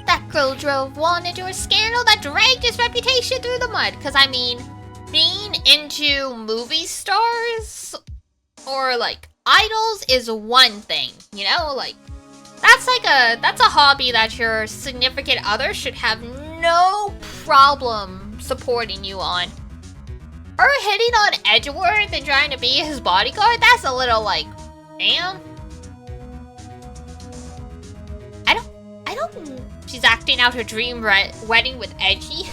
That girl drove Juan into a scandal that dragged his reputation through the mud. Cause I mean, being into movie stars or like idols is one thing, you know? Like, that's a hobby that your significant other should have no problem supporting you on. Her hitting on Edgeworth and trying to be his bodyguard, that's a little like, damn. I don't, she's acting out her dream wedding with Edgy.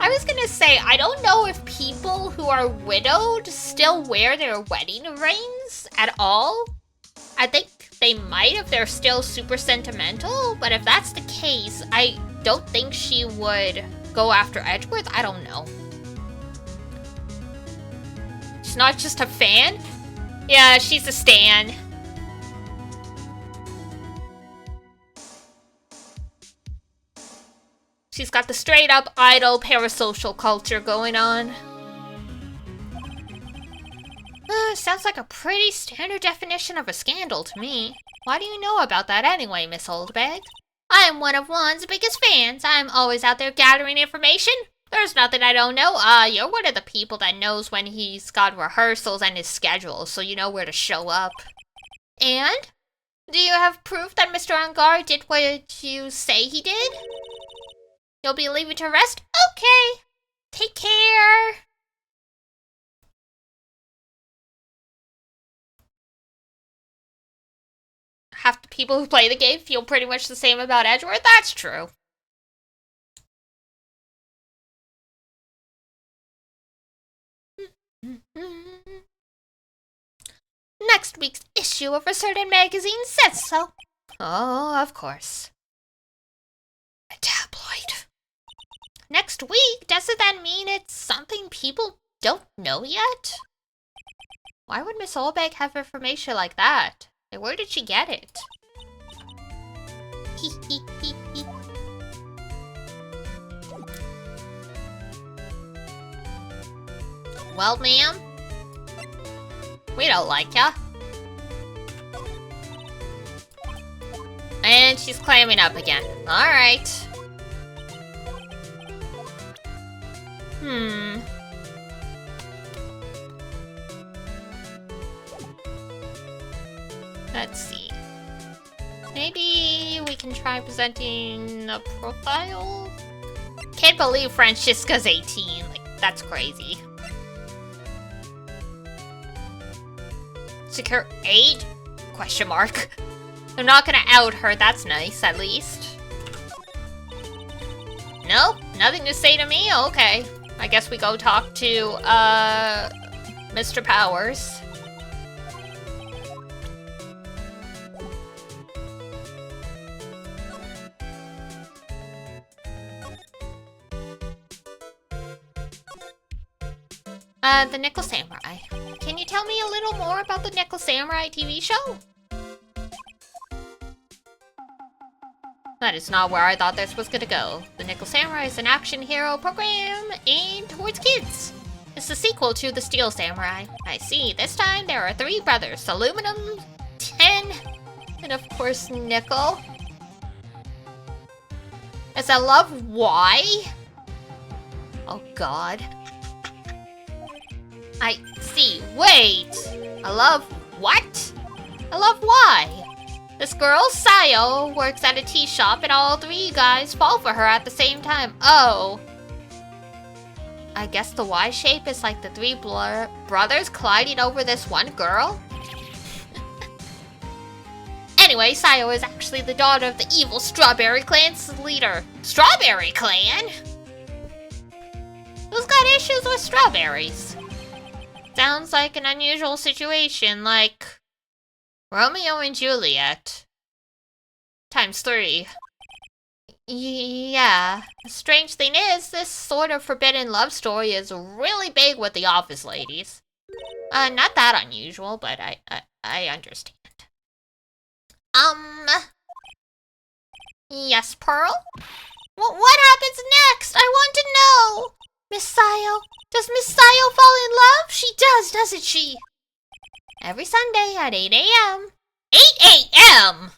I was gonna say, I don't know if people who are widowed still wear their wedding rings at all. I think they might if they're still super sentimental, but if that's the case, I don't think she would go after Edgeworth. I don't know. She's not just a fan? Yeah, she's a stan. She's got the straight up idol parasocial culture going on. Sounds like a pretty standard definition of a scandal to me. Why do you know about that anyway, Miss Oldbag? I am one of Juan's biggest fans. I'm always out there gathering information. There's nothing I don't know. You're one of the people that knows when he's got rehearsals and his schedule, so you know where to show up. And? Do you have proof that Mr. Angar did what you say he did? You'll be leaving to rest? Okay. Take care. Half the people who play the game feel pretty much the same about Edgeworth. That's true. Next week's issue of a certain magazine says so. Oh, of course. A tabloid. Next week? Doesn't that mean it's something people don't know yet? Why would Miss Olbeck have information like that? And where did she get it? Well, ma'am, we don't like ya. And she's clamming up again. Alright. Let's see. Maybe we can try presenting a profile? Can't believe Francisca's 18. Like, that's crazy. Secure aid? Question mark. I'm not gonna out her, that's nice, at least. Nope, nothing to say to me? Okay. I guess we go talk to, Mr. Powers. The Nickel Samurai. Can you tell me a little more about the Nickel Samurai TV show? That is not where I thought this was gonna go. The Nickel Samurai is an action hero program aimed towards kids. It's the sequel to The Steel Samurai. I see. This time there are 3 brothers. Aluminum, Tin, and of course Nickel. Is that love why? Oh god. I see. Wait. I love what? I love why? This girl, Sayo, works at a tea shop and all 3 guys fall for her at the same time. Oh. I guess the Y shape is like the 3 brothers colliding over this one girl? Anyway, Sayo is actually the daughter of the evil Strawberry Clan's leader. Strawberry Clan? Who's got issues with strawberries? Sounds like an unusual situation, like Romeo and Juliet. ×3. Yeah. The strange thing is, this sort of forbidden love story is really big with the office ladies. Not that unusual, but I understand. Yes, Pearl? What happens next? I want to know! Miss Sayo, does Miss Sayo fall in love? She does, doesn't she? Every Sunday at 8 a.m. 8 a.m.?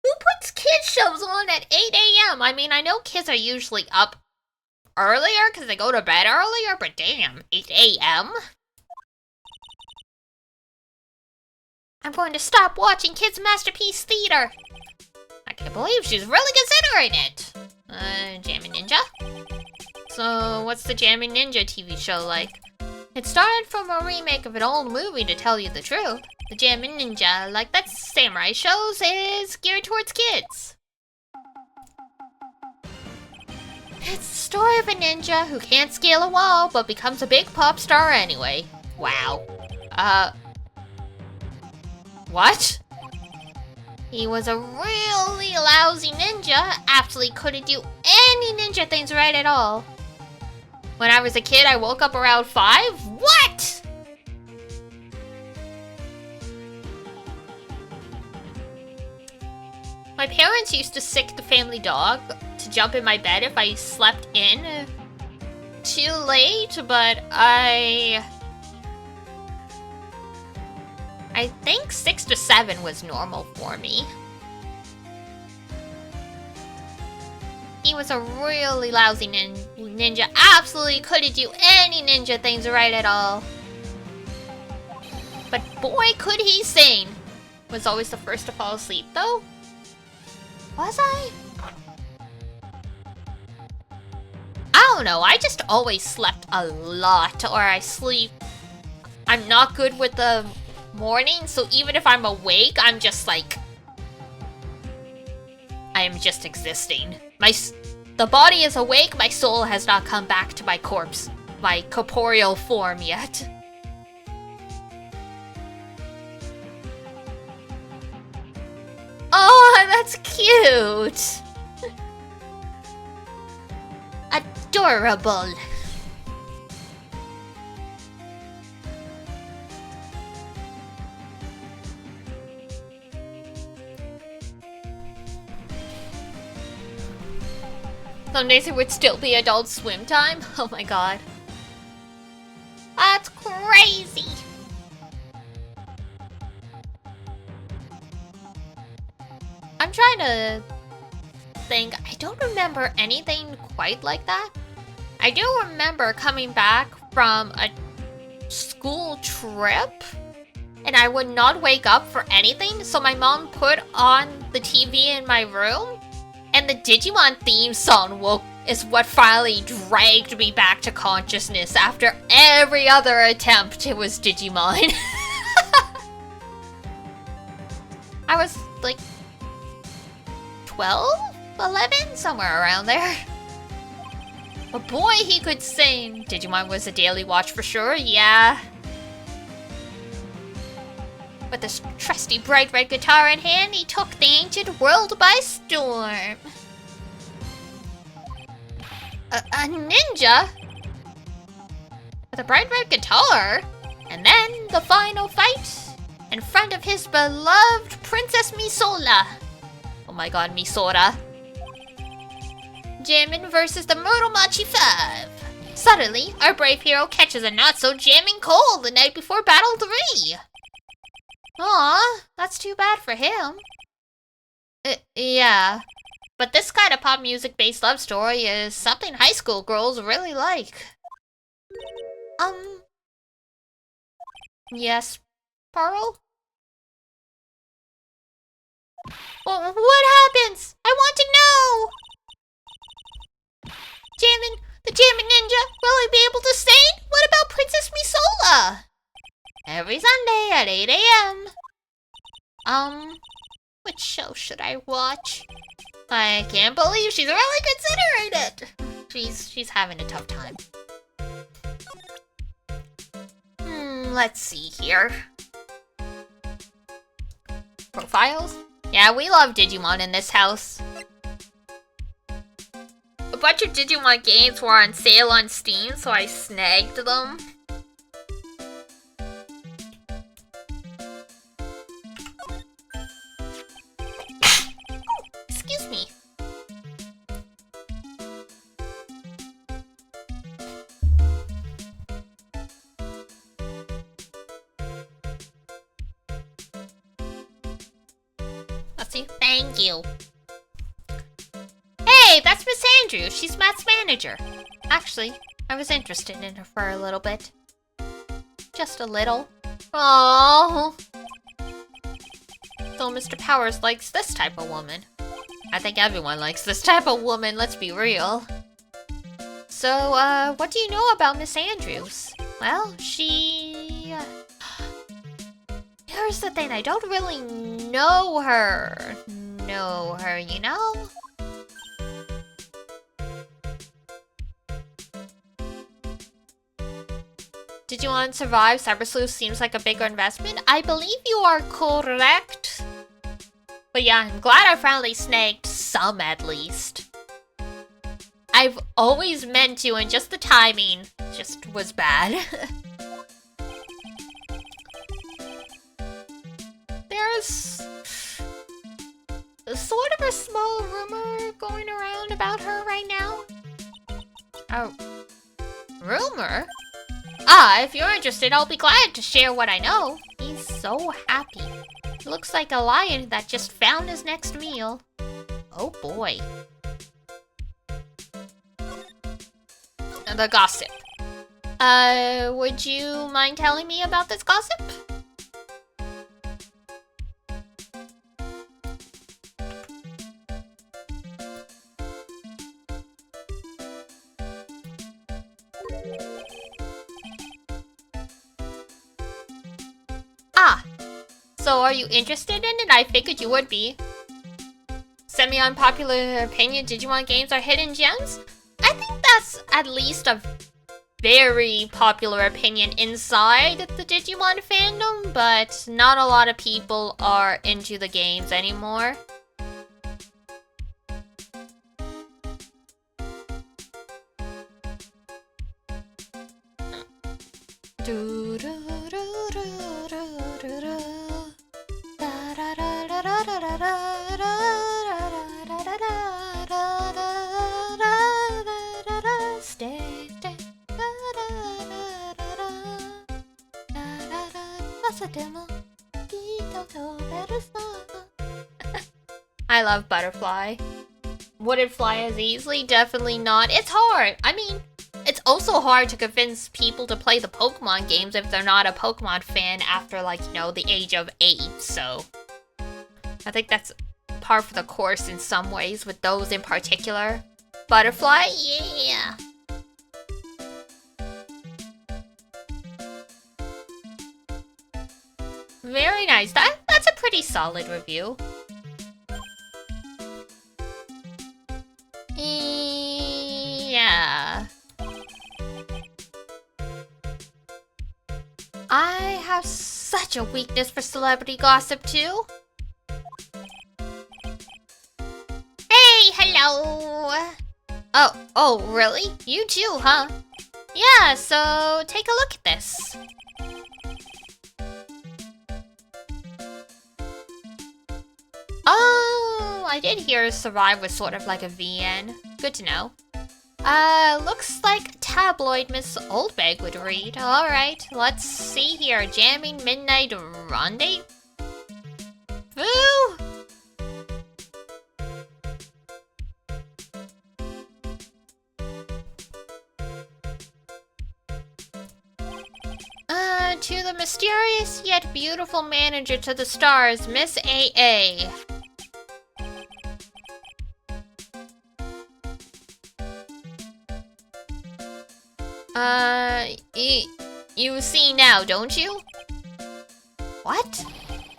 Who puts kids shows on at 8 a.m.? I mean, I know kids are usually up earlier because they go to bed earlier, but damn, 8 a.m.? I'm going to stop watching Kids Masterpiece Theater. I can't believe she's really considering it. Jammin' Ninja? So, what's the Jammin' Ninja TV show like? It started from a remake of an old movie, to tell you the truth. The Jammin' Ninja, like that samurai shows, is geared towards kids. It's the story of a ninja who can't scale a wall, but becomes a big pop star anyway. Wow. What? He was a really lousy ninja, absolutely couldn't do any ninja things right at all. When I was a kid, I woke up around 5? What?! My parents used to sick the family dog to jump in my bed if I slept in too late, but I think 6 to 7 was normal for me. He was a really lousy ninja. Absolutely couldn't do any ninja things right at all. But boy, could he sing. Was always the first to fall asleep, though. Was I? I don't know. I just always slept a lot, or I sleep. I'm not good with the morning, so even if I'm awake, I'm just like... I am just existing. The body is awake, my soul has not come back to my corpse, my corporeal form yet. Oh, that's cute! Adorable. Some days it would still be Adult Swim time? Oh my god. That's crazy! I'm trying to think. I don't remember anything quite like that. I do remember coming back from a school trip and I would not wake up for anything, so my mom put on the TV in my room and the Digimon theme song is what finally dragged me back to consciousness after every other attempt it was Digimon. I was like 12? 11? Somewhere around there. But boy, he could sing. Digimon was a daily watch for sure, yeah. With this trusty bright red guitar in hand, he took the ancient world by storm. A ninja? With a bright red guitar? And then the final fight in front of his beloved Princess Misola. Oh my god, Misora. Jamming versus the Muromachi 5. Suddenly, our brave hero catches a not-so-jamming cold the night before Battle 3. Aw, that's too bad for him. Yeah. But this kind of pop music-based love story is something high school girls really like. Yes, Pearl? Well, what happens? I want to know! The Jammin' Ninja, will he be able to sing? What about Princess Misola? Every Sunday at 8 a.m. Which show should I watch? I can't believe she's really considering it. She's having a tough time. Let's see here. Profiles? Yeah, we love Digimon in this house. A bunch of Digimon games were on sale on Steam, so I snagged them. Excuse me. Let's see. Thank you. Hey, that's Miss Andrews. She's Matt's manager. Actually, I was interested in her for a little bit. Just a little. Oh. So Mr. Powers likes this type of woman. I think everyone likes this type of woman, let's be real. So, what do you know about Miss Andrews? Well, she... Here's the thing, I don't really know her. You know? Digimon Survive Cyber Sleuth seems like a bigger investment. I believe you are correct. But yeah, I'm glad I finally snagged some at least. I've always meant to, and just the timing just was bad. There's sort of a small rumor going around about her right now. A rumor? Ah, if you're interested, I'll be glad to share what I know. He's so happy. puppy. Looks like a lion that just found his next meal. Oh boy. The gossip. Would you mind telling me about this gossip? Ah, so are you interested in it? I figured you would be. Semi-unpopular opinion, Digimon games are hidden gems? I think that's at least a very popular opinion inside the Digimon fandom, but not a lot of people are into the games anymore. I love Butterfly. Would it fly as easily? Definitely not. It's hard. I mean, it's also hard to convince people to play the Pokemon games if they're not a Pokemon fan after, like, you know, the age of 8, so I think that's par for the course in some ways with those in particular. Butterfly? Yeah. Very nice. That's a pretty solid review. Yeah. I have such a weakness for celebrity gossip too. Hey, hello. Oh, really? You too, huh? Yeah, so take a look at this. Oh, I did hear Survive was sort of like a VN. Good to know. Looks like tabloid Miss Oldbag would read. Alright, let's see here. Jamming Midnight Rendezvous? To the mysterious yet beautiful manager to the stars, Miss AA. You see now, don't you? What?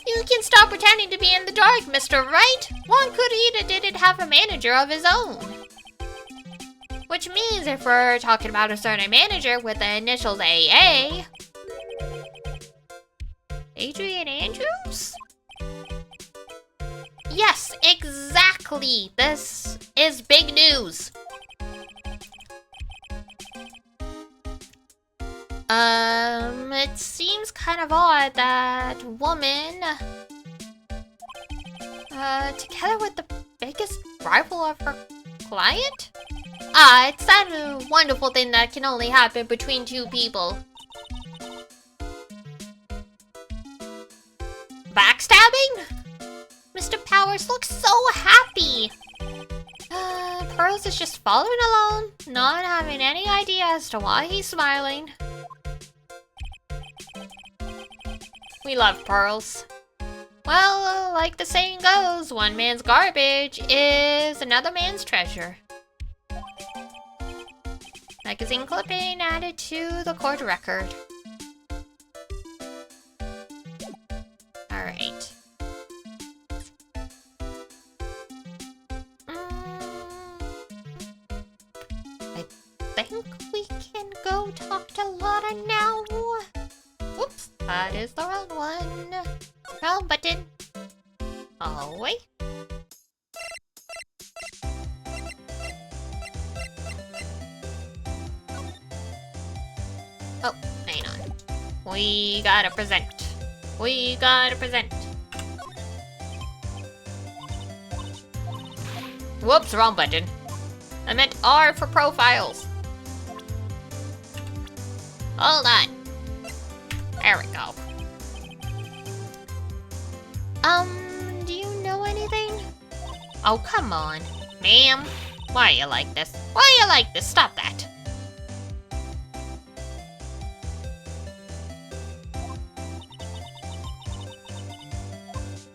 You can stop pretending to be in the dark, Mr. Right? Juan Kurita didn't have a manager of his own. Which means if we're talking about a certain manager with the initials AA... Adrian Andrews? Yes, exactly! This is big news! It seems kind of odd that woman, together with the biggest rival of her client? It's that wonderful thing that can only happen between two people. Backstabbing? Mr. Powers looks so happy! Pearls is just following along, not having any idea as to why he's smiling. We love Pearls. Well, like the saying goes, one man's garbage is another man's treasure. Magazine clipping added to the court record. Alright. I think we can go talk to Lotta now. Whoops, that is the wrong one. Wrong button. Oh, wait. Oh, hang on. We gotta present. We gotta present. Whoops, wrong button. I meant R for profiles. Hold on. There we go. Do you know anything? Oh, come on. Ma'am, why are you like this? Why are you like this? Stop that.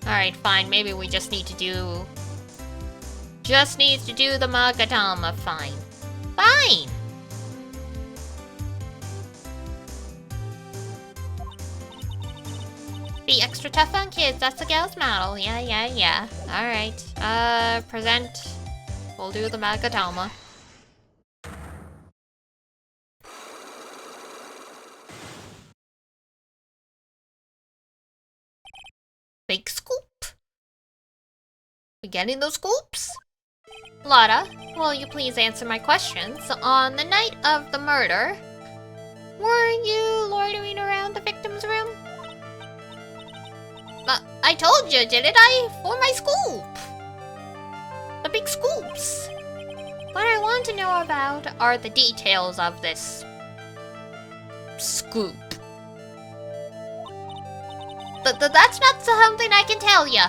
Alright, fine. Maybe we just need to do... Just needs to do the Magadama. Fine. Fine! Be extra tough on kids. That's the gal's model. Yeah. Alright. Present. We'll do the Magadama. Big scoop. We getting those scoops? Lotta, will you please answer my questions? On the night of the murder, were you loitering around the victim's room? I told you, didn't I? For my scoop! The big scoops! What I want to know about are the details of this scoop. That's not something I can tell ya.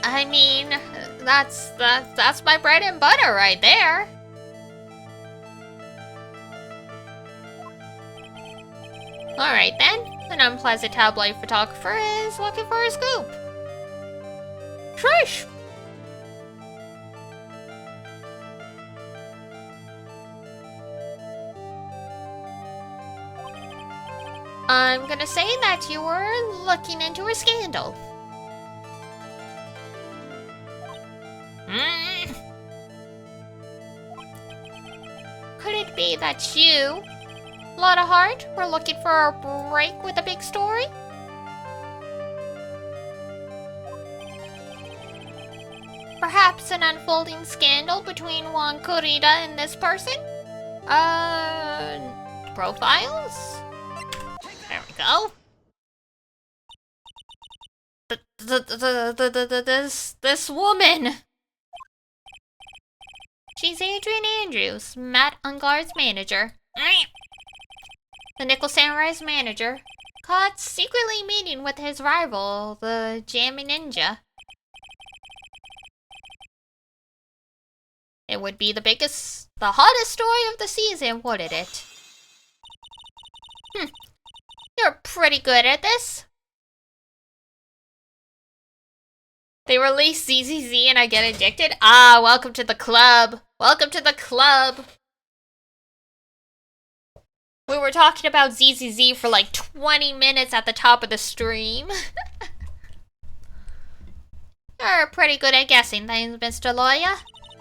I mean, that's my bread and butter right there. Alright then, an unpleasant tabloid photographer is looking for a scoop. Trish! I'm gonna say that you were looking into a scandal. Could it be that you, Lotta Hart, were looking for a break with a big story? Perhaps an unfolding scandal between Juan Kurita and this person? Profiles? There we go. This woman! She's Adrian Andrews, Matt Ungar's manager. The Nickel Samurai's manager. Caught secretly meeting with his rival, the Jammy Ninja. It would be the hottest story of the season, wouldn't it? You're pretty good at this. They release ZZZ and I get addicted? Ah, welcome to the club. Welcome to the club. We were talking about ZZZ for like 20 minutes at the top of the stream. You're pretty good at guessing things, Mr. Lawyer.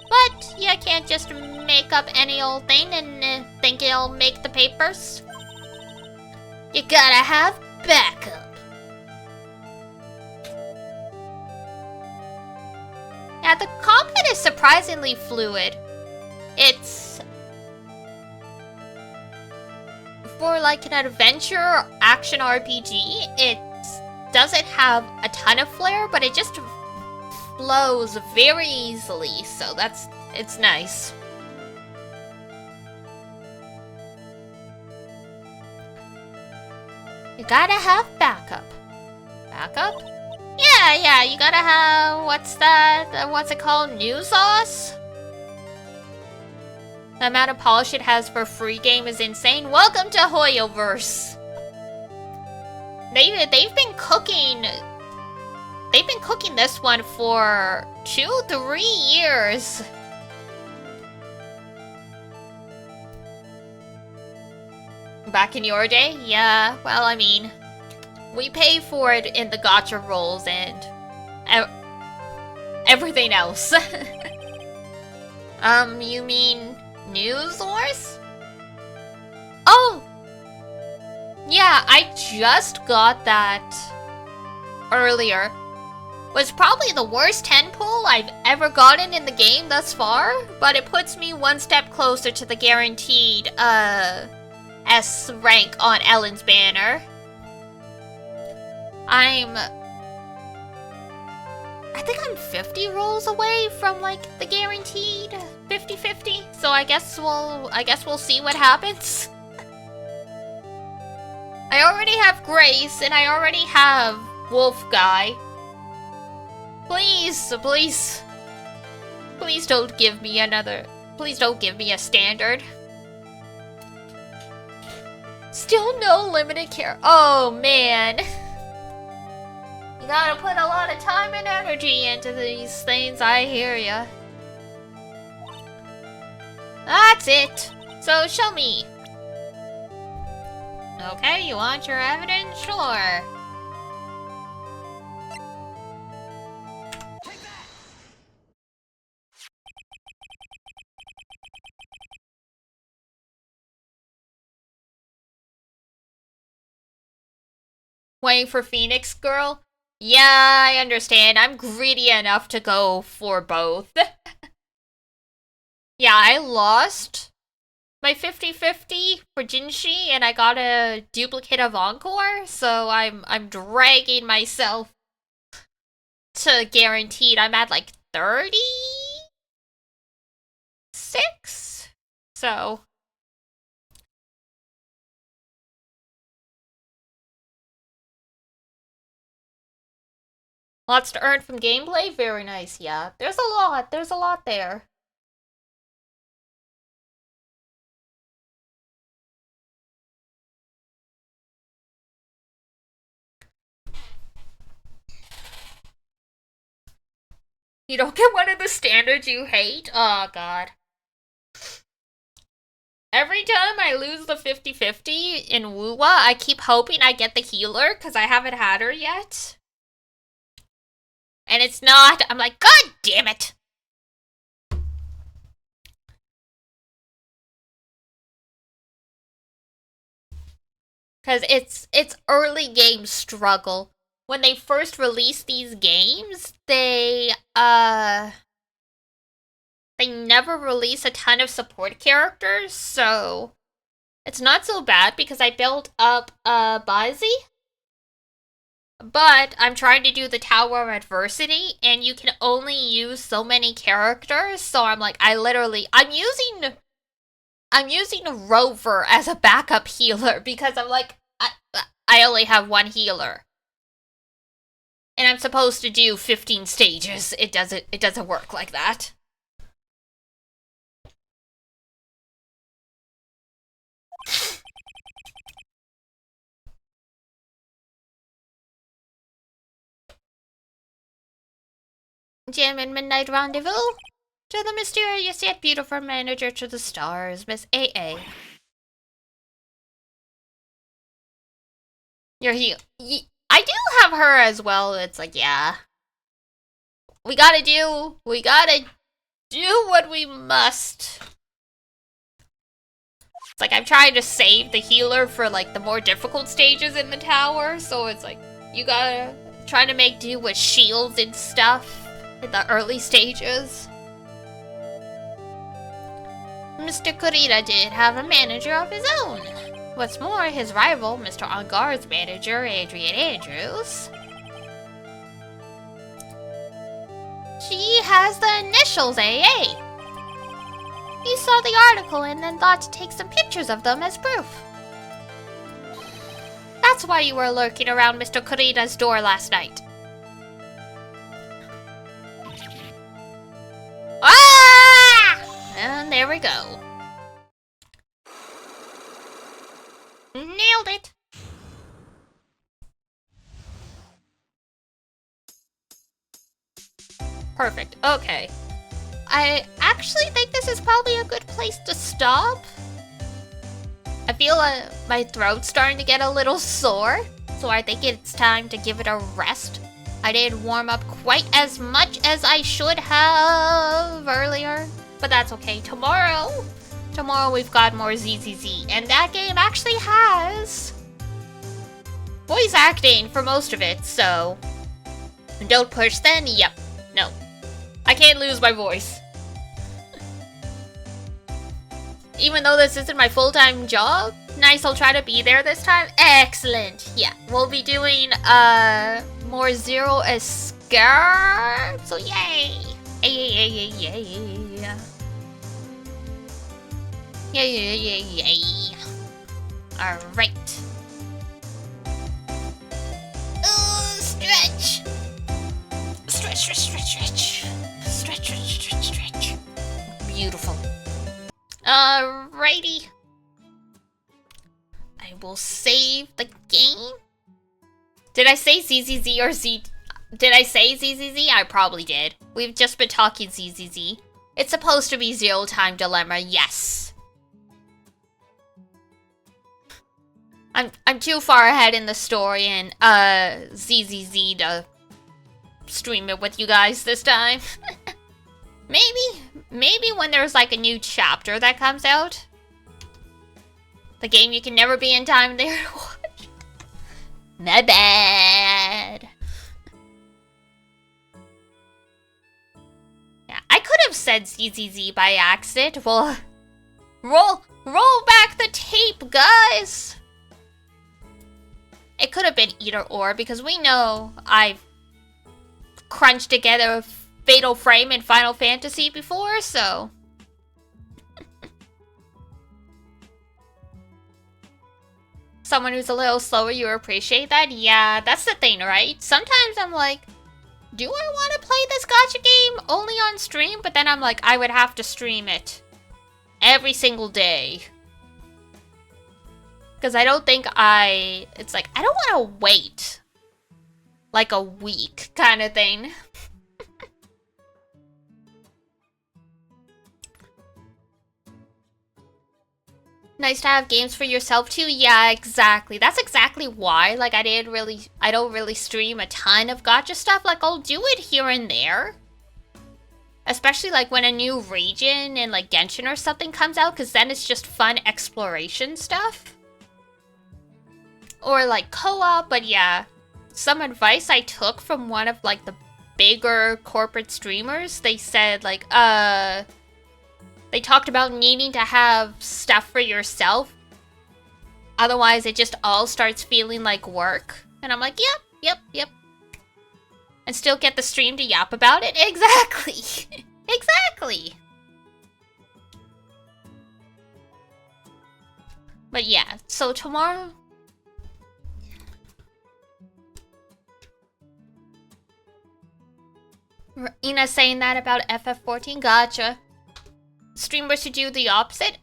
But you can't just make up any old thing and think it'll make the papers. You gotta have backup. Yeah, the combat is surprisingly fluid. It's... for like an adventure action RPG, it doesn't have a ton of flair, but it just flows very easily, so it's nice. You gotta have backup. Backup? Yeah, you gotta have, what's that? What's it called? New sauce? The amount of polish it has for a free game is insane. Welcome to Hoyoverse. They've been cooking this one for 2-3 years. Back in your day? Yeah, well, I mean, we pay for it in the gacha rolls and everything else. You mean news source? Oh! Yeah, I just got that earlier. Was probably the worst 10 pull I've ever gotten in the game thus far, but it puts me one step closer to the guaranteed, S rank on Ellen's banner. I think I'm 50 rolls away from like the guaranteed 50-50. So I guess we'll see what happens. I already have Grace, and I already have Wolf Guy. Please, please. Please don't give me another... Please don't give me a standard. Still no limited care. Oh, man. You gotta put a lot of time and energy into these things, I hear ya. That's it. So, show me. Okay, you want your evidence? Sure. Waiting for Phoenix Girl? Yeah, I understand. I'm greedy enough to go for both. Yeah, I lost my 50-50 for Jinshi, and I got a duplicate of Encore, so I'm dragging myself to guaranteed. I'm at like 36? So... Lots to earn from gameplay? Very nice, yeah. There's a lot there. You don't get one of the standards you hate? Oh, God. Every time I lose the 50-50 in Wuwa, I keep hoping I get the healer, because I haven't had her yet. And it's not. I'm like, God damn it! Because it's early game struggle. When they first released these games, they never release a ton of support characters, so it's not so bad because I built up Bazi. But I'm trying to do the Tower of Adversity, and you can only use so many characters, so I'm like, I'm using Rover as a backup healer because I'm like, I only have one healer. And I'm supposed to do 15 stages. It doesn't work like that. Jam and Midnight Rendezvous? To the mysterious yet beautiful manager to the stars, Miss AA. I do have her as well. It's like, yeah. We gotta do what we must. It's like I'm trying to save the healer for like the more difficult stages in the tower, so it's like you gotta try to make do with shields and stuff in the early stages. Mr. Kurita did have a manager of his own. What's more, his rival, Mr. Ongar's manager, Adrian Andrews, she has the initials AA. He saw the article and then thought to take some pictures of them as proof. That's why you were lurking around Mr. Kurita's door last night. Ah! And there we go. Nailed it! Perfect. Okay. I actually think this is probably a good place to stop. I feel my throat's starting to get a little sore, so I think it's time to give it a rest. I didn't warm up quite as much as I should have earlier, but that's okay. Tomorrow we've got more ZZZ, and that game actually has voice acting for most of it, so don't push then. Yep. No. I can't lose my voice. Even though this isn't my full-time job, nice, I'll try to be there this time. Excellent. Yeah, we'll be doing more Zero Escape, so yay. Yay. Alright. will save the game. Did I say ZZZ or Z? Did I say ZZZ? I probably did. We've just been talking ZZZ. It's supposed to be Zero Time Dilemma, yes. I'm too far ahead in the story and ZZZ to stream it with you guys this time. Maybe when there's like a new chapter that comes out. The game you can never be in time there to watch. My bad. Yeah, I could have said ZZZ by accident. Well, roll back the tape, guys. It could have been either or because we know I've crunched together a Fatal Frame in Final Fantasy before, so. Someone who's a little slower, you appreciate that? Yeah, that's the thing, right? Sometimes I'm like, do I want to play this gacha game only on stream? But then I'm like, I would have to stream it every single day. Because I don't think it's like, I don't want to wait like a week kind of thing. Nice to have games for yourself too. Yeah, exactly. That's exactly why. Like, I don't really stream a ton of gacha stuff. Like, I'll do it here and there. Especially, like, when a new region in, like, Genshin or something comes out. Because then it's just fun exploration stuff. Or, like, co-op. But, yeah. Some advice I took from one of, like, the bigger corporate streamers. They said, like, they talked about needing to have stuff for yourself. Otherwise, it just all starts feeling like work. And I'm like, yep. And still get the stream to yap about it? Exactly. Exactly. But yeah, so tomorrow... Ina's saying that about FF14. Gotcha. Streamers should do the opposite?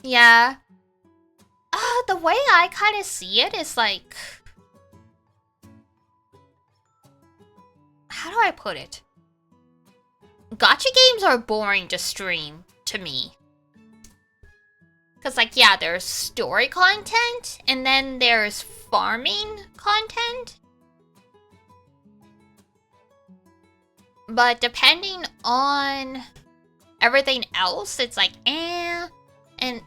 Yeah. The way I kind of see it is like... How do I put it? Gacha games are boring to stream, to me. Because, like, yeah, there's story content, and then there's farming content. But depending on everything else, it's like, And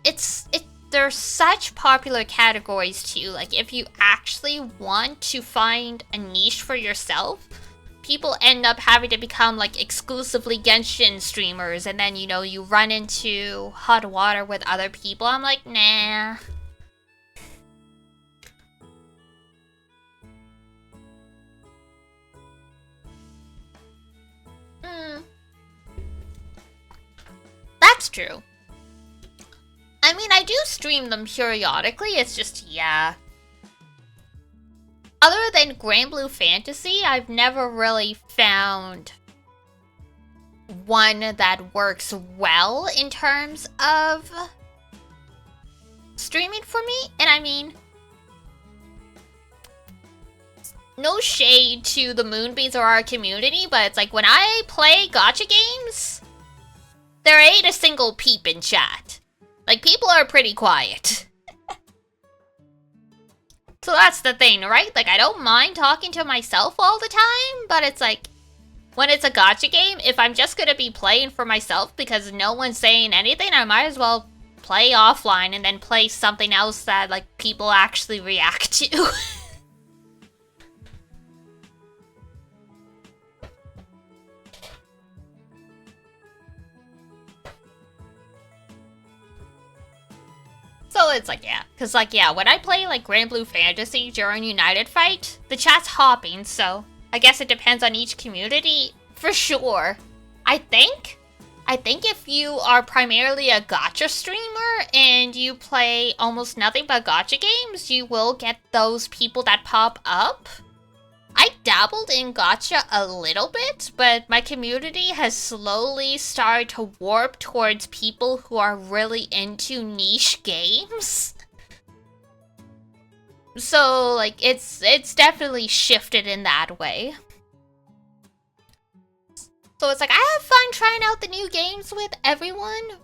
there's such popular categories too. Like, if you actually want to find a niche for yourself, people end up having to become like exclusively Genshin streamers, and then, you know, you run into hot water with other people. I'm like, nah. That's true. I mean, I do stream them periodically, it's just, yeah. Other than Grand Blue Fantasy, I've never really found one that works well in terms of streaming for me. And I mean, no shade to the Moonbeams or our community, but it's like when I play gacha games, there ain't a single peep in chat. Like, people are pretty quiet. So that's the thing, right? Like, I don't mind talking to myself all the time, but it's like, when it's a gacha game, if I'm just gonna be playing for myself because no one's saying anything, I might as well play offline and then play something else that, like, people actually react to. So it's like, yeah. Because, like, yeah, when I play, like, Grand Blue Fantasy during United Fight, the chat's hopping, so I guess it depends on each community, for sure. I think if you are primarily a gacha streamer and you play almost nothing but gacha games, you will get those people that pop up. I dabbled in gacha a little bit, but my community has slowly started to warp towards people who are really into niche games. So, like, it's definitely shifted in that way. So it's like, I have fun trying out the new games with everyone.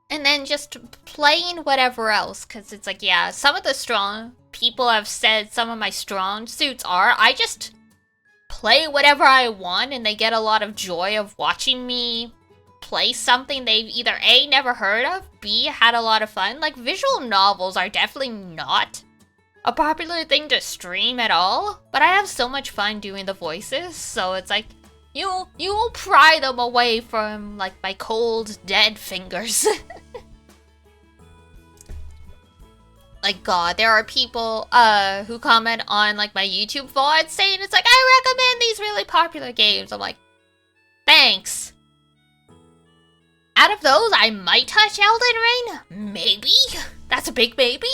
And then just playing whatever else. Because it's like, yeah, some of the strong people have said some of my strong suits are, I just play whatever I want and they get a lot of joy of watching me play something they've either A, never heard of, B, had a lot of fun. Like, visual novels are definitely not a popular thing to stream at all, but I have so much fun doing the voices, so it's like, you will pry them away from, like, my cold, dead fingers. Like, God, there are people, who comment on, like, my YouTube VOD saying it's like, I recommend these really popular games. I'm like, thanks. Out of those, I might touch Elden Ring? Maybe? That's a big maybe.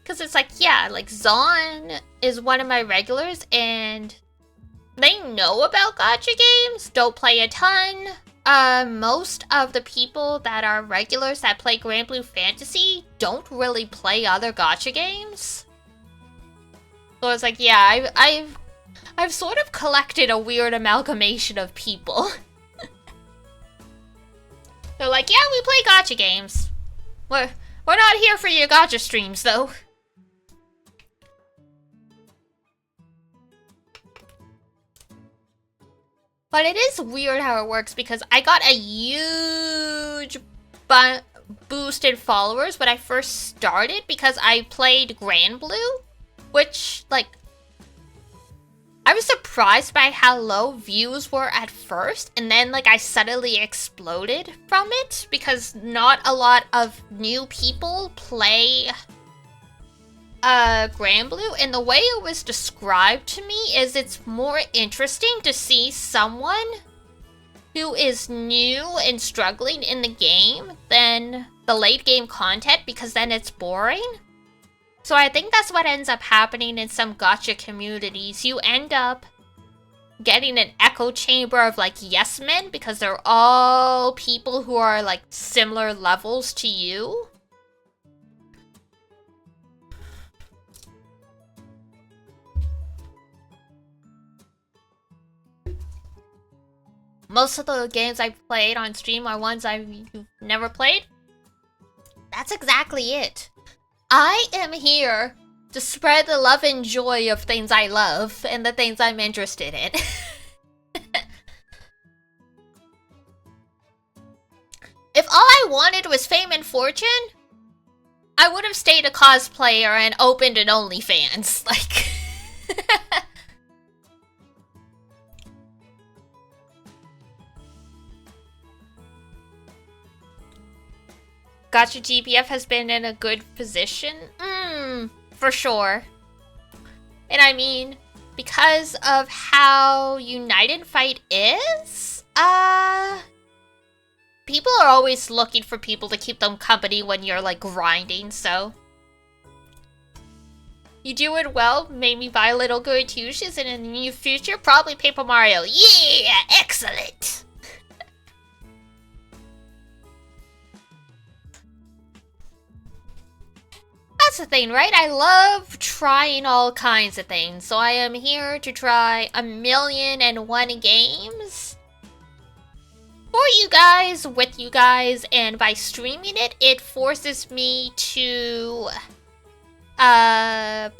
Because it's like, yeah, like, Zon is one of my regulars, and they know about gacha games, don't play a ton. Most of the people that are regulars that play Grand Blue Fantasy don't really play other gacha games. So it's like, yeah, I've sort of collected a weird amalgamation of people. They're like, yeah, we play gacha games. We're not here for your gacha streams, though. But it is weird how it works because I got a huge boost in followers when I first started because I played Grand Blue, which, like, I was surprised by how low views were at first, and then, like, I suddenly exploded from it because not a lot of new people play Grand Blue, and the way it was described to me is it's more interesting to see someone who is new and struggling in the game than the late game content, because then it's boring. So I think that's what ends up happening in some gacha communities. You end up getting an echo chamber of, like, yes men, because they're all people who are, like, similar levels to you. Most of the games I've played on stream are ones you've never played. That's exactly it. I am here to spread the love and joy of things I love and the things I'm interested in. If all I wanted was fame and fortune, I would have stayed a cosplayer and opened an OnlyFans. Like... Gacha GBF has been in a good position? For sure. And I mean, because of how United Fight is, people are always looking for people to keep them company when you're, like, grinding, so. You do it well, maybe buy little Goitushes, and in the near future, probably Paper Mario. Yeah, excellent! That's the thing, right? I love trying all kinds of things, so I am here to try 1,000,001 games for you guys, with you guys, and by streaming it, it forces me to, it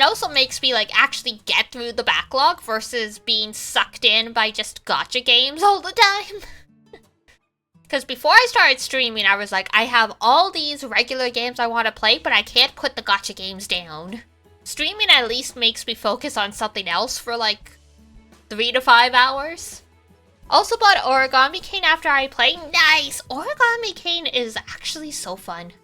also makes me, like, actually get through the backlog versus being sucked in by just gacha games all the time. Because before I started streaming, I was like, I have all these regular games I want to play, but I can't put the gacha games down. Streaming at least makes me focus on something else for, like, 3 to 5 hours. Also bought Origami Cane after I played. Nice! Origami Cane is actually so fun.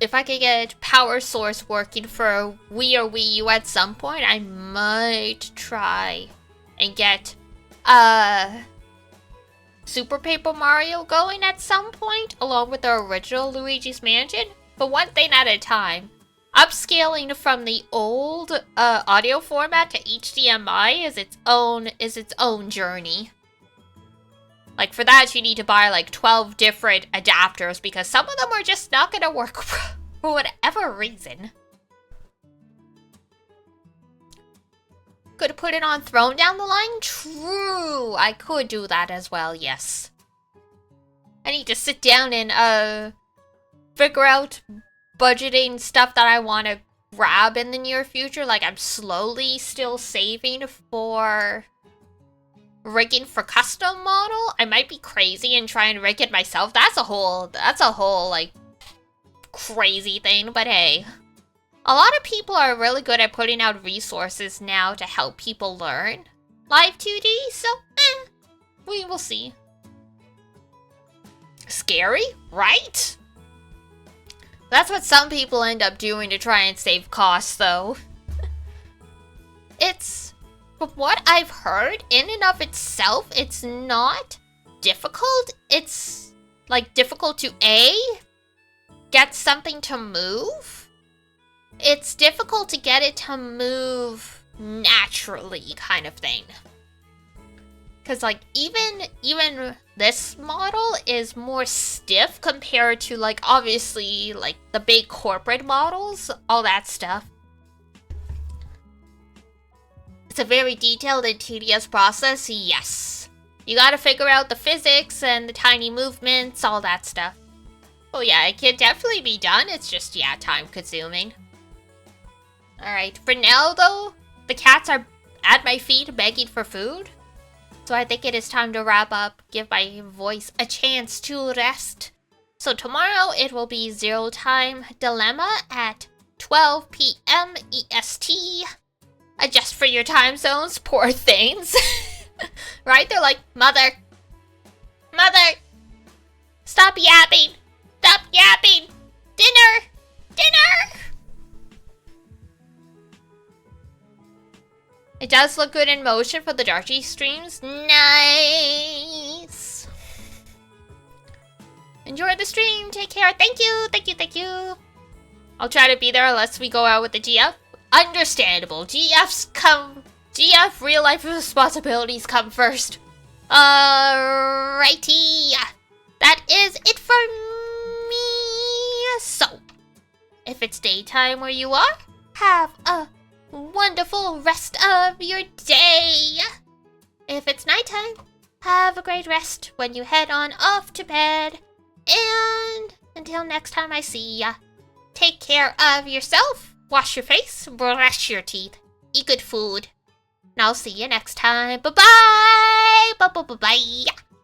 If I could get Power Source working for Wii or Wii U at some point, I might try and get Super Paper Mario going at some point, along with the original Luigi's Mansion. But one thing at a time. upscaling from the old audio format to HDMI is its own journey. Like, for that, you need to buy, like, 12 different adapters, because some of them are just not gonna work for whatever reason. Could put it on Throne down the line? True! I could do that as well, yes. I need to sit down and, figure out budgeting stuff that I want to grab in the near future. Like, I'm slowly still saving for rigging for custom model. I might be crazy and try and rig it myself. That's a whole, like, crazy thing, but hey. A lot of people are really good at putting out resources now to help people learn Live 2D, so, we will see. Scary, right? That's what some people end up doing to try and save costs, though. From what I've heard, in and of itself, it's not difficult. It's, like, difficult to A, get something to move. It's difficult to get it to move naturally, kind of thing. Because, like, even this model is more stiff compared to, like, obviously, like, the big corporate models, all that stuff. It's a very detailed and tedious process, yes. You gotta figure out the physics and the tiny movements, all that stuff. Oh yeah, it can definitely be done, it's just, yeah, time-consuming. Alright, for now, though, the cats are at my feet begging for food. So I think it is time to wrap up, give my voice a chance to rest. So tomorrow it will be Zero Time Dilemma at 12 p.m. EST. Adjust for your time zones, poor things. Right? They're like, Mother, stop yapping, dinner. It does look good in motion for the Darky streams. Nice. Enjoy the stream. Take care. Thank you. I'll try to be there unless we go out with the GF. Understandable. GF real life responsibilities come first. Alrighty. That is it for me. So, if it's daytime where you are, have a wonderful rest of your day. If it's nighttime, have a great rest when you head on off to bed. And until next time I see ya, take care of yourself. Wash your face, brush your teeth, eat good food. And I'll see you next time. Bye-bye! Bye-bye-bye-bye!